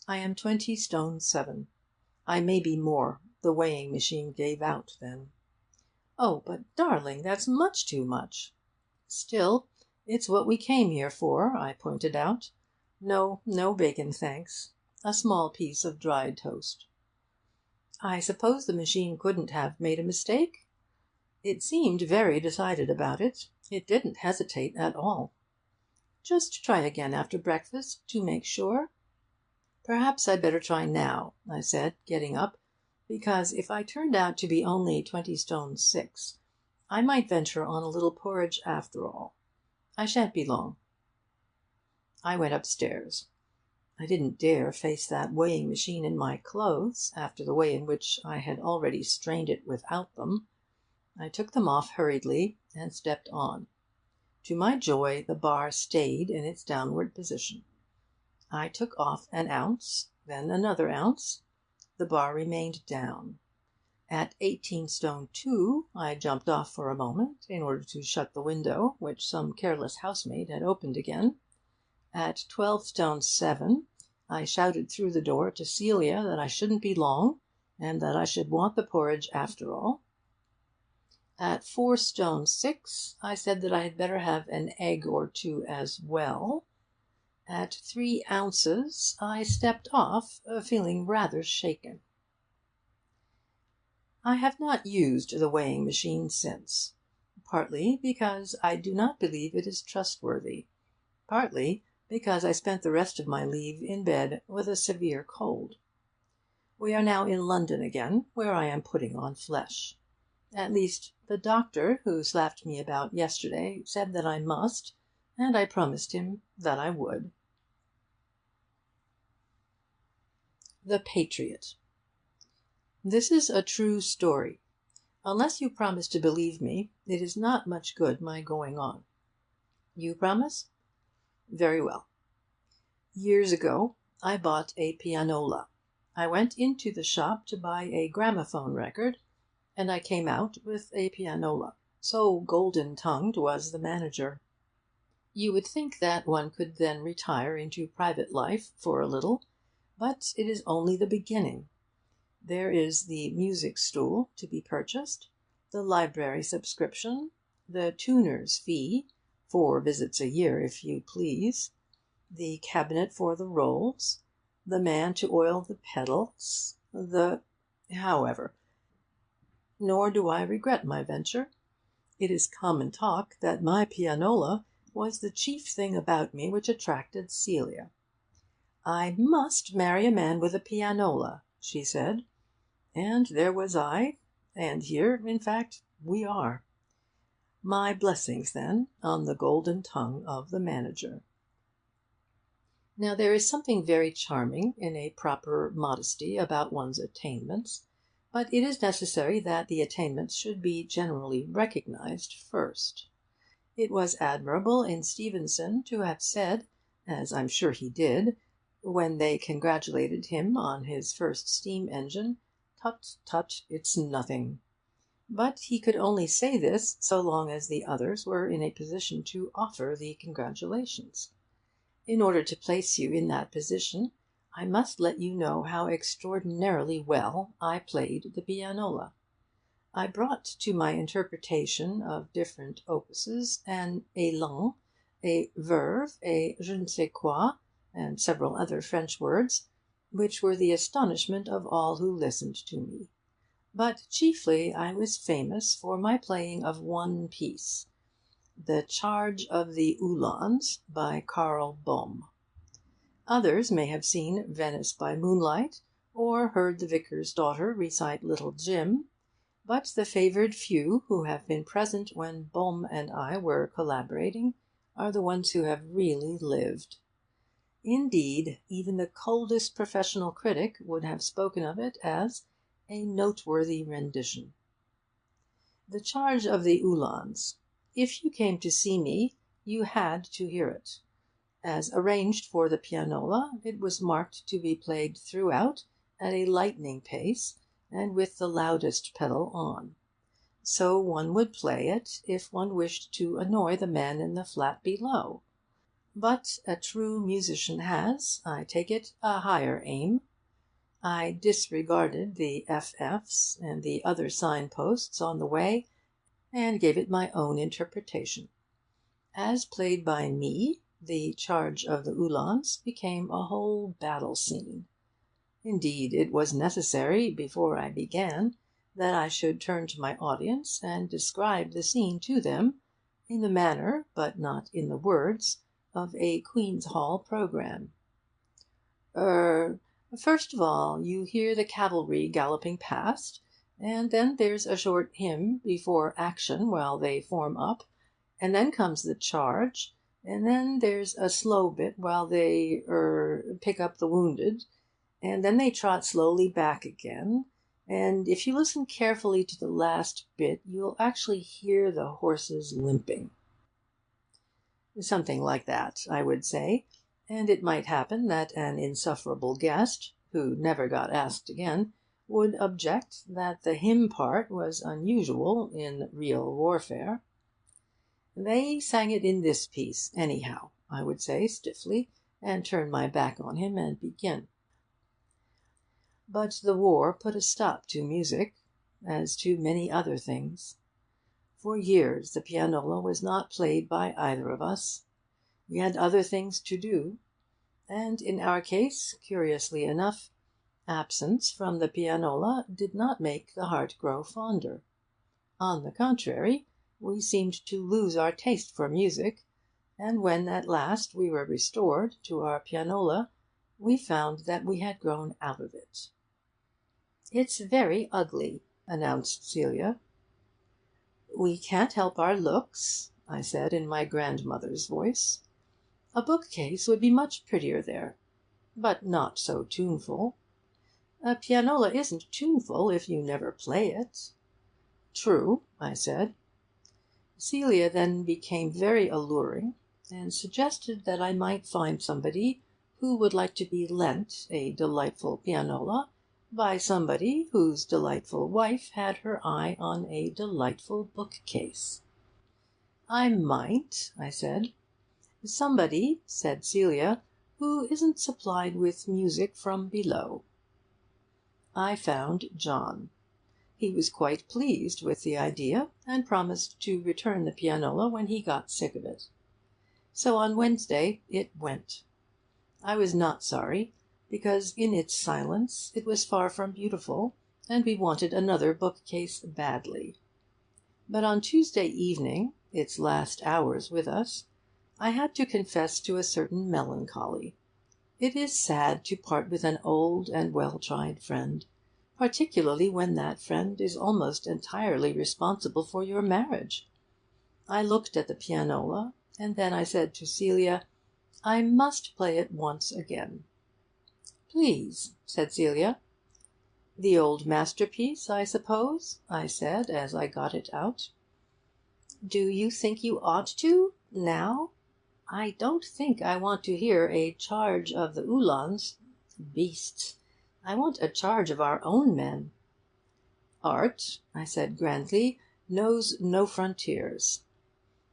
"I am 20 stone 7. I may be more. The weighing machine gave out then." "Oh, but, darling, that's much too much." "Still, it's what we came here for," I pointed out. "No, no bacon, thanks. A small piece of dried toast." "I suppose the machine couldn't have made a mistake?" "It seemed very decided about it. It didn't hesitate at all." "Just try again after breakfast, to make sure." "Perhaps I'd better try now," I said, getting up, "because if I turned out to be only 20 stone 6, I might venture on a little porridge after all. I shan't be long." I went upstairs. I didn't dare face that weighing machine in my clothes, after the way in which I had already strained it without them. I took them off hurriedly, and stepped on. To my joy, the bar stayed in its downward position. I took off an ounce, then another ounce. The bar remained down. At 18 stone 2, I jumped off for a moment, in order to shut the window, which some careless housemaid had opened again. At 12 stone 7, I shouted through the door to Celia that I shouldn't be long, and that I should want the porridge after all. At 4 stone 6, I said that I had better have an egg or two as well. At 3 ounces, I stepped off, feeling rather shaken. I have not used the weighing machine since, partly because I do not believe it is trustworthy, partly because I spent the rest of my leave in bed with a severe cold. We are now in London again, where I am putting on flesh. At least, the doctor who slapped me about yesterday said that I must, and I promised him that I would. The Patriot. This is a true story. Unless you promise to believe me, it is not much good my going on. You promise? Very well. Years ago, I bought a pianola. I went into the shop to buy a gramophone record, and I came out with a pianola. So golden-tongued was the manager. You would think that one could then retire into private life for a little, but it is only the beginning. There is the music stool to be purchased, the library subscription, the tuner's fee, 4 visits a year, if you please, the cabinet for the rolls, the man to oil the pedals, however, nor do I regret my venture. It is common talk that my pianola was the chief thing about me which attracted Celia. "I must marry a man with a pianola," she said. And there was I, and here, in fact, we are. My blessings, then, on the golden tongue of the manager. Now, there is something very charming in a proper modesty about one's attainments, but it is necessary that the attainments should be generally recognized first. It was admirable in Stevenson to have said, as I'm sure he did, when they congratulated him on his first steam engine, "Tut, tut, it's nothing." But he could only say this so long as the others were in a position to offer the congratulations. In order to place you in that position, I must let you know how extraordinarily well I played the pianola. I brought to my interpretation of different opuses an élan, a verve, a je ne sais quoi, and several other French words, which were the astonishment of all who listened to me. But chiefly I was famous for my playing of one piece, The Charge of the Uhlans by Karl Bohm. Others may have seen Venice by Moonlight, or heard the vicar's daughter recite Little Jim, but the favoured few who have been present when Bohm and I were collaborating are the ones who have really lived. Indeed, even the coldest professional critic would have spoken of it as a noteworthy rendition. The Charge of the Uhlans. If you came to see me, you had to hear it. As arranged for the pianola, it was marked to be played throughout at a lightning pace and with the loudest pedal on. So one would play it if one wished to annoy the man in the flat below. But a true musician has, I take it, a higher aim. I disregarded the FFs and the other signposts on the way, and gave it my own interpretation. As played by me, the Charge of the Uhlans became a whole battle scene. Indeed, it was necessary, before I began, that I should turn to my audience and describe the scene to them in the manner, but not in the words, of a Queen's Hall programme. First of all, you hear the cavalry galloping past, and then there's a short hymn before action while they form up, and then comes the charge, and then there's a slow bit while they pick up the wounded, and then they trot slowly back again, and if you listen carefully to the last bit, you'll actually hear the horses limping. Something like that, I would say, and it might happen that an insufferable guest, who never got asked again, would object that the hymn part was unusual in real warfare. They sang it in this piece, anyhow, I would say stiffly, and turn my back on him and begin. But the war put a stop to music, as to many other things. For years the pianola was not played by either of us. We had other things to do, and in our case, curiously enough, absence from the pianola did not make the heart grow fonder. On the contrary, we seemed to lose our taste for music, and when at last we were restored to our pianola, we found that we had grown out of it. "It's very ugly," announced Celia. "We can't help our looks," I said in my grandmother's voice. "A bookcase would be much prettier there, but not so tuneful." "A pianola isn't tuneful if you never play it." "True," I said. Celia then became very alluring, and suggested that I might find somebody who would like to be lent a delightful pianola by somebody whose delightful wife had her eye on a delightful bookcase. "I might," I said. "Somebody," said Celia, "who isn't supplied with music from below." I found John. He was quite pleased with the idea, and promised to return the pianola when he got sick of it. So on Wednesday it went. I was not sorry, because in its silence it was far from beautiful, and we wanted another bookcase badly. But on Tuesday evening, its last hours with us, I had to confess to a certain melancholy. It is sad to part with an old and well-tried friend, particularly when that friend is almost entirely responsible for your marriage. I looked at the pianola, and then I said to Celia, "I must play it once again." "Please," said Celia. "The old masterpiece, I suppose?" I said, as I got it out. "Do you think you ought to, now? I don't think I want to hear a charge of the Uhlans. Beasts! I want a charge of our own men." "Art," I said grandly, "knows no frontiers."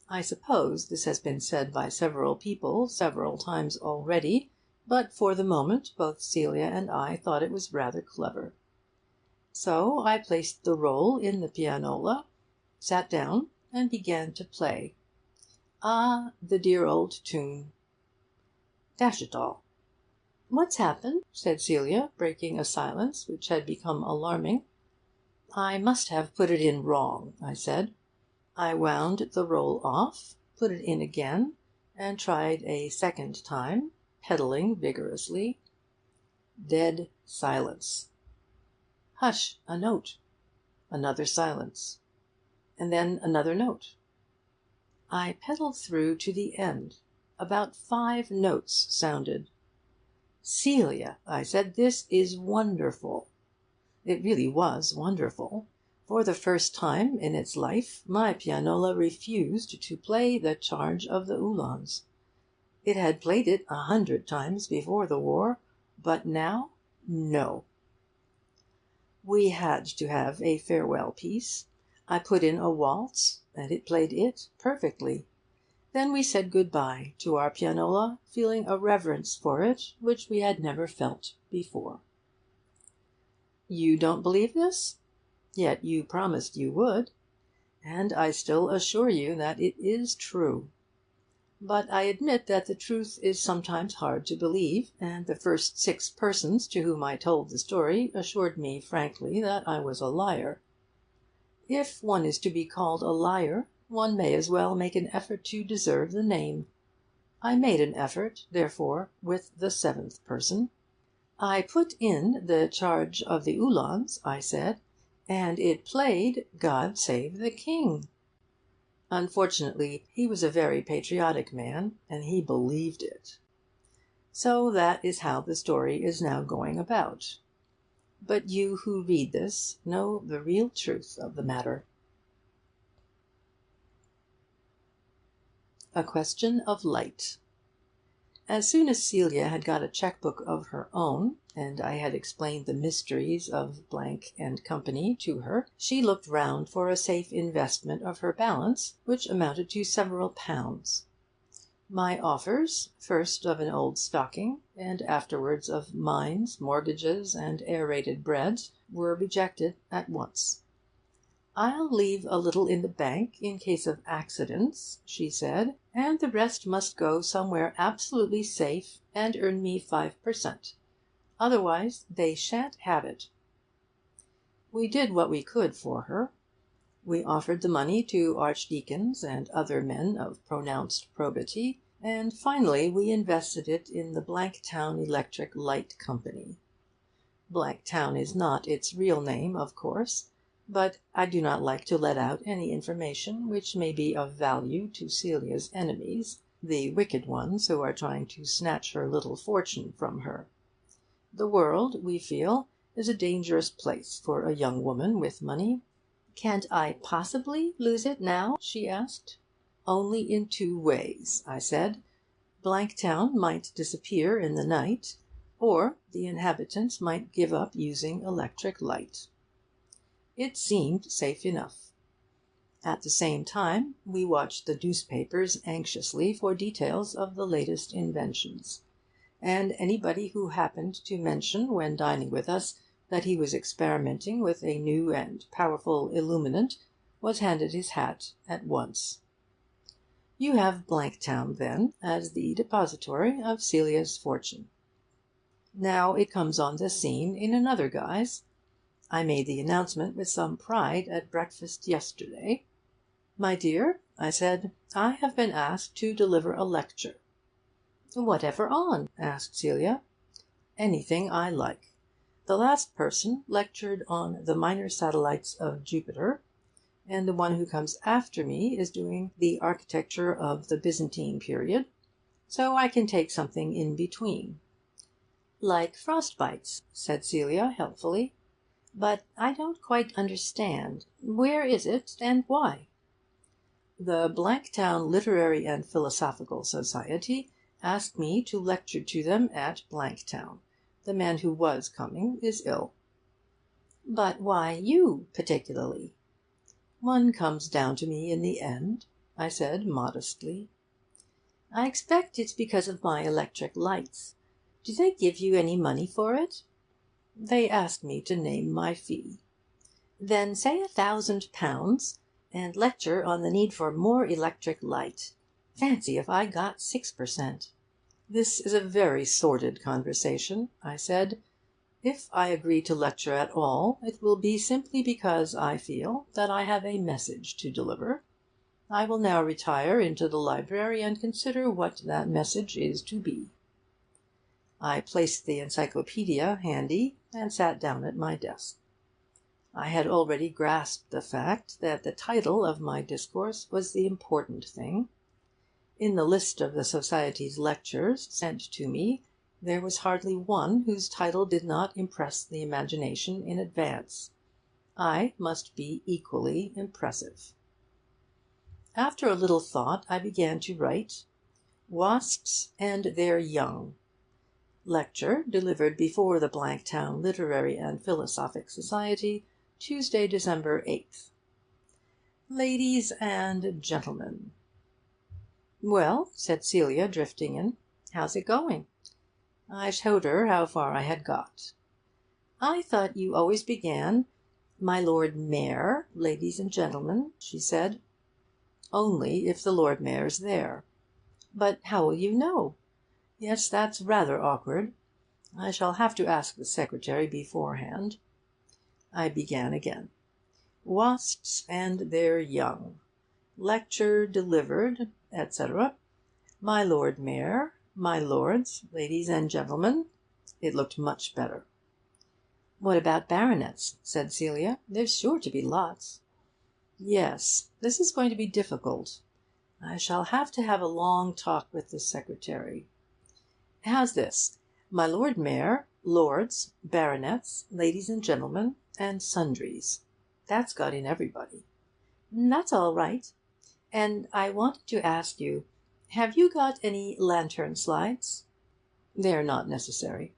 I suppose this has been said by several people several times already, but for the moment both Celia and I thought it was rather clever. So I placed the roll in the pianola, sat down, and began to play. Ah, the dear old tune! Dash it all! "What's happened?" said Celia, breaking a silence which had become alarming. "I must have put it in wrong," I said. I wound the roll off, put it in again, and tried a second time, pedalling vigorously. Dead silence. Hush! A note. Another silence. And then another note. I pedalled through to the end. About 5 notes sounded. "Celia," I said, "this is wonderful." It really was wonderful. For the first time in its life my pianola refused to play the Charge of the Uhlans. It had played it 100 times before the war, but now, no. We had to have a farewell piece. I put in a waltz, and it played it perfectly. Then we said good-bye to our pianola, feeling a reverence for it which we had never felt before. You don't believe this? Yet you promised you would, and I still assure you that it is true. But I admit that the truth is sometimes hard to believe, and the first 6 persons to whom I told the story assured me frankly that I was a liar. If one is to be called a liar, one may as well make an effort to deserve the name. I made an effort, therefore, with the 7th person. I put in the Charge of the Uhlans, I said, and it played God Save the King. Unfortunately, he was a very patriotic man, and he believed it. So that is how the story is now going about. But you who read this know the real truth of the matter. A question of light. As soon as Celia had got a cheque-book of her own, and I had explained the mysteries of and Company to her, she looked round for a safe investment of her balance, which amounted to several pounds. My offers, first of an old stocking, and afterwards of mines, mortgages, and aerated breads, were rejected at once. "I'll leave a little in the bank in case of accidents," she said, "and the rest must go somewhere absolutely safe and earn me 5%. Otherwise they shan't have it." We did what we could for her. We offered the money to archdeacons and other men of pronounced probity, and finally we invested it in the Town Electric Light Company. Town is not its real name, of course, but I do not like to let out any information which may be of value to Celia's enemies, the wicked ones who are trying to snatch her little fortune from her. The world, we feel, is a dangerous place for a young woman with money. "Can't I possibly lose it now?" she asked. "Only in 2 ways," I said. Town might disappear in the night, or the inhabitants might give up using electric light. It seemed safe enough. At the same time, we watched the newspapers anxiously for details of the latest inventions, and anybody who happened to mention when dining with us that he was experimenting with a new and powerful illuminant was handed his hat at once. You have Town, then, as the depository of Celia's fortune. Now it comes on the scene in another guise. I made the announcement with some pride at breakfast yesterday. "My dear," I said, "I have been asked to deliver a lecture." "Whatever on?" asked Celia. "Anything I like. The last person lectured on the minor satellites of Jupiter, and the one who comes after me is doing the architecture of the Byzantine period, so I can take something in between." "Like frostbites," said Celia helpfully. "But I don't quite understand. Where is it, and why?" "The Town Literary and Philosophical Society asked me to lecture to them at Town. The man who was coming is ill." "But why you, particularly?" "One comes down to me in the end," I said modestly. "I expect it's because of my electric lights. Do they give you any money for it?" "They asked me to name my fee." "Then say £1,000, and lecture on the need for more electric light. Fancy if I got 6%. "This is a very sordid conversation," I said. "If I agree to lecture at all, it will be simply because I feel that I have a message to deliver. I will now retire into the library and consider what that message is to be." I placed the encyclopaedia handy and sat down at my desk. I had already grasped the fact that the title of my discourse was the important thing. In the list of the Society's lectures sent to me there was hardly one whose title did not impress the imagination in advance. I must be equally impressive. After a little thought I began to write "Wasps and Their Young." Lecture delivered before the Blanktown Literary and Philosophic Society, Tuesday, December 8th. "Ladies and gentlemen." "Well," said Celia, drifting in, "how's it going?" I showed her how far I had got. "I thought you always began 'My Lord Mayor, ladies and gentlemen,'" she said. "Only if the Lord Mayor's there." "But how will you know?" "Yes, that's rather awkward. I shall have to ask the secretary beforehand." I began again. "Wasps and Their Young. Lecture delivered," etc. "My Lord Mayor, my lords, ladies and gentlemen." It looked much better. "What about baronets?" said Celia. "There's sure to be lots." "Yes, this is going to be difficult. I shall have to have a long talk with the secretary. How's this? My Lord Mayor, lords, baronets, ladies and gentlemen, and sundries. That's got in everybody." "That's all right. And I wanted to ask you, have you got any lantern slides?" "They're not necessary."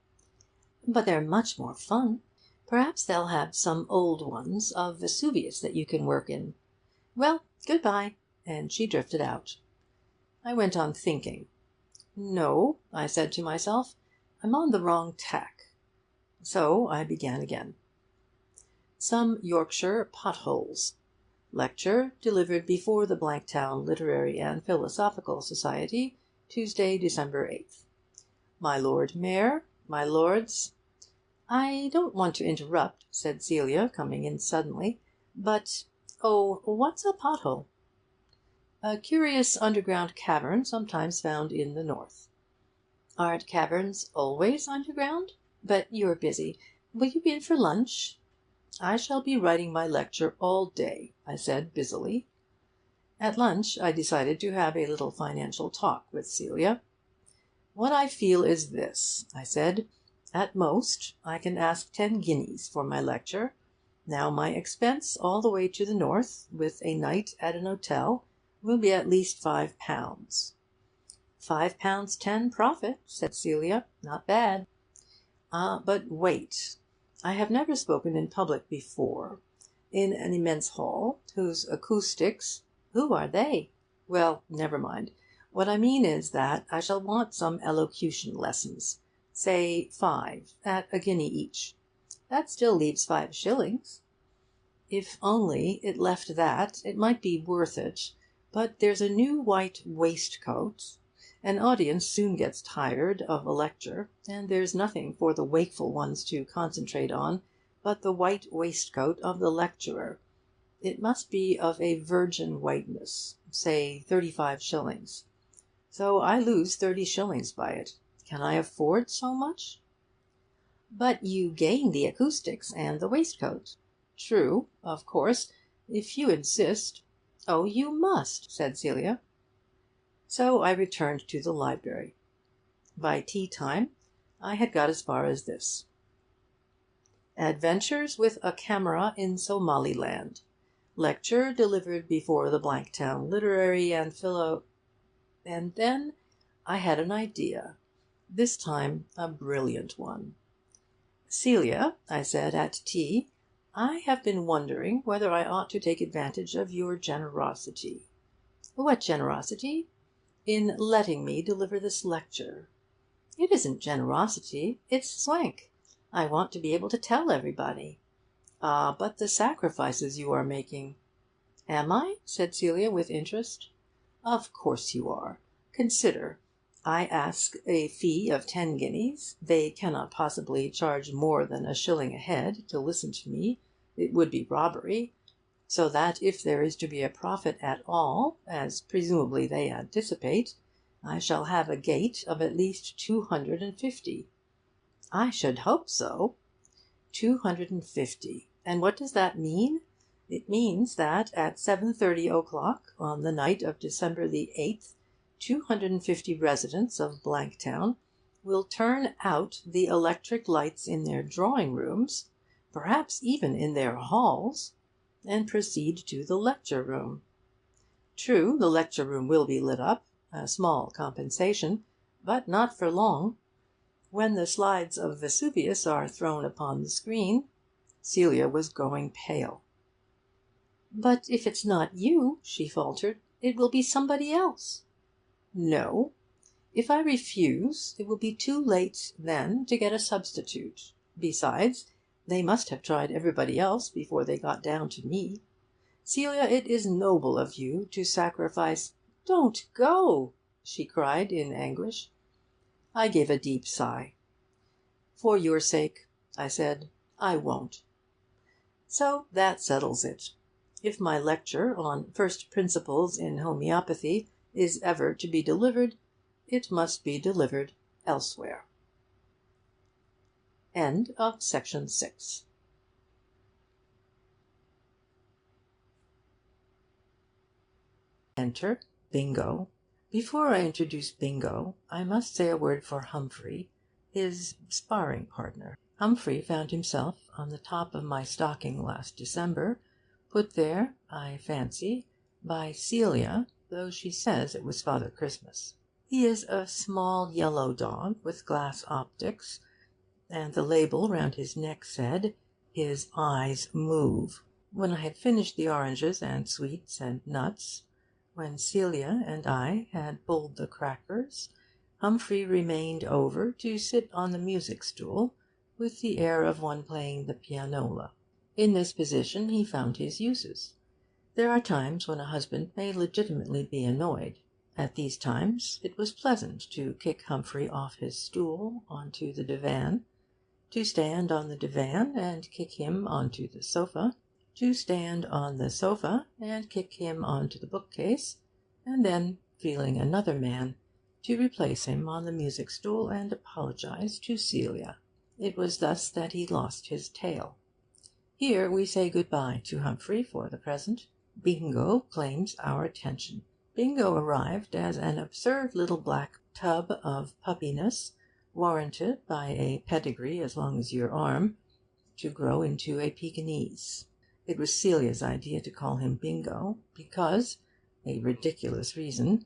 "But they're much more fun. Perhaps they'll have some old ones of Vesuvius that you can work in. Well, good-bye." And she drifted out. I went on thinking. "No," I said to myself, "I'm on the wrong tack." So I began again. "Some Yorkshire potholes. Lecture delivered before the Blanktown Literary and Philosophical Society, Tuesday, December 8th. My Lord Mayor, my lords—" "I don't want to interrupt," said Celia, coming in suddenly, "but what's a pothole?" "A curious underground cavern sometimes found in the north." "Aren't caverns always underground? But you're busy. Will you be in for lunch?" "I shall be writing my lecture all day," I said busily. At lunch I decided to have a little financial talk with Celia. "What I feel is this," I said. "At most, I can ask 10 guineas for my lecture. Now my expense all the way to the north, with a night at an hotel, will be at least £5. "£5 10 profit," said Celia. "Not bad." But wait. I have never spoken in public before. In an immense hall, whose acoustics—" "Who are they?" "Well, never mind. What I mean is that I shall want some elocution lessons. Say 5, at a guinea each." "That still leaves 5 shillings." "If only it left that, it might be worth it. But there's a new white waistcoat. An audience soon gets tired of a lecture, and there's nothing for the wakeful ones to concentrate on but the white waistcoat of the lecturer. It must be of a virgin whiteness, say 35 shillings. So I lose 30 shillings by it. Can I afford so much?" "But you gain the acoustics and the waistcoat." "True, of course, if you insist." "Oh, you must," said Celia. So I returned to the library. By tea time I had got as far as this: "Adventures with a Camera in Somaliland. Lecture delivered before the Blanktown Literary and Philo—" And then I had an idea, this time a brilliant one. "Celia," I said at tea, "I have been wondering whether I ought to take advantage of your generosity." "What generosity?" "In letting me deliver this lecture." "It isn't generosity, it's swank. I want to be able to tell everybody." "Ah, but the sacrifices you are making!" "Am I?" said Celia with interest. "Of course you are. Consider. I ask a fee of 10 guineas. They cannot possibly charge more than a shilling a head to listen to me. It would be robbery. so that if there is to be a profit at all, as presumably they anticipate, I shall have a gate of at least 250. I should hope so. 250. And what does that mean? It means that at 7:30 o'clock on the night of December the 8th, 250 residents of Blanktown will turn out the electric lights in their drawing rooms, perhaps even in their halls, and proceed to the lecture room. True, the lecture room will be lit up, a small compensation, but not for long. When the slides of Vesuvius are thrown upon the screen. Celia was going pale. "But if it's not you," she faltered, "it will be somebody else." "No. If I refuse, it will be too late then to get a substitute. Besides, they must have tried everybody else before they got down to me. Celia, it is noble of you to sacrifice—" "Don't go!" she cried in anguish. I gave a deep sigh. "For your sake," I said, "I won't." So that settles it. If my lecture on First Principles in Homoeopathy is ever to be delivered, it must be delivered elsewhere. End of section 6. Enter Bingo. Before I introduce Bingo, I must say a word for Humphrey, his sparring partner. Humphrey found himself on the top of my stocking last December, put there, I fancy, by Celia, though she says it was Father Christmas. He is a small yellow dog with glass optics, and the label round his neck said, "His eyes move." When I had finished the oranges and sweets and nuts, when Celia and I had pulled the crackers, Humphrey remained over to sit on the music stool, with the air of one playing the pianola. In this position he found his uses. There are times when a husband may legitimately be annoyed. At these times it was pleasant to kick Humphrey off his stool onto the divan, to stand on the divan and kick him onto the sofa, to stand on the sofa and kick him onto the bookcase, and then, feeling another man, to replace him on the music stool and apologize to Celia. It was thus that he lost his tail. Here we say good-bye to Humphrey for the present. Bingo claims our attention. Bingo arrived as an absurd little black tub of puppiness, warranted by a pedigree as long as your arm, to grow into a Pekingese. It was Celia's idea to call him Bingo, because, a ridiculous reason,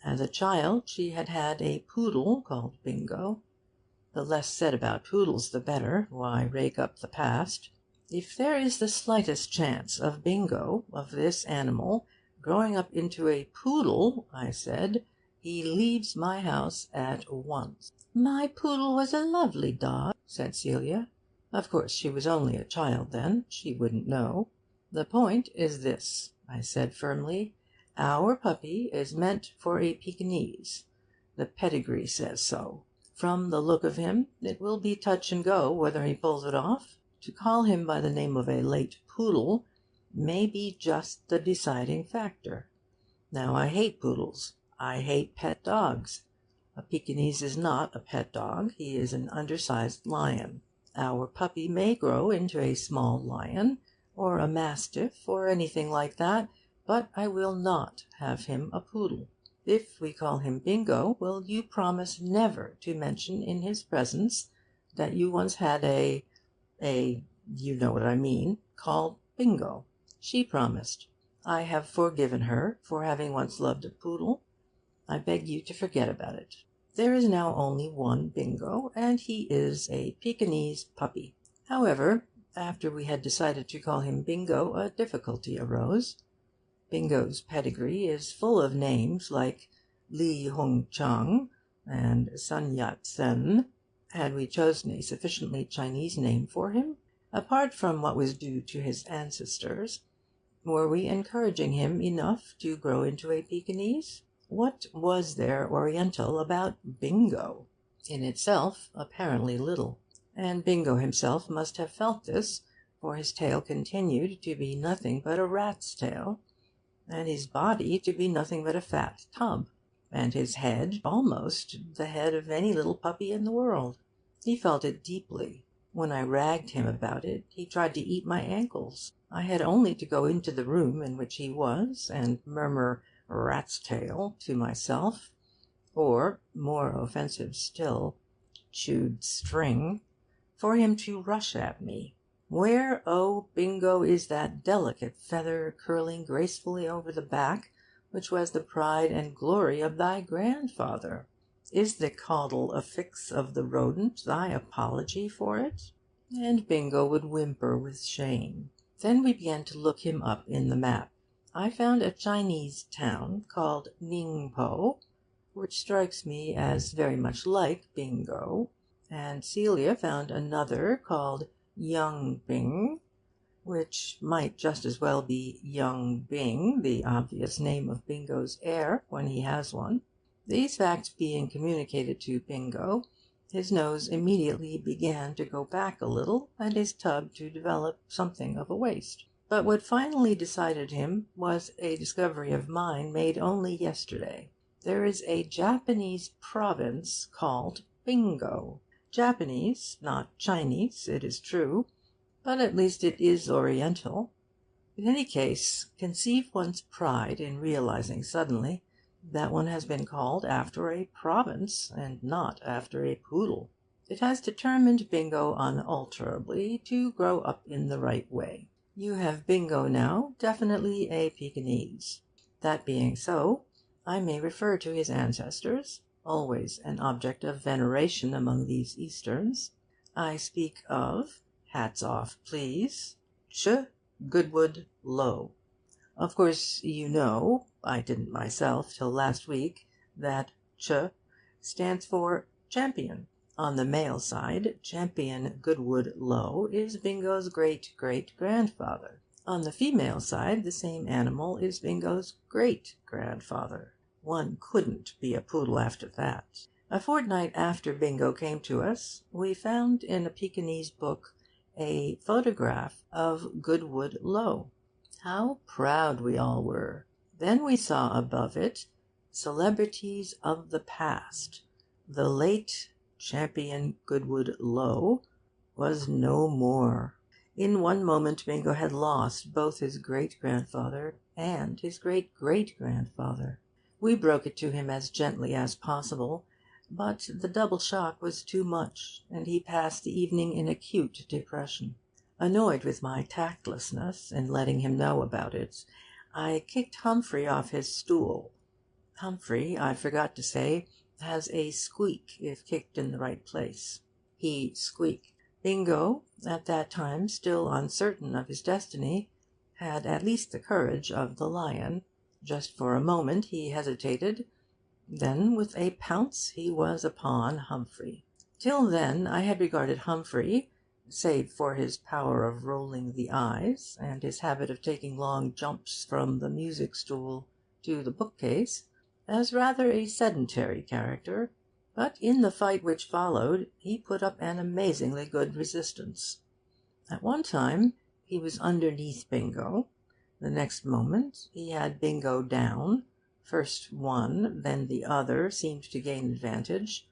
as a child she had had a poodle called Bingo. The less said about poodles the better. Why rake up the past? If there is the slightest chance of Bingo, of this animal, growing up into a poodle, I said, he leaves my house at once. "My poodle was a lovely dog," said Celia. Of course she was only a child then. She wouldn't know. "The point is this," I said firmly. "Our puppy is meant for a Pekingese. The pedigree says so. From the look of him, it will be touch and go whether he pulls it off. To call him by the name of a late poodle may be just the deciding factor. Now, I hate poodles. I hate pet dogs. A Pekingese is not a pet dog. He is an undersized lion. Our puppy may grow into a small lion, or a mastiff, or anything like that, but I will not have him a poodle. If we call him Bingo, will you promise never to mention in his presence that you once had you know what I mean, called Bingo?" She promised. I have forgiven her for having once loved a poodle. I beg you to forget about it. There is now only one Bingo, and he is a Pekingese puppy. However, after we had decided to call him Bingo, a difficulty arose. Bingo's pedigree is full of names like Li Hung Chang and Sun Yat-sen. Had we chosen a sufficiently Chinese name for him? Apart from what was due to his ancestors, were we encouraging him enough to grow into a Pekingese? What was there Oriental about Bingo? In itself, apparently little. And Bingo himself must have felt this, for his tail continued to be nothing but a rat's tail, and his body to be nothing but a fat tub, and his head almost the head of any little puppy in the world. He felt it deeply. When I ragged him about it, he tried to eat my ankles. I had only to go into the room in which he was, and murmur "rat's tail" to myself, or, more offensive still, "chewed string," for him to rush at me. Where, oh Bingo, is that delicate feather curling gracefully over the back, which was the pride and glory of thy grandfather? Is the caudal affix of the rodent thy apology for it? And Bingo would whimper with shame. Then we began to look him up in the map. I found a Chinese town called Ningpo, which strikes me as very much like Bingo, and Celia found another called Young Bing, which might just as well be Young Bing, the obvious name of Bingo's heir when he has one. These facts being communicated to Bingo, his nose immediately began to go back a little, and his tub to develop something of a waist. But what finally decided him was a discovery of mine made only yesterday. There is a Japanese province called Bingo. Japanese, not Chinese, it is true, but at least it is Oriental. In any case, conceive one's pride in realizing suddenly that one has been called after a province and not after a poodle. It has determined Bingo unalterably to grow up in the right way. You have Bingo now definitely a Pekingese. That being so, I may refer to his ancestors, always an object of veneration among these Easterns. I speak of, hats off please, Ch. Goodwood Low. Of course you know, I didn't myself till last week, that Ch stands for champion. On the male side, Champion Goodwood Low is Bingo's great-great-grandfather. On the female side, the same animal is Bingo's great-grandfather. One couldn't be a poodle after that. A fortnight after Bingo came to us, we found in a Pekingese book a photograph of Goodwood Low. How proud we all were! Then we saw above it, "Celebrities of the Past." The late Champion Goodwood Low was no more. In one moment Bingo had lost both his great-grandfather and his great-great-grandfather. We broke it to him as gently as possible, but the double shock was too much, and he passed the evening in acute depression. Annoyed with my tactlessness in letting him know about it, I kicked Humphrey off his stool. Humphrey, I forgot to say, has a squeak if kicked in the right place. He squeaked. Bingo, at that time still uncertain of his destiny, had at least the courage of the lion. Just for a moment he hesitated. Then, with a pounce, he was upon Humphrey. Till then I had regarded Humphrey, save for his power of rolling the eyes and his habit of taking long jumps from the music-stool to the bookcase, as rather a sedentary character. But in the fight which followed he put up an amazingly good resistance. At one time he was underneath Bingo. The next moment he had Bingo down. First one, then the other seemed to gain advantage.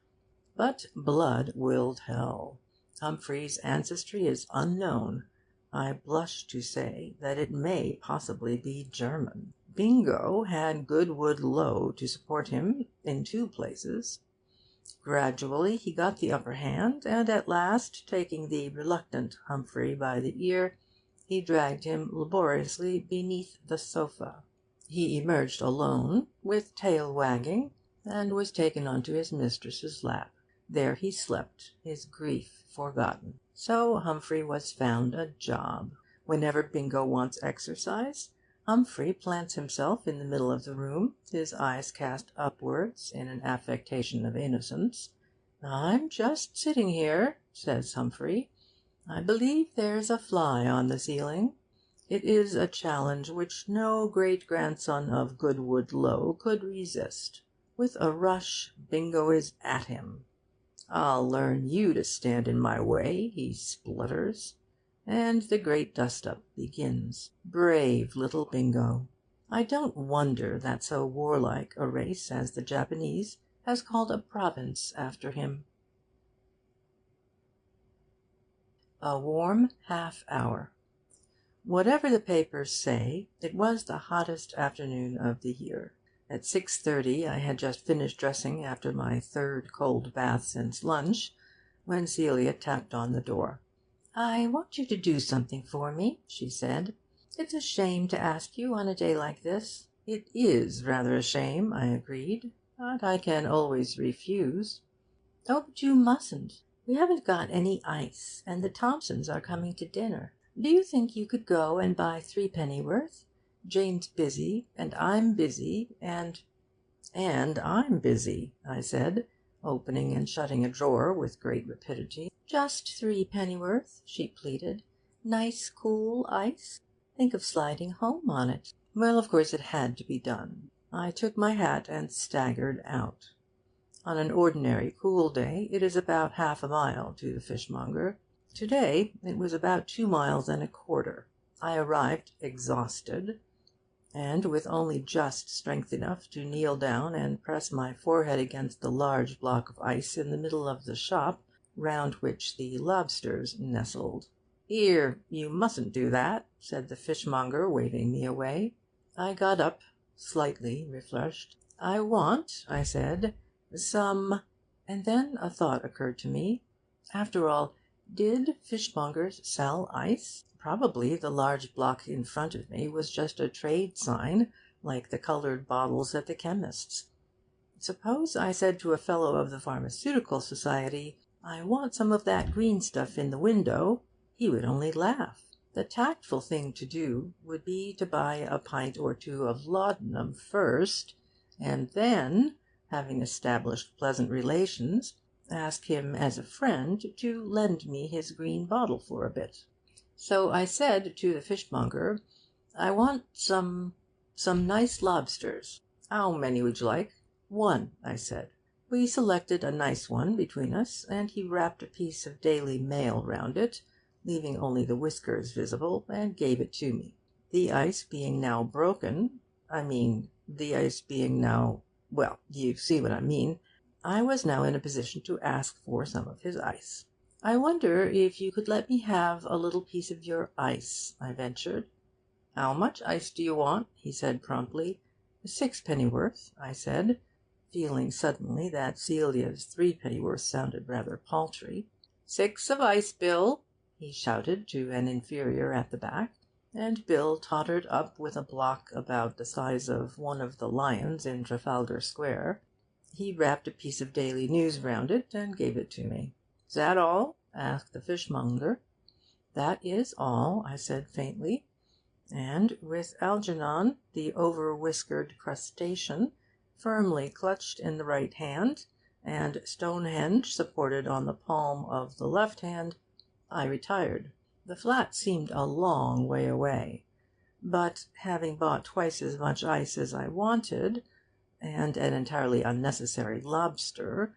But blood willed hell. Humphrey's ancestry is unknown. I blush to say that it may possibly be German. Bingo had Goodwood Low to support him in two places. Gradually he got the upper hand, and at last, taking the reluctant Humphrey by the ear, he dragged him laboriously beneath the sofa. He emerged alone, with tail wagging, and was taken on to his mistress's lap. There he slept, his grief forgotten. So Humphrey was found a job. Whenever Bingo wants exercise, Humphrey plants himself in the middle of the room, his eyes cast upwards in an affectation of innocence. "I'm just sitting here," says Humphrey. "I believe there's a fly on the ceiling." It is a challenge which no great-grandson of Goodwood Low could resist. With a rush, Bingo is at him. "I'll learn you to stand in my way," he splutters. and the great dust-up begins. Brave little Bingo! I don't wonder that so warlike a race as the Japanese has called a province after him. A warm half-hour. Whatever the papers say, it was the hottest afternoon of the year. At 6:30 I had just finished dressing after my third cold bath since lunch, when Celia tapped on the door. "I want you to do something for me," she said. "It's a shame to ask you on a day like this." "It is rather a shame," I agreed, "but I can always refuse." "Oh, but you mustn't. We haven't got any ice, and the Thompsons are coming to dinner. Do you think you could go and buy threepennyworth? Jane's busy, and I'm busy, and I'm busy," I said, opening and shutting a drawer with great rapidity. "Just threepennyworth," she pleaded. "Nice cool ice. Think of sliding home on it." Well, of course it had to be done. I took my hat and staggered out. On an ordinary cool day it is about half a mile to the fishmonger. To-day it was about 2 miles and a quarter. I arrived exhausted, and with only just strength enough to kneel down and press my forehead against the large block of ice in the middle of the shop, round which the lobsters nestled. "Here, you mustn't do that," said the fishmonger, waving me away. I got up, slightly refreshed. "I want," I said, "some—" and then a thought occurred to me. After all, did fishmongers sell ice? Probably the large block in front of me was just a trade sign, like the coloured bottles at the chemist's. Suppose I said to a fellow of the Pharmaceutical Society, "I want some of that green stuff in the window," he would only laugh. The tactful thing to do would be to buy a pint or two of laudanum first, and then, having established pleasant relations, ask him as a friend to lend me his green bottle for a bit. So I said to the fishmonger, "I want some nice lobsters." "How many would you like?" "One," I said. We selected a nice one between us, and he wrapped a piece of Daily Mail round it, leaving only the whiskers visible, and gave it to me. The ice being now broken, well, you see what I mean, I was now in a position to ask for some of his ice. "I wonder if you could let me have a little piece of your ice," I ventured. "How much ice do you want?" he said promptly. "Sixpennyworth," I said, feeling suddenly that Celia's threepennyworth sounded rather paltry. "6 of ice, Bill," he shouted to an inferior at the back, and Bill tottered up with a block about the size of one of the lions in Trafalgar Square. He wrapped a piece of Daily News round it and gave it to me. "Is that all?" asked the fishmonger. "That is all," I said faintly, and with Algernon, the over-whiskered crustacean, firmly clutched in the right hand, and Stonehenge supported on the palm of the left hand, I retired. The flat seemed a long way away, but having bought twice as much ice as I wanted, and an entirely unnecessary lobster,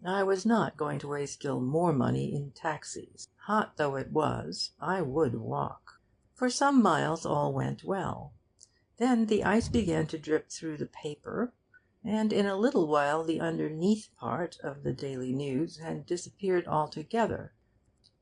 I was not going to waste still more money in taxis. Hot though it was, I would walk. For some miles all went well. Then the ice began to drip through the paper, and in a little while the underneath part of the Daily News had disappeared altogether.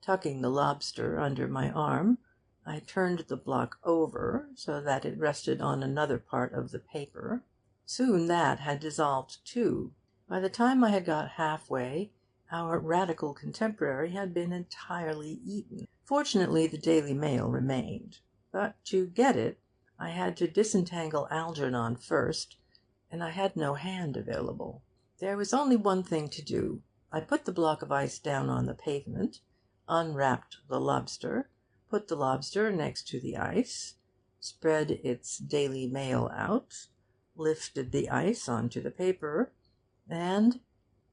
Tucking the lobster under my arm, I turned the block over so that it rested on another part of the paper. Soon that had dissolved too. By the time I had got half-way, our radical contemporary had been entirely eaten. Fortunately, the Daily Mail remained. But to get it, I had to disentangle Algernon first, and I had no hand available. There was only one thing to do. I put the block of ice down on the pavement, unwrapped the lobster, put the lobster next to the ice, spread its Daily Mail out, lifted the ice onto the paper, and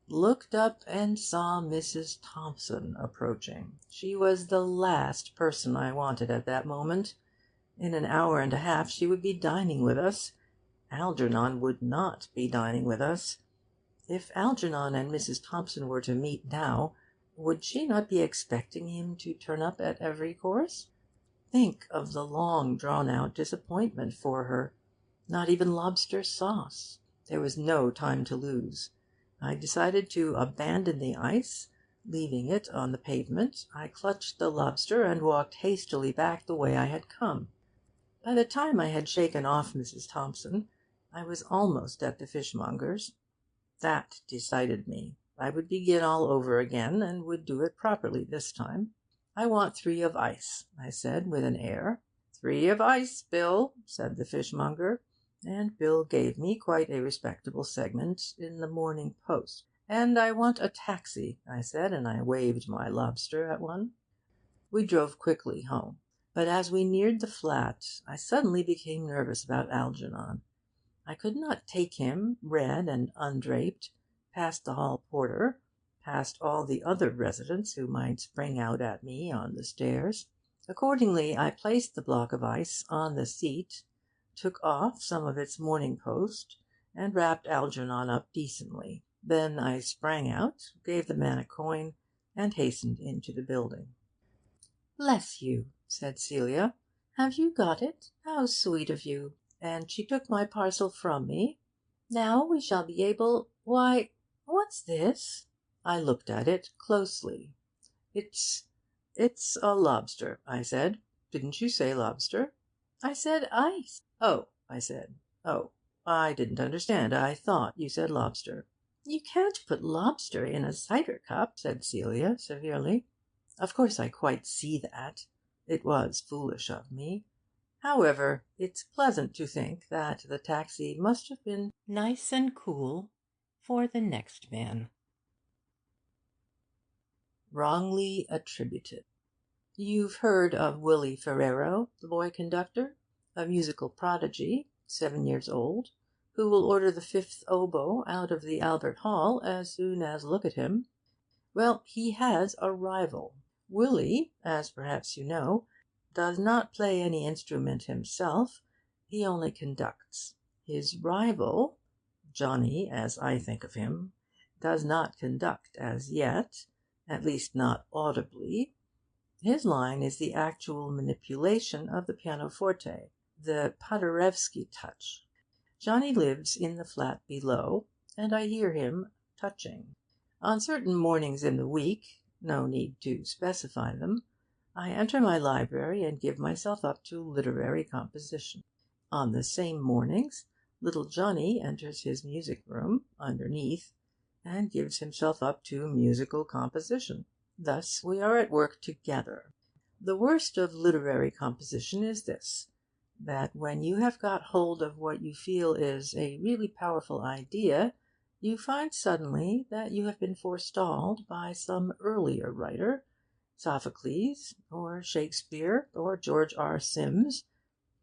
looked up and saw Mrs. Thompson approaching. She was the last person I wanted at that moment. In an hour and a half she would be dining with us. Algernon would not be dining with us. If Algernon and Mrs. Thompson were to meet now, Would she not be expecting him to turn up at every course? Think of the long drawn-out disappointment for her. Not even lobster sauce. There was no time to lose. I decided to abandon the ice. Leaving it on the pavement, I clutched the lobster and walked hastily back the way I had come. By the time I had shaken off Mrs. Thompson, I was almost at the fishmonger's. That decided me. I would begin all over again, and would do it properly this time. "I want 3 of ice," I said, with an air. "3 of ice, Bill," said the fishmonger, and Bill gave me quite a respectable segment in the Morning Post. "And I want a taxi," I said, and I waved my lobster at one. We drove quickly home, but as we neared the flat, I suddenly became nervous about Algernon. I could not take him, red and undraped, past the hall porter, past all the other residents who might spring out at me on the stairs. Accordingly, I placed the block of ice on the seat, took off some of its Morning Post, and wrapped Algernon up decently. Then I sprang out, gave the man a coin, and hastened into the building. "Bless you," said Celia. "Have you got it? How sweet of you!" And she took my parcel from me. "Now we shall be able— Why, what's this?" I looked at it closely. It's a lobster," I said. "Didn't you say lobster?" "I said ice." "Oh," I said. "Oh, I didn't understand. I thought you said lobster." "You can't put lobster in a cider cup," said Celia severely. Of course I quite see that. It was foolish of me. However, it's pleasant to think that the taxi must have been nice and cool for the next man. Wrongly attributed. You've heard of Willie Ferrero, the boy conductor, a musical prodigy, 7 years old, who will order the 5th oboe out of the Albert Hall as soon as look at him. Well, he has a rival. Willie, as perhaps you know, does not play any instrument himself. He only conducts. His rival, Johnny, as I think of him, does not conduct as yet, at least not audibly. His line is the actual manipulation of the pianoforte, the Paderewski touch. Johnny lives in the flat below, and I hear him touching. On certain mornings in the week, no need to specify them, I enter my library and give myself up to literary composition. On the same mornings, little Johnny enters his music room, underneath, and gives himself up to musical composition. Thus we are at work together. The worst of literary composition is this, that when you have got hold of what you feel is a really powerful idea, you find suddenly that you have been forestalled by some earlier writer, Sophocles, or Shakespeare, or George R. Sims.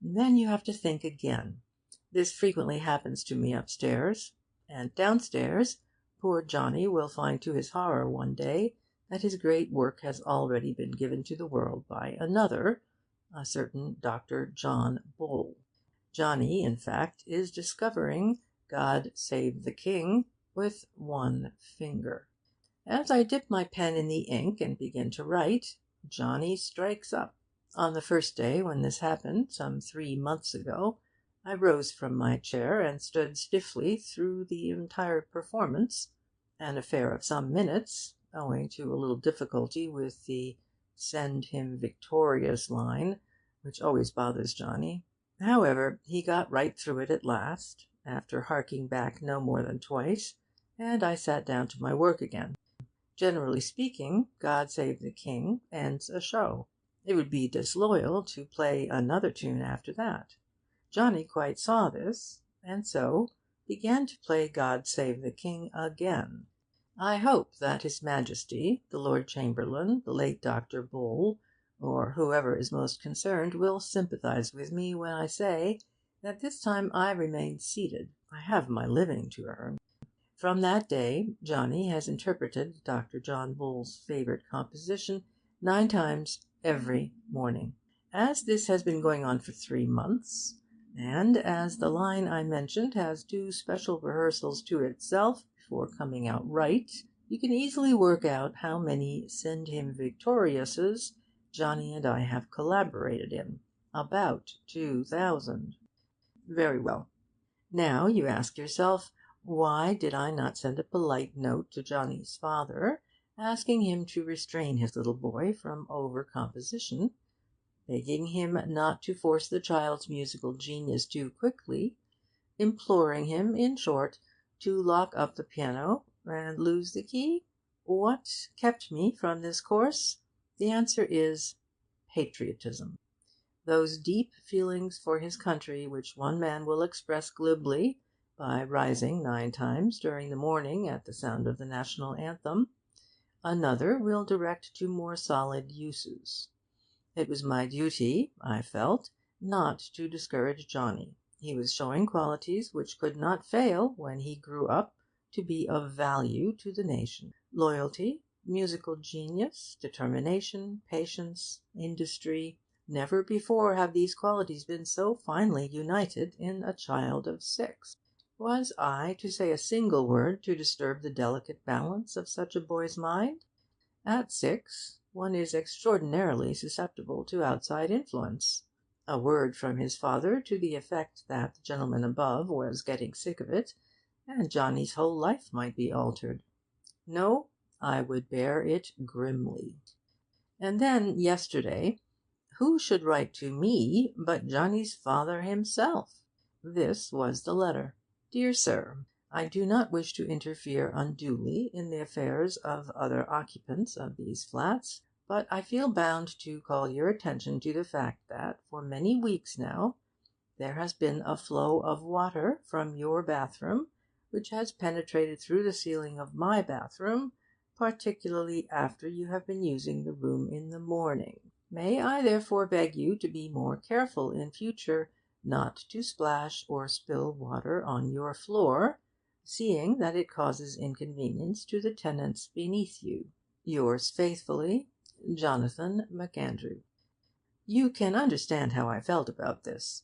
Then you have to think again. This frequently happens to me upstairs. And downstairs, poor Johnny will find to his horror one day that his great work has already been given to the world by another, a certain Dr. John Bull. Johnny, in fact, is discovering God Save the King with one finger. As I dip my pen in the ink and begin to write, Johnny strikes up. On the first day when this happened, some 3 months ago, I rose from my chair and stood stiffly through the entire performance, an affair of some minutes, owing to a little difficulty with the "Send him victorious" line, which always bothers Johnny. However, he got right through it at last, after harking back no more than twice, and I sat down to my work again. Generally speaking, God Save the King ends a show. It would be disloyal to play another tune after that. Johnny quite saw this, and so began to play God Save the King again. I hope that His Majesty, the Lord Chamberlain, the late Dr. Bull, or whoever is most concerned, will sympathise with me when I say that this time I remained seated. I have my living to earn. From that day, Johnny has interpreted Dr. John Bull's favourite composition 9 times every morning. As this has been going on for 3 months, and as the line I mentioned has 2 special rehearsals to itself before coming out right You can easily work out how many Send Him Victoriouses Johnny and I have collaborated in. About 2,000. Very well. Now you ask yourself, why did I not send a polite note to Johnny's father, asking him to restrain his little boy from over-composition, begging him not to force the child's musical genius too quickly, imploring him, in short, to lock up the piano and lose the key? What kept me from this course? The answer is patriotism. Those deep feelings for his country which one man will express glibly by rising 9 times during the morning at the sound of the national anthem, another will direct to more solid uses. It was my duty, I felt, not to discourage Johnny. He was showing qualities which could not fail, when he grew up, to be of value to the nation. Loyalty, musical genius, determination, patience, industry. Never before have these qualities been so finely united in a child of 6. Was I to say a single word to disturb the delicate balance of such a boy's mind? At 6, one is extraordinarily susceptible to outside influence. A word from his father to the effect that the gentleman above was getting sick of it, and Johnny's whole life might be altered. No, I would bear it grimly. And then, yesterday, who should write to me but Johnny's father himself? This was the letter. Dear Sir, I do not wish to interfere unduly in the affairs of other occupants of these flats, but I feel bound to call your attention to the fact that, for many weeks now, there has been a flow of water from your bathroom which has penetrated through the ceiling of my bathroom, particularly after you have been using the room in the morning. May I therefore beg you to be more careful in future not to splash or spill water on your floor, seeing that it causes inconvenience to the tenants beneath you. Yours faithfully, Jonathan MacAndrew. You can understand how I felt about this.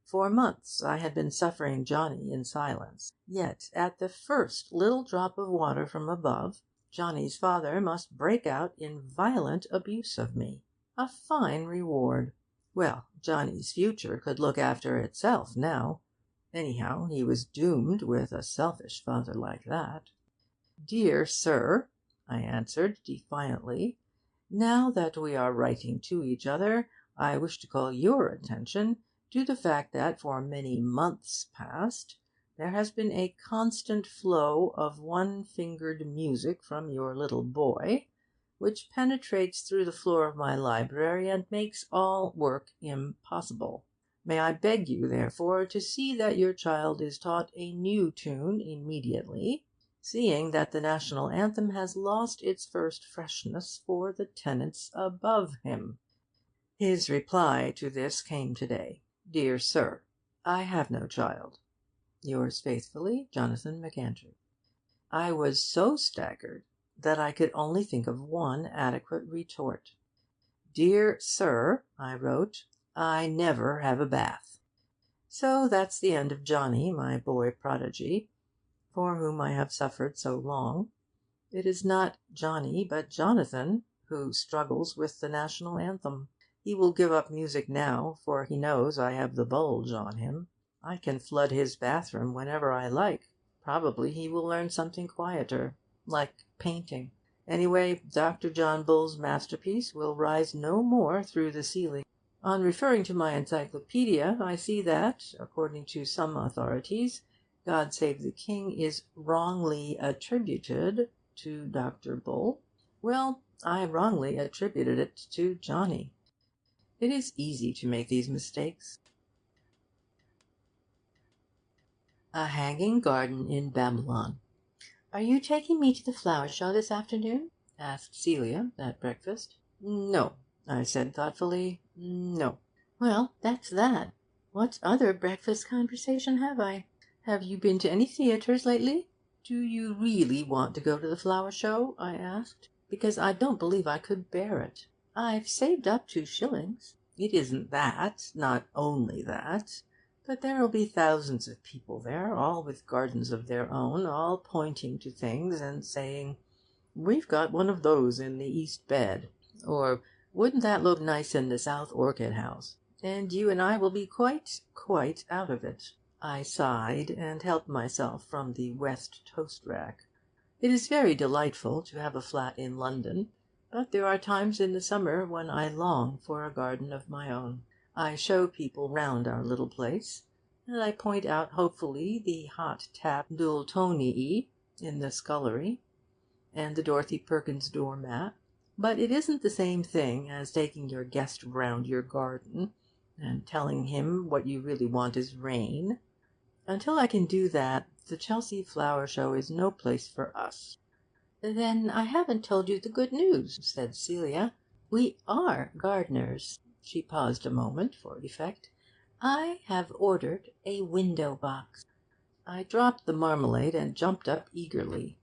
For months I had been suffering Johnny in silence. Yet at the first little drop of water from above, Johnny's father must break out in violent abuse of me. A fine reward. Well, Johnny's future could look after itself now. Anyhow, he was doomed with a selfish father like that. Dear Sir, I answered defiantly, now that we are writing to each other, I wish to call your attention to the fact that for many months past there has been a constant flow of one-fingered music from your little boy, which penetrates through the floor of my library and makes all work impossible. May I beg you, therefore, to see that your child is taught a new tune immediately, seeing that the national anthem has lost its first freshness for the tenants above him. His reply to this came today. Dear Sir, I have no child. Yours faithfully, Jonathan MacAndrew. I was so staggered that I could only think of one adequate retort. Dear Sir, I wrote, I never have a bath. So that's the end of Johnny, my boy prodigy, for whom I have suffered so long. It is not Johnny, but Jonathan, who struggles with the national anthem. He will give up music now, for he knows I have the bulge on him. I can flood his bathroom whenever I like. Probably he will learn something quieter, like painting. Anyway, Dr. John Bull's masterpiece will rise no more through the ceiling. On referring to my encyclopedia, I see that, according to some authorities, God Save the King is wrongly attributed to Dr. Bull. Well, I wrongly attributed it to Johnny. It is easy to make these mistakes. A hanging garden in Babylon. "Are you taking me to the flower show this afternoon?" asked Celia at breakfast. "No," I said thoughtfully. "No." "Well, that's that. What other breakfast conversation have I? Have you been to any theatres lately?" "Do you really want to go to the flower show?" I asked. "Because I don't believe I could bear it. I've saved up 2 shillings. It isn't that, not only that. But there'll be thousands of people there, all with gardens of their own, all pointing to things and saying, We've got one of those in the East Bed. Or wouldn't that look nice in the South Orchid House? And you and I will be quite out of it." I sighed and helped myself from the West toast rack. It is very delightful to have a flat in London, but there are times in the summer when I long for a garden of my own. I show people round our little place, and I point out hopefully the hot tap Dultonii in the scullery, and the Dorothy Perkins doormat. But it isn't the same thing as taking your guest round your garden and telling him what you really want is rain. Until I can do that, the Chelsea Flower Show is no place for us.
"Then I haven't told you the good news," said Celia. "We are gardeners." She paused a moment for effect. "I have ordered a window box." I dropped the marmalade and jumped up eagerly.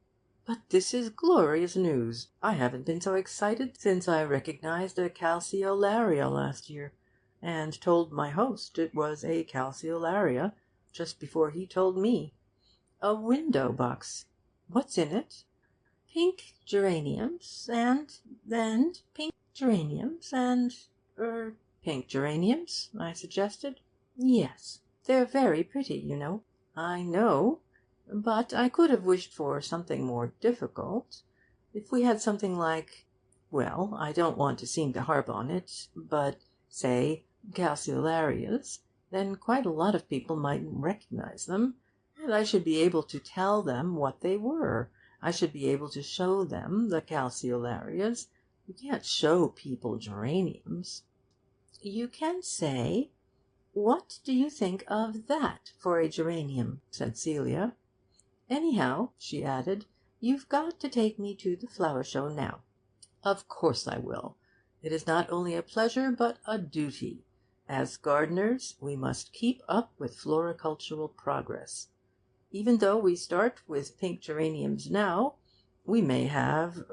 "But this is glorious news! I haven't been so excited since I recognized a calceolaria last year, and told my host it was a calceolaria just before he told me. A window box! What's in it?" "Pink geraniums and pink geraniums and
"Pink geraniums?" I suggested.
yes. They're very pretty, you know."
"I know, but I could have wished for something more difficult. If we had something like, well, I don't want to seem to harp on it, but, say, calceolarias, then quite a lot of people mightn't recognize them, and I should be able to tell them what they were. I should be able to show them the calceolarias. You can't show people geraniums."
"You can say, 'What do you think of that for a geranium?'" said Celia. "Anyhow," she added, "you've got to take me to the flower show now."
"Of course I will. It is not only a pleasure, but a duty. As gardeners, we must keep up with floricultural progress. Even though we start with pink geraniums now, we may have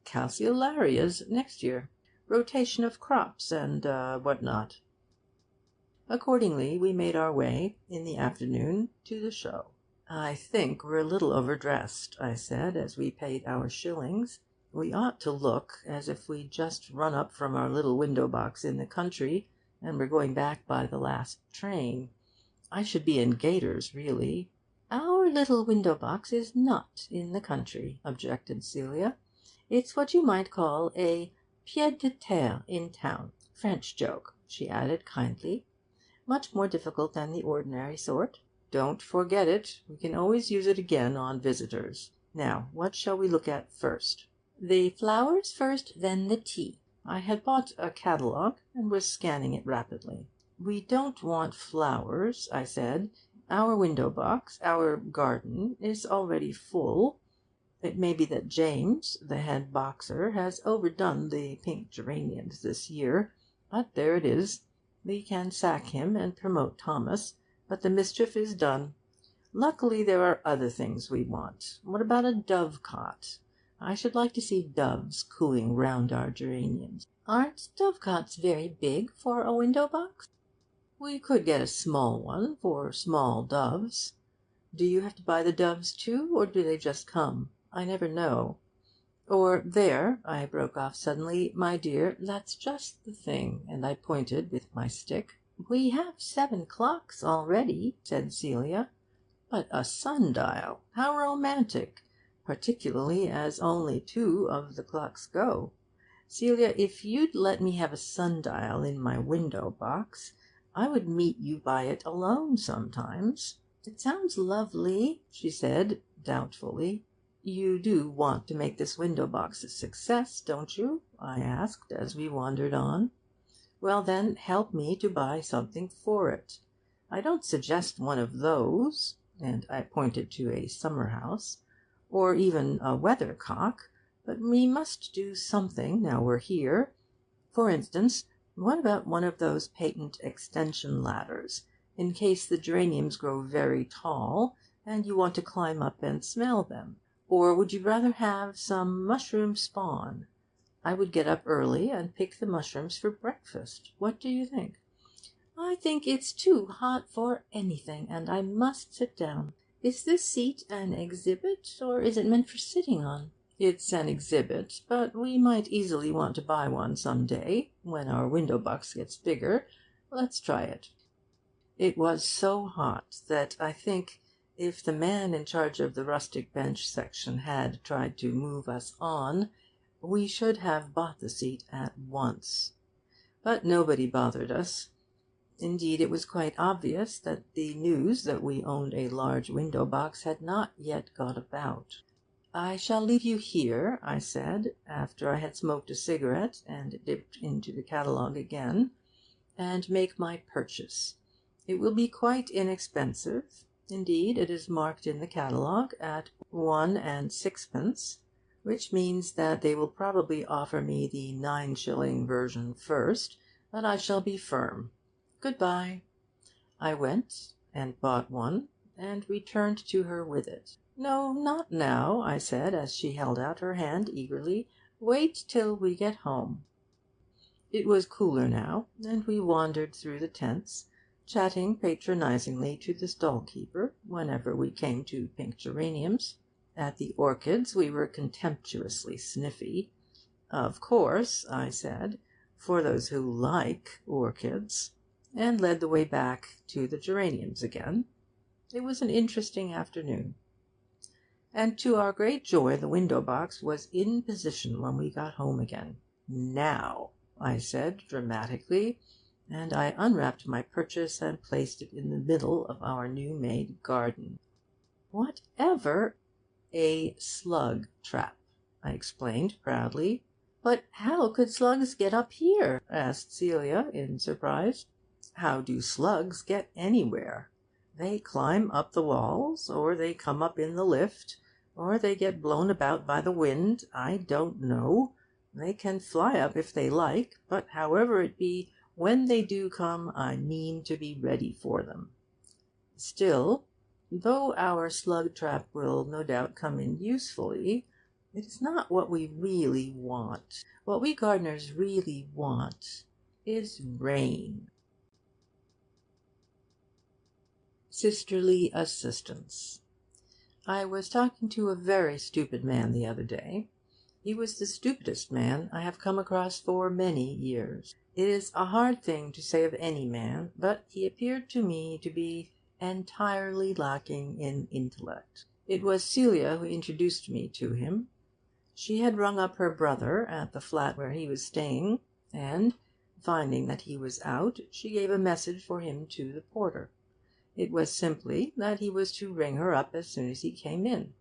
calceolarias next year. Rotation of crops and what not." Accordingly, we made our way, in the afternoon, to the show. "I think we're a little overdressed," I said, as we paid our shillings. "We ought to look as if we'd just run up from our little window box in the country and were going back by the last train. I should be in gaiters, really."
"Our little window box is not in the country," objected Celia. "It's what you might call a pied de terre in town. French joke," she added kindly. "Much more difficult than the ordinary sort."
"Don't forget it. We can always use it again on visitors. Now, what shall we look at first?"
"The flowers first, then the tea."
I had bought a catalogue and was scanning it rapidly. "We don't want flowers," I said. "Our window box, our garden, is already full. It may be that James, the head boxer, has overdone the pink geraniums this year, but there it is. We can sack him and promote Thomas, but the mischief is done. Luckily there are other things we want. What about a dovecot? I should like to see doves cooing round our geraniums."
"Aren't dovecots very big for a window box?"
"We could get a small one for small doves. Do you have to buy the doves too, or do they just come? I never know. Or there," I broke off suddenly, "my dear, that's just the thing," and I pointed with my stick.
"We have 7 clocks already,"
said Celia. "But a sundial! How romantic! Particularly as only 2 of the clocks go. Celia, if you'd let me have a sundial in my window box, I would meet you by it alone sometimes."
"It sounds lovely,"
she said doubtfully. "You do want to make this window box a success, don't you?" I asked as we wandered on. "Well, then, help me to buy something for it. I don't suggest one of those," and I pointed to a summer house, "or even a weathercock, but we must do something now we're here. For instance, what about one of those patent extension ladders, in case the geraniums grow very tall and you want to climb up and smell them? Or would you rather have some mushroom spawn? I would get up early and pick the mushrooms for breakfast. What do you think?"
"I think it's too hot for anything, and I must sit down. Is this seat an exhibit, or is it meant for sitting on?"
It's an exhibit, but we might easily want to buy one some day, when our window box gets bigger. Let's try it." It was so hot that I think, if the man in charge of the rustic bench section had tried to move us on, we should have bought the seat at once. But nobody bothered us. Indeed, it was quite obvious that the news that we owned a large window box had not yet got about. "I shall leave you here," I said, after I had smoked a cigarette and dipped into the catalogue again, "and make my purchase. It will be quite inexpensive. Indeed, it is marked in the catalogue at 1 and 6pence, which means that they will probably offer me the 9-shilling version first, but I shall be firm. Good-bye." I went and bought one, and returned to her with it. "No, not now," I said, as she held out her hand eagerly. "Wait till we get home." It was cooler now, and we wandered through the tents, chatting patronisingly to the stall-keeper whenever we came to pink geraniums. At the orchids we were contemptuously sniffy. "Of course," I said, "for those who like orchids," and led the way back to the geraniums again. It was an interesting afternoon. And to our great joy the window box was in position when we got home again. "Now," I said dramatically, and I unwrapped my purchase and placed it in the middle of our new-made garden. "Whatever—" "A slug trap," I explained proudly. "But how could slugs get up here?" asked Celia in surprise. "How do slugs get anywhere? They climb up the walls, or they come up in the lift, or they get blown about by the wind. I don't know. They can fly up if they like, but however it be, when they do come, I mean to be ready for them. Still, though our slug trap will no doubt come in usefully, it is not what we really want. What we gardeners really want is rain." Sisterly assistance. I was talking to a very stupid man the other day. He was the stupidest man I have come across for many years. It is a hard thing to say of any man, but he appeared to me to be entirely lacking in intellect. It was Celia who introduced me to him. She had rung up her brother at the flat where he was staying, and, finding that he was out, she gave a message for him to the porter. It was simply that he was to ring her up as soon as he came in.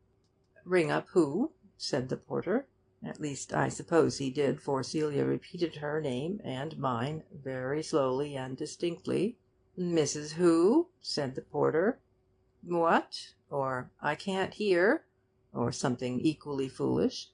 "Ring up who?" said the porter. At least, I suppose he did, for Celia repeated her name and mine very slowly and distinctly. "Mrs. Who?" said the porter. "What?" or "I can't hear," or something equally foolish.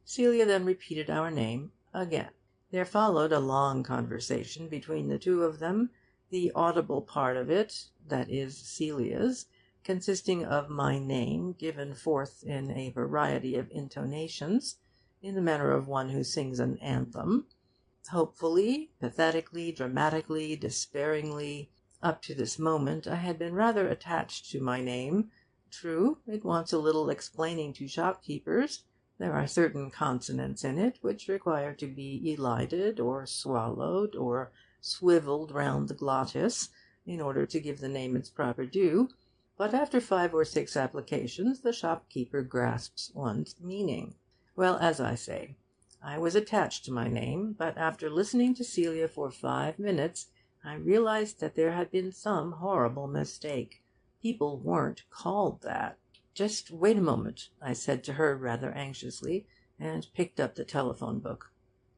Celia then repeated our name again. There followed a long conversation between the two of them, the audible part of it, that is Celia's, consisting of my name given forth in a variety of intonations, in the manner of one who sings an anthem, hopefully, pathetically, dramatically, despairingly. Up to this moment I had been rather attached to my name. True, it wants a little explaining to shopkeepers. There are certain consonants in it which require to be elided, or swallowed, or swivelled round the glottis, in order to give the name its proper due. But after 5 or 6 applications the shopkeeper grasps one's meaning. Well, as I say, I was attached to my name, but after listening to Celia for 5 minutes I realized that there had been some horrible mistake. People weren't called that. "Just wait a moment," I said to her rather anxiously, and picked up the telephone book.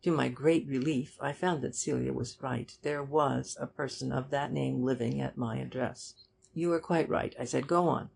To my great relief I found that Celia was right. There was a person of that name living at my address. "You are quite right," I said. "Go on."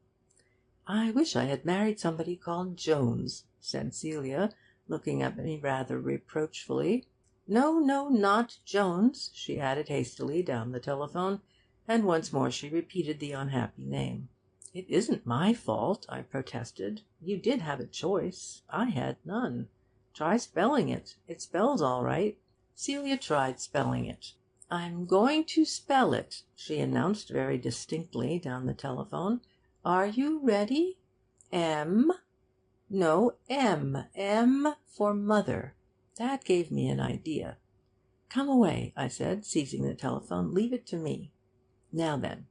"I wish I had married somebody called Jones," said Celia, looking at me rather reproachfully. "No, no, not Jones," she added hastily down the telephone, and once more she repeated the unhappy name. "It isn't my fault," I protested. "You did have a choice. I had none. Try spelling it. It spells all right." Celia tried spelling it. "I'm going to spell it," she announced very distinctly down the telephone. "Are you ready? M No, M. M for mother. That gave me an idea. Come away, I said, seizing the telephone. Leave it to me. Now then,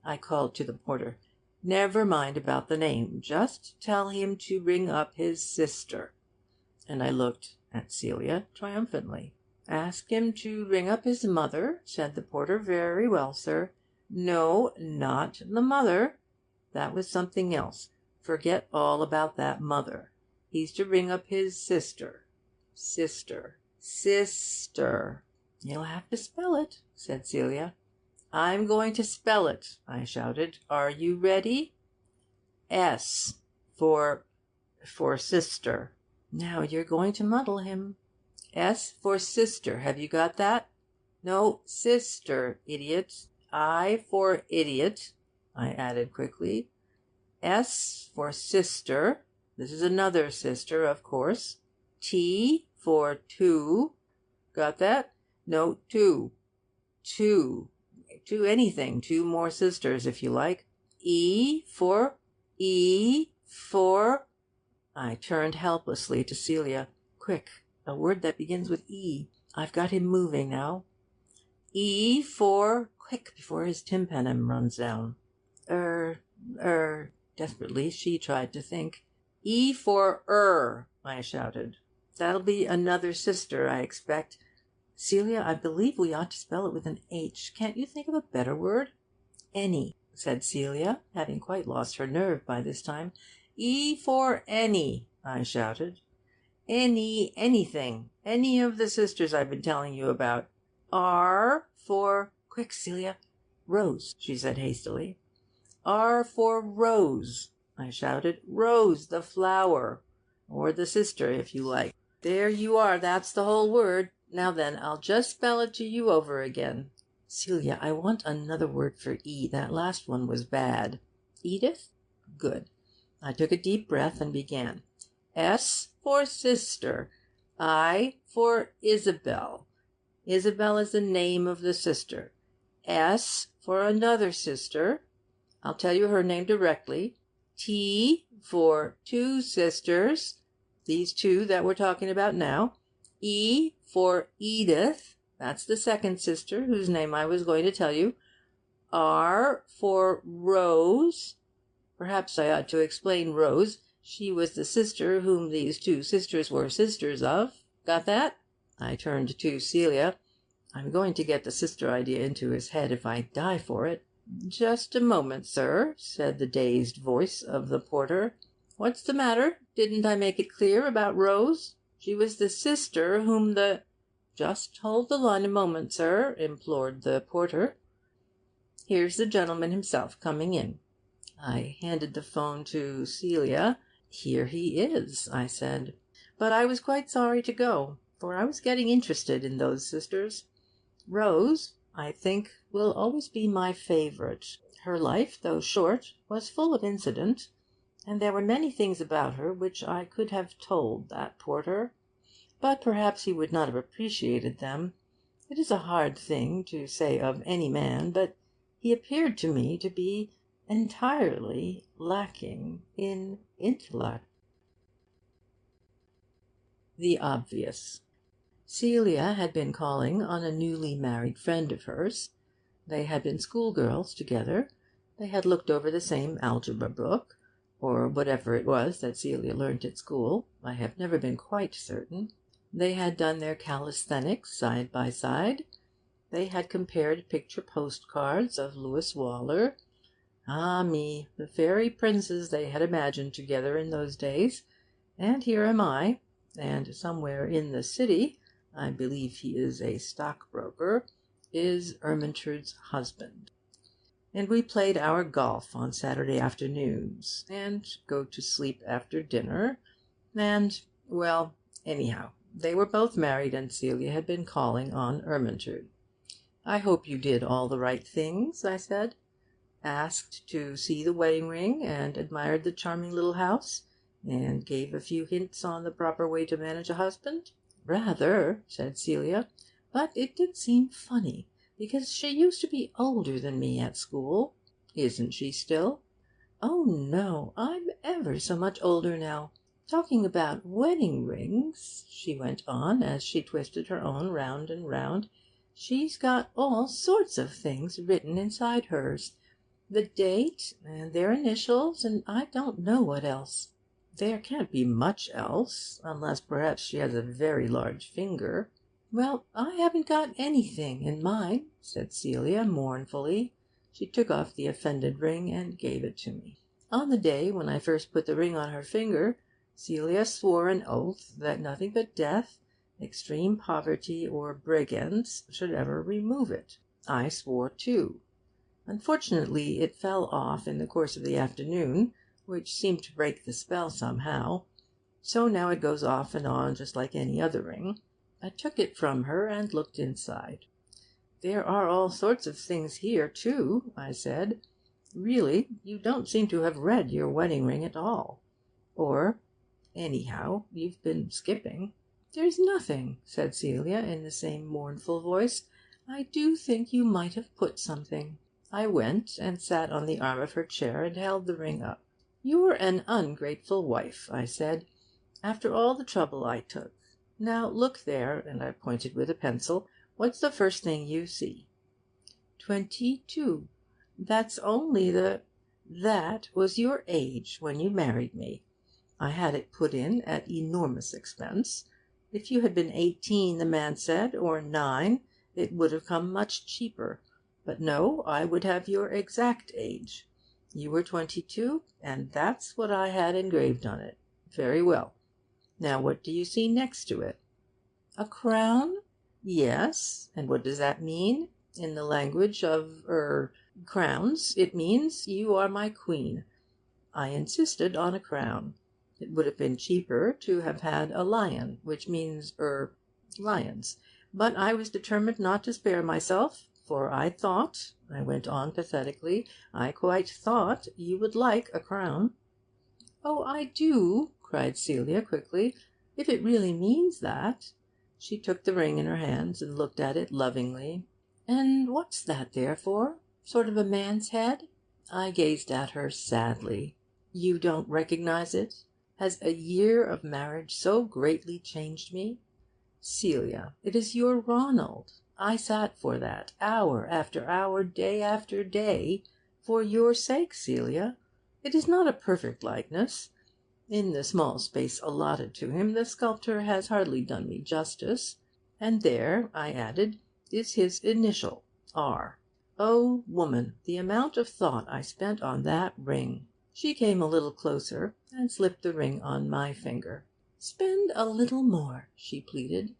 I called to the porter. Never mind about the name. Just tell him to ring up his sister. And I looked at Celia triumphantly. Ask him to ring up his mother, said the porter. Very well, sir. No, not the mother. That was something else. Forget all about that mother. He's to ring up his sister. Sister. Sister. You'll have to spell it, said Celia. I'm going to spell it, I shouted. Are you ready? S for sister. Now you're going to muddle him. S for sister. Have you got that? No, sister, idiot. I for idiot, I added quickly. S for sister. This is another sister, of course. T for two. Got that? No, two. Two. Two anything. Two more sisters, if you like. E for... I turned helplessly to Celia. Quick, a word that begins with E. I've got him moving now. E for... Quick, before his tympanum runs down. Desperately, she tried to think. E for I shouted. That'll be another sister, I expect. Celia, I believe we ought to spell it with an H. Can't you think of a better word? Any, said Celia, having quite lost her nerve by this time. E for any, I shouted. Anything. Any of the sisters I've been telling you about. R for... Quick, Celia. Rose, she said hastily. R for rose, I shouted. Rose, the flower. Or the sister, if you like. There you are, that's the whole word. Now then, I'll just spell it to you over again. Celia, I want another word for E. That last one was bad. Edith? Good. I took a deep breath and began. S for sister. I for Isabel. Isabel is the name of the sister. S for another sister. I'll tell you her name directly. T for two sisters. These two that we're talking about now. E for Edith. That's the second sister, whose name I was going to tell you. R for Rose. Perhaps I ought to explain Rose. She was the sister whom these two sisters were sisters of. Got that? I turned to Celia. I'm going to get the sister idea into his head if I die for it. Just a moment, sir, said the dazed voice of the porter. What's the matter? Didn't I make it clear about Rose? She was the sister whom the... Just hold the line a moment, sir, implored the porter. Here's the gentleman himself coming in. I handed the phone to Celia. Here he is, I said. But I was quite sorry to go, for I was getting interested in those sisters. Rose, I think, will always be my favorite. Her life, though short, was full of incident, and there were many things about her which I could have told that porter. But perhaps he would not have appreciated them. It is a hard thing to say of any man, but he appeared to me to be entirely lacking in intellect. The obvious. Celia had been calling on a newly married friend of hers. They had been schoolgirls together. They had looked over the same algebra book, or whatever it was that Celia learnt at school. I have never been quite certain. They had done their calisthenics side by side. They had compared picture postcards of Lewis Waller. Ah me, the fairy princes they had imagined together in those days. And here am I, and somewhere in the city, I believe he is a stockbroker, is Ermyntrude's husband. And we played our golf on Saturday afternoons, and go to sleep after dinner, and, well, anyhow, they were both married, and Celia had been calling on Ermyntrude. I hope you did all the right things, I said. Asked to see the wedding ring, and admired the charming little house, and gave a few hints on the proper way to manage a husband. Rather, said Celia, but it did seem funny, because she used to be older than me at school. Isn't she still? Oh, no, I'm ever so much older now.
Talking about wedding rings," she went on, as she twisted her own round and round, "she's got all sorts of things written inside hers. The date, and their initials, and I don't know what else." "There can't be much else, unless perhaps she has a very large finger." "Well, I haven't got anything in mine," said Celia mournfully. She took off the offended ring and gave it to me. On the day when I first put the ring on her finger, Celia swore an oath that nothing but death, extreme poverty, or brigands should ever remove it. I swore too. Unfortunately, it fell off in the course of the afternoon, which seemed to break the spell somehow. So now it goes off and on just like any other ring. I took it from her and looked inside. "There are all sorts of things here, too," I said. "Really, you don't seem to have read your wedding ring at all. Or, anyhow, you've been skipping." "There's nothing," said Celia, in the same mournful voice. "I do think you might have put something." I went and sat on the arm of her chair and held the ring up. "You're an ungrateful wife," I said, "after all the trouble I took. Now look there," and I pointed with a pencil. "What's the first thing you see?" 22. That's only the... That was your age when you married me. I had it put in at enormous expense. If you had been 18, the man said, or 9, it would have come much cheaper. But no, I would have your exact age. You were 22, and that's what I had engraved on it. Very well. Now what do you see next to it?" "A crown?" "Yes. And what does that mean? In the language of crowns, it means you are my queen. I insisted on a crown. It would have been cheaper to have had a lion, which means lions. But I was determined not to spare myself, for I thought," I went on pathetically, "I quite thought you would like a crown." "Oh, I do," cried Celia quickly, "if it really means that." She took the ring in her hands and looked at it lovingly. "And what's that there for? Sort of a man's head?" I gazed at her sadly. "You don't recognize it? Has a year of marriage so greatly changed me? Celia, it is your Ronald. I sat for that, hour after hour, day after day, for your sake, Celia. It is not a perfect likeness. In the small space allotted to him, the sculptor has hardly done me justice. And there," I added, "is his initial, R. Oh, woman, the amount of thought I spent on that ring!" She came a little closer and slipped the ring on my finger. "Spend a little more," she pleaded.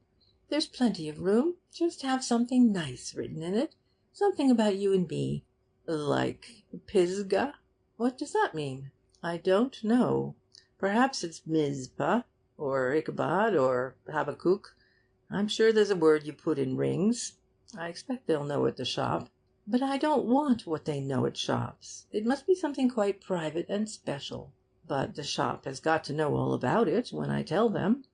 "There's plenty of room. Just have something nice written in it. Something about you and me." "Like Pisgah? What does that mean?" "I don't know. Perhaps it's Mizpah, or Ichabod, or Habakkuk. I'm sure there's a word you put in rings. I expect they'll know at the shop." "But I don't want what they know at shops. It must be something quite private and special." "But the shop has got to know all about it when I tell them.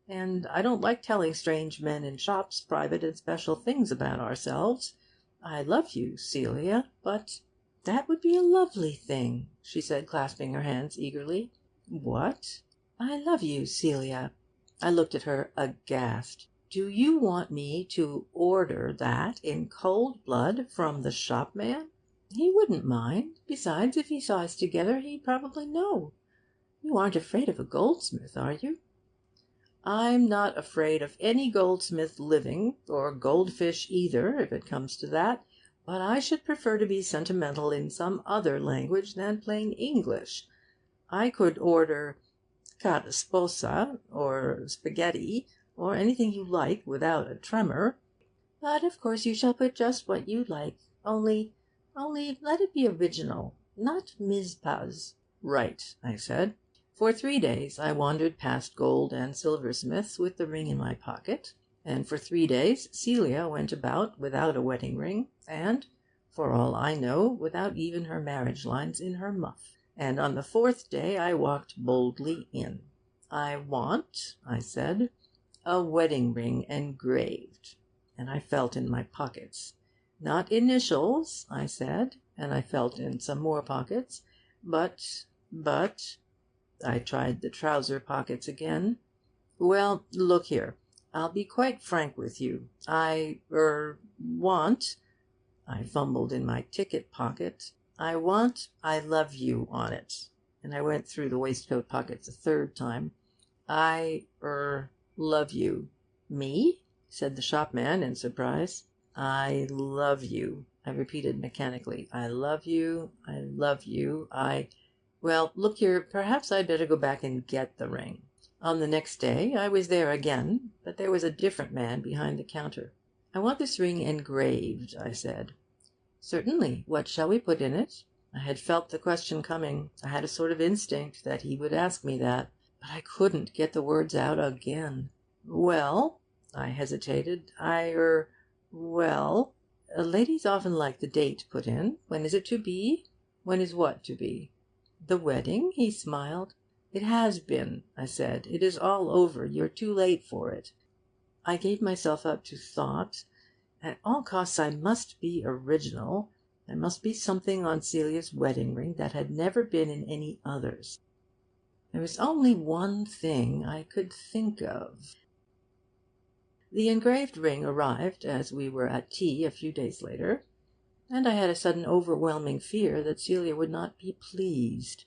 And I don't like telling strange men in shops private and special things about ourselves. I love you, Celia, but—" "That would be a lovely thing," she said, clasping her hands eagerly. "What?" "I love you, Celia." I looked at her aghast. "Do you want me to order that in cold blood from the shopman? He wouldn't mind. Besides, if he saw us together, he'd probably know. You aren't afraid of a goldsmith, are you?" "I'm not afraid of any goldsmith living, or goldfish either, if it comes to that. But I should prefer to be sentimental in some other language than plain English. I could order cara sposa, or spaghetti, or anything you like without a tremor. But of course you shall put just what you like. Only let it be original, not Mizpahs." "Right," I said. For 3 days I wandered past gold and silversmiths with the ring in my pocket, and for 3 days Celia went about without a wedding ring, and, for all I know, without even her marriage lines in her muff. And on the 4th day I walked boldly in. "I want," I said, "a wedding ring engraved." And I felt in my pockets. "Not initials," I said, and I felt in some more pockets, but
I tried the trouser pockets again. "Well, look here. I'll be quite frank with you. I want," I fumbled in my ticket pocket, "I want 'I love you' on it." And I went through the waistcoat pockets a third time. "I love you." "Me?" said the shopman in surprise. "I love you," I repeated mechanically. "I love you. I love you. Well, look here, perhaps I'd better go back and get the ring." On the next day I was there again, but there was a different man behind the counter. "I want this ring engraved," I said. "Certainly. What shall we put in it?" I had felt the question coming. I had a sort of instinct that he would ask me that. But I couldn't get the words out again. "Well," I hesitated, well, ladies often like the date put in. When is it to be?" "When is what to be?" "The wedding," he smiled. "It has been," I said. "It is all over. You're too late for it." I gave myself up to thought. At all costs I must be original. There must be something on Celia's wedding ring that had never been in any others. There was only one thing I could think of. The engraved ring arrived as we were at tea a few days later, and I had a sudden overwhelming fear that Celia would not be pleased.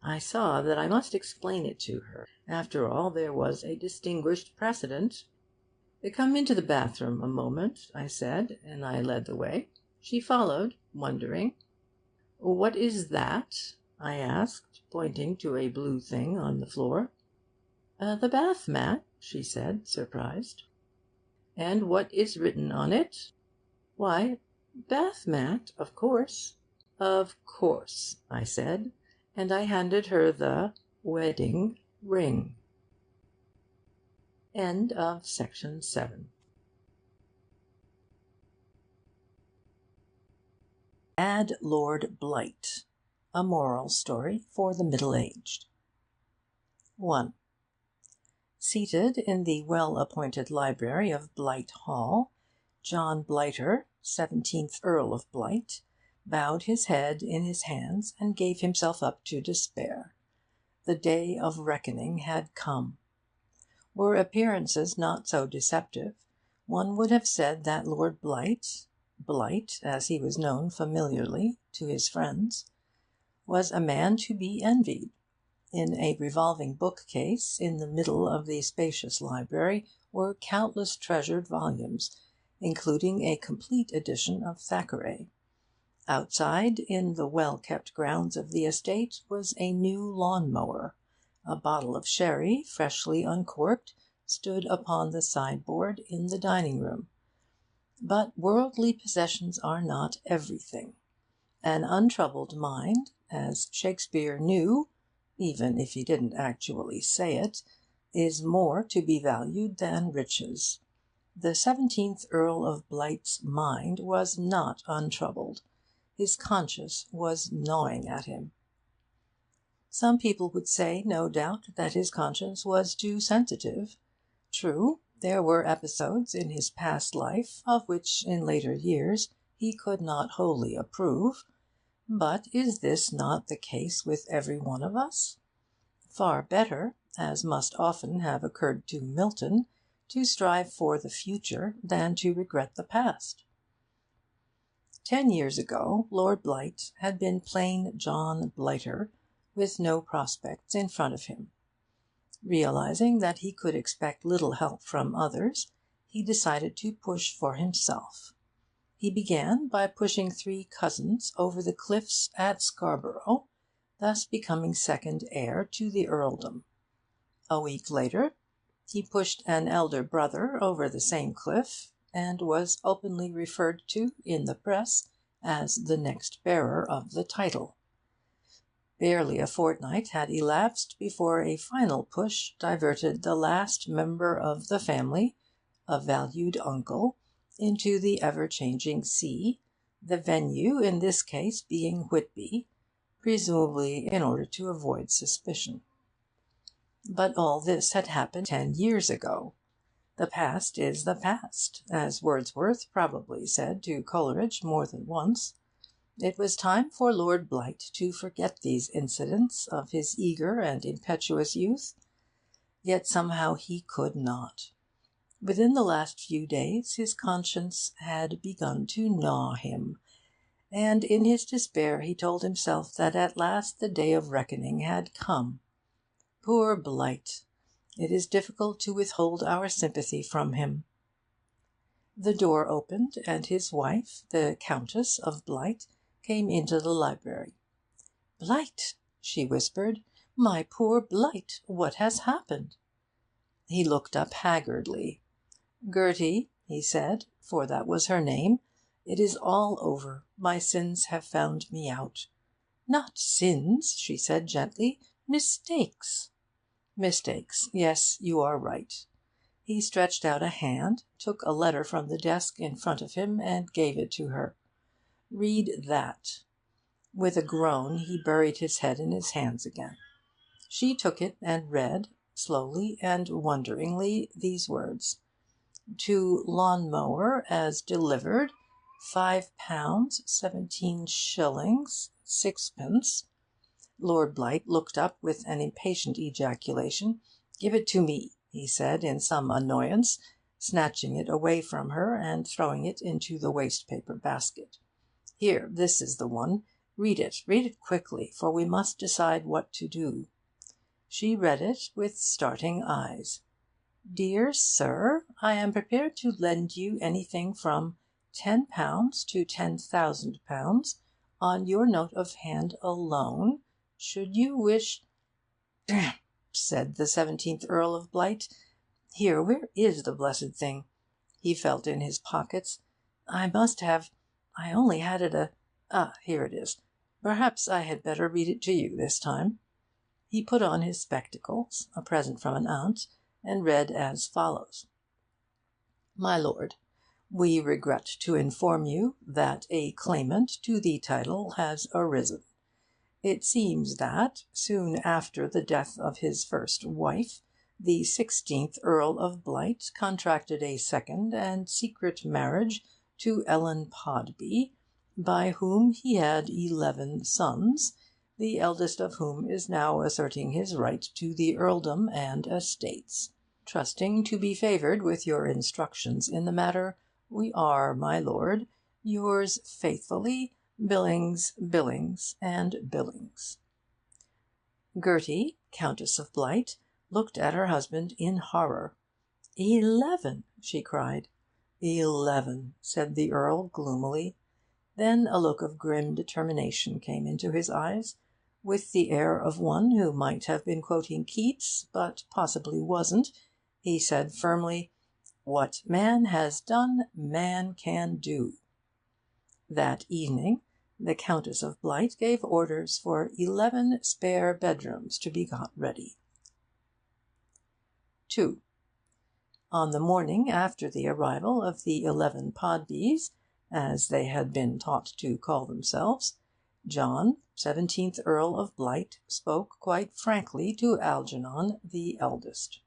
I saw that I must explain it to her. After all, there was a distinguished precedent. "Come into the bathroom a moment," I said, and I led the way. She followed, wondering. "What is that?" I asked, pointing to a blue thing on the floor. "The bath mat," she said, surprised. "And what is written on it?" "Why, bath mat, of course." "Of course," I said, and I handed her the wedding ring. End of section 7. Add Lord Blight. A moral story for the middle-aged. 1. Seated in the well-appointed library of Blight Hall, John Blighter, 17th Earl of Blight, bowed his head in his hands and gave himself up to despair. The day of reckoning had come. Were appearances not so deceptive, one would have said that Lord Blight, as he was known familiarly to his friends, was a man to be envied. In a revolving bookcase in the middle of the spacious library were countless treasured volumes, including a complete edition of Thackeray. Outside, in the well-kept grounds of the estate, was a new lawn-mower. A bottle of sherry, freshly uncorked, stood upon the sideboard in the dining-room. But worldly possessions are not everything. An untroubled mind, as Shakespeare knew, even if he didn't actually say it, is more to be valued than riches. The 17th Earl of Blight's mind was not untroubled. His conscience was gnawing at him. Some people would say, no doubt, that his conscience was too sensitive. True, there were episodes in his past life of which in later years he could not wholly approve. But is this not the case with every one of us? Far better, as must often have occurred to Milton, to strive for the future than to regret the past. 10 years ago, Lord Blight had been plain John Blighter, with no prospects in front of him. Realising that he could expect little help from others, he decided to push for himself. He began by pushing 3 cousins over the cliffs at Scarborough, thus becoming second heir to the earldom. A week later, he pushed an elder brother over the same cliff, and was openly referred to in the press as the next bearer of the title. Barely a fortnight had elapsed before a final push diverted the last member of the family, a valued uncle, into the ever-changing sea, the venue in this case being Whitby, presumably in order to avoid suspicion. But all this had happened 10 years ago. The past is the past, as Wordsworth probably said to Coleridge more than once. It was time for Lord Blight to forget these incidents of his eager and impetuous youth. Yet somehow he could not. Within the last few days his conscience had begun to gnaw him, and in his despair he told himself that at last the day of reckoning had come. Poor Blight! It is difficult to withhold our sympathy from him. The door opened, and his wife, the Countess of Blight, came into the library. "Blight!" she whispered. "My poor Blight! What has happened?" He looked up haggardly. "Gertie," he said, for that was her name, "it is all over. My sins have found me out." "Not sins," she said gently. "Mistakes." "Mistakes. Yes, you are right." He stretched out a hand, took a letter from the desk in front of him, and gave it to her. "Read that." With a groan he buried his head in his hands again. She took it and read, slowly and wonderingly, these words: "To lawn mower as delivered, £5, 17s. 6d." Lord Blight looked up with an impatient ejaculation. "Give it to me," he said in some annoyance, snatching it away from her and throwing it into the waste paper basket. "Here, this is the one. Read it quickly, for we must decide what to do." She read it with starting eyes. "Dear Sir, I am prepared to lend you anything from £10 to £10,000 on your note of hand alone. Should you wish—" "Damn!" said the 17th Earl of Blight. "Here, where is the blessed thing?" He felt in his pockets. "I only had it here it is. Perhaps I had better read it to you this time." He put on his spectacles, a present from an aunt, and read as follows: "My Lord, we regret to inform you that a claimant to the title has arisen. It seems that, soon after the death of his first wife, the 16th Earl of Blight contracted a second and secret marriage to Ellen Podby, by whom he had 11 sons, the eldest of whom is now asserting his right to the earldom and estates. Trusting to be favoured with your instructions in the matter, we are, my lord, yours faithfully, Billings, Billings, and Billings." Gertie, Countess of Blight, looked at her husband in horror. "11!" she cried. "11," said the Earl gloomily. Then a look of grim determination came into his eyes. With the air of one who might have been quoting Keats, but possibly wasn't, he said firmly, "What man has done, man can do." That evening the Countess of Blight gave orders for 11 spare bedrooms to be got ready. 2. On the morning after the arrival of the 11 Podbys, as they had been taught to call themselves, John, 17th Earl of Blight, spoke quite frankly to Algernon, the eldest.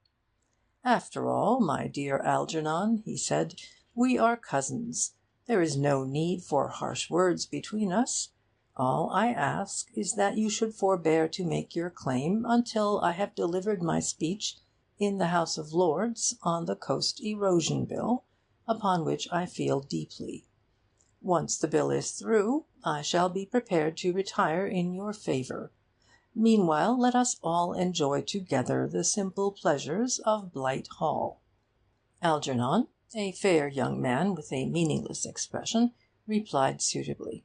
"After all, my dear Algernon," he said, "we are cousins. There is no need for harsh words between us. All I ask is that you should forbear to make your claim until I have delivered my speech in the House of Lords on the Coast Erosion Bill, upon which I feel deeply. Once the bill is through, I shall be prepared to retire in your favour. Meanwhile, let us all enjoy together the simple pleasures of Blight Hall." Algernon, a fair young man with a meaningless expression, replied suitably.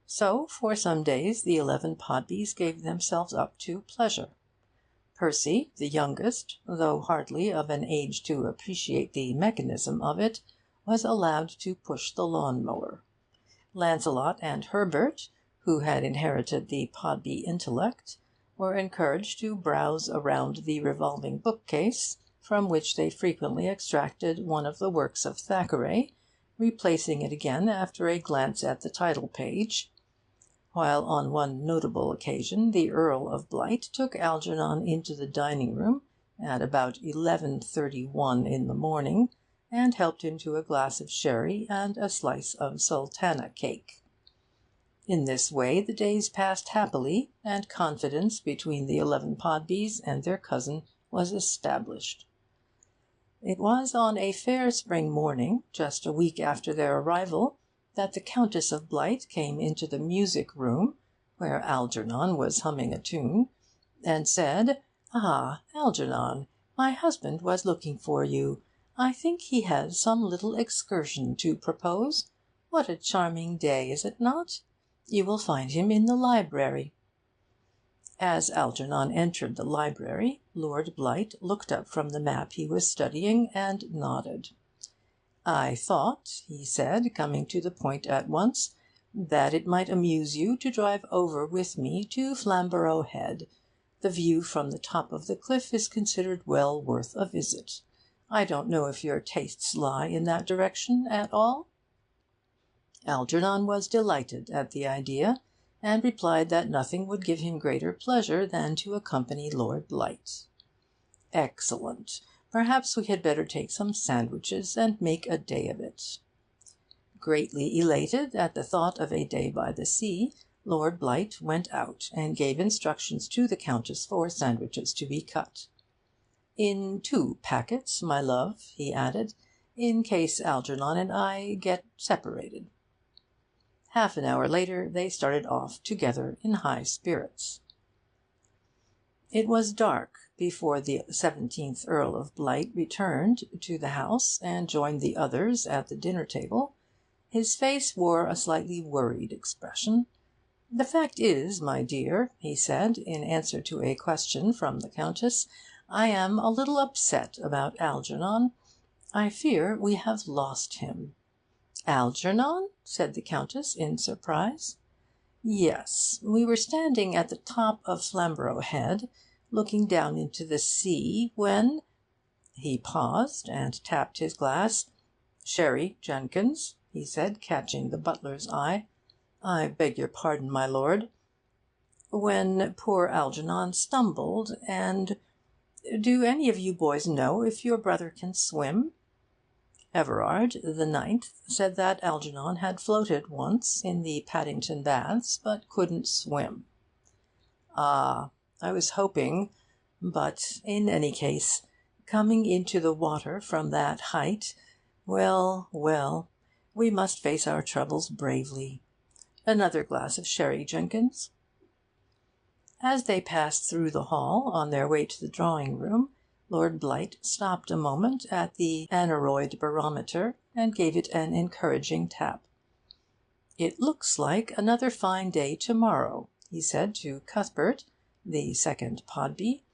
So for some days the 11 Podbys gave themselves up to pleasure. Percy, the youngest, though hardly of an age to appreciate the mechanism of it, was allowed to push the lawn-mower. Lancelot and Herbert, who had inherited the Podby intellect, were encouraged to browse around the revolving bookcase, from which they frequently extracted one of the works of Thackeray, replacing it again after a glance at the title page, while on one notable occasion the Earl of Blight took Algernon into the dining-room at about 11:31 in the morning, and helped him to a glass of sherry and a slice of sultana cake. In this way the days passed happily, and confidence between the 11 Podbys and their cousin was established. It was on a fair spring morning, just a week after their arrival, that the Countess of Blight came into the music-room, where Algernon was humming a tune, and said, "Ah, Algernon, my husband was looking for you. I think he has some little excursion to propose. What a charming day, is it not? You will find him in the library." As Algernon entered the library, Lord Blight looked up from the map he was studying and nodded. "I thought," he said, coming to the point at once, "that it might amuse you to drive over with me to Flamborough Head. The view from the top of the cliff is considered well worth a visit. I don't know if your tastes lie in that direction at all?" Algernon was delighted at the idea, and replied that nothing would give him greater pleasure than to accompany Lord Blight. "Excellent. Perhaps we had better take some sandwiches and make a day of it." Greatly elated at the thought of a day by the sea, Lord Blight went out and gave instructions to the Countess for sandwiches to be cut. "In 2 packets, my love," he added, "in case Algernon and I get separated." Half an hour later they started off together in high spirits. It was dark before the 17th Earl of Blight returned to the house and joined the others at the dinner-table. His face wore a slightly worried expression. "The fact is, my dear," he said, in answer to a question from the Countess, "I am a little upset about Algernon. I fear we have lost him." "Algernon?" said the Countess in surprise. "Yes. We were standing at the top of Flamborough Head, looking down into the sea, when—" He paused and tapped his glass. "Sherry, Jenkins," he said, catching the butler's eye. "I beg your pardon, my lord." "When poor Algernon stumbled, and— Do any of you boys know if your brother can swim?" Everard, the 9th, said that Algernon had floated once in the Paddington Baths, but couldn't swim. "Ah, I was hoping. But in any case, coming into the water from that height— well, well, we must face our troubles bravely. Another glass of sherry, Jenkins." As they passed through the hall on their way to the drawing-room, Lord Blight stopped a moment at the aneroid barometer and gave it an encouraging tap. "It looks like another fine day to-morrow," he said to Cuthbert, the 2nd Podby.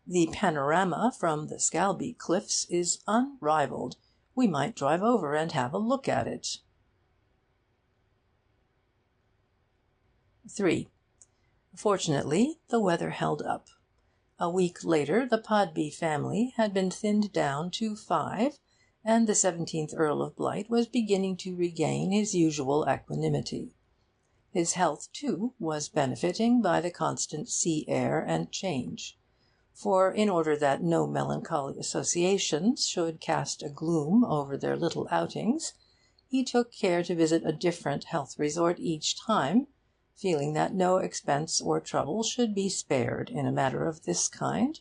"The panorama from the Scalby cliffs is unrivalled. We might drive over and have a look at it." 3. Fortunately, the weather held up. A week later the Podby family had been thinned down to 5, and the 17th Earl of Blight was beginning to regain his usual equanimity. His health, too, was benefiting by the constant sea air and change. For, in order that no melancholy associations should cast a gloom over their little outings, he took care to visit a different health resort each time, feeling that no expense or trouble should be spared in a matter of this kind.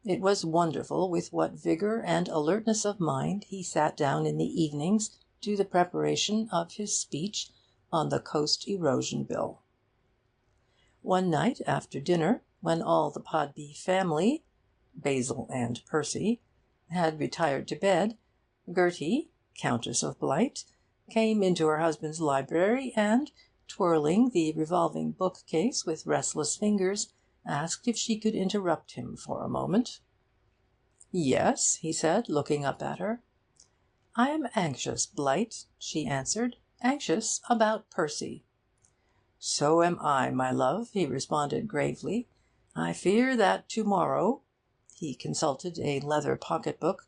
It was wonderful with what vigour and alertness of mind he sat down in the evenings to the preparation of his speech on the Coast Erosion Bill. One night after dinner, when all the Podby family, Basil and Percy, had retired to bed, Gertie, Countess of Blight, came into her husband's library and, twirling the revolving bookcase with restless fingers, asked if she could interrupt him for a moment. "Yes," he said, looking up at her. "I am anxious, Blight," she answered, "anxious about Percy." "So am I, my love," he responded gravely. "I fear that to-morrow—" he consulted a leather pocket-book—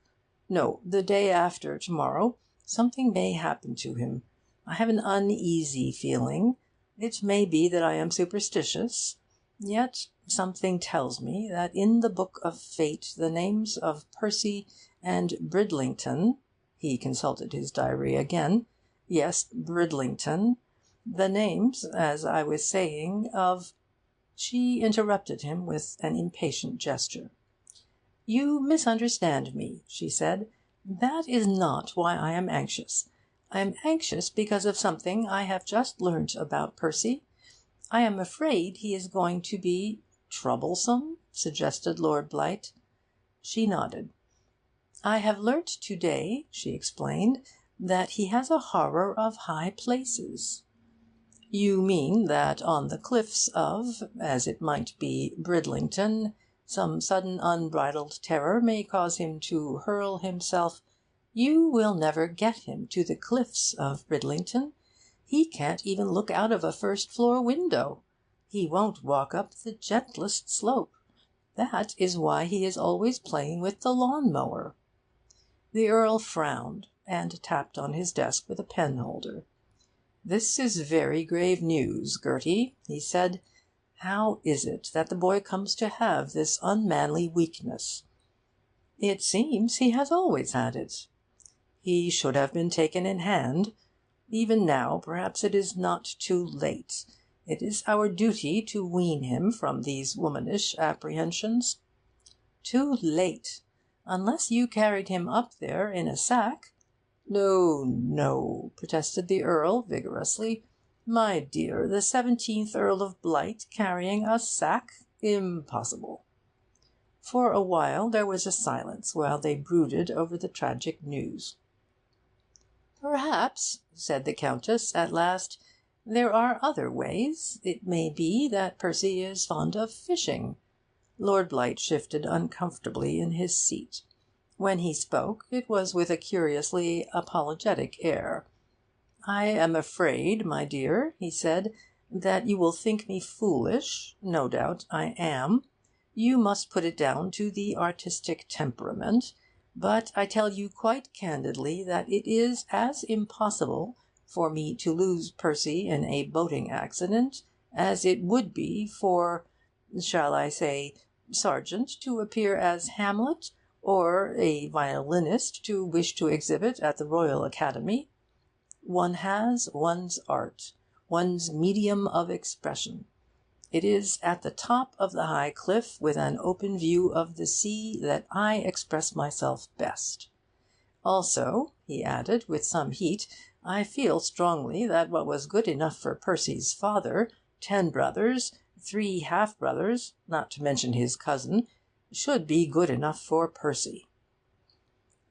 "no, the day after to-morrow, something may happen to him. I have an uneasy feeling. It may be that I am superstitious. Yet something tells me that in the book of fate the names of Percy and Bridlington—" he consulted his diary again— "yes, Bridlington,
The names, as I was saying, of—' She interrupted him with an impatient gesture. 'You misunderstand me,' she said. 'That is not why I am anxious. I am anxious because of something I have just learnt about Percy. I am afraid he is going to be—' 'Troublesome?' suggested Lord Blight. She nodded. 'I have learnt to day,' she explained, 'that he has a horror of high places.' 'You mean that on the cliffs of, as it might be, Bridlington, some sudden unbridled terror may cause him to hurl himself—' 'You will never get him to the cliffs of Bridlington. He can't even look out of a first-floor window. He won't walk up the gentlest slope. That is why he is always playing with the lawn-mower.' The Earl frowned, and tapped on his desk with a penholder. 'This is very grave news, Gertie,' he said. 'How is it that the boy comes to have this unmanly weakness?' 'It seems he has always had it.' 'He should have been taken in hand. Even now, perhaps it is not too late. It is our duty to wean him from these womanish apprehensions.' 'Too late! Unless you carried him up there in a sack—' 'No, no,' protested the Earl vigorously. 'My dear, the 17th Earl of Blight carrying a sack? Impossible!' For a while there was a silence while they brooded over the tragic news. 'Perhaps,' said the Countess at last, 'there are other ways. It may be that Percy is fond of fishing.' Lord Blight shifted uncomfortably in his seat. When he spoke, it was with a curiously apologetic air. 'I am afraid, my dear,' he said, 'that you will think me foolish. No doubt I am. You must put it down to the artistic temperament. But I tell you quite candidly that it is as impossible for me to lose Percy in a boating accident as it would be for, shall I say, Sargent to appear as Hamlet, or a violinist to wish to exhibit at the Royal Academy. One has one's art, one's medium of expression. It is at the top of the high cliff, with an open view of the sea, that I express myself best. Also,' he added, with some heat, 'I feel strongly that what was good enough for Percy's father, 10 brothers, 3 half-brothers, not to mention his cousin, should be good enough for Percy.'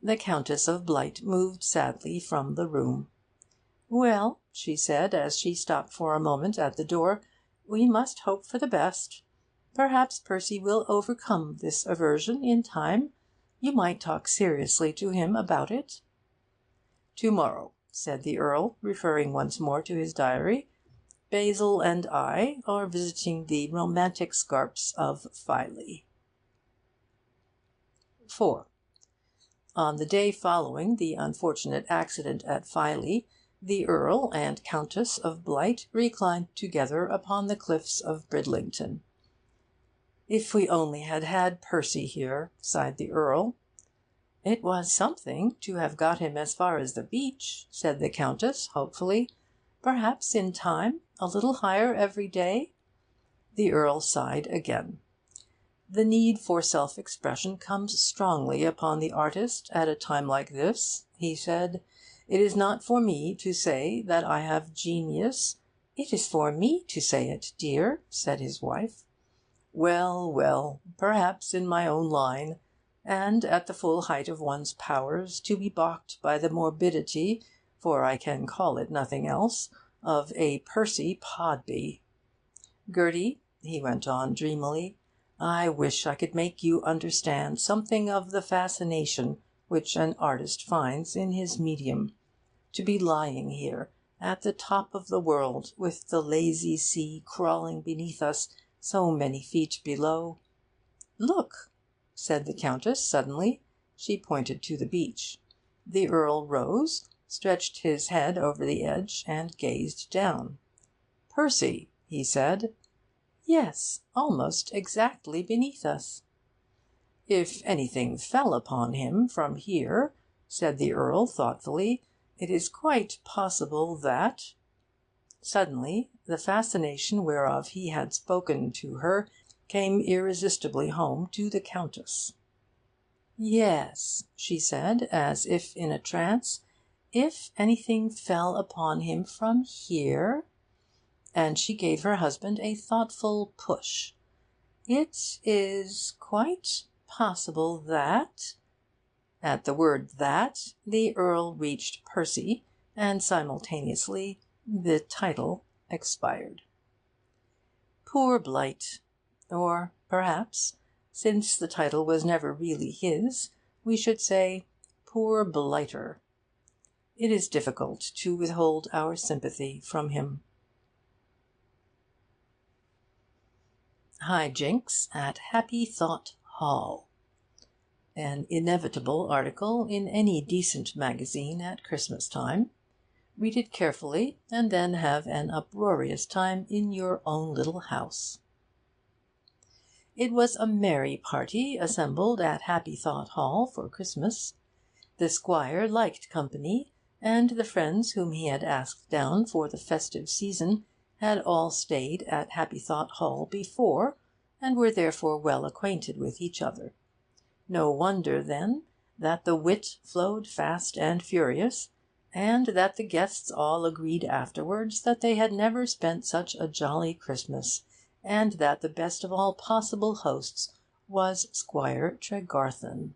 The Countess of Blight moved sadly from the room. 'Well,' she said, as she stopped for a moment at the door, 'we must hope for the best. Perhaps Percy will overcome this aversion in time. You might talk seriously to him about it.' 'To morrow,' said the Earl, referring once more to his diary, 'Basil and I are visiting the romantic scarps of Filey.' 4. On the day following the unfortunate accident at Filey, the Earl and Countess of Blight reclined together upon the cliffs of Bridlington. 'If we only had had Percy here!' sighed the Earl. 'It was something to have got him as far as the beach,' said the Countess hopefully. 'Perhaps in time, a little higher every day.' The Earl sighed again. 'The need for self-expression comes strongly upon the artist at a time like this,' he said. 'It is not for me to say that I have genius—' 'It is for me to say it, dear,' said his wife. 'Well, well, perhaps in my own line, and at the full height of one's powers, to be baulked by the morbidity, for I can call it nothing else, of a Percy Podby. Gertie,' he went on dreamily, 'I wish I could make you understand something of the fascination which an artist finds in his medium. To be lying here, at the top of the world, with the lazy sea crawling beneath us, so many feet below—' 'Look!' said the Countess suddenly. She pointed to the beach. The Earl rose, stretched his head over the edge, and gazed down. 'Percy!' he said. 'Yes, almost exactly beneath us.' 'If anything fell upon him from here,' said the Earl thoughtfully, 'it is quite possible that—' Suddenly the fascination whereof he had spoken to her came irresistibly home to the Countess. "Yes," she said, as if in a trance, "if anything fell upon him from here—" and she gave her husband a thoughtful push. "It is quite possible that—" At the word 'that' the Earl reached Percy, and simultaneously the title expired. Poor Blight! Or perhaps, since the title was never really his, we should say, poor Blighter. It is difficult to withhold our sympathy from him. High Jinks at Happy Thought Hall. An inevitable article in any decent magazine at Christmas time. Read it carefully, and then have an uproarious time in your own little house. It was a merry party assembled at Happy Thought Hall for Christmas. The squire liked company, and the friends whom he had asked down for the festive season had all stayed at Happy Thought Hall before, and were therefore well acquainted with each other. No wonder, then, that the wit flowed fast and furious, and that the guests all agreed afterwards that they had never spent such a jolly Christmas, and that the best of all possible hosts was Squire Tregarthen.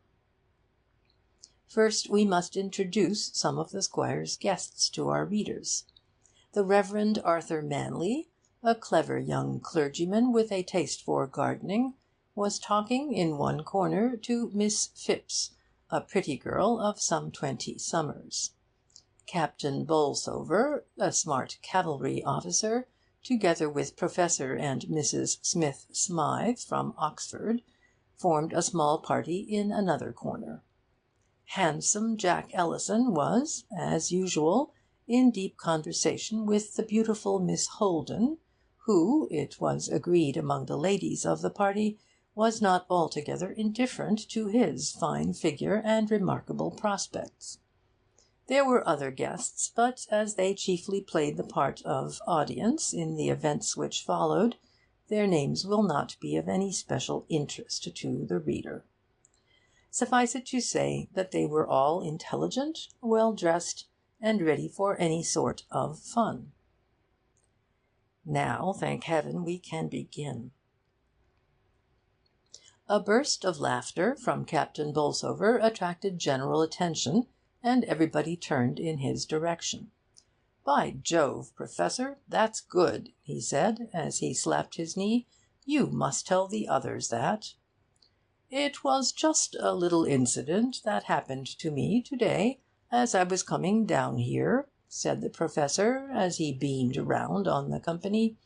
First, we must introduce some of the squire's guests to our readers. The Reverend Arthur Manley, a clever young clergyman with a taste for gardening, was talking in one corner to Miss Phipps, a pretty girl of some 20 summers. Captain Bolsover, a smart cavalry officer, together with Professor and Mrs. Smith Smythe from Oxford, formed a small party in another corner. Handsome Jack Ellison was, as usual, in deep conversation with the beautiful Miss Holden, who, it was agreed among the ladies of the party, was not altogether indifferent to his fine figure and remarkable prospects. There were other guests, but as they chiefly played the part of audience in the events which followed, their names will not be of any special interest to the reader. Suffice it to say that they were all intelligent, well dressed, and ready for any sort of fun. Now, thank heaven, we can begin. A burst of laughter from Captain Bolsover attracted general attention, and everybody turned in his direction. "By Jove, Professor, that's good," he said, as he slapped his knee. "You must tell the others that." "It was just a little incident that happened to me to-day as I was coming down here," said the Professor, as he beamed round on the company.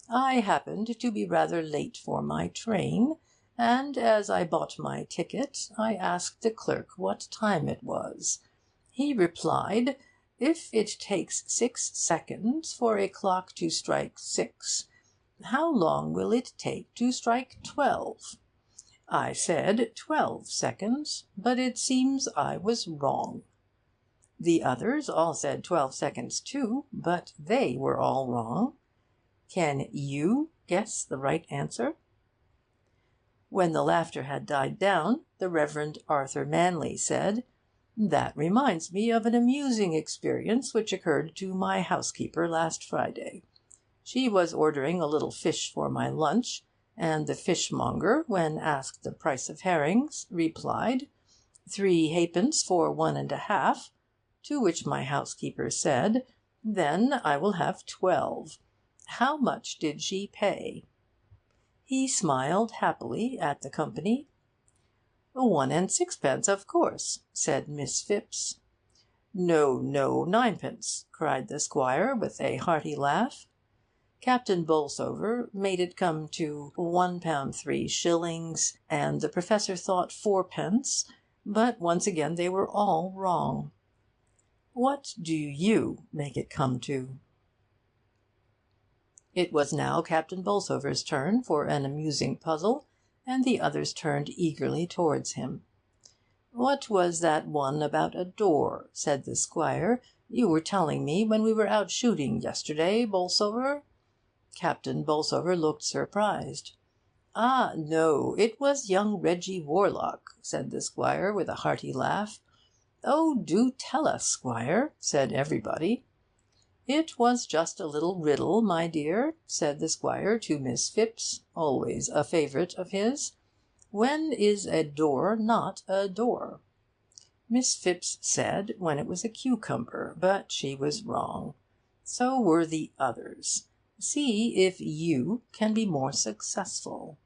"I happened to be rather late for my train, and as I bought my ticket I asked the clerk what time it was. He replied, 'If it takes 6 seconds for a clock to strike 6, how long will it take to strike 12?' I said 12 seconds, but it seems I was wrong. The others all said 12 seconds too, but they were all wrong. Can you guess the right answer?" When the laughter had died down, the Reverend Arthur Manley said, "That reminds me of an amusing experience which occurred to my housekeeper last Friday. She was ordering a little fish for my lunch, and the fishmonger, when asked the price of herrings, replied, 3 halfpence for 1½ to which my housekeeper said, 'Then I will have 12. How much did she pay?' He smiled happily at the company. 1 and 6pence, of course," said Miss Phipps. "No, no, 9pence," cried the squire, with a hearty laugh. Captain Bolsover made it come to £1 3s, and the Professor thought 4pence, but once again they were all wrong. What do you make it come to? It was now Captain Bolsover's turn for an amusing puzzle, and the others turned eagerly towards him. "What was that one about a door?" said the squire,
You were telling me when we were out shooting yesterday, Bolsover?' Captain Bolsover looked surprised. 'Ah, no, it was young Reggie Warlock,' said the squire, with a hearty laugh. 'Oh, do tell us, squire,' said everybody. 'It was just a little riddle, my dear,' said the squire to Miss Phipps, always a favourite of his. 'When is a door not a door?' Miss Phipps said when it was a cucumber, but she was wrong. So were the others. See if you can be more successful.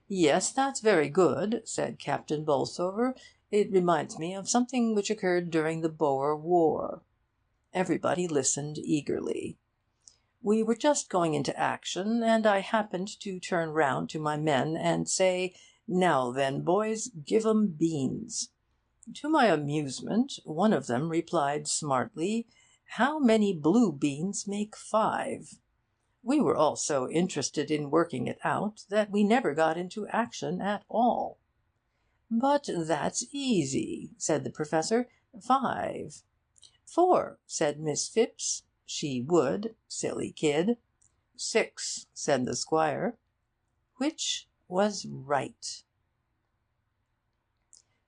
'Yes, that's very good,' said Captain Bolsover. 'It reminds me of something which occurred during the Boer War.' Everybody listened eagerly. 'We were just going into action, and I happened to turn round to my men and say, "Now then, boys, give 'em beans." To my amusement, one of them replied smartly, "How many blue beans make 5?" We were all so interested in working it out that we never got into action at all. 'But that's easy,' said the Professor. 5. 4, said Miss Phipps. She would, silly kid. 6, said the squire. Which was right?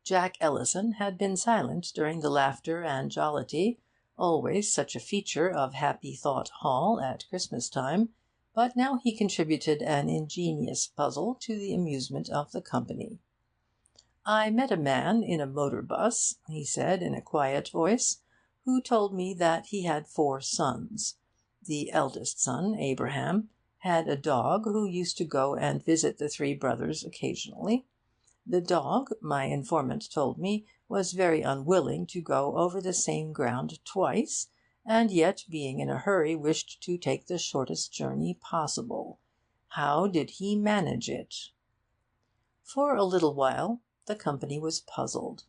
Jack Ellison had been silent during the laughter and jollity, always such a feature of Happy Thought Hall at Christmas time, but now he contributed an ingenious puzzle to the amusement of the company. 'I met a man in a motor bus,' he said in a quiet voice, 'who told me that he had 4 sons. The eldest son, Abraham, had a dog who used to go and visit the 3 brothers occasionally. The dog, my informant told me, was very unwilling to go over the same ground twice, and yet, being in a hurry, wished to take the shortest journey possible. How did he manage it?' For a little while the company was puzzled.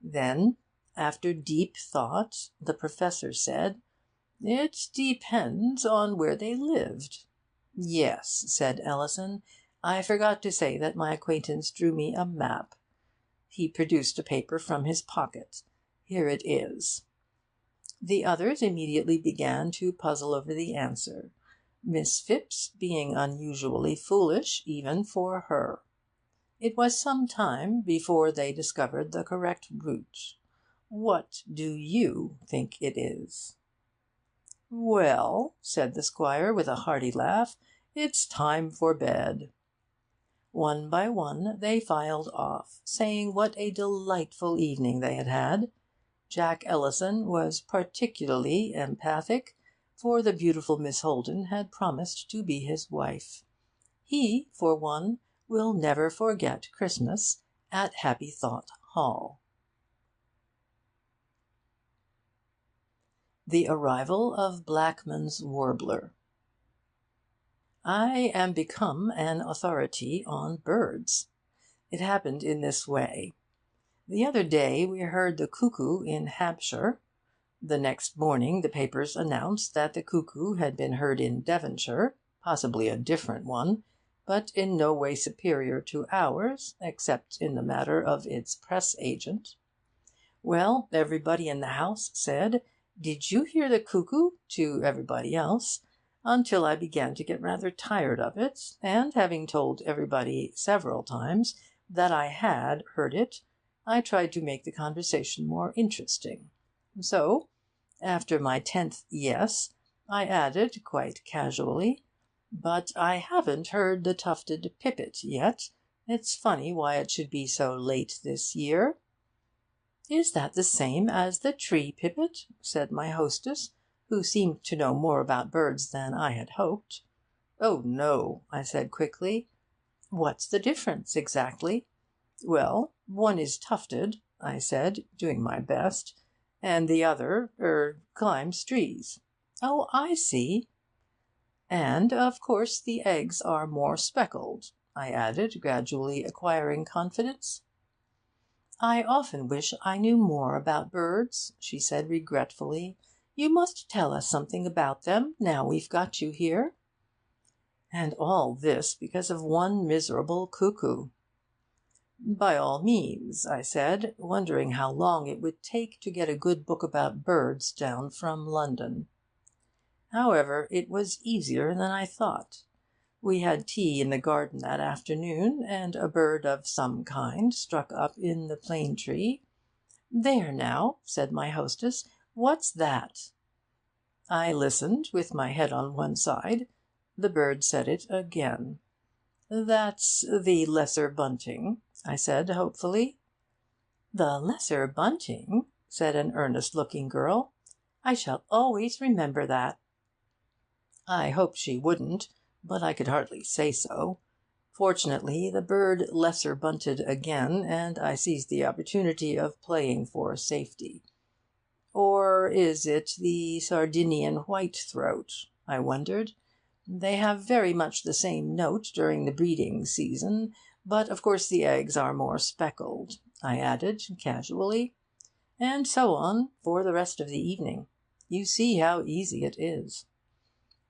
Then, after deep thought, the Professor said, 'It depends on where they lived.' 'Yes,' said Ellison, 'I forgot to say that my acquaintance drew me a map.' He produced a paper from his pocket. 'Here it is.' The others immediately began to puzzle over the answer, Miss Phipps being unusually foolish even for her. It was some time before they discovered the correct route. What do you think it is? 'Well,' said the squire, with a hearty laugh, 'it's time for bed.' One by one they filed off, saying what a delightful evening they had had. Jack Ellison was particularly emphatic, for the beautiful Miss Holden had promised to be his wife. He, for one, will never forget Christmas at Happy Thought Hall. The Arrival of Blackman's Warbler. I am become an authority on birds. It happened in this way. The other day we heard the cuckoo in Hampshire. The next morning the papers announced that the cuckoo had been heard in Devonshire, possibly a different one, but in no way superior to ours, except in the matter of its press agent. Well, everybody in the house said, 'Did you hear the cuckoo?' to everybody else, until I began to get rather tired of it, and having told everybody several times that I had heard it, I tried to make the conversation more interesting. So, after my 10th yes, I added, quite casually, 'But I haven't heard the tufted pipit yet. It's funny why it should be so late this year.' 'Is that the same as the tree pipit?' said my hostess, who seemed to know more about birds than I had hoped. 'Oh no,' I said quickly. 'What's the difference, exactly?' 'Well, one is tufted,' I said, doing my best, 'and the other climbs trees.' 'Oh, I see.' 'And, of course, the eggs are more speckled,' I added, gradually acquiring confidence. 'I often wish I knew more about birds,' she said regretfully. 'You must tell us something about them, now we've got you here.' And all this because of one miserable cuckoo. "By all means," I said, wondering how long it would take to get a good book about birds down from London. However, it was easier than I thought. We had tea in the garden that afternoon, and a bird of some kind struck up in the plane tree. "There now," said my hostess, "what's that?" I listened, with my head on one side. The bird said it again. "That's the lesser bunting," I said hopefully. "The lesser bunting?" said an earnest-looking girl. "I shall always remember that." I hoped she wouldn't, but I could hardly say so. Fortunately, the bird lesser bunted again, and I seized the opportunity of playing for safety. "Or is it the Sardinian white-throat?" I wondered. "They have very much the same note during the breeding season. But of course the eggs are more speckled," I added casually. And so on for the rest of the evening. You see how easy it is.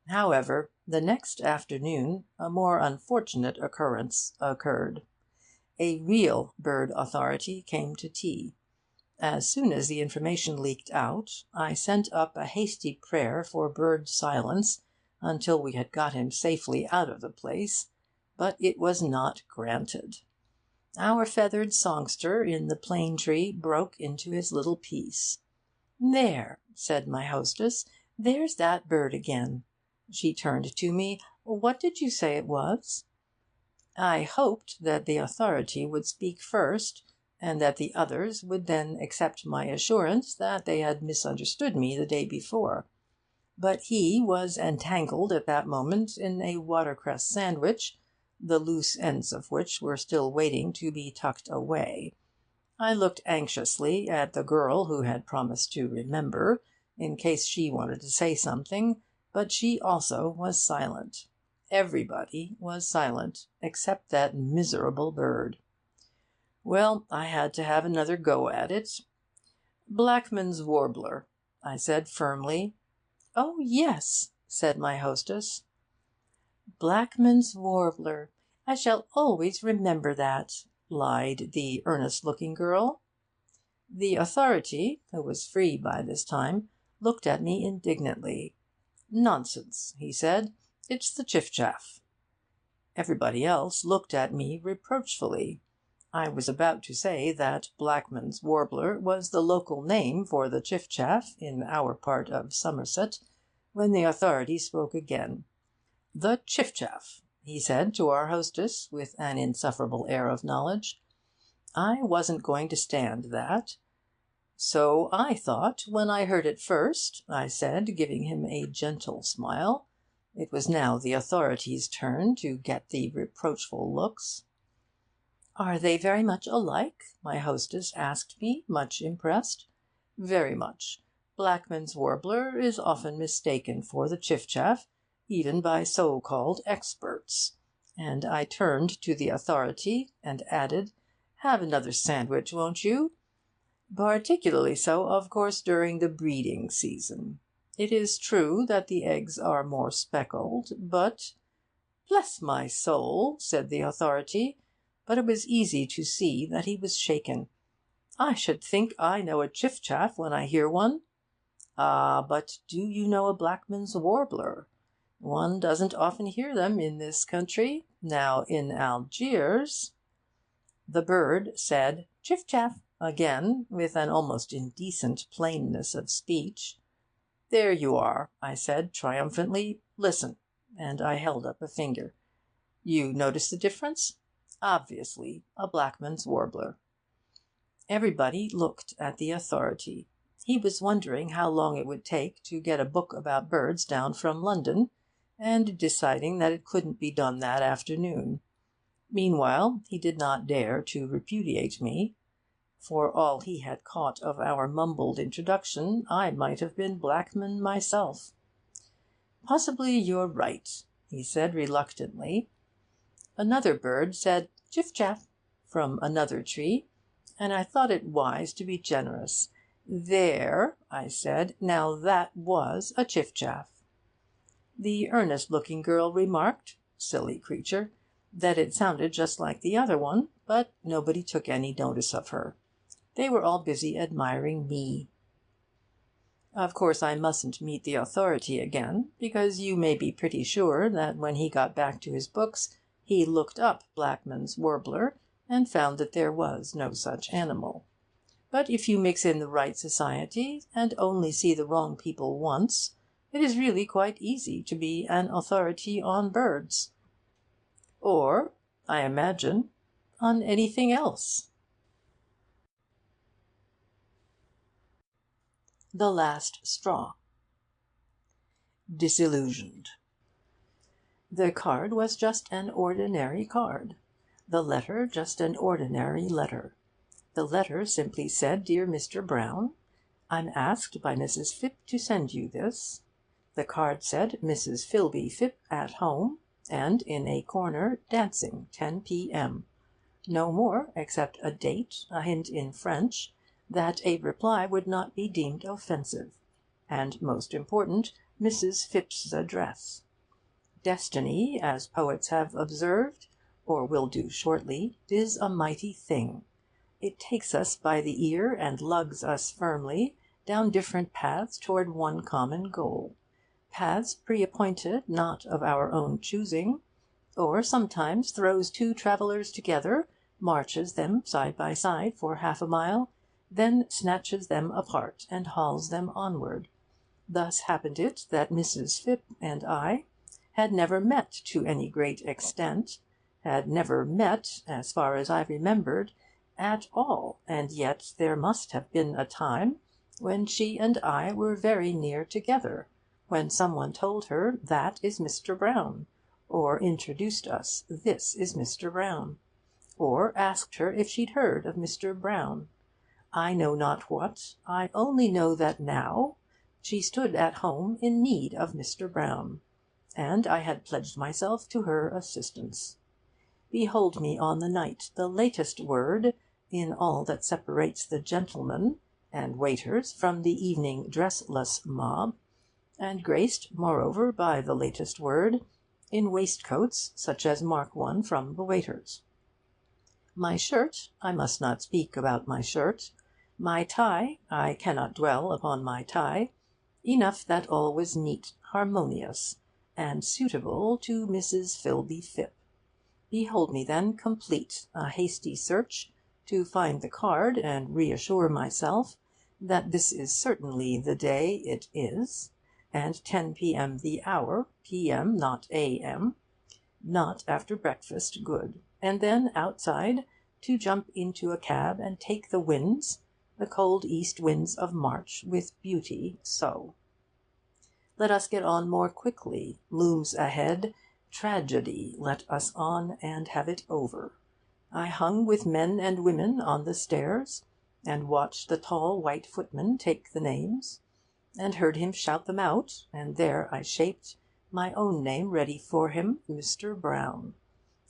However, the next afternoon a more unfortunate occurrence occurred. A real bird authority came to tea. As soon as the information leaked out, I sent up a hasty prayer for bird silence until we had got him safely out of the place, but it was not granted. Our feathered songster in the plane tree broke into his little piece. "There," said my hostess, "there's that bird again." She turned to me. "What did you say it was?" I hoped that the authority would speak first, and that the others would then accept my assurance that they had misunderstood me the day before. But he was entangled at that moment in a watercress sandwich, the loose ends of which were still waiting to be tucked away. I looked anxiously at the girl who had promised to remember, in case she wanted to say something, but she also was silent. Everybody was silent, except that miserable bird. Well, I had to have another go at it. "Blackman's warbler," I said firmly. "Oh, yes," said my hostess. "Blackman's warbler. I shall always remember that," lied the earnest-looking girl. The authority, who was free by this time, looked at me indignantly. "Nonsense," he said. "It's the chiff-chaff." Everybody else looked at me reproachfully. I was about to say that Blackman's warbler was the local name for the chiff-chaff in our part of Somerset, when the authority spoke again. "The chiff-chaff," he said to our hostess, with an insufferable air of knowledge. I wasn't going to stand that. "So I thought when I heard it first," I said, giving him a gentle smile. It was now the authority's turn to get the reproachful looks. "Are they very much alike?" my hostess asked me, much impressed. "Very much. Blackman's warbler is often mistaken for the chiff-chaff, even by so-called experts." And I turned to the authority and added, "Have another sandwich, won't you? Particularly so, of course, during the breeding season. It is true that the eggs are more speckled, but—" "Bless my soul," said the authority, but it was easy to see that he was shaken. "I should think I know a chiff-chaff when I hear one." "Ah, but do you know a Blackman's warbler? One doesn't often hear them in this country. Now, in Algiers—" The bird said "chiff-chaff" again, with an almost indecent plainness of speech. "There you are," I said triumphantly. "Listen," and I held up a finger. "You notice the difference? Obviously a Blackman's warbler." Everybody looked at the authority. He was wondering how long it would take to get a book about birds down from London, and deciding that it couldn't be done that afternoon. Meanwhile, he did not dare to repudiate me. For all he had caught of our mumbled introduction, I might have been Blackman myself. "Possibly you're right," he said reluctantly. Another bird said "chiff-chaff" from another tree, and I thought it wise to be generous. "There," I said, "now that was a chiff-chaff." The earnest-looking girl remarked, silly creature, that it sounded just like the other one, but nobody took any notice of her. They were all busy admiring me. Of course, I mustn't meet the authority again, because you may be pretty sure that when he got back to his books he looked up Blackman's warbler and found that there was no such animal. But if you mix in the right society, and only see the wrong people once, it is really quite easy to be an authority on birds. Or, I imagine, on anything else. The Last Straw. Disillusioned. The card was just an ordinary card. The letter just an ordinary letter. The letter simply said, "Dear Mr. Brown, I'm asked by Mrs. Phipp to send you this." The card said, "Mrs. Philby Phipp at home," and in a corner, "Dancing, 10 p.m." No more, except a date, a hint in French that a reply would not be deemed offensive, and, most important, Mrs. Phipp's address. Destiny, as poets have observed, or will do shortly, is a mighty thing. It takes us by the ear and lugs us firmly down different paths toward one common goal, paths pre-appointed, not of our own choosing, or sometimes throws two travellers together, marches them side by side for half a mile, then snatches them apart and hauls them onward. Thus happened it that Mrs. Phipp and I had never met to any great extent, had never met, as far as I remembered, at all, and yet there must have been a time when she and I were very near together, when someone told her, "That is Mr. Brown," or introduced us, "This is Mr. Brown," or asked her if she'd heard of Mr. Brown. I know not what, I only know that now she stood at home in need of Mr. Brown, and I had pledged myself to her assistance. Behold me on the night, the latest word in all that separates the gentlemen and waiters from the evening dressless mob, and graced, moreover, by the latest word, in waistcoats such as mark one from the waiters. My shirt, I must not speak about my shirt. My tie, I cannot dwell upon my tie. Enough that all was neat, harmonious, and suitable to Mrs. Philby Phipp. Behold me then complete, a hasty search to find the card and reassure myself that this is certainly the day it is, and 10 p.m. the hour, p.m. not a.m., not after breakfast, good, and then outside to jump into a cab and take the winds, the cold east winds of March, with beauty, so. Let us get on more quickly. Looms ahead tragedy. Let us on and have it over. I hung with men and women on the stairs, and watched the tall white footman take the names, and heard him shout them out, and there I shaped my own name ready for him, Mr. Brown.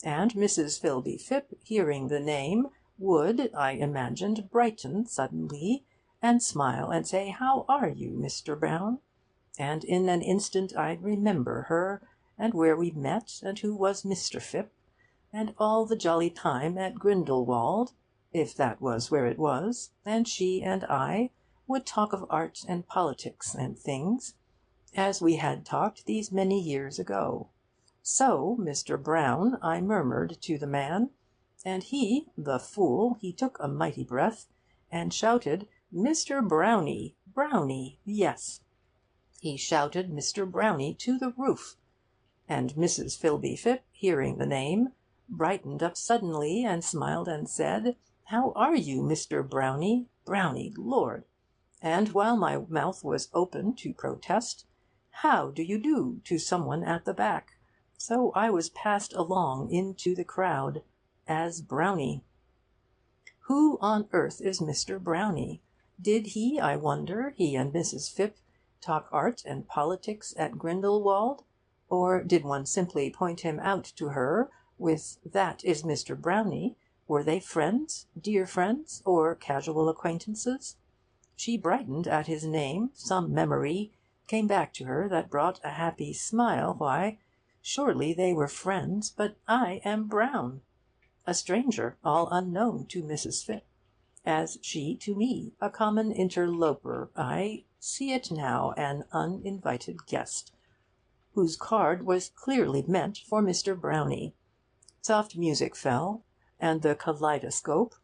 And Mrs. Philby Phipp, hearing the name, would, I imagined, brighten suddenly, and smile and say, "How are you, Mr. Brown?" And in an instant I'd remember her, and where we met, and who was Mr. Phipp, and all the jolly time at Grindelwald, if that was where it was, and she and I would talk of art and politics and things, as we had talked these many years ago. "So, Mr. Brown," I murmured to the man, and he, the fool, he took a mighty breath, and shouted, "Mr. Brownie, Brownie, yes." He shouted Mr. Brownie to the roof, and Mrs. Philby Phipp, hearing the name, brightened up suddenly and smiled and said, "How are you, Mr. Brownie? Brownie, Lord!" And while my mouth was open to protest, "How do you do?" to someone at the back. So I was passed along into the crowd as Brownie. Who on earth is Mr. Brownie? Did he, I wonder, he and Mrs. Phipp, talk art and politics at Grindelwald? Or did one simply point him out to her with "That is Mr. Brownie"? Were they friends, dear friends, or casual acquaintances? She brightened at his name. Some memory came back to her that brought a happy smile. Why, surely they were friends, but I am Brown. a stranger all unknown to Mrs. Phipp, as she to me, a common interloper, I see it now, an uninvited guest, whose card was clearly meant for Mr. Brownie. Soft music fell, and the kaleidoscope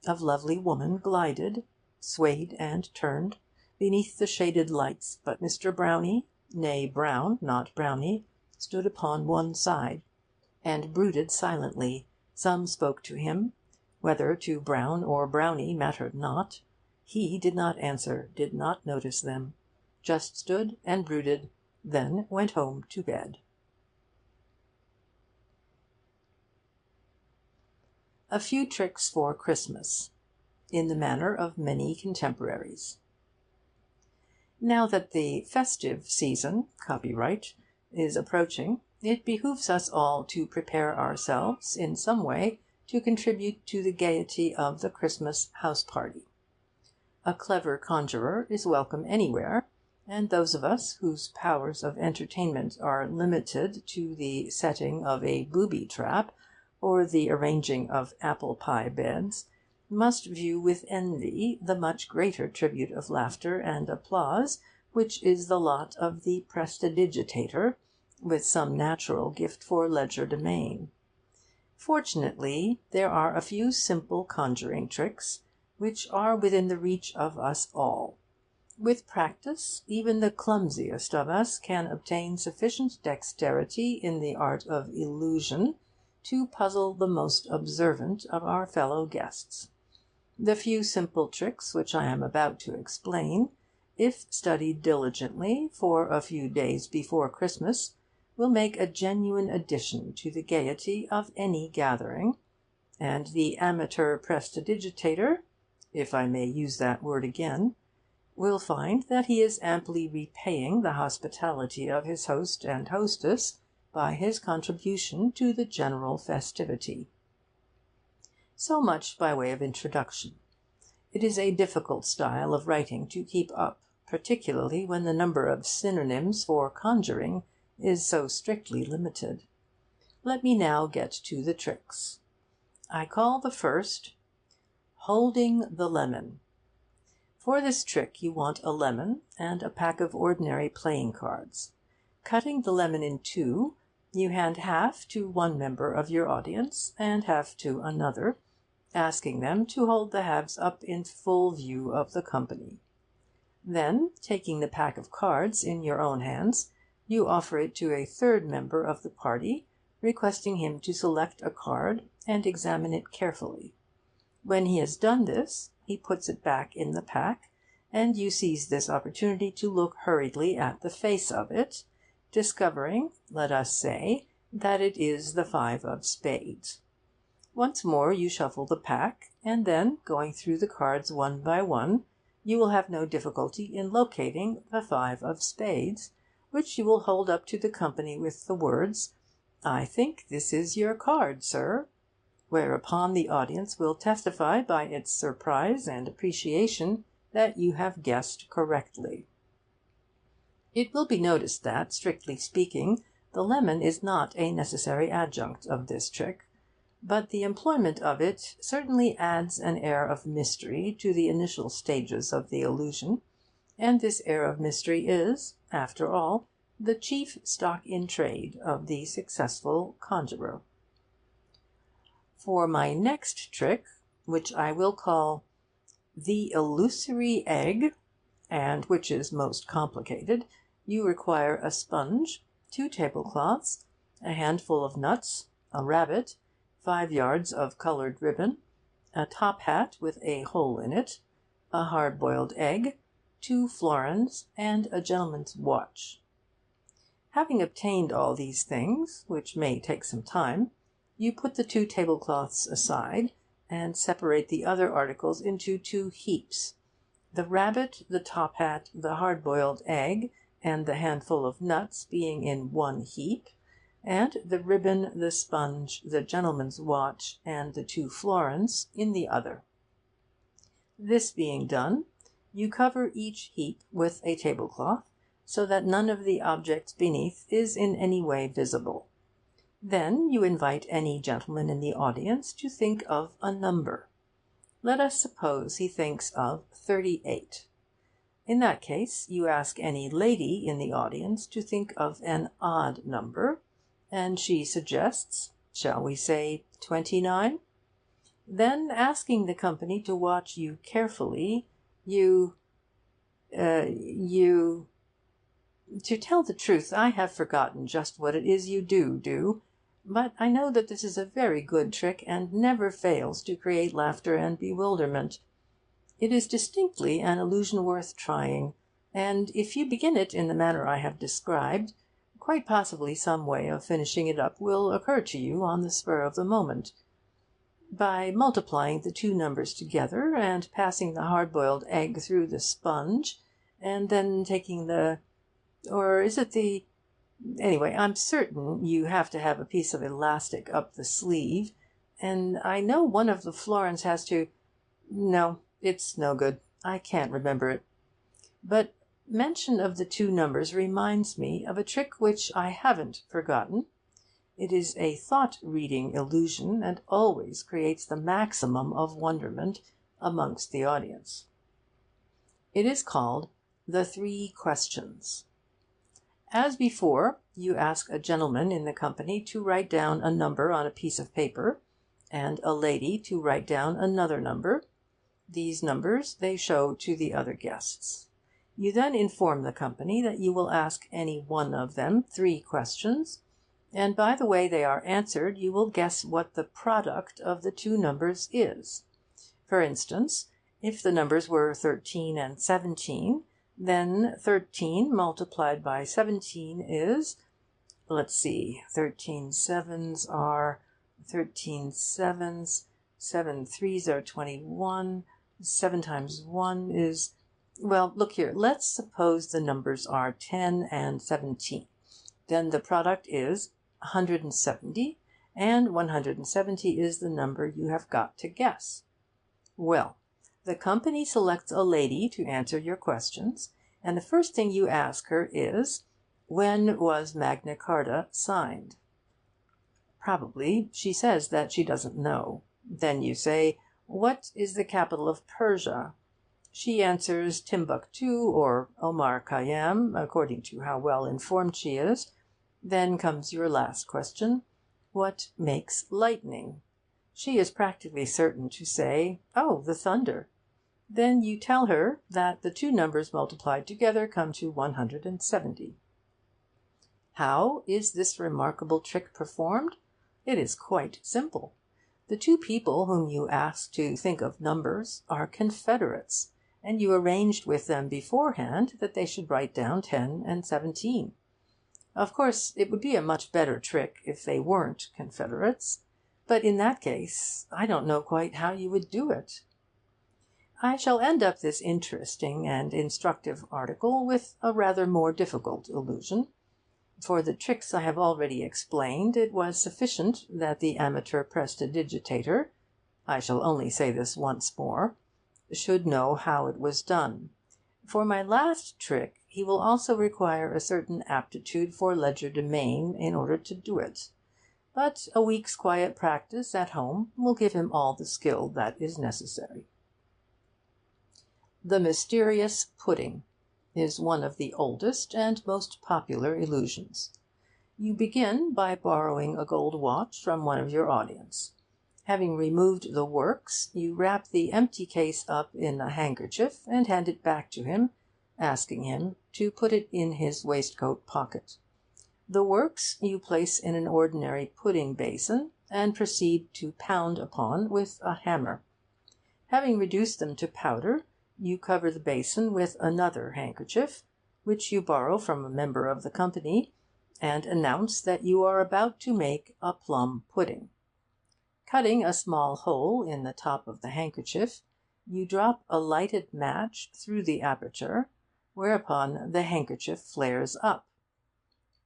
of lovely woman glided, swayed and turned, beneath the shaded lights, but Mr. Brownie, nay Brown, not Brownie, stood upon one side, and brooded silently. Some spoke to him. Whether to Brown or Brownie mattered not. He did not answer, did not notice them, just stood and brooded, then went home to bed. A few tricks for Christmas, in the manner of many contemporaries. Now that the festive season, copyright, is approaching, it behooves us all to prepare ourselves in some way to contribute to the gaiety of the Christmas house-party. A clever conjurer is welcome anywhere, and those of us whose powers of entertainment are limited to the setting of a booby-trap or the arranging of apple-pie beds must view with envy the much greater tribute of laughter and applause which is the lot of the prestidigitator with some natural gift for legerdemain. Fortunately, there are a few simple conjuring tricks which are within the reach of us all. With practice, even the clumsiest of us can obtain sufficient dexterity in the art of illusion to puzzle the most observant of our fellow guests. The few simple tricks which I am about to explain, if studied diligently for a few days before Christmas, will make a genuine addition to the gaiety of any gathering, and the amateur prestidigitator, if I may use that word again, will find that he is amply repaying the hospitality of his host and hostess by his contribution to the general festivity. So much by way of introduction. It is a difficult style of writing to keep up, particularly when the number of synonyms for conjuring is so strictly limited. Let me now get to the tricks. I call the first holding the lemon. For this trick you want a lemon and a pack of ordinary playing cards. Cutting the lemon in two, you hand half to one member of your audience and half to another, asking them to hold the halves up in full view of the company. Then, taking the pack of cards in your own hands, you offer it to a third member of the party, requesting him to select a card and examine it carefully. When he has done this, he puts it back in the pack, and you seize this opportunity to look hurriedly at the face of it, discovering, let us say, that it is the 5 of spades. Once more you shuffle the pack, and then, going through the cards one by one, you will have no difficulty in locating the 5 of spades, which you will hold up to the company with the words, "I think this is your card, sir," whereupon the audience will testify by its surprise and appreciation that you have guessed correctly. It will be noticed that, strictly speaking, the lemon is not a necessary adjunct of this trick, but the employment of it certainly adds an air of mystery to the initial stages of the illusion, and this air of mystery is, after all, the chief stock in trade of the successful conjurer. For my next trick, which I will call the illusory egg, and which is most complicated, you require a sponge, 2 tablecloths, a handful of nuts, a rabbit, 5 yards of coloured ribbon, a top hat with a hole in it, a hard-boiled egg, 2 florins, and a gentleman's watch. Having obtained all these things, which may take some time, you put the 2 tablecloths aside, and separate the other articles into 2 heaps, the rabbit, the top hat, the hard-boiled egg, and the handful of nuts being in one heap, and the ribbon, the sponge, the gentleman's watch, and the 2 florins in the other. This being done, you cover each heap with a tablecloth, so that none of the objects beneath is in any way visible.
Then you invite any gentleman in the audience to think of a number. Let us suppose he thinks of 38. In that case, you ask any lady in the audience to think of an odd number, and she suggests, shall we say 29? Then, asking the company to watch you carefully, you... To tell the truth, I have forgotten just what it is you do, but I know that this is a very good trick and never fails to create laughter and bewilderment. It is distinctly an illusion worth trying, and if you begin it in the manner I have described, quite possibly some way of finishing it up will occur to you on the spur of the moment. By multiplying the two numbers together and passing the hard-boiled egg through the sponge, and then taking or is it the... Anyway, I'm certain you have to have a piece of elastic up the sleeve, and I know one of the florins has to... No, it's no good. I can't remember it. But mention of the two numbers reminds me of a trick which I haven't forgotten. It is a thought-reading illusion, and always creates the maximum of wonderment amongst the audience. It is called the 3 questions. As before, you ask a gentleman in the company to write down a number on a piece of paper, and a lady to write down another number. These numbers they show to the other guests. You then inform the company that you will ask any one of them 3 questions, and by the way they are answered you will guess what the product of the two numbers is. For instance, if the numbers were 13 and 17, then 13 multiplied by 17 is, 13 sevens are 13 sevens, 7 threes are 21, 7 times 1 is... Well, look here, let's suppose the numbers are 10 and 17. Then the product is 170, and 170 is the number you have got to guess. Well, the company selects a lady to answer your questions, and the first thing you ask her is, when was Magna Carta signed? Probably she says that she doesn't know. Then you say, what is the capital of Persia? She answers Timbuktu or Omar Khayyam, according to how well informed she is. Then comes your last question. What makes lightning? She is practically certain to say, oh, the thunder. Then you tell her that the two numbers multiplied together come to 170. How is this remarkable trick performed? It is quite simple. The two people whom you ask to think of numbers are confederates, and you arranged with them beforehand that they should write down 10 and 17. Of course, it would be a much better trick if they weren't confederates, but in that case, I don't know quite how you would do it. I shall end up this interesting and instructive article with a rather more difficult illusion. For the tricks I have already explained, it was sufficient that the amateur prestidigitator, I shall only say this once more, should know how it was done. For my last trick, he will also require a certain aptitude for legerdemain in order to do it. But a week's quiet practice at home will give him all the skill that is necessary. The mysterious pudding is one of the oldest and most popular illusions. You begin by borrowing a gold watch from one of your audience. Having removed the works, you wrap the empty case up in a handkerchief and hand it back to him, asking him to put it in his waistcoat pocket. The works you place in an ordinary pudding basin and proceed to pound upon with a hammer. Having reduced them to powder, you cover the basin with another handkerchief, which you borrow from a member of the company, and announce that you are about to make a plum pudding. Cutting a small hole in the top of the handkerchief, you drop a lighted match through the aperture, whereupon the handkerchief flares up.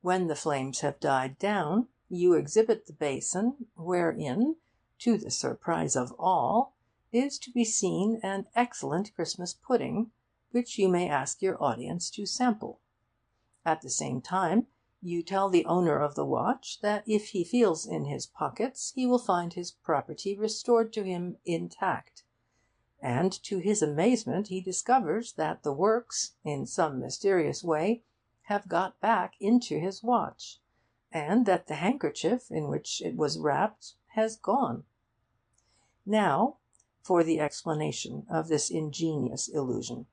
When the flames have died down, you exhibit the basin, wherein, to the surprise of all, is to be seen an excellent Christmas pudding, which you may ask your audience to sample. At the same time,
You tell the owner of the watch that if he feels in his pockets he will find his property restored to him intact. And to his amazement he discovers that the works, in some mysterious way, have got back into his watch, and that the handkerchief in which it was wrapped has gone. Now for the explanation of this ingenious illusion.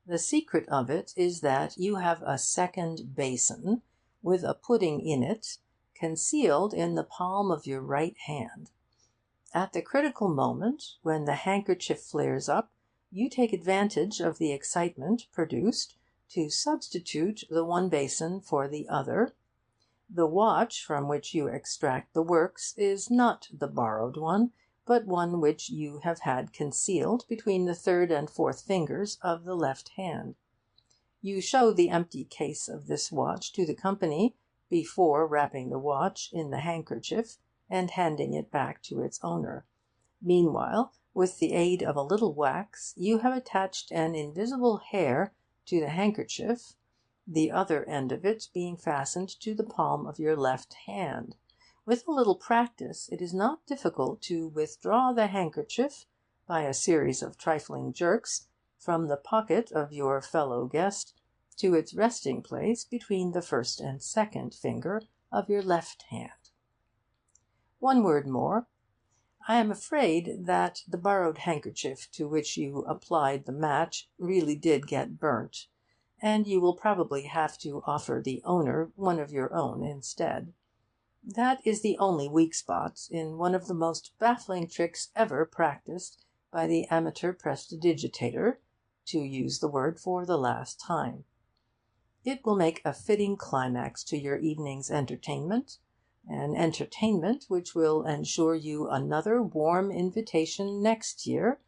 The secret of it is that you have a second basin, with a pudding in it, concealed in the palm of your right hand. At the critical moment, when the handkerchief flares up, you take advantage of the excitement produced to substitute the one basin for the other. The watch from which you extract the works is not the borrowed one, but one which you have had concealed between the third and fourth fingers of the left hand. You show the empty case of this watch to the company before wrapping the watch in the handkerchief and handing it back to its owner. Meanwhile, with the aid of a little wax, you have attached an invisible hair to the handkerchief, the other end of it being fastened to the palm of your left hand. With a little practice, it is not difficult to withdraw the handkerchief, by a series of trifling jerks, from the pocket of your fellow guest to its resting place between the first and second finger of your left hand. One word more. I am afraid that the borrowed handkerchief to which you applied the match really did get burnt, and you will probably have to offer the owner one of your own instead. That is the only weak spot in one of the most baffling tricks ever practised by the amateur prestidigitator, to use the word for the last time. It will make a fitting climax to your evening's entertainment, an entertainment which will ensure you another warm invitation next year,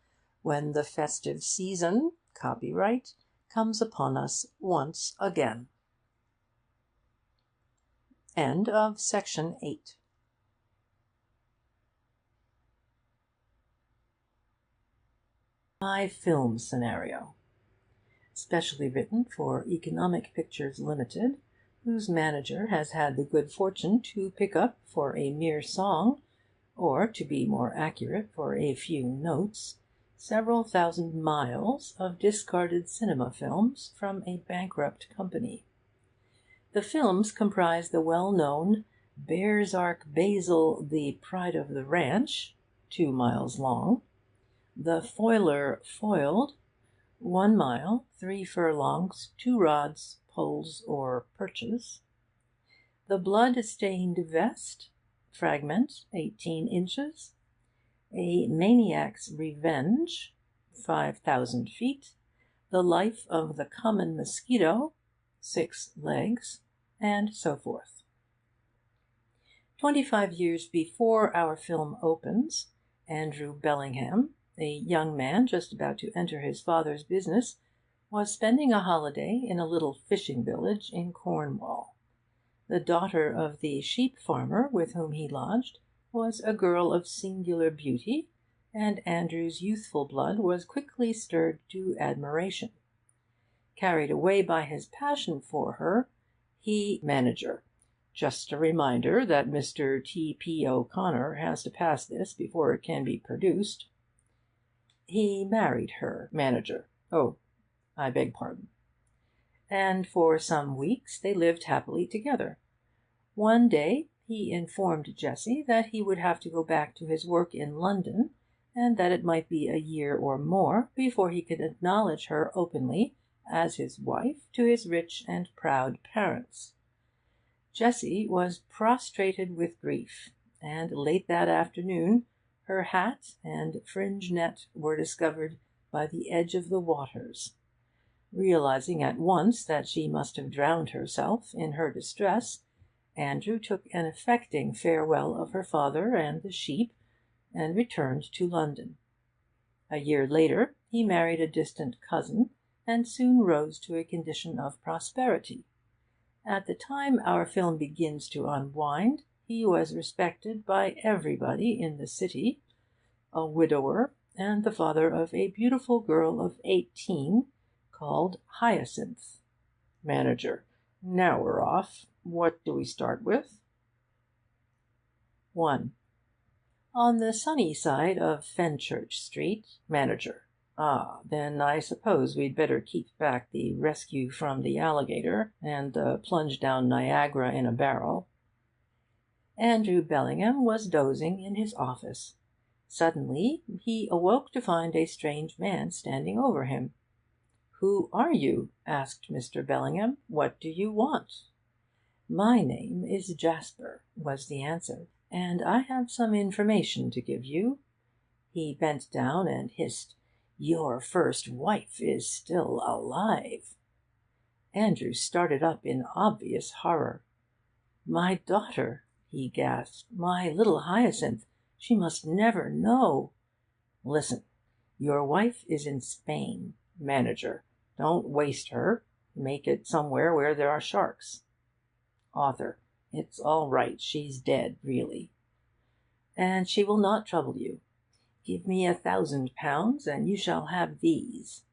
when the festive season, copyright, comes upon us once again. End of section 8. My film scenario. Specially written for Economic Pictures Limited, whose manager has had the good fortune to pick up for a mere song, or, to be more accurate, for a few notes, several thousand miles of discarded cinema films from a bankrupt company. The films comprise the well-known Bear's Ark Basil, the Pride of the Ranch, 2 miles long; the Foiler Foiled, 1 mile, 3 furlongs, 2 rods, poles, or perches; the Blood-Stained Vest, fragment, 18 inches; a Maniac's Revenge, 5,000 feet; the Life of the Common Mosquito, 6 legs, and so forth. 25 years before our film opens, Andrew Bellingham, a young man just about to enter his father's business, was spending a holiday in a little fishing village in Cornwall. The daughter of the sheep farmer with whom he lodged was a girl of singular beauty, and Andrew's youthful blood was quickly stirred to admiration. Carried away by his passion for her, he manager. Just a reminder that Mr. T.P. O'Connor has to pass this before it can be produced. He married her manager. Oh, I beg pardon. And for some weeks they lived happily together. One day he informed Jessie that he would have to go back to his work in London, and that it might be a year or more before he could acknowledge her openly as his wife to his rich and proud parents. Jessie was prostrated with grief, and late that afternoon her hat and fringe net were discovered by the edge of the waters. Realizing at once that she must have drowned herself in her distress, Andrew took an affecting farewell of her father and the sheep, and returned to London. A year later he married a distant cousin, and soon rose to a condition of prosperity. At the time our film begins to unwind, he was respected by everybody in the city, a widower, and the father of a beautiful girl of 18, called Hyacinth. Manager.
Now we're off. What do we start with? 1. On the sunny side of Fenchurch Street, manager. Then I suppose we'd better keep back the rescue from the alligator and the plunge down Niagara in a barrel. Andrew Bellingham was dozing in his office. Suddenly he awoke to find a strange man standing over him. "Who are you?" asked Mr. Bellingham. "What do you want?" "My name is Jasper," was the answer, "and I have some information to give you." He bent down and hissed, "Your first wife is still alive." Andrew started up in obvious horror. "My daughter," he gasped, "my little Hyacinth. She must never know." "Listen. Your wife is in Spain. Manager. Don't waste her. Make it somewhere where there are sharks. Author. It's all right. She's dead, really. And she will not trouble you. Give me £1,000 and you shall have these."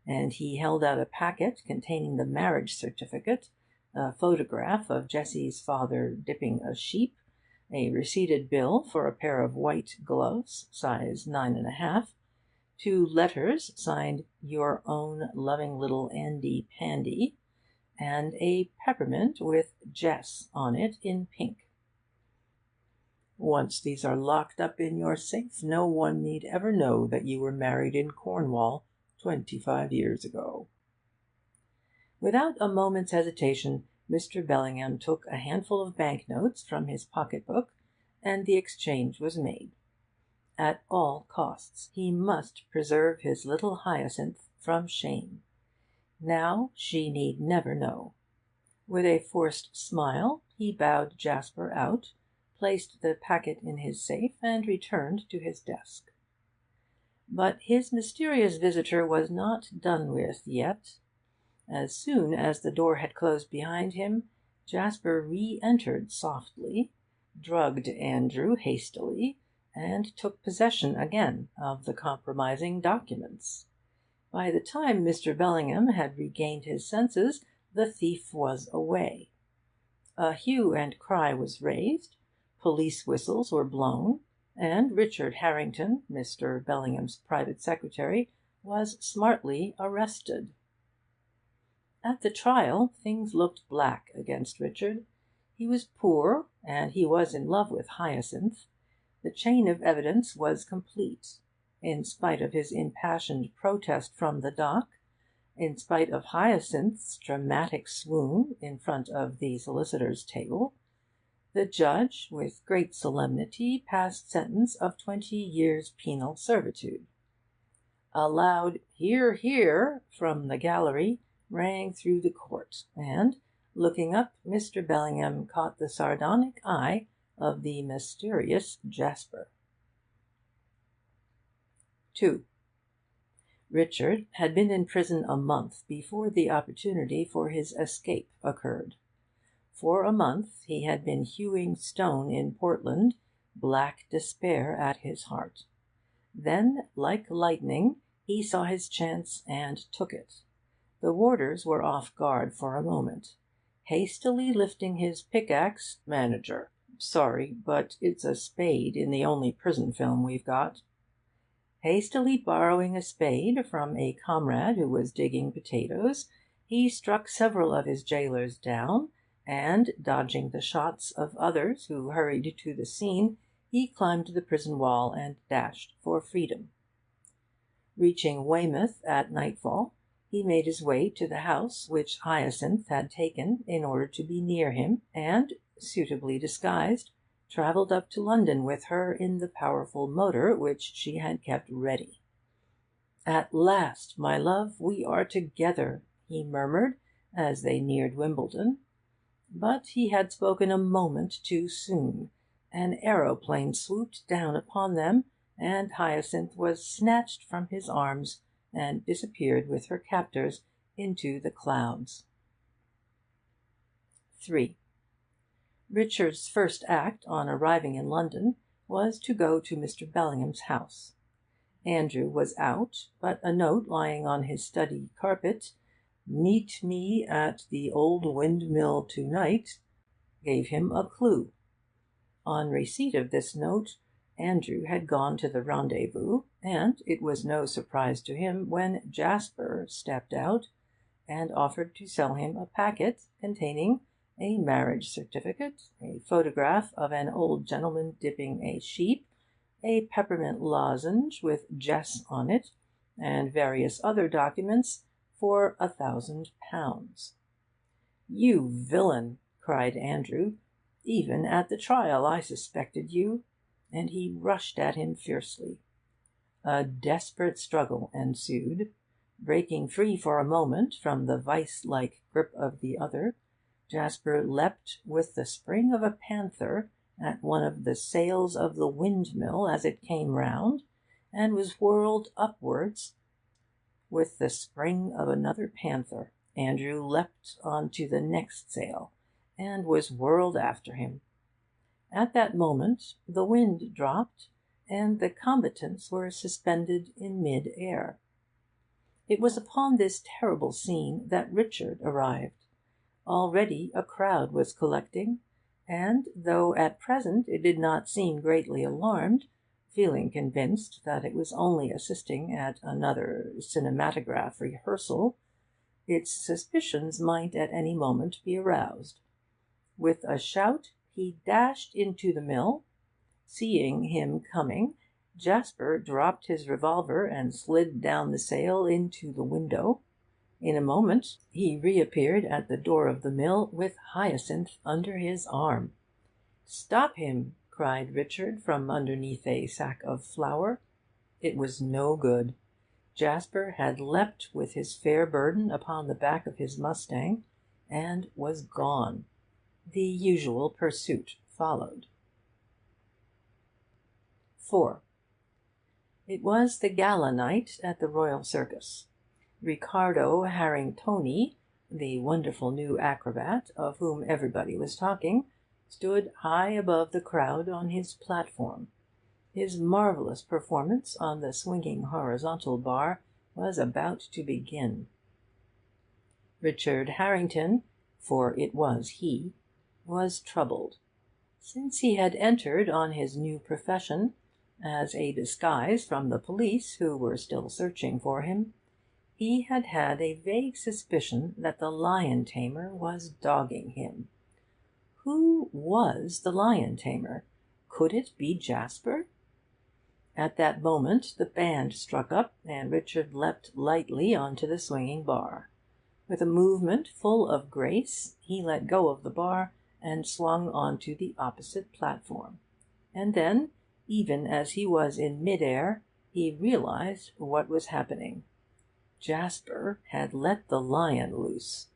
And he held out a packet containing the marriage certificate, a photograph of Jessie's father dipping a sheep, a receipted bill for a pair of white gloves, size 9½, 2 letters signed "Your own loving little Andy Pandy," and a peppermint with "Jess" on it in pink. "Once these are locked up in your safe, no one need ever know that you were married in Cornwall 25 years ago." Without a moment's hesitation, Mr. Bellingham took a handful of banknotes from his pocket-book, and the exchange was made. At all costs he must preserve his little Hyacinth from shame. Now she need never know. With a forced smile he bowed Jasper out, placed the packet in his safe, and returned to his desk. But his mysterious visitor was not done with yet. As soon as the door had closed behind him, Jasper re-entered softly, drugged Andrew hastily, and took possession again of the compromising documents. By the time Mr. Bellingham had regained his senses, the thief was away. A hue and cry was raised, police whistles were blown, and Richard Harrington, Mr. Bellingham's private secretary, was smartly arrested. At the trial things looked black against Richard. He was poor, and he was in love with Hyacinth. The chain of evidence was complete. In spite of his impassioned protest from the dock, in spite of Hyacinth's dramatic swoon in front of the solicitor's table, the judge, with great solemnity, passed sentence of 20 years' penal servitude. A loud "Hear, hear!" from the gallery rang through the court, and, looking up, Mr. Bellingham caught the sardonic eye of the mysterious Jasper. 2. Richard had been in prison a month before the opportunity for his escape occurred. For a month he had been hewing stone in Portland, black despair at his heart. Then, like lightning, he saw his chance and took it. The warders were off guard for a moment. Hastily lifting his pickaxe, "Manager, sorry, but it's a spade in the only prison film we've got." Hastily borrowing a spade from a comrade who was digging potatoes, he struck several of his jailers down, and, dodging the shots of others who hurried to the scene, he climbed the prison wall and dashed for freedom. Reaching Weymouth at nightfall, he made his way to the house which Hyacinth had taken in order to be near him, and, suitably disguised, travelled up to London with her in the powerful motor which she had kept ready. "At last, my love, we are together," he murmured as they neared Wimbledon. But he had spoken a moment too soon. An aeroplane swooped down upon them, and Hyacinth was snatched from his arms and disappeared with her captors into the clouds. 3. Richard's first act on arriving in London was to go to Mr. Bellingham's house. Andrew was out, but a note lying on his study carpet
"Meet me at the old windmill to-night," gave him a clue. On receipt of this note, Andrew had gone to the rendezvous, and it was no surprise to him when Jasper stepped out and offered to sell him a packet containing a marriage certificate, a photograph of an old gentleman dipping a sheep, a peppermint lozenge with Jess on it, and various other documents for £1,000. "You villain!" cried Andrew. "Even at the trial I suspected you," and he rushed at him fiercely. A desperate struggle ensued. Breaking free for a moment from the vice-like grip of the other, Jasper leapt with the spring of a panther at one of the sails of the windmill as it came round, and was whirled upwards. With the spring of another panther, Andrew leapt on to the next sail, and was whirled after him. At that moment the wind dropped, and the combatants were suspended in mid-air. It was upon this terrible scene that Richard arrived. Already a crowd was collecting, and, though at present it did not seem greatly alarmed, feeling convinced that it was only assisting at another cinematograph rehearsal, its suspicions might at any moment be aroused. With a shout he dashed into the mill. Seeing him coming, Jasper dropped his revolver and slid down the sail into the window. In a moment he reappeared at the door of the mill with Hyacinth under his arm. "Stop him!" cried Richard from underneath a sack of flour. It was no good. Jasper had leapt with his fair burden upon the back of his mustang, and was gone. The usual pursuit followed. 4. It was the gala night at the Royal Circus. Riccardo Harringtoni, the wonderful new acrobat of whom everybody was talking, stood high above the crowd on his platform. His marvellous performance on the swinging horizontal bar was about to begin. Richard Harrington, for it was he, was troubled. Since he had entered on his new profession, as a disguise from the police who were still searching for him, he had had a vague suspicion that the lion-tamer was dogging him. Who was the lion-tamer? Could it be Jasper? At that moment the band struck up, and Richard leapt lightly on to the swinging bar. With a movement full of grace, he let go of the bar and swung on to the opposite platform. And then, even as he was in mid-air, he realized what was happening. Jasper had let the lion loose.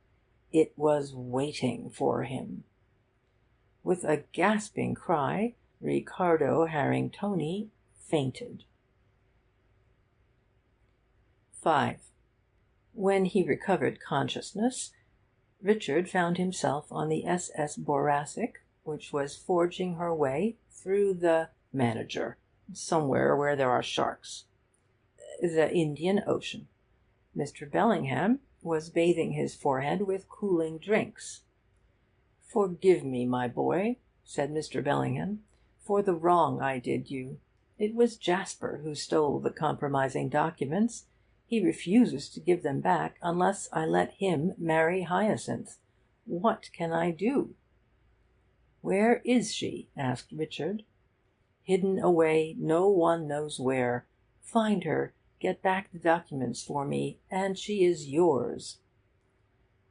It was waiting for him. With a gasping cry, Riccardo Harringtoni fainted. 5. When he recovered consciousness, Richard found himself on the SS Boracic, which was forging her way through the manager, somewhere where there are sharks, the Indian Ocean. Mr. Bellingham was bathing his forehead with cooling drinks. "Forgive me, my boy," said Mr. Bellingham, "for the wrong I did you. It was Jasper who stole the compromising documents. He refuses to give them back unless I let him marry Hyacinth. What can I do?" "Where is she?" asked Richard. "Hidden away, no one knows where. Find her, get back the documents for me, and she is yours."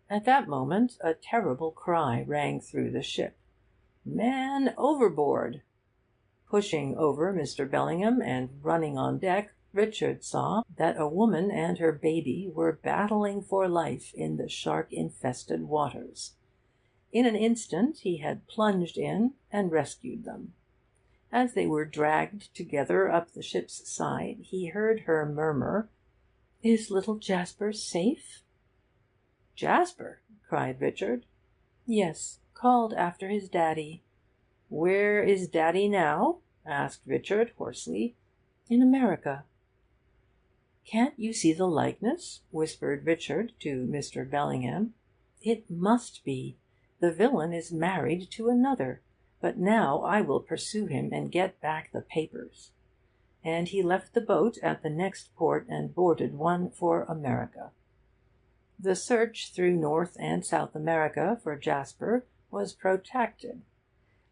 At that moment a terrible cry rang through the ship. "Man overboard!" Pushing over Mr. Bellingham and running on deck, Richard saw that a woman and her baby were battling for life in the shark-infested waters. In an instant he had plunged in and rescued them. As they were dragged together up the ship's side, he heard her murmur, "Is little Jasper safe?" "Jasper?" cried Richard. "Yes, called after his daddy." "Where is Daddy now?" asked Richard hoarsely. "In America."
"Can't you see the likeness?" whispered Richard to Mr. Bellingham. "It must be. The villain is married to another. But now I will pursue him and get back the papers." And he left the boat at the next port and boarded one for America. The search through North and South America for Jasper was protracted.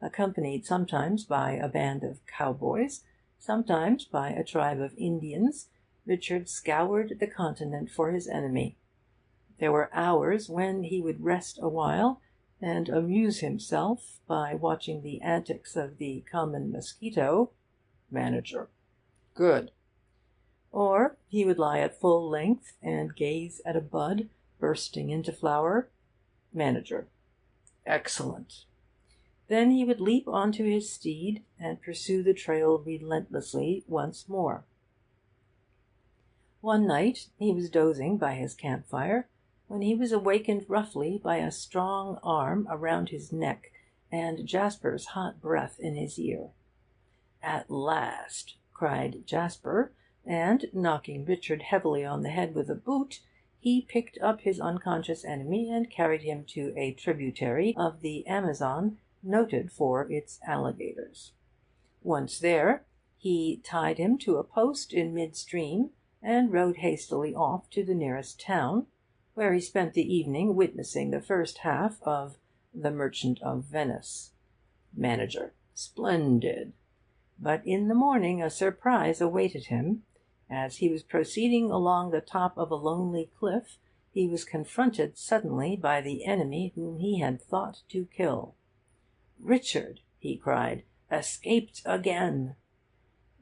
Accompanied sometimes by a band of cowboys, sometimes by a tribe of Indians, Richard scoured the continent for his enemy. There were hours when he would rest awhile and amuse himself by watching the antics of the common mosquito. Manager. Good. Or he would lie at full length and gaze at a bud bursting into flower. Manager. Excellent. Then he would leap onto his steed and pursue the trail relentlessly once more. One night he was dozing by his campfire when he was awakened roughly by a strong arm around his neck and Jasper's hot breath in his ear. "At last!" cried Jasper, and, knocking Richard heavily on the head with a boot, he picked up his unconscious enemy and carried him to a tributary of the Amazon noted for its alligators. Once there, he tied him to a post in mid-stream and rode hastily off to the nearest town, where he spent the evening witnessing the first half of The Merchant of Venice. Manager. Splendid. But in the morning a surprise awaited him. As he was proceeding along the top of a lonely cliff, he was confronted suddenly by the enemy whom he had thought to kill. "Richard," he cried, "escaped again!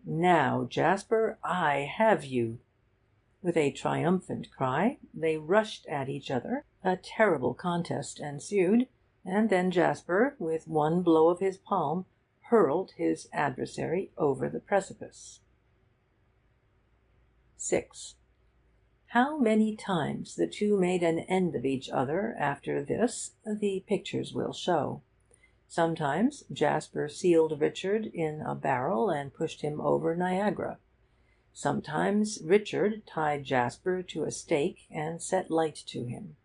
Now, Jasper, I have you!" With a triumphant cry, they rushed at each other. A terrible contest ensued, and then Jasper, with one blow of his palm, hurled his adversary over the precipice. 6. How many times the two made an end of each other after this the pictures will show. Sometimes Jasper sealed Richard in a barrel and pushed him over Niagara. Sometimes Richard tied Jasper to a stake and set light to him.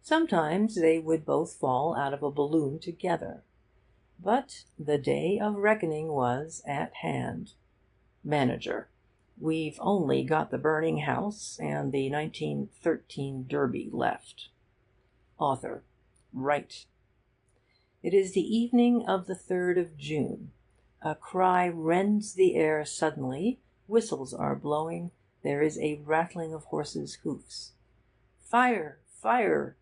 Sometimes they would both fall out of a balloon together. But the day of reckoning was at hand. Manager. We've only got the burning house and the 1913 Derby left. Author. Right. It is the evening of the 3rd of June. A cry rends the air suddenly, whistles are blowing, there is a rattling of horses' hoofs. Fire! Fire!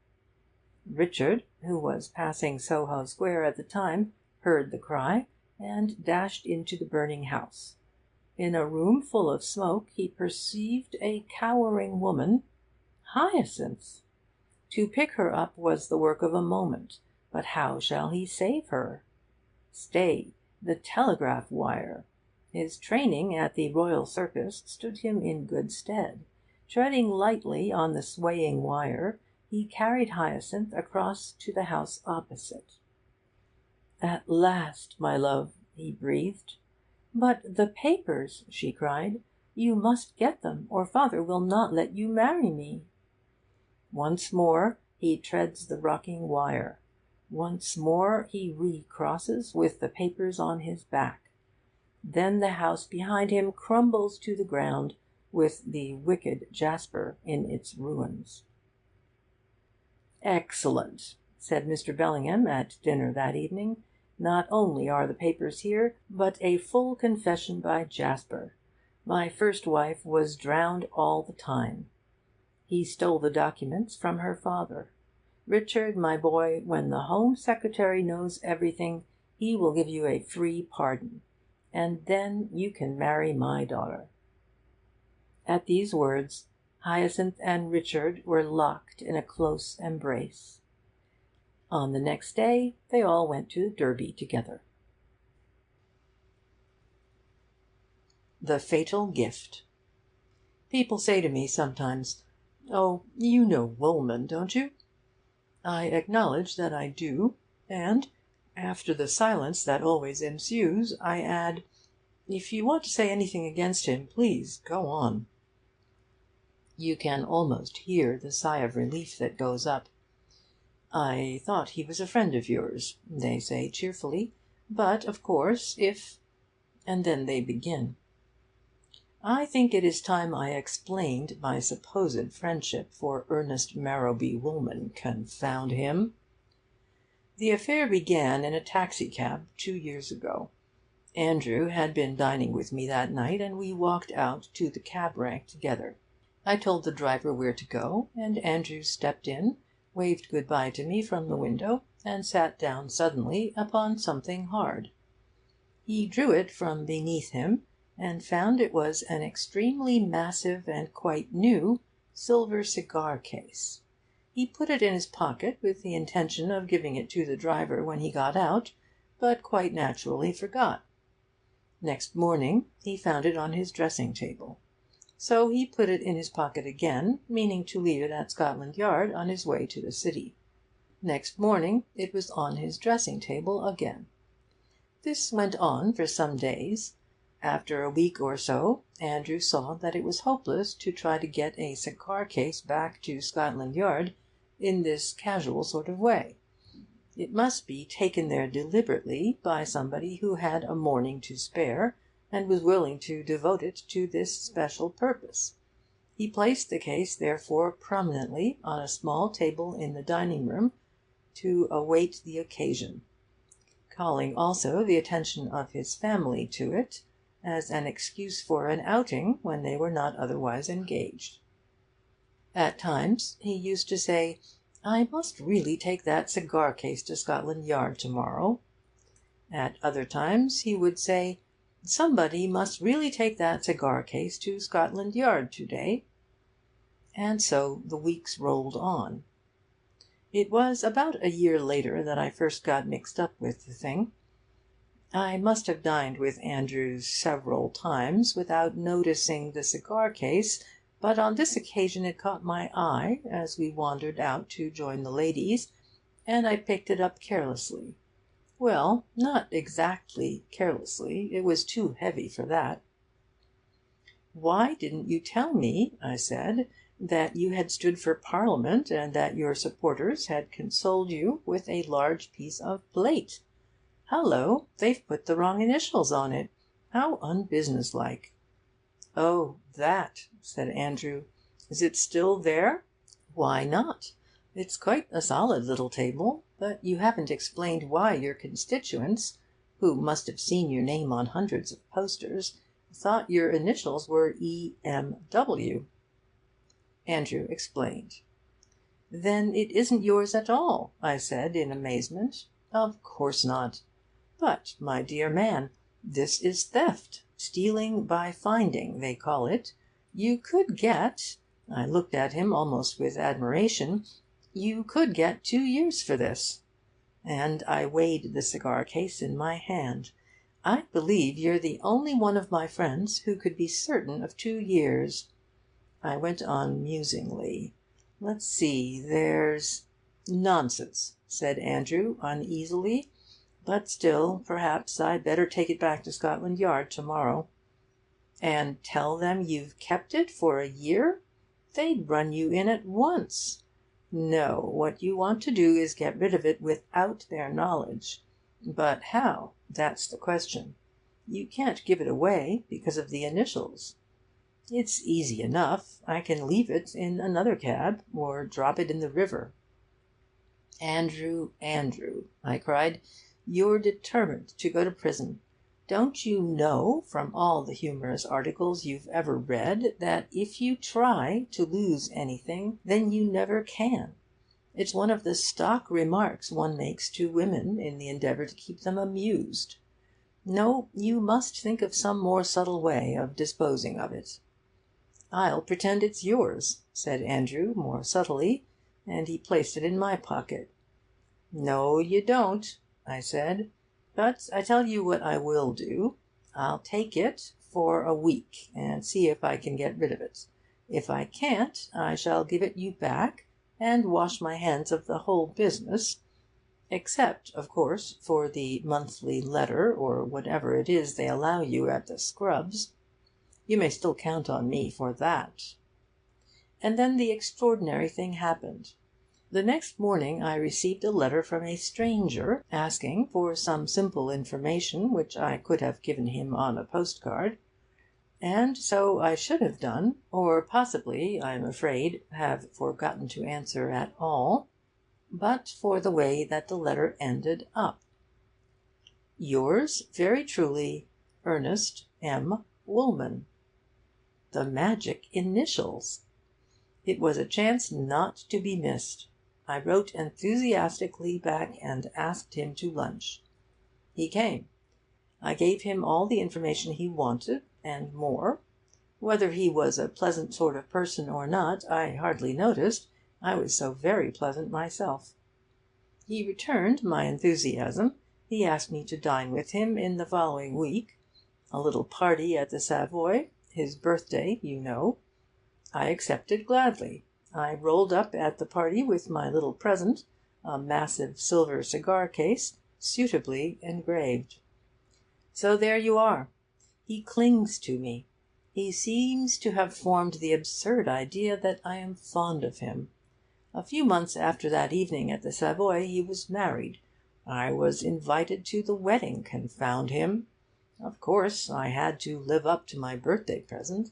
Richard, who was passing Soho Square at the time, heard the cry, and dashed into the burning house. In a room full of smoke he perceived a cowering woman. Hyacinth! To pick her up was the work of a moment. But how shall he save her? Stay, the telegraph wire. His training at the Royal Circus stood him in good stead. Treading lightly on the swaying wire, he carried Hyacinth across to the house opposite. "At last, my love," he breathed. "But the papers," she cried. "You must get them, or father will not let you marry me." Once more he treads the rocking wire. Once more he recrosses with the papers on his back. Then the house behind him crumbles to the ground, with the wicked Jasper in its ruins. "Excellent," said Mr. Bellingham at dinner that evening. "Not only are the papers here, but a full confession by Jasper. My first wife was drowned all the time. He stole the documents from her father. Richard, my boy, when the Home Secretary knows everything, he will give you a free pardon. And then you can marry my daughter." At these words, Hyacinth and Richard were locked in a close embrace. On the next day they all went to Derby together. The Fatal Gift. People say to me sometimes, "Oh, you know Woolman, don't you?" I acknowledge that I do, and, after the silence that always ensues, I add, "If you want to say anything against him, please go on."
You can almost hear the sigh of relief that goes up. "I thought he was a friend of yours," they say cheerfully. "But, of course, if—" and then they begin. I think it is time I explained my supposed friendship for Ernest Marrowby Woolman, confound him. The affair began in a taxicab 2 years ago. Andrew had been dining with me that night, and we walked out to the cab rank together. I told the driver where to go, and Andrew stepped in, waved good-bye to me from the window, and sat down suddenly upon something hard. He drew it from beneath him, and found it was an extremely massive and quite new silver cigar-case. He put it in his pocket with the intention of giving it to the driver when he got out, but quite naturally forgot. Next morning he found it on his dressing-table. So he put it in his pocket again, meaning to leave it at Scotland Yard on his way to the city. Next morning it was on his dressing-table again. This went on for some days. After a week or so, Andrew saw that it was hopeless to try to get a cigar-case back to Scotland Yard in this casual sort of way. It must be taken there deliberately by somebody who had a morning to spare, and was willing to devote it to this special purpose. He placed the case, therefore, prominently on a small table in the dining-room to await the occasion, calling also the attention of his family to it, as an excuse for an outing when they were not otherwise engaged. At times he used to say, "I must really take that cigar-case to Scotland Yard to-morrow." At other times he would say, "Somebody must really take that cigar-case to Scotland Yard to-day." And so the weeks rolled on. It was about a year later that I first got mixed up with the thing. I must have dined with Andrew several times without noticing the cigar-case, but on this occasion it caught my eye as we wandered out to join the ladies, and I picked it up carelessly. Well, not exactly carelessly. It was too heavy for that. "Why didn't you tell me," I said, "that you had stood for Parliament, and that your supporters had consoled you with a large piece of plate? Hallo, they've put the wrong initials on it. How unbusinesslike." "Oh, that," said Andrew. "Is it still there?" "Why not? It's quite a solid little table. But you haven't explained why your constituents, who must have seen your name on hundreds of posters, thought your initials were E.M.W." Andrew explained. "Then it isn't yours at all," I said in amazement. "Of course not." "But, my dear man, this is theft. Stealing by finding, they call it. You could get—" I looked at him almost with admiration. "You could get 2 years for this." And I weighed the cigar-case in my hand. "I believe you're the only one of my friends who could be certain of 2 years." I went on musingly. "Let's see, there's—" "Nonsense," said Andrew uneasily. "But still, perhaps I'd better take it back to Scotland Yard to-morrow." "And tell them you've kept it for a year? They'd run you in at once. No, what you want to do is get rid of it without their knowledge. But how? That's the question. You can't give it away because of the initials. It's easy enough. I can leave it in another cab, or drop it in the river." "Andrew, Andrew," I cried, "you're determined to go to prison. Don't you know, from all the humorous articles you've ever read, that if you try to lose anything, then you never can? It's one of the stock remarks one makes to women in the endeavour to keep them amused. No, you must think of some more subtle way of disposing of it." "I'll pretend it's yours," said Andrew more subtly, and he placed it in my pocket. "No, you don't," I said. "But I tell you what I will do. I'll take it for a week and see if I can get rid of it. If I can't, I shall give it you back and wash my hands of the whole business, except, of course, for the monthly letter, or whatever it is they allow you at the Scrubs. You may still count on me for that." And then the extraordinary thing happened. The next morning I received a letter from a stranger asking for some simple information which I could have given him on a postcard. And so I should have done, or possibly, I am afraid, have forgotten to answer at all, but for the way that the letter ended up. Yours very truly, Ernest M. Woolman. The magic initials! It was a chance not to be missed. I wrote enthusiastically back and asked him to lunch. He came. I gave him all the information he wanted, and more. Whether he was a pleasant sort of person or not, I hardly noticed. I was so very pleasant myself. He returned my enthusiasm. He asked me to dine with him in the following week. A little party at the Savoy, his birthday, you know. I accepted gladly. I rolled up at the party with my little present, a massive silver cigar case, suitably engraved. So there you are. He clings to me. He seems to have formed the absurd idea that I am fond of him. A few months after that evening at the Savoy he was married. I was invited to the wedding, confound him. Of course, I had to live up to my birthday present.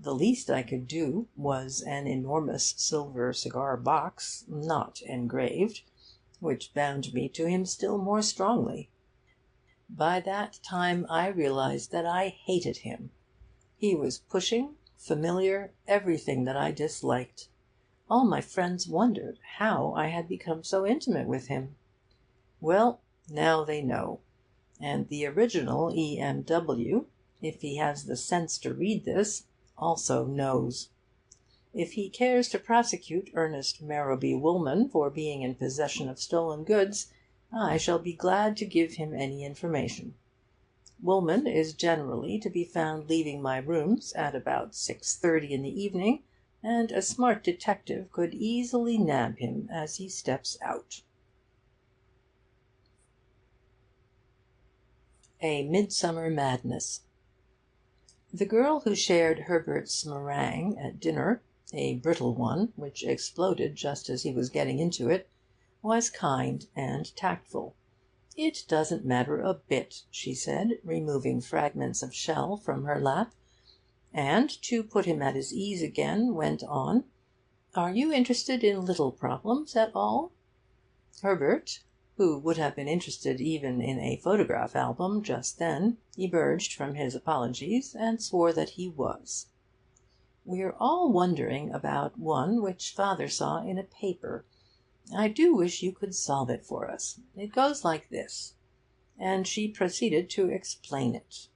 The least I could do was an enormous silver cigar box, not engraved, which bound me to him still more strongly. By that time I realized that I hated him. He was pushing, familiar, everything that I disliked. All my friends wondered how I had become so intimate with him. Well, now they know. And the original E.M.W., if he has the sense to read this, also knows. If he cares to prosecute Ernest Merrowby Woolman for being in possession of stolen goods, I shall be glad to give him any information. Woolman is generally to be found leaving my rooms at about 6:30 in the evening, and a smart detective could easily nab him as he steps out. A Midsummer Madness. The girl who shared Herbert's meringue at dinner, a brittle one which exploded just as he was getting into it, was kind and tactful. "It doesn't matter a bit," she said, removing fragments of shell from her lap, and, to put him at his ease again, went on, "Are you interested in little problems at all?" Herbert, who would have been interested even in a photograph album just then, emerged from his apologies and swore that he was. "We're all wondering about one which father saw in a paper. I do wish you could solve it for us. It goes like this," and she proceeded to explain it.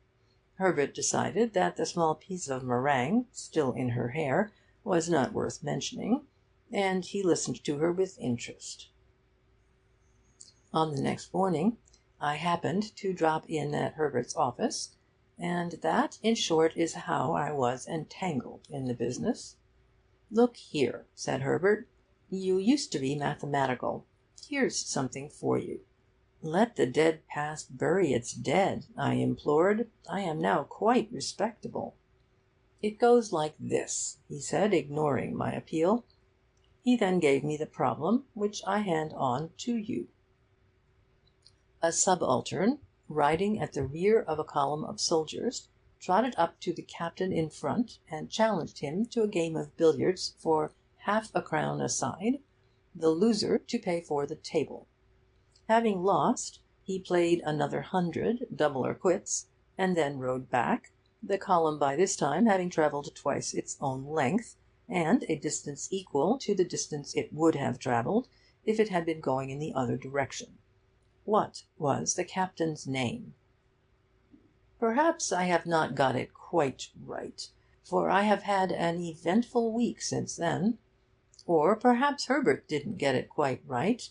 Herbert decided that the small piece of meringue, still in her hair, was not worth mentioning, and he listened to her with interest. On the next morning I happened to drop in at Herbert's office, and that, in short, is how I was entangled in the business. "Look here," said Herbert, "you used to be mathematical. Here's something for you." "Let the dead past bury its dead," I implored. "I am now quite respectable." "It goes like this," he said, ignoring my appeal. He then gave me the problem, which I hand on to you. A subaltern, riding at the rear of a column of soldiers, trotted up to the captain in front and challenged him to a game of billiards for half-a-crown a side, the loser to pay for the table. Having lost, he played another 100, double or quits, and then rode back, the column by this time having travelled twice its own length, and a distance equal to the distance it would have travelled if it had been going in the other direction. What was the captain's name? Perhaps I have not got it quite right, for I have had an eventful week since then. Or perhaps Herbert didn't get it quite right.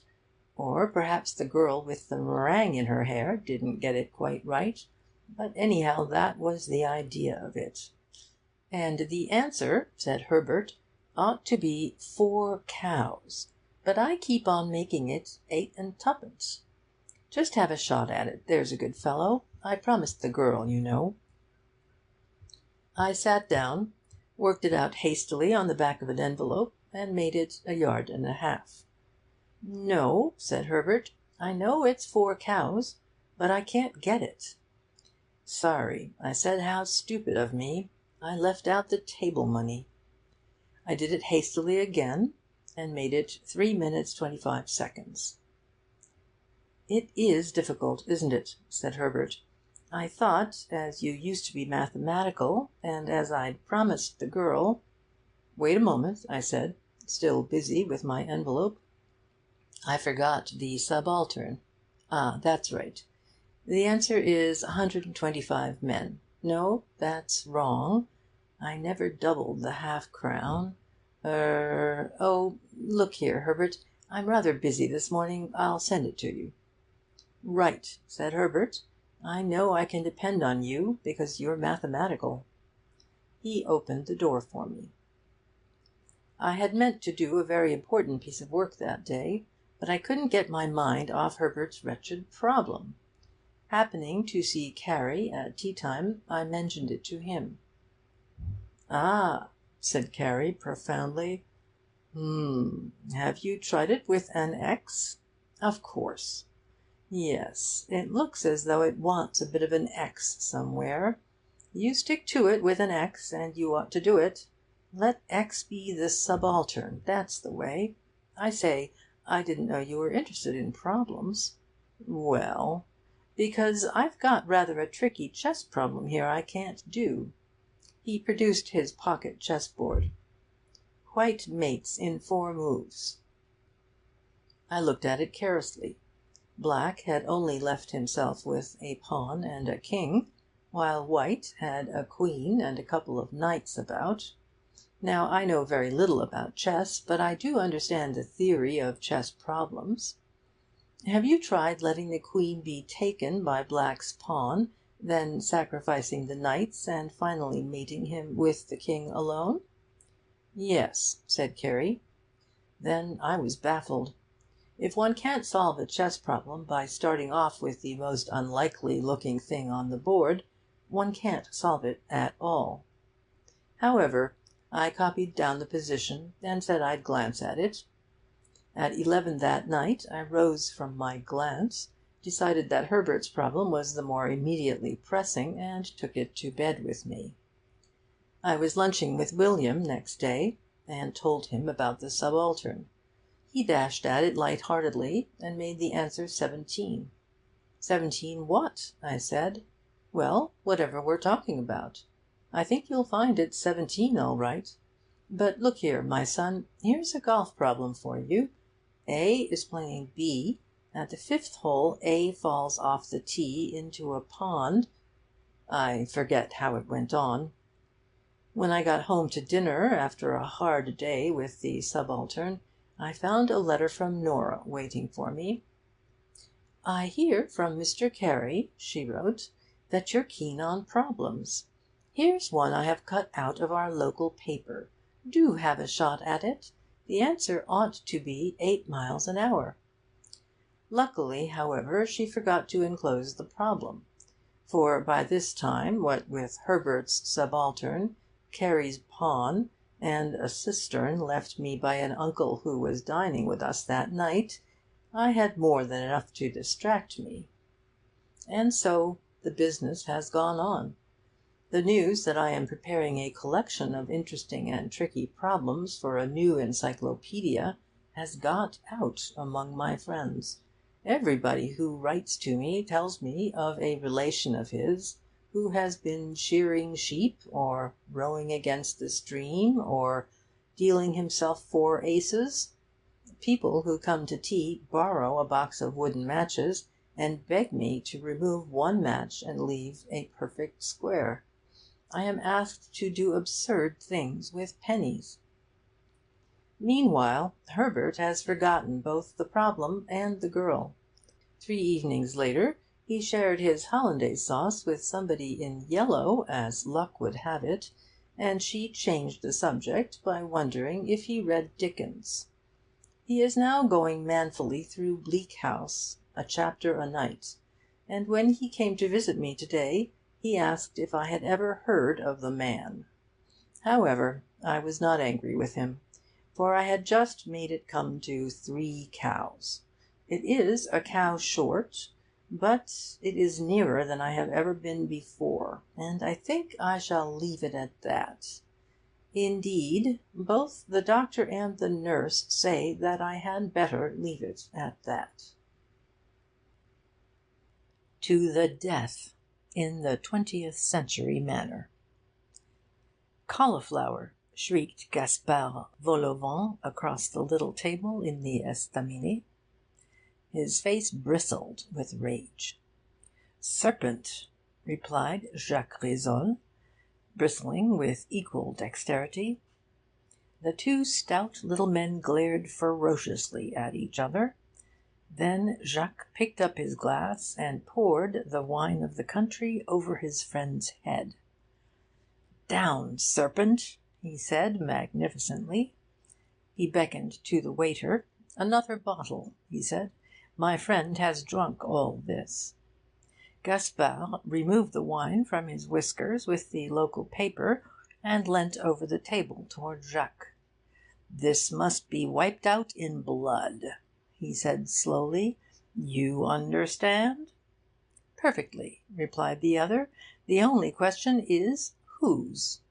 Or perhaps the girl with the meringue in her hair didn't get it quite right. But anyhow, that was the idea of it. "And the answer," said Herbert, "ought to be 4 cows. But I keep on making it 8 and twopence. Just have a shot at it, there's a good fellow. I promised the girl, you know." I sat down, worked it out hastily on the back of an envelope, and made it 1.5 yards. "No," said Herbert, "I know it's 4 cows, but I can't get it." "Sorry," I said. "How stupid of me. I left out the table money." I did it hastily again, and made it 3 minutes 25 seconds. "It is difficult, isn't it?" said Herbert. "I thought, as you used to be mathematical, and as I'd promised the girl—" "Wait a moment," I said, still busy with my envelope. "I forgot the subaltern. That's right. The answer is 125 men. No, that's wrong. I never doubled the half-crown. Oh, look here, Herbert, I'm rather busy this morning. I'll send it to you." "Right," said Herbert. "I know I can depend on you, because you're mathematical." He opened the door for me. I had meant to do a very important piece of work that day, but I couldn't get my mind off Herbert's wretched problem. Happening to see Carrie at tea-time, I mentioned it to him. "Ah," said Carrie profoundly. Have you tried it with an X? Of course. Yes, it looks as though it wants a bit of an X somewhere. You stick to it with an X, and you ought to do it. Let X be the subaltern. That's the way. I say, I didn't know you were interested in problems." "Well—" "Because I've got rather a tricky chess problem here I can't do." He produced his pocket chessboard. "White mates in 4 moves." I looked at it carelessly. Black had only left himself with a pawn and a king, while White had a queen and a couple of knights about. Now, I know very little about chess, but I do understand the theory of chess problems. Have you tried letting the queen be taken by Black's pawn, then sacrificing the knights, and finally mating him with the king alone?" "Yes," said Carrie. Then I was baffled. If one can't solve a chess problem by starting off with the most unlikely-looking thing on the board, one can't solve it at all. However, I copied down the position and said I'd glance at it. At 11 that night I rose from my glance, decided that Herbert's problem was the more immediately pressing, and took it to bed with me. I was lunching with William next day, and told him about the subaltern. He dashed at it light-heartedly, and made the answer 17. "17 what?" I said. "Well, whatever we're talking about. I think you'll find it's 17 all right. But look here, my son, here's a golf problem for you. A is playing B. At the 5th hole, A falls off the tee into a pond—" I forget how it went on. When I got home to dinner, after a hard day with the subaltern, I found a letter from Nora waiting for me. "I hear from Mr. Carey," she wrote, "that you're keen on problems. Here's one I have cut out of our local paper. Do have a shot at it. The answer ought to be 8 miles an hour." Luckily, however, she forgot to enclose the problem, for by this time, what with Herbert's subaltern, Carey's pawn, and a cistern left me by an uncle who was dining with us that night, I had more than enough to distract me. And so the business has gone on. The news that I am preparing a collection of interesting and tricky problems for a new encyclopaedia has got out among my friends. Everybody who writes to me tells me of a relation of his who has been shearing sheep, or rowing against the stream, or dealing himself 4 aces. People who come to tea borrow a box of wooden matches, and beg me to remove 1 match and leave a perfect square. I am asked to do absurd things with pennies. Meanwhile, Herbert has forgotten both the problem and the girl. 3 evenings later, he shared his hollandaise sauce with somebody in yellow, as luck would have it, and she changed the subject by wondering if he read Dickens. He is now going manfully through Bleak House, a chapter a night, and when he came to visit me today, he asked if I had ever heard of the man. However, I was not angry with him, for I had just made it come to 3 cows. It is a cow short, but it is nearer than I have ever been before, and I think I shall leave it at that. Indeed, both the doctor and the nurse say that I had better leave it at that. To the death, in the 20th century manner. Cauliflower, shrieked Gaspard Volovent across the little table in the estaminet. His face bristled with rage. Serpent, replied Jacques Rissole, bristling with equal dexterity. The 2 stout little men glared ferociously at each other. Then Jacques picked up his glass and poured the wine of the country over his friend's head. "Down, serpent!" he said magnificently. He beckoned to the waiter. "Another bottle," he said. "My friend has drunk all this." Gaspard removed the wine from his whiskers with the local paper and leant over the table towards Jacques. "This must be wiped out in blood," he said slowly. "You understand?" "Perfectly," replied the other. "The only question is, whose?"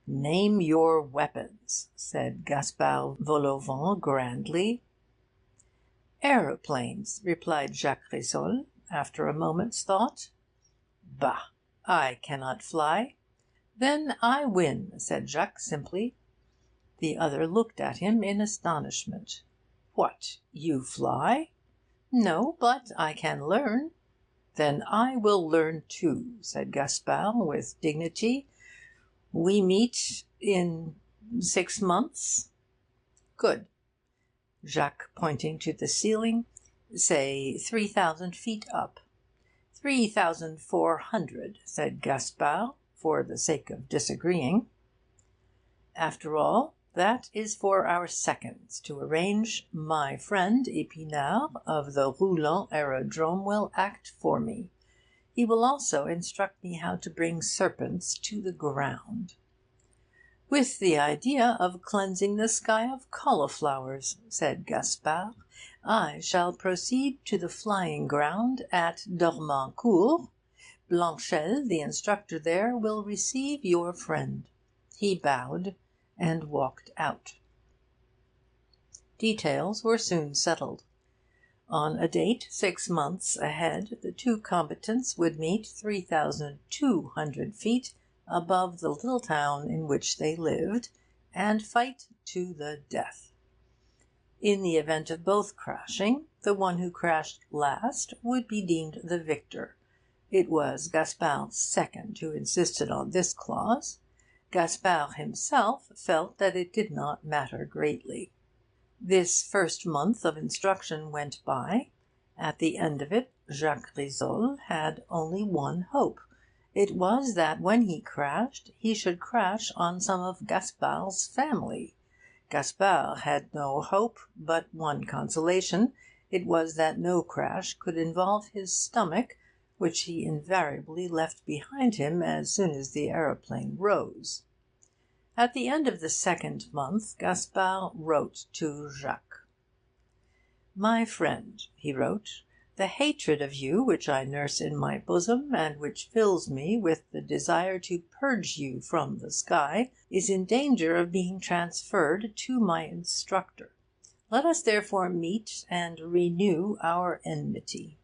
"Name your weapons," said Gaspard Volovent grandly. "Aeroplanes," replied Jacques Rissole, after a moment's thought. "Bah! I cannot fly." "Then I win," said Jacques simply. The other looked at him in astonishment. "What, you fly?" "No, but I can learn." "Then I will learn too," said Gaspard with dignity. "We meet in 6 months?" "Good." Jacques, pointing to the ceiling, "Say 3,000 feet up." 3,400, said Gaspard, for the sake of disagreeing. "After all, that is for our seconds to arrange. My friend Epinard of the Roulants Aerodrome will act for me. He will also instruct me how to bring serpents to the ground." "With the idea of cleansing the sky of cauliflowers," said Gaspard. "I shall proceed to the flying ground at Dormancourt. Blanchel, the instructor there, will receive your friend." He bowed and walked out. Details were soon settled. On a date 6 months ahead, the 2 combatants would meet 3,200 feet above the little town in which they lived, and fight to the death. In the event of both crashing, the one who crashed last would be deemed the victor. It was Gaspard's second who insisted on this clause. Gaspard himself felt that it did not matter greatly. This first month of instruction went by. At the end of it, Jacques Rissole had only one hope. It was that when he crashed, he should crash on some of Gaspard's family. Gaspard had no hope, but one consolation. It was that no crash could involve his stomach, which he invariably left behind him as soon as the aeroplane rose. At the end of the second month, Gaspard wrote to Jacques. "My friend," he wrote, "the hatred of you which I nurse in my bosom, and which fills me with the desire to purge you from the sky, is in danger of being transferred to my instructor. Let us therefore meet and renew our enmity."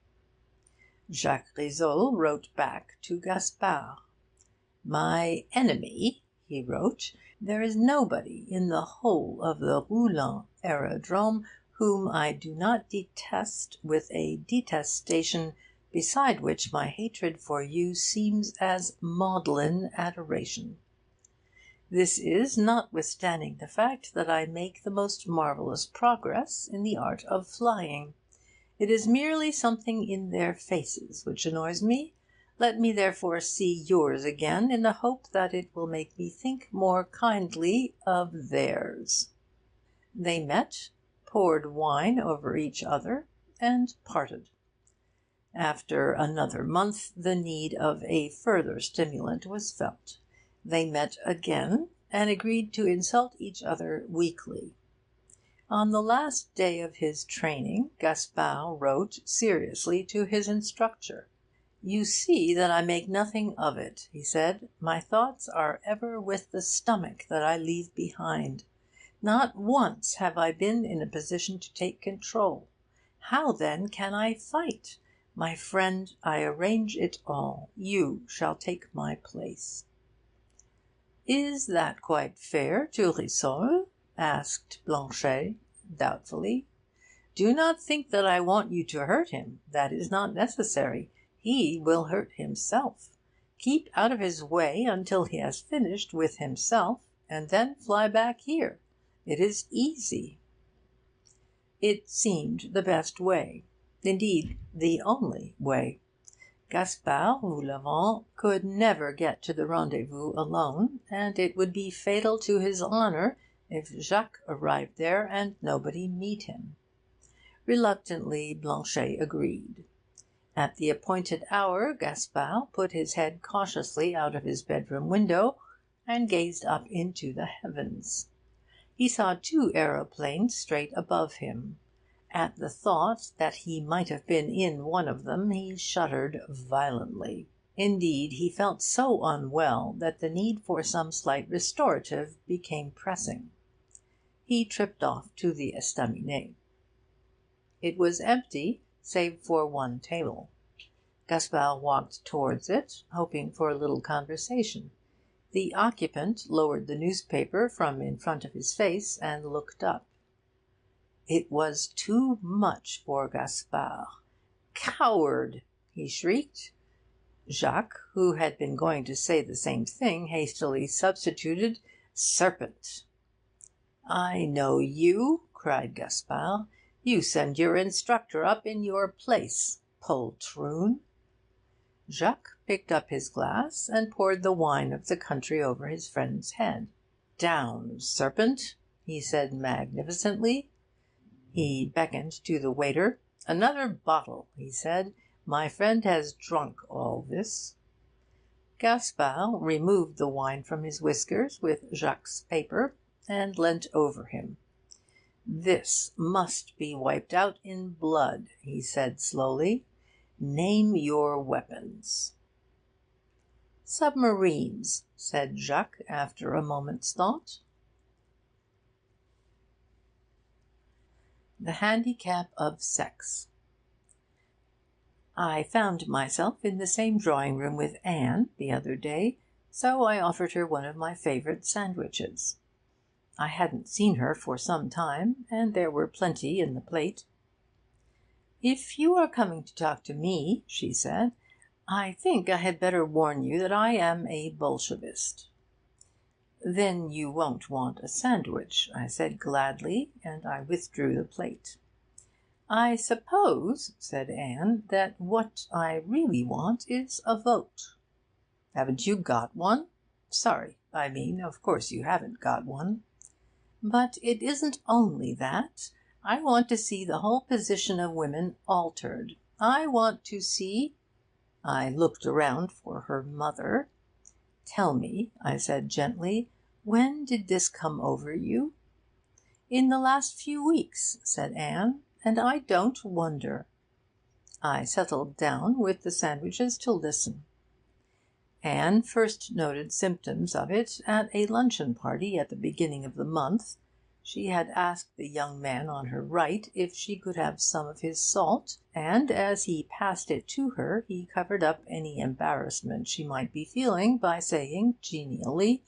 Jacques Rissole wrote back to Gaspard. "My enemy," he wrote, "there is nobody in the whole of the Roulants Aerodrome whom I do not detest with a detestation beside which my hatred for you seems as maudlin adoration. This is notwithstanding the fact that I make the most marvellous progress in the art of flying. It is merely something in their faces which annoys me. Let me therefore see yours again, in the hope that it will make me think more kindly of theirs." They met, poured wine over each other, and parted. After another month, the need of a further stimulant was felt. They met again,
and agreed to insult each other weekly. On the last day of his training, Gaspard wrote seriously to his instructor. "You see that I make nothing of it," he said. "My thoughts are ever with the stomach that I leave behind. Not once have I been in a position to take control. How, then, can I fight? My friend, I arrange it all. You shall take my place." "Is that quite fair to Risol?" asked Blanchet, doubtfully. "Do not think that I want you to hurt him. That is not necessary. He will hurt himself. Keep out of his way until he has finished with himself, and then fly back here. It is easy." It seemed the best way. Indeed, the only way. Gaspard Roulavant could never get to the rendezvous alone, and it would be fatal to his honour if Jacques arrived there and nobody meet him. Reluctantly, Blanchet agreed. At the appointed hour, Gaspard put his head cautiously out of his bedroom window and gazed up into the heavens. He saw 2 aeroplanes straight above him. At the thought that he might have been in one of them, he shuddered violently. Indeed, he felt so unwell that the need for some slight restorative became pressing. He tripped off to the estaminet. It was empty, save for one table. Gaspard walked towards it, hoping for a little conversation. The occupant lowered the newspaper from in front of his face and looked up. It was too much for Gaspard. "Coward!" he shrieked. Jacques, who had been going to say the same thing, hastily substituted "serpent." "I know you," cried Gaspard. "You send your instructor up in your place, poltroon." Jacques picked up his glass and poured the wine of the country over his friend's head. "Down, serpent," he said magnificently. He beckoned to the waiter. "Another bottle," he said. "My friend has drunk all this." Gaspard removed the wine from his whiskers with Jacques' paper and leant over him. "This must be wiped out in blood," he said slowly. "Name your weapons." "Submarines," said Jacques after a moment's thought. The handicap of sex. I found myself in the same drawing-room with Anne the other day, so I offered her one of my favourite sandwiches. I hadn't seen her for some time, and there were plenty in the plate. "If you are coming to talk to me," she said, "I think I had better warn you that I am a Bolshevist." "Then you won't want a sandwich," I said gladly, and I withdrew the plate. "I suppose," said Anne, "that what I really want is a vote." "Haven't you got one? Sorry. I mean, of course you haven't got one." "But it isn't only that. I want to see the whole position of women altered. I want to see—" I looked around for her mother. "Tell me," I said gently, "when did this come over you?" "In the last few weeks," said Anne, "and I don't wonder." I settled down with the sandwiches to listen. Anne first noted symptoms of it at a luncheon party at the beginning of the month. She had asked the young man on her right if she could have some of his salt, and as he passed it to her he covered up any embarrassment she might be feeling by saying genially,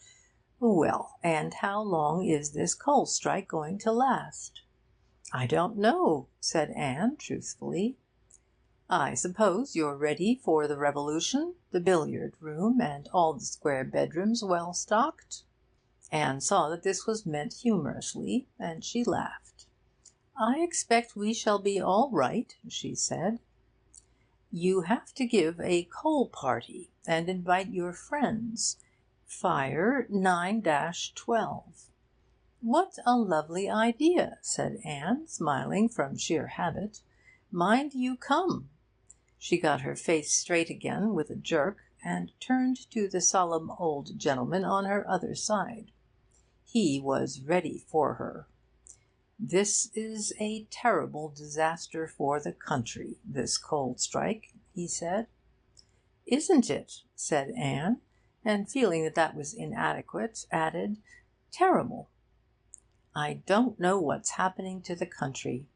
"Well, and how long is this coal strike going to last?" "I don't know," said Anne truthfully. "I suppose you're ready for the revolution, the billiard room and all the square bedrooms well stocked?" Anne saw that this was meant humorously, and she laughed. "I expect we shall be all right," she said. "You have to give a coal party, and invite your friends. Fire 9-12. "What a lovely idea," said Anne, smiling from sheer habit. "Mind you come." She got her face straight again with a jerk, and turned to the solemn old gentleman on her other side. He was ready for her. "This is a terrible disaster for the country, this coal strike," he said. "Isn't it?" said Anne, and feeling that was inadequate, added, "terrible." "I don't know what's happening to the country."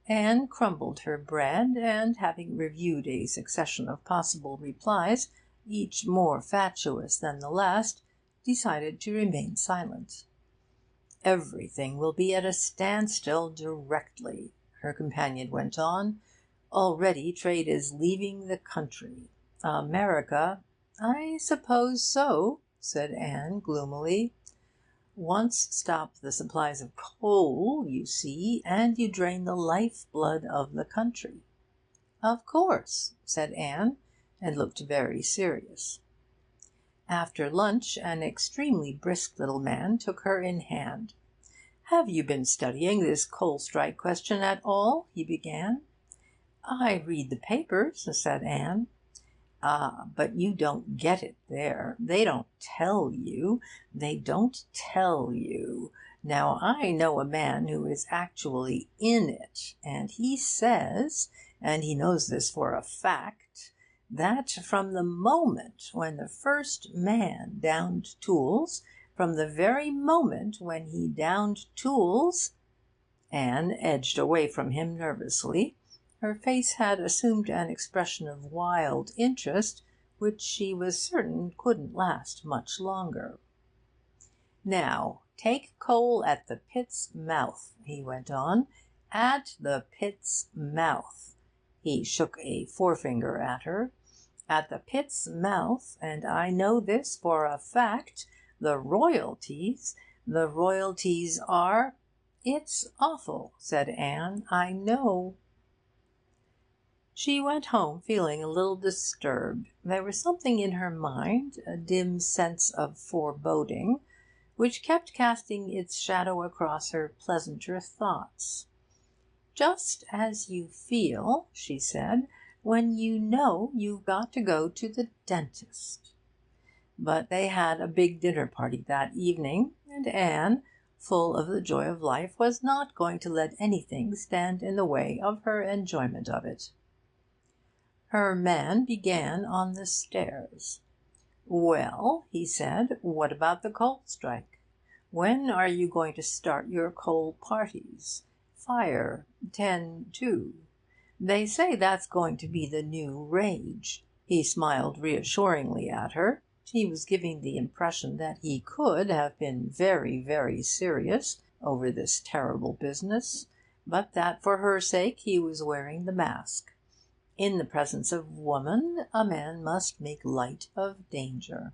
Anne crumbled her bread, and, having reviewed a succession of possible replies, each more fatuous than the last, decided to remain silent. "Everything will be at a standstill directly," her companion went on. "Already trade is leaving the country. America—" "I suppose so," said Anne gloomily. "Once stop the supplies of coal, you see, and you drain the life-blood of the country." "Of course," said Anne, and looked very serious. After lunch an extremely brisk little man took her in hand. "Have you been studying this coal strike question at all?" he began. "I read the papers," said Anne. "Ah, but you don't get it there. They don't tell you. They don't tell you. Now, I know a man who is actually in it, and he says, and he knows this for a fact, that from the moment when the first man downed tools, from the very moment when he downed tools—" Anne edged away from him nervously. Her face had assumed an expression of wild interest which she was certain couldn't last much longer. "Now, take coal at the pit's mouth," he went on. "At the pit's mouth." He shook a forefinger at her. "At the pit's mouth, and I know this for a fact, the royalties are—" "It's awful," said Anne. "I know." She went home feeling a little disturbed. There was something in her mind, a dim sense of foreboding, which kept casting its shadow across her pleasanter thoughts. "Just as you feel," she said, "when you know you've got to go to the dentist." But they had a big dinner party that evening, and Anne, full of the joy of life, was not going to let anything stand in the way of her enjoyment of it. Her man began on the stairs. "Well," he said, "what about the coal strike? When are you going to start your coal parties? Fire 10-2. They say that's going to be the new rage." He smiled reassuringly at her. He was giving the impression that he could have been very, very serious over this terrible business, but that for her sake he was wearing the mask. In the presence of woman, a man must make light of danger.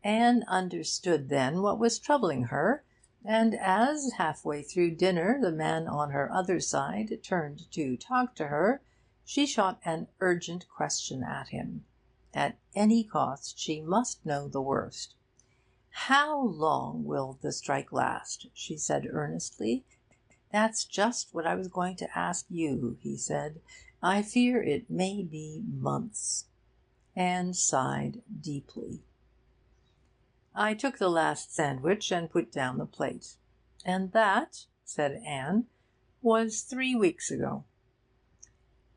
Anne understood then what was troubling her, and as, half-way through dinner, the man on her other side turned to talk to her, she shot an urgent question at him. At any cost she must know the worst. "How long will the strike last?" she said earnestly. "That's just what I was going to ask you," he said. "I fear it may be months." Anne sighed deeply. I took the last sandwich and put down the plate. "And that," said Anne, "was 3 weeks ago."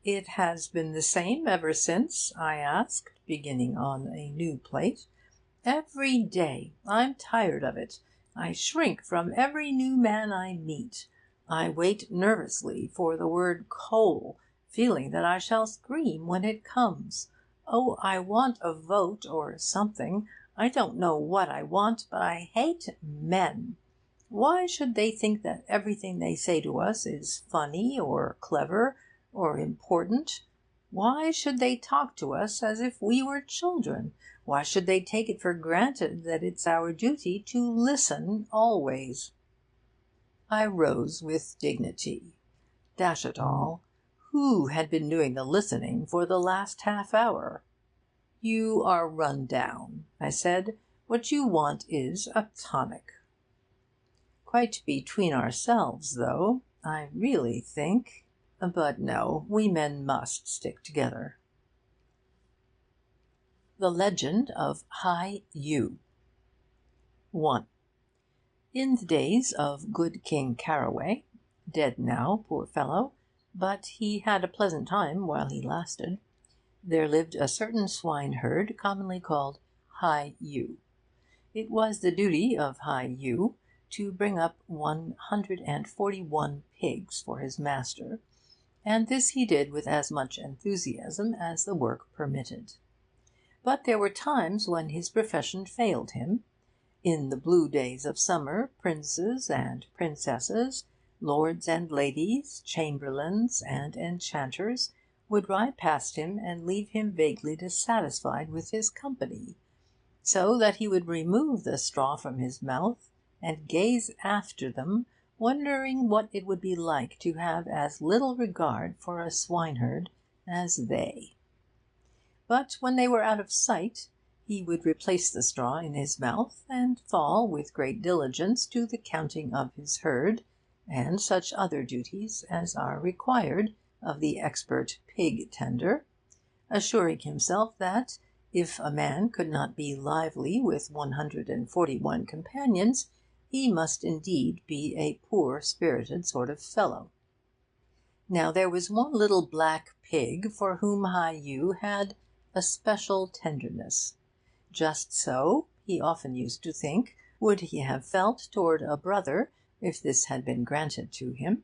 "It has been the same ever since?" I asked, beginning on a new plate. "Every day. I'm tired of it. I shrink from every new man I meet. I wait nervously for the word coal, feeling that I shall scream when it comes. Oh, I want a vote or something. I don't know what I want, but I hate men. Why should they think that everything they say to us is funny or clever or important? Why should they talk to us as if we were children? Why should they take it for granted that it's our duty to listen always?" I rose with dignity. Dash it all, who had been doing the listening for the last half hour? "You are run down," I said. "What you want is a tonic." Quite between ourselves, though, I really think... But no, we men must stick together. The Legend of High U. 1.
In the days of good King Caraway, dead now, poor fellow, but he had a pleasant time while he lasted, there lived a certain swineherd commonly called High Yu. It was the duty of High Yu to bring up 141 pigs for his master, and this he did with as much enthusiasm as the work permitted. But there were times when his profession failed him. In the blue days of summer, princes and princesses, lords and ladies, chamberlains and enchanters would ride past him and leave him vaguely dissatisfied with his company, so that he would remove the straw from his mouth and gaze after them, wondering what it would be like to have as little regard for a swineherd as they. But when they were out of sight, he would replace the straw in his mouth and fall with great diligence to the counting of his herd, and such other duties as are required of the expert pig-tender, assuring himself that, if a man could not be lively with 141 companions, he must indeed be a poor-spirited sort of fellow. Now there was one little black pig for whom High Yu had a special tenderness. Just so, he often used to think, would he have felt toward a brother if this had been granted to him.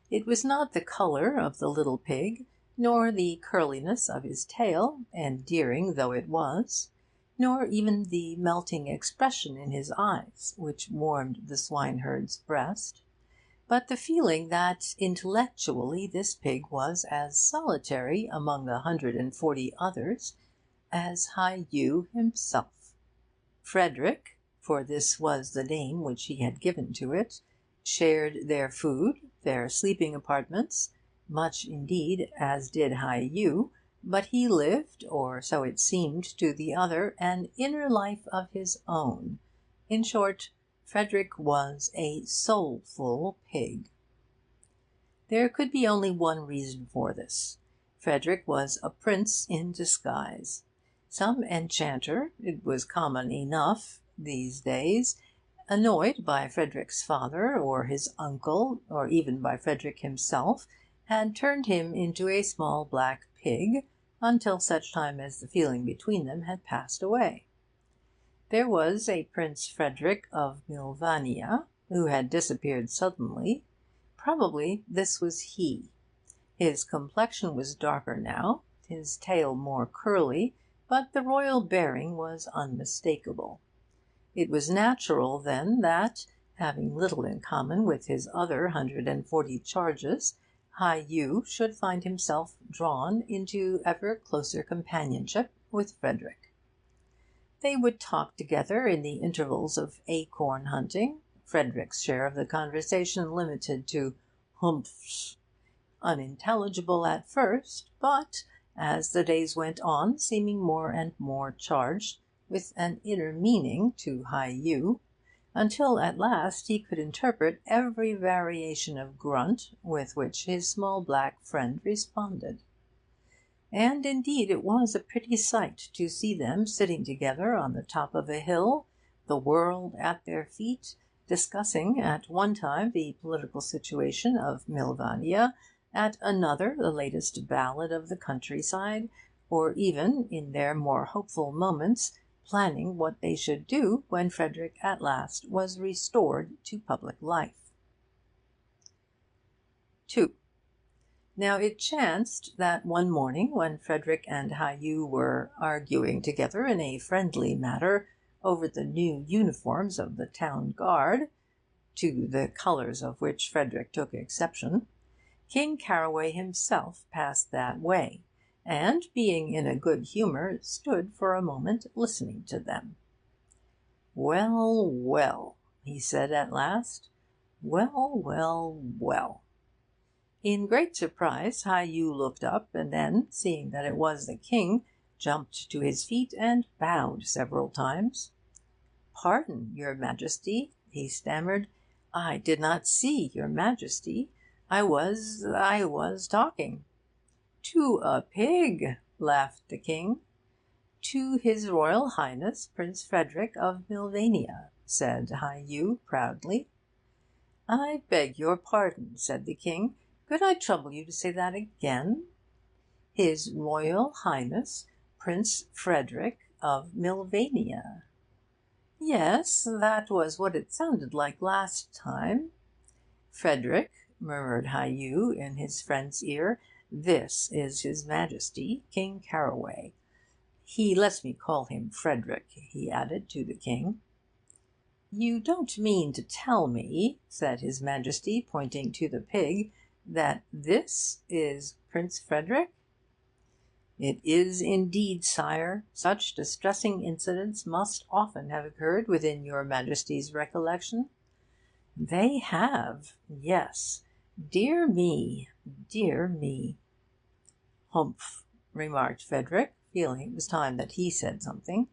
It was not the colour of the little pig, nor the curliness of his tail, endearing though it was, nor even the melting expression in his eyes, which warmed the swineherd's breast, but the feeling that intellectually this pig was as solitary among 140 others as High Yu himself. Frederick, for this was the name which he had given to it, shared their food, their sleeping apartments, much indeed as did High Yu, but he lived, or so it seemed to the other, an inner life of his own. In short, Frederick was a soulful pig. There could be only one reason for this. Frederick was a prince in disguise. Some enchanter, it was common enough these days, annoyed by Frederick's father or his uncle, or even by Frederick himself, had turned him into a small black pig, until such time as the feeling between them had passed away. There was a Prince Frederick of Milne, who had disappeared suddenly. Probably this was he. His complexion was darker now, his tail more curly, but the royal bearing was unmistakable. It was natural, then, that, having little in common with his other 140 charges, High Yu should find himself drawn into ever closer companionship with Frederick. They would talk together in the intervals of acorn hunting, Frederick's share of the conversation limited to humphs, unintelligible at first, but, as the days went on, seeming more and more charged with an inner meaning to High Yu, until at last he could interpret every variation of grunt with which his small black friend responded. And indeed it was a pretty sight to see them sitting together on the top of a hill, the world at their feet, discussing at one time the political situation of Milne, at another the latest ballad of the countryside, or even, in their more hopeful moments, planning what they should do when Frederick at last was restored to public life. 2. Now it chanced that one morning, when Frederick and High Yu were arguing together in a friendly manner over the new uniforms of the town guard, to the colours of which Frederick took exception, King Caraway himself passed that way, and, being in a good humour, stood for a moment listening to them. "Well, well," he said at last. "Well, well, well." In great surprise, High Yu looked up, and then, seeing that it was the king, jumped to his feet and bowed several times. "Pardon, your Majesty," he stammered. "I did not see your Majesty. I was talking." "To a pig," laughed the king. "To His Royal Highness Prince Frederick of Milne,"
said Hai Yu proudly. "I beg your pardon," said the King. "Could I trouble you to say that again?" "His Royal Highness Prince Frederick of Milvania." "Yes, that was what it sounded like last time." "Frederick," murmured Hai Yu in his friend's ear, "this is His Majesty King Caraway. He lets me call him Frederick," he added to the King. "You don't mean to tell me," said His Majesty, pointing to the pig, "that this is Prince Frederick?" "It is indeed, sire. Such distressing incidents must often have occurred within your Majesty's recollection." "They have, yes. Dear me, dear me." "Humph," remarked Frederick, feeling it was time that he said something.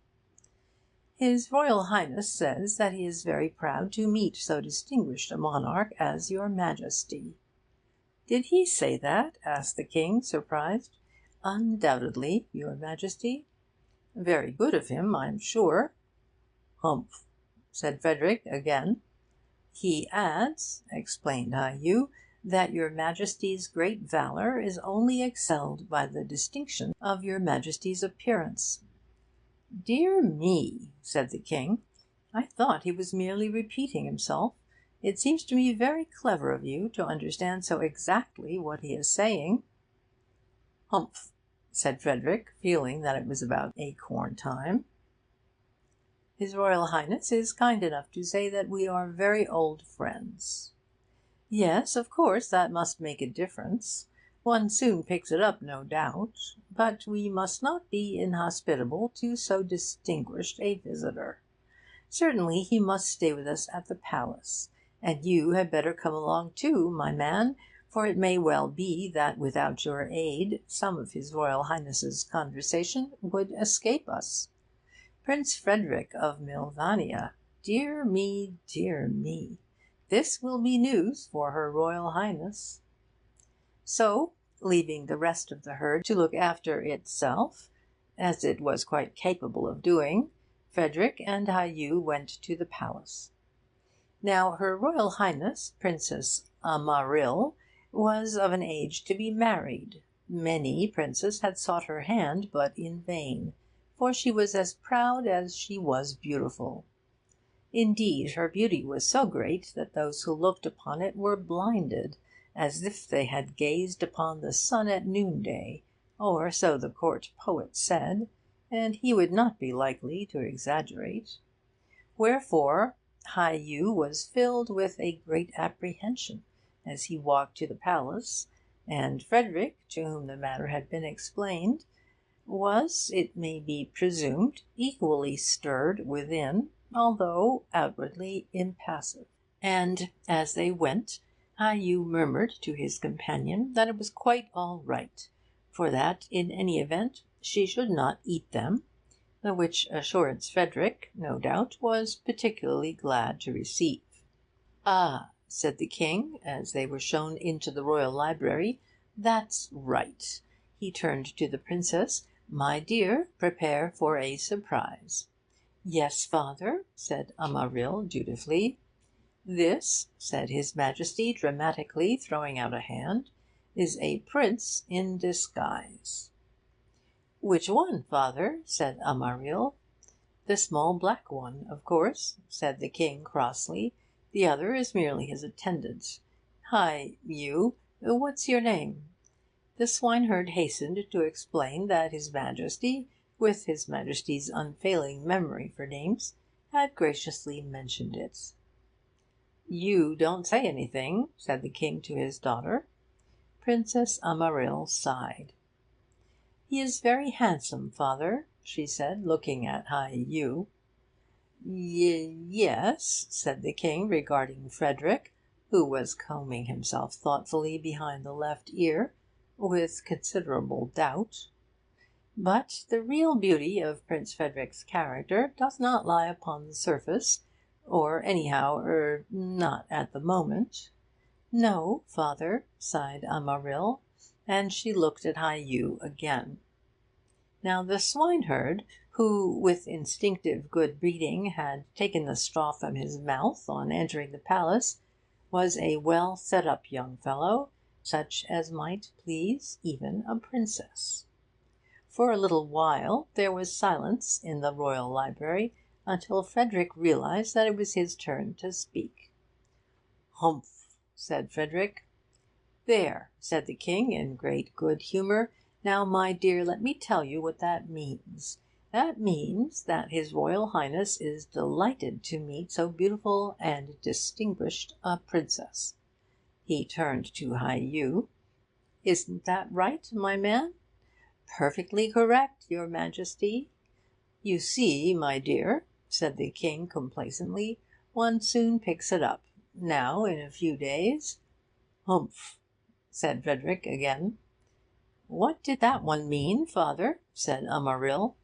"His Royal Highness says that he is very proud to meet so distinguished a monarch as your Majesty." "Did he say that?" asked the King, surprised. "Undoubtedly, your Majesty." "Very good of him, I'm sure." "Humph," said Frederick again. "He adds," explained Hai Yu, "that your Majesty's great valour is only excelled by the distinction of your Majesty's appearance." "Dear me," said the King, "I thought he was merely repeating himself. It seems to me very clever of you to understand so exactly what he is saying." "Humph," said Frederick, feeling that it was about acorn time. "His Royal Highness is kind enough to say that we are very old friends." "Yes, of course, that must make a difference. One soon picks it up, no doubt. But we must not be inhospitable to so distinguished a visitor. Certainly he must stay with us at the palace. And you had better come along too, my man, for it may well be that without your aid some of His Royal Highness's conversation would escape us. Prince Frederick of Milvania! Dear me, dear me! This will be news for Her Royal Highness." So, leaving the rest of the herd to look after itself, as it was quite capable of doing, Frederick and Hai Yu went to the palace. Now Her Royal Highness Princess Amaril was of an age to be married. Many princes had sought her hand, but in vain, for she was as proud as she was beautiful. Indeed, her beauty was so great that those who looked upon it were blinded, as if they had gazed upon the sun at noonday, or so the court poet said, and he would not be likely to exaggerate. Wherefore Hai Yu was filled with a great apprehension as he walked to the palace, and Frederick, to whom the matter had been explained, was, it may be presumed, equally stirred within, although outwardly impassive. And as they went, Hai Yu murmured to his companion that it was quite all right, for that, in any event, she should not eat them, the which assurance Frederick, no doubt, was particularly glad to receive. "Ah," said the King, as they were shown into the royal library, "that's right." He turned to the Princess. "My dear, prepare for a surprise." "Yes, father," said Amaril dutifully. "This," said His Majesty dramatically, throwing out a hand, "is a prince in disguise." "Which one, father?" said Amaril. "The small black one, of course," said the King crossly. "The other is merely his attendant. Hi, you, what's your name?" The swineherd hastened to explain that His Majesty, with His Majesty's unfailing memory for names, had graciously mentioned it. "You don't say anything," said the King to his daughter. Princess Amaril sighed. "He is very handsome, father," she said, looking at Hai Yu. Yes," said the King, regarding Frederick, who was combing himself thoughtfully behind the left ear, with considerable doubt. "But the real beauty of Prince Frederick's character does not lie upon the surface, or anyhow, not at the moment." "No, father," sighed Amaril, and she looked at Hai Yu again. Now the swineherd, who, with instinctive good breeding, had taken the straw from his mouth on entering the palace, was a well set-up young fellow, such as might please even a princess. For a little while there was silence in the royal library, until Frederick realised that it was his turn to speak. "Humph!" said Frederick. "There," said the King, in great good humour. "Now, my dear, let me tell you what that means. That means that His Royal Highness is delighted to meet so beautiful and distinguished a princess." He turned to Hai Yu. "Isn't that right, my man?" "Perfectly correct, your Majesty." "You see, my dear," said the King complacently, "one soon picks it up. Now, in a few days—" "Humph!" said Frederick again. "What did that one mean, father?" said Amaryl.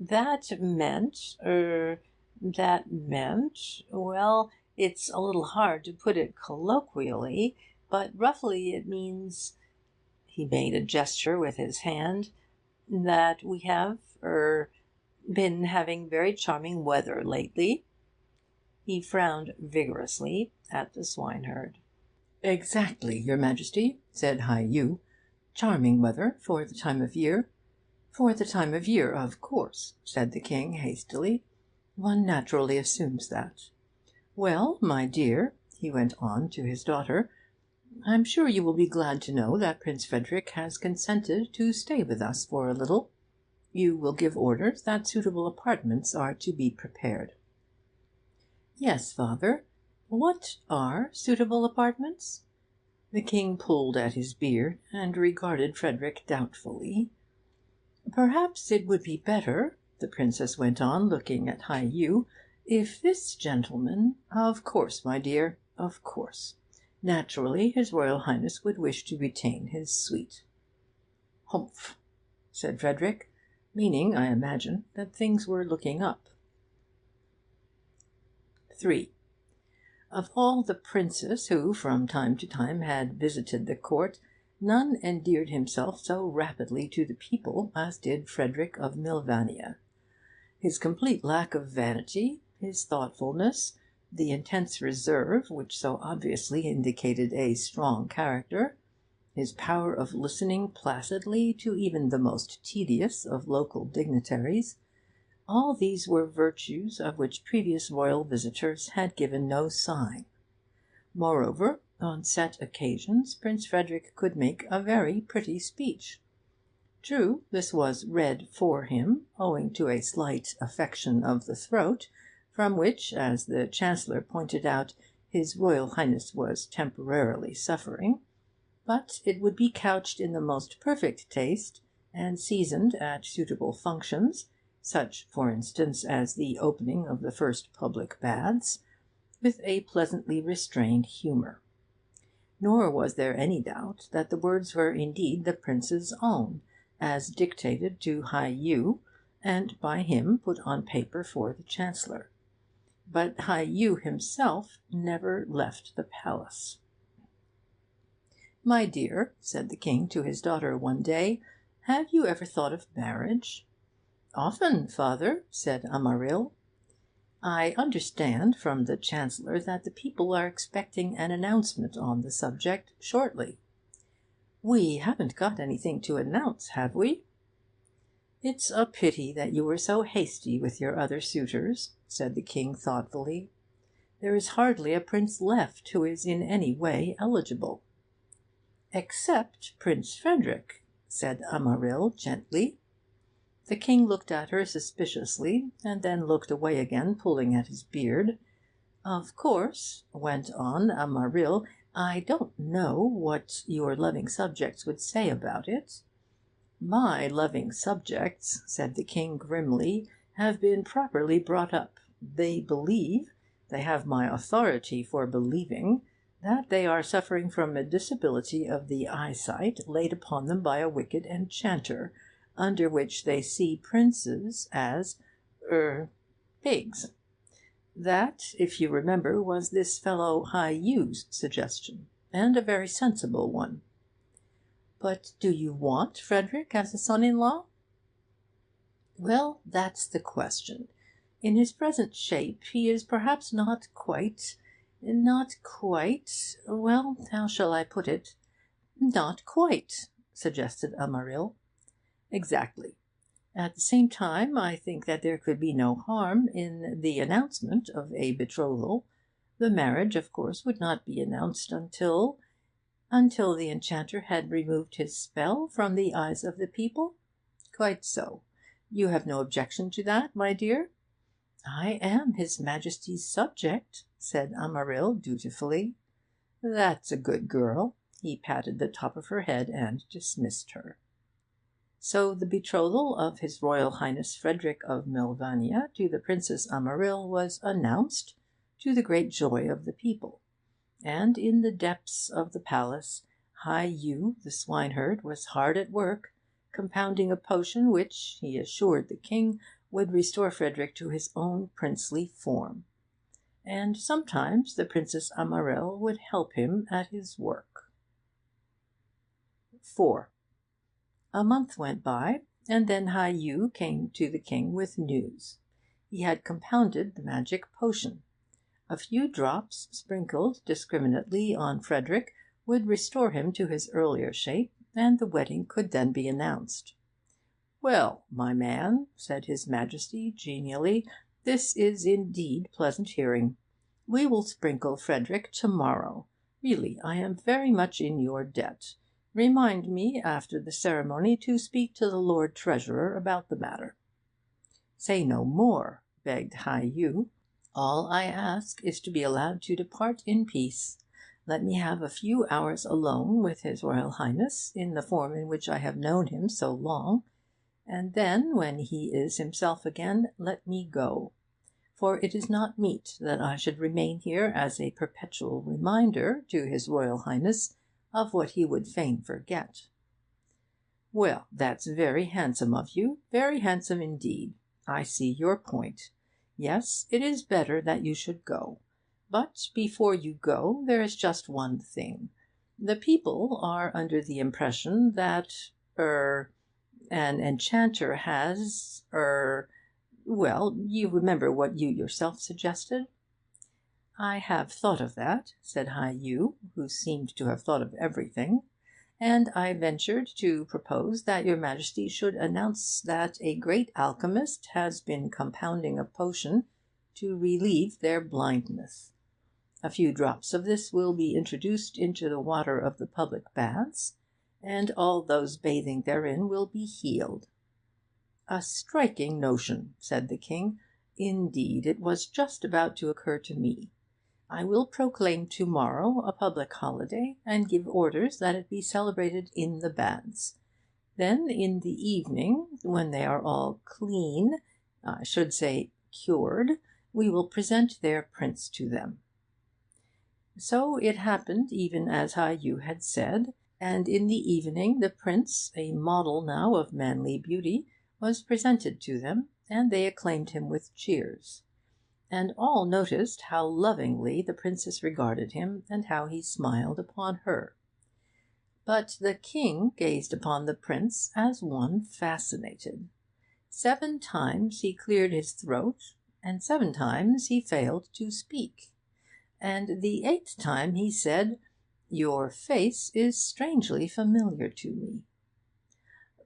"That meant, well, it's a little hard to put it colloquially, but roughly it means," he made a gesture with his hand, "that we have been having very charming weather lately." He frowned vigorously at the swineherd.
"Exactly, your Majesty," said Hai Yu. "Charming weather for the time of year." "For the time of year, of course," said the King hastily. "One naturally assumes that. Well, my dear," he went on to his daughter, "I'm sure you will be glad to know that Prince Frederick has consented to stay with us for a little. You will give orders that suitable apartments are to be prepared." "Yes, father. What are suitable apartments?" The King pulled at his beard and regarded Frederick doubtfully. "Perhaps it would be better," the Princess went on, looking at Hai Yu, "if this gentleman—" "Of course, my dear, of course. Naturally, His Royal Highness would wish to retain his suite." "Humph!" said Frederick, meaning, I imagine, that things were looking up. 3. Of all the princes who from time to time had visited the court, none endeared himself so rapidly to the people as did Frederick of Milvania. His complete lack of vanity, his thoughtfulness, the intense reserve which so obviously indicated a strong character, his power of listening placidly to even the most tedious of local dignitaries, all these were virtues of which previous royal visitors had given no sign. Moreover, on set occasions Prince Frederick could make a very pretty speech. True, this was read for him, owing to a slight affection of the throat, from which, as the Chancellor pointed out, His Royal Highness was temporarily suffering, but it would be couched in the most perfect taste, and seasoned at suitable functions, such, for instance, as the opening of the first public baths, with a pleasantly restrained humour. Nor was there any doubt that the words were indeed the Prince's own, as dictated to Hai Yu, and by him put on paper for the Chancellor. But Hai Yu himself never left the palace. "My dear," said the King to his daughter one day, "have you ever thought of marriage?" "Often, father," said Amaryl. "I understand from the Chancellor that the people are expecting an announcement on the subject shortly." "We haven't got anything to announce, have we?" "It's a pity that you were so hasty with your other suitors," said the King thoughtfully. "There is hardly a prince left who is in any way eligible." "Except Prince Frederick," said Amaryl gently. The King looked at her suspiciously, and then looked away again, pulling at his beard. "Of course," went on Amaryl, "I don't know what your loving subjects would say about it." "My loving subjects," said the King grimly, "have been properly brought up. They believe, they have my authority for believing, that they are suffering from a disability of the eyesight laid upon them by a wicked enchanter, under which they see princes as pigs. That, if you remember, was this fellow Hai Yu's suggestion, and a very sensible one." "But do you want Frederick as a son-in-law?"
Well, that's the question. In his present shape he is perhaps well, how shall I put it? Not quite, suggested Amaryl. Exactly. At the same time, I think that there could be no harm in the announcement of a betrothal. The marriage, of course, would not be announced until the enchanter had removed his spell from the eyes of the people? Quite so. You have no objection to that, my dear? I am His Majesty's subject, said Amaryl dutifully. That's a good girl. He patted the top of her head and dismissed her. So the betrothal of His Royal Highness Frederick of Milvania to the Princess Amaryl was announced, to the great joy of the people. And in the depths of the palace, Hai Yu, the swineherd, was hard at work, compounding a potion which, he assured the king, would restore Frederick to his own princely form. And sometimes the Princess Amaryl would help him at his work. 4. A month went by, and then Hai Yu came to the king with news. He had compounded the magic potion. A few drops, sprinkled discriminately on Frederick, would restore him to his earlier shape, and the wedding could then be announced. Well, my man, said His Majesty genially, this is indeed pleasant hearing. We will sprinkle Frederick to-morrow. Really, I am very much in your debt. Remind me, after the ceremony, to speak to the Lord Treasurer about the matter. Say no more, begged Hai Yu. All I ask is to be allowed to depart in peace. Let me have a few hours alone with His Royal Highness, in the form in which I have known him so long, and then, when he is himself again, let me go. For it is not meet that I should remain here as a perpetual reminder to His Royal Highness of what he would fain forget. Well, that's very handsome of you, very handsome indeed. I see your point. Yes, it is better that you should go. But before you go, there is just one thing. The people are under the impression that, an enchanter has, well, you remember what you yourself suggested? I have thought of that, said Hai Yu, who seemed to have thought of everything, and I ventured to propose that your Majesty should announce that a great alchemist has been compounding a potion to relieve their blindness. A few drops of this will be introduced into the water of the public baths, and all those bathing therein will be healed. A striking notion, said the king. Indeed, it was just about to occur to me. I will proclaim to-morrow a public holiday, and give orders that it be celebrated in the baths. Then, in the evening, when they are all clean, I should say cured, we will present their prince to them. So it happened even as Hai Yu had said, and in the evening the prince, a model now of manly beauty, was presented to them, and they acclaimed him with cheers. And all noticed how lovingly the princess regarded him, and how he smiled upon her. But the king gazed upon the prince as one fascinated. 7 times he cleared his throat, and 7 times he failed to speak. And the 8th time he said, "Your face is strangely familiar to me."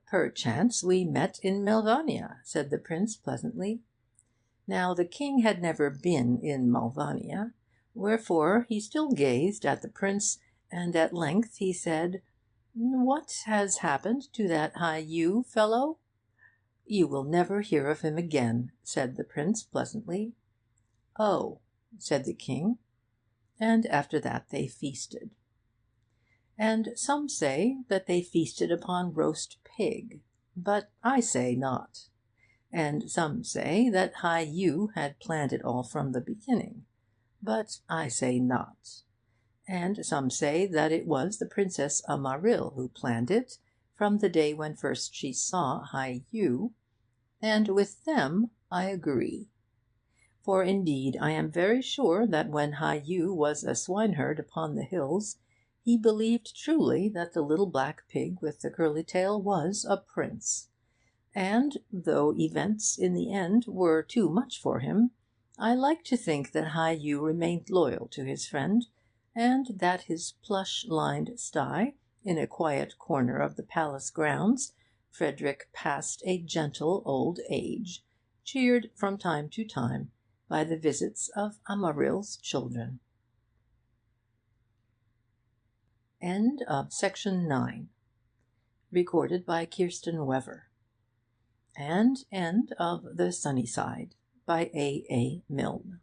"Perchance we met in Milvania," said the prince pleasantly. Now the king had never been in Milvania, wherefore he still gazed at the prince, and at length he said, "What has happened to that Hai Yu fellow?" "You will never hear of him again," said the prince pleasantly. "Oh," said the king. And after that they feasted. And some say that they feasted upon roast pig, but I say not. And some say that Hai Yu had planned it all from the beginning, but I say not. And some say that it was the Princess Amaryl who planned it, from the day when first she saw Hai Yu, and with them I agree. For indeed I am very sure that when Hai Yu was a swineherd upon the hills, he believed truly that the little black pig with the curly tail was a prince. And, though events in the end were too much for him, I like to think that Hai yu remained loyal to his friend, and that his plush-lined sty, in a quiet corner of the palace grounds, Frederick passed a gentle old age, cheered from time to time by the visits of Amaril's children. End of section 9. Recorded by Kirsten Wever. And end of The Sunny Side by A. Milne.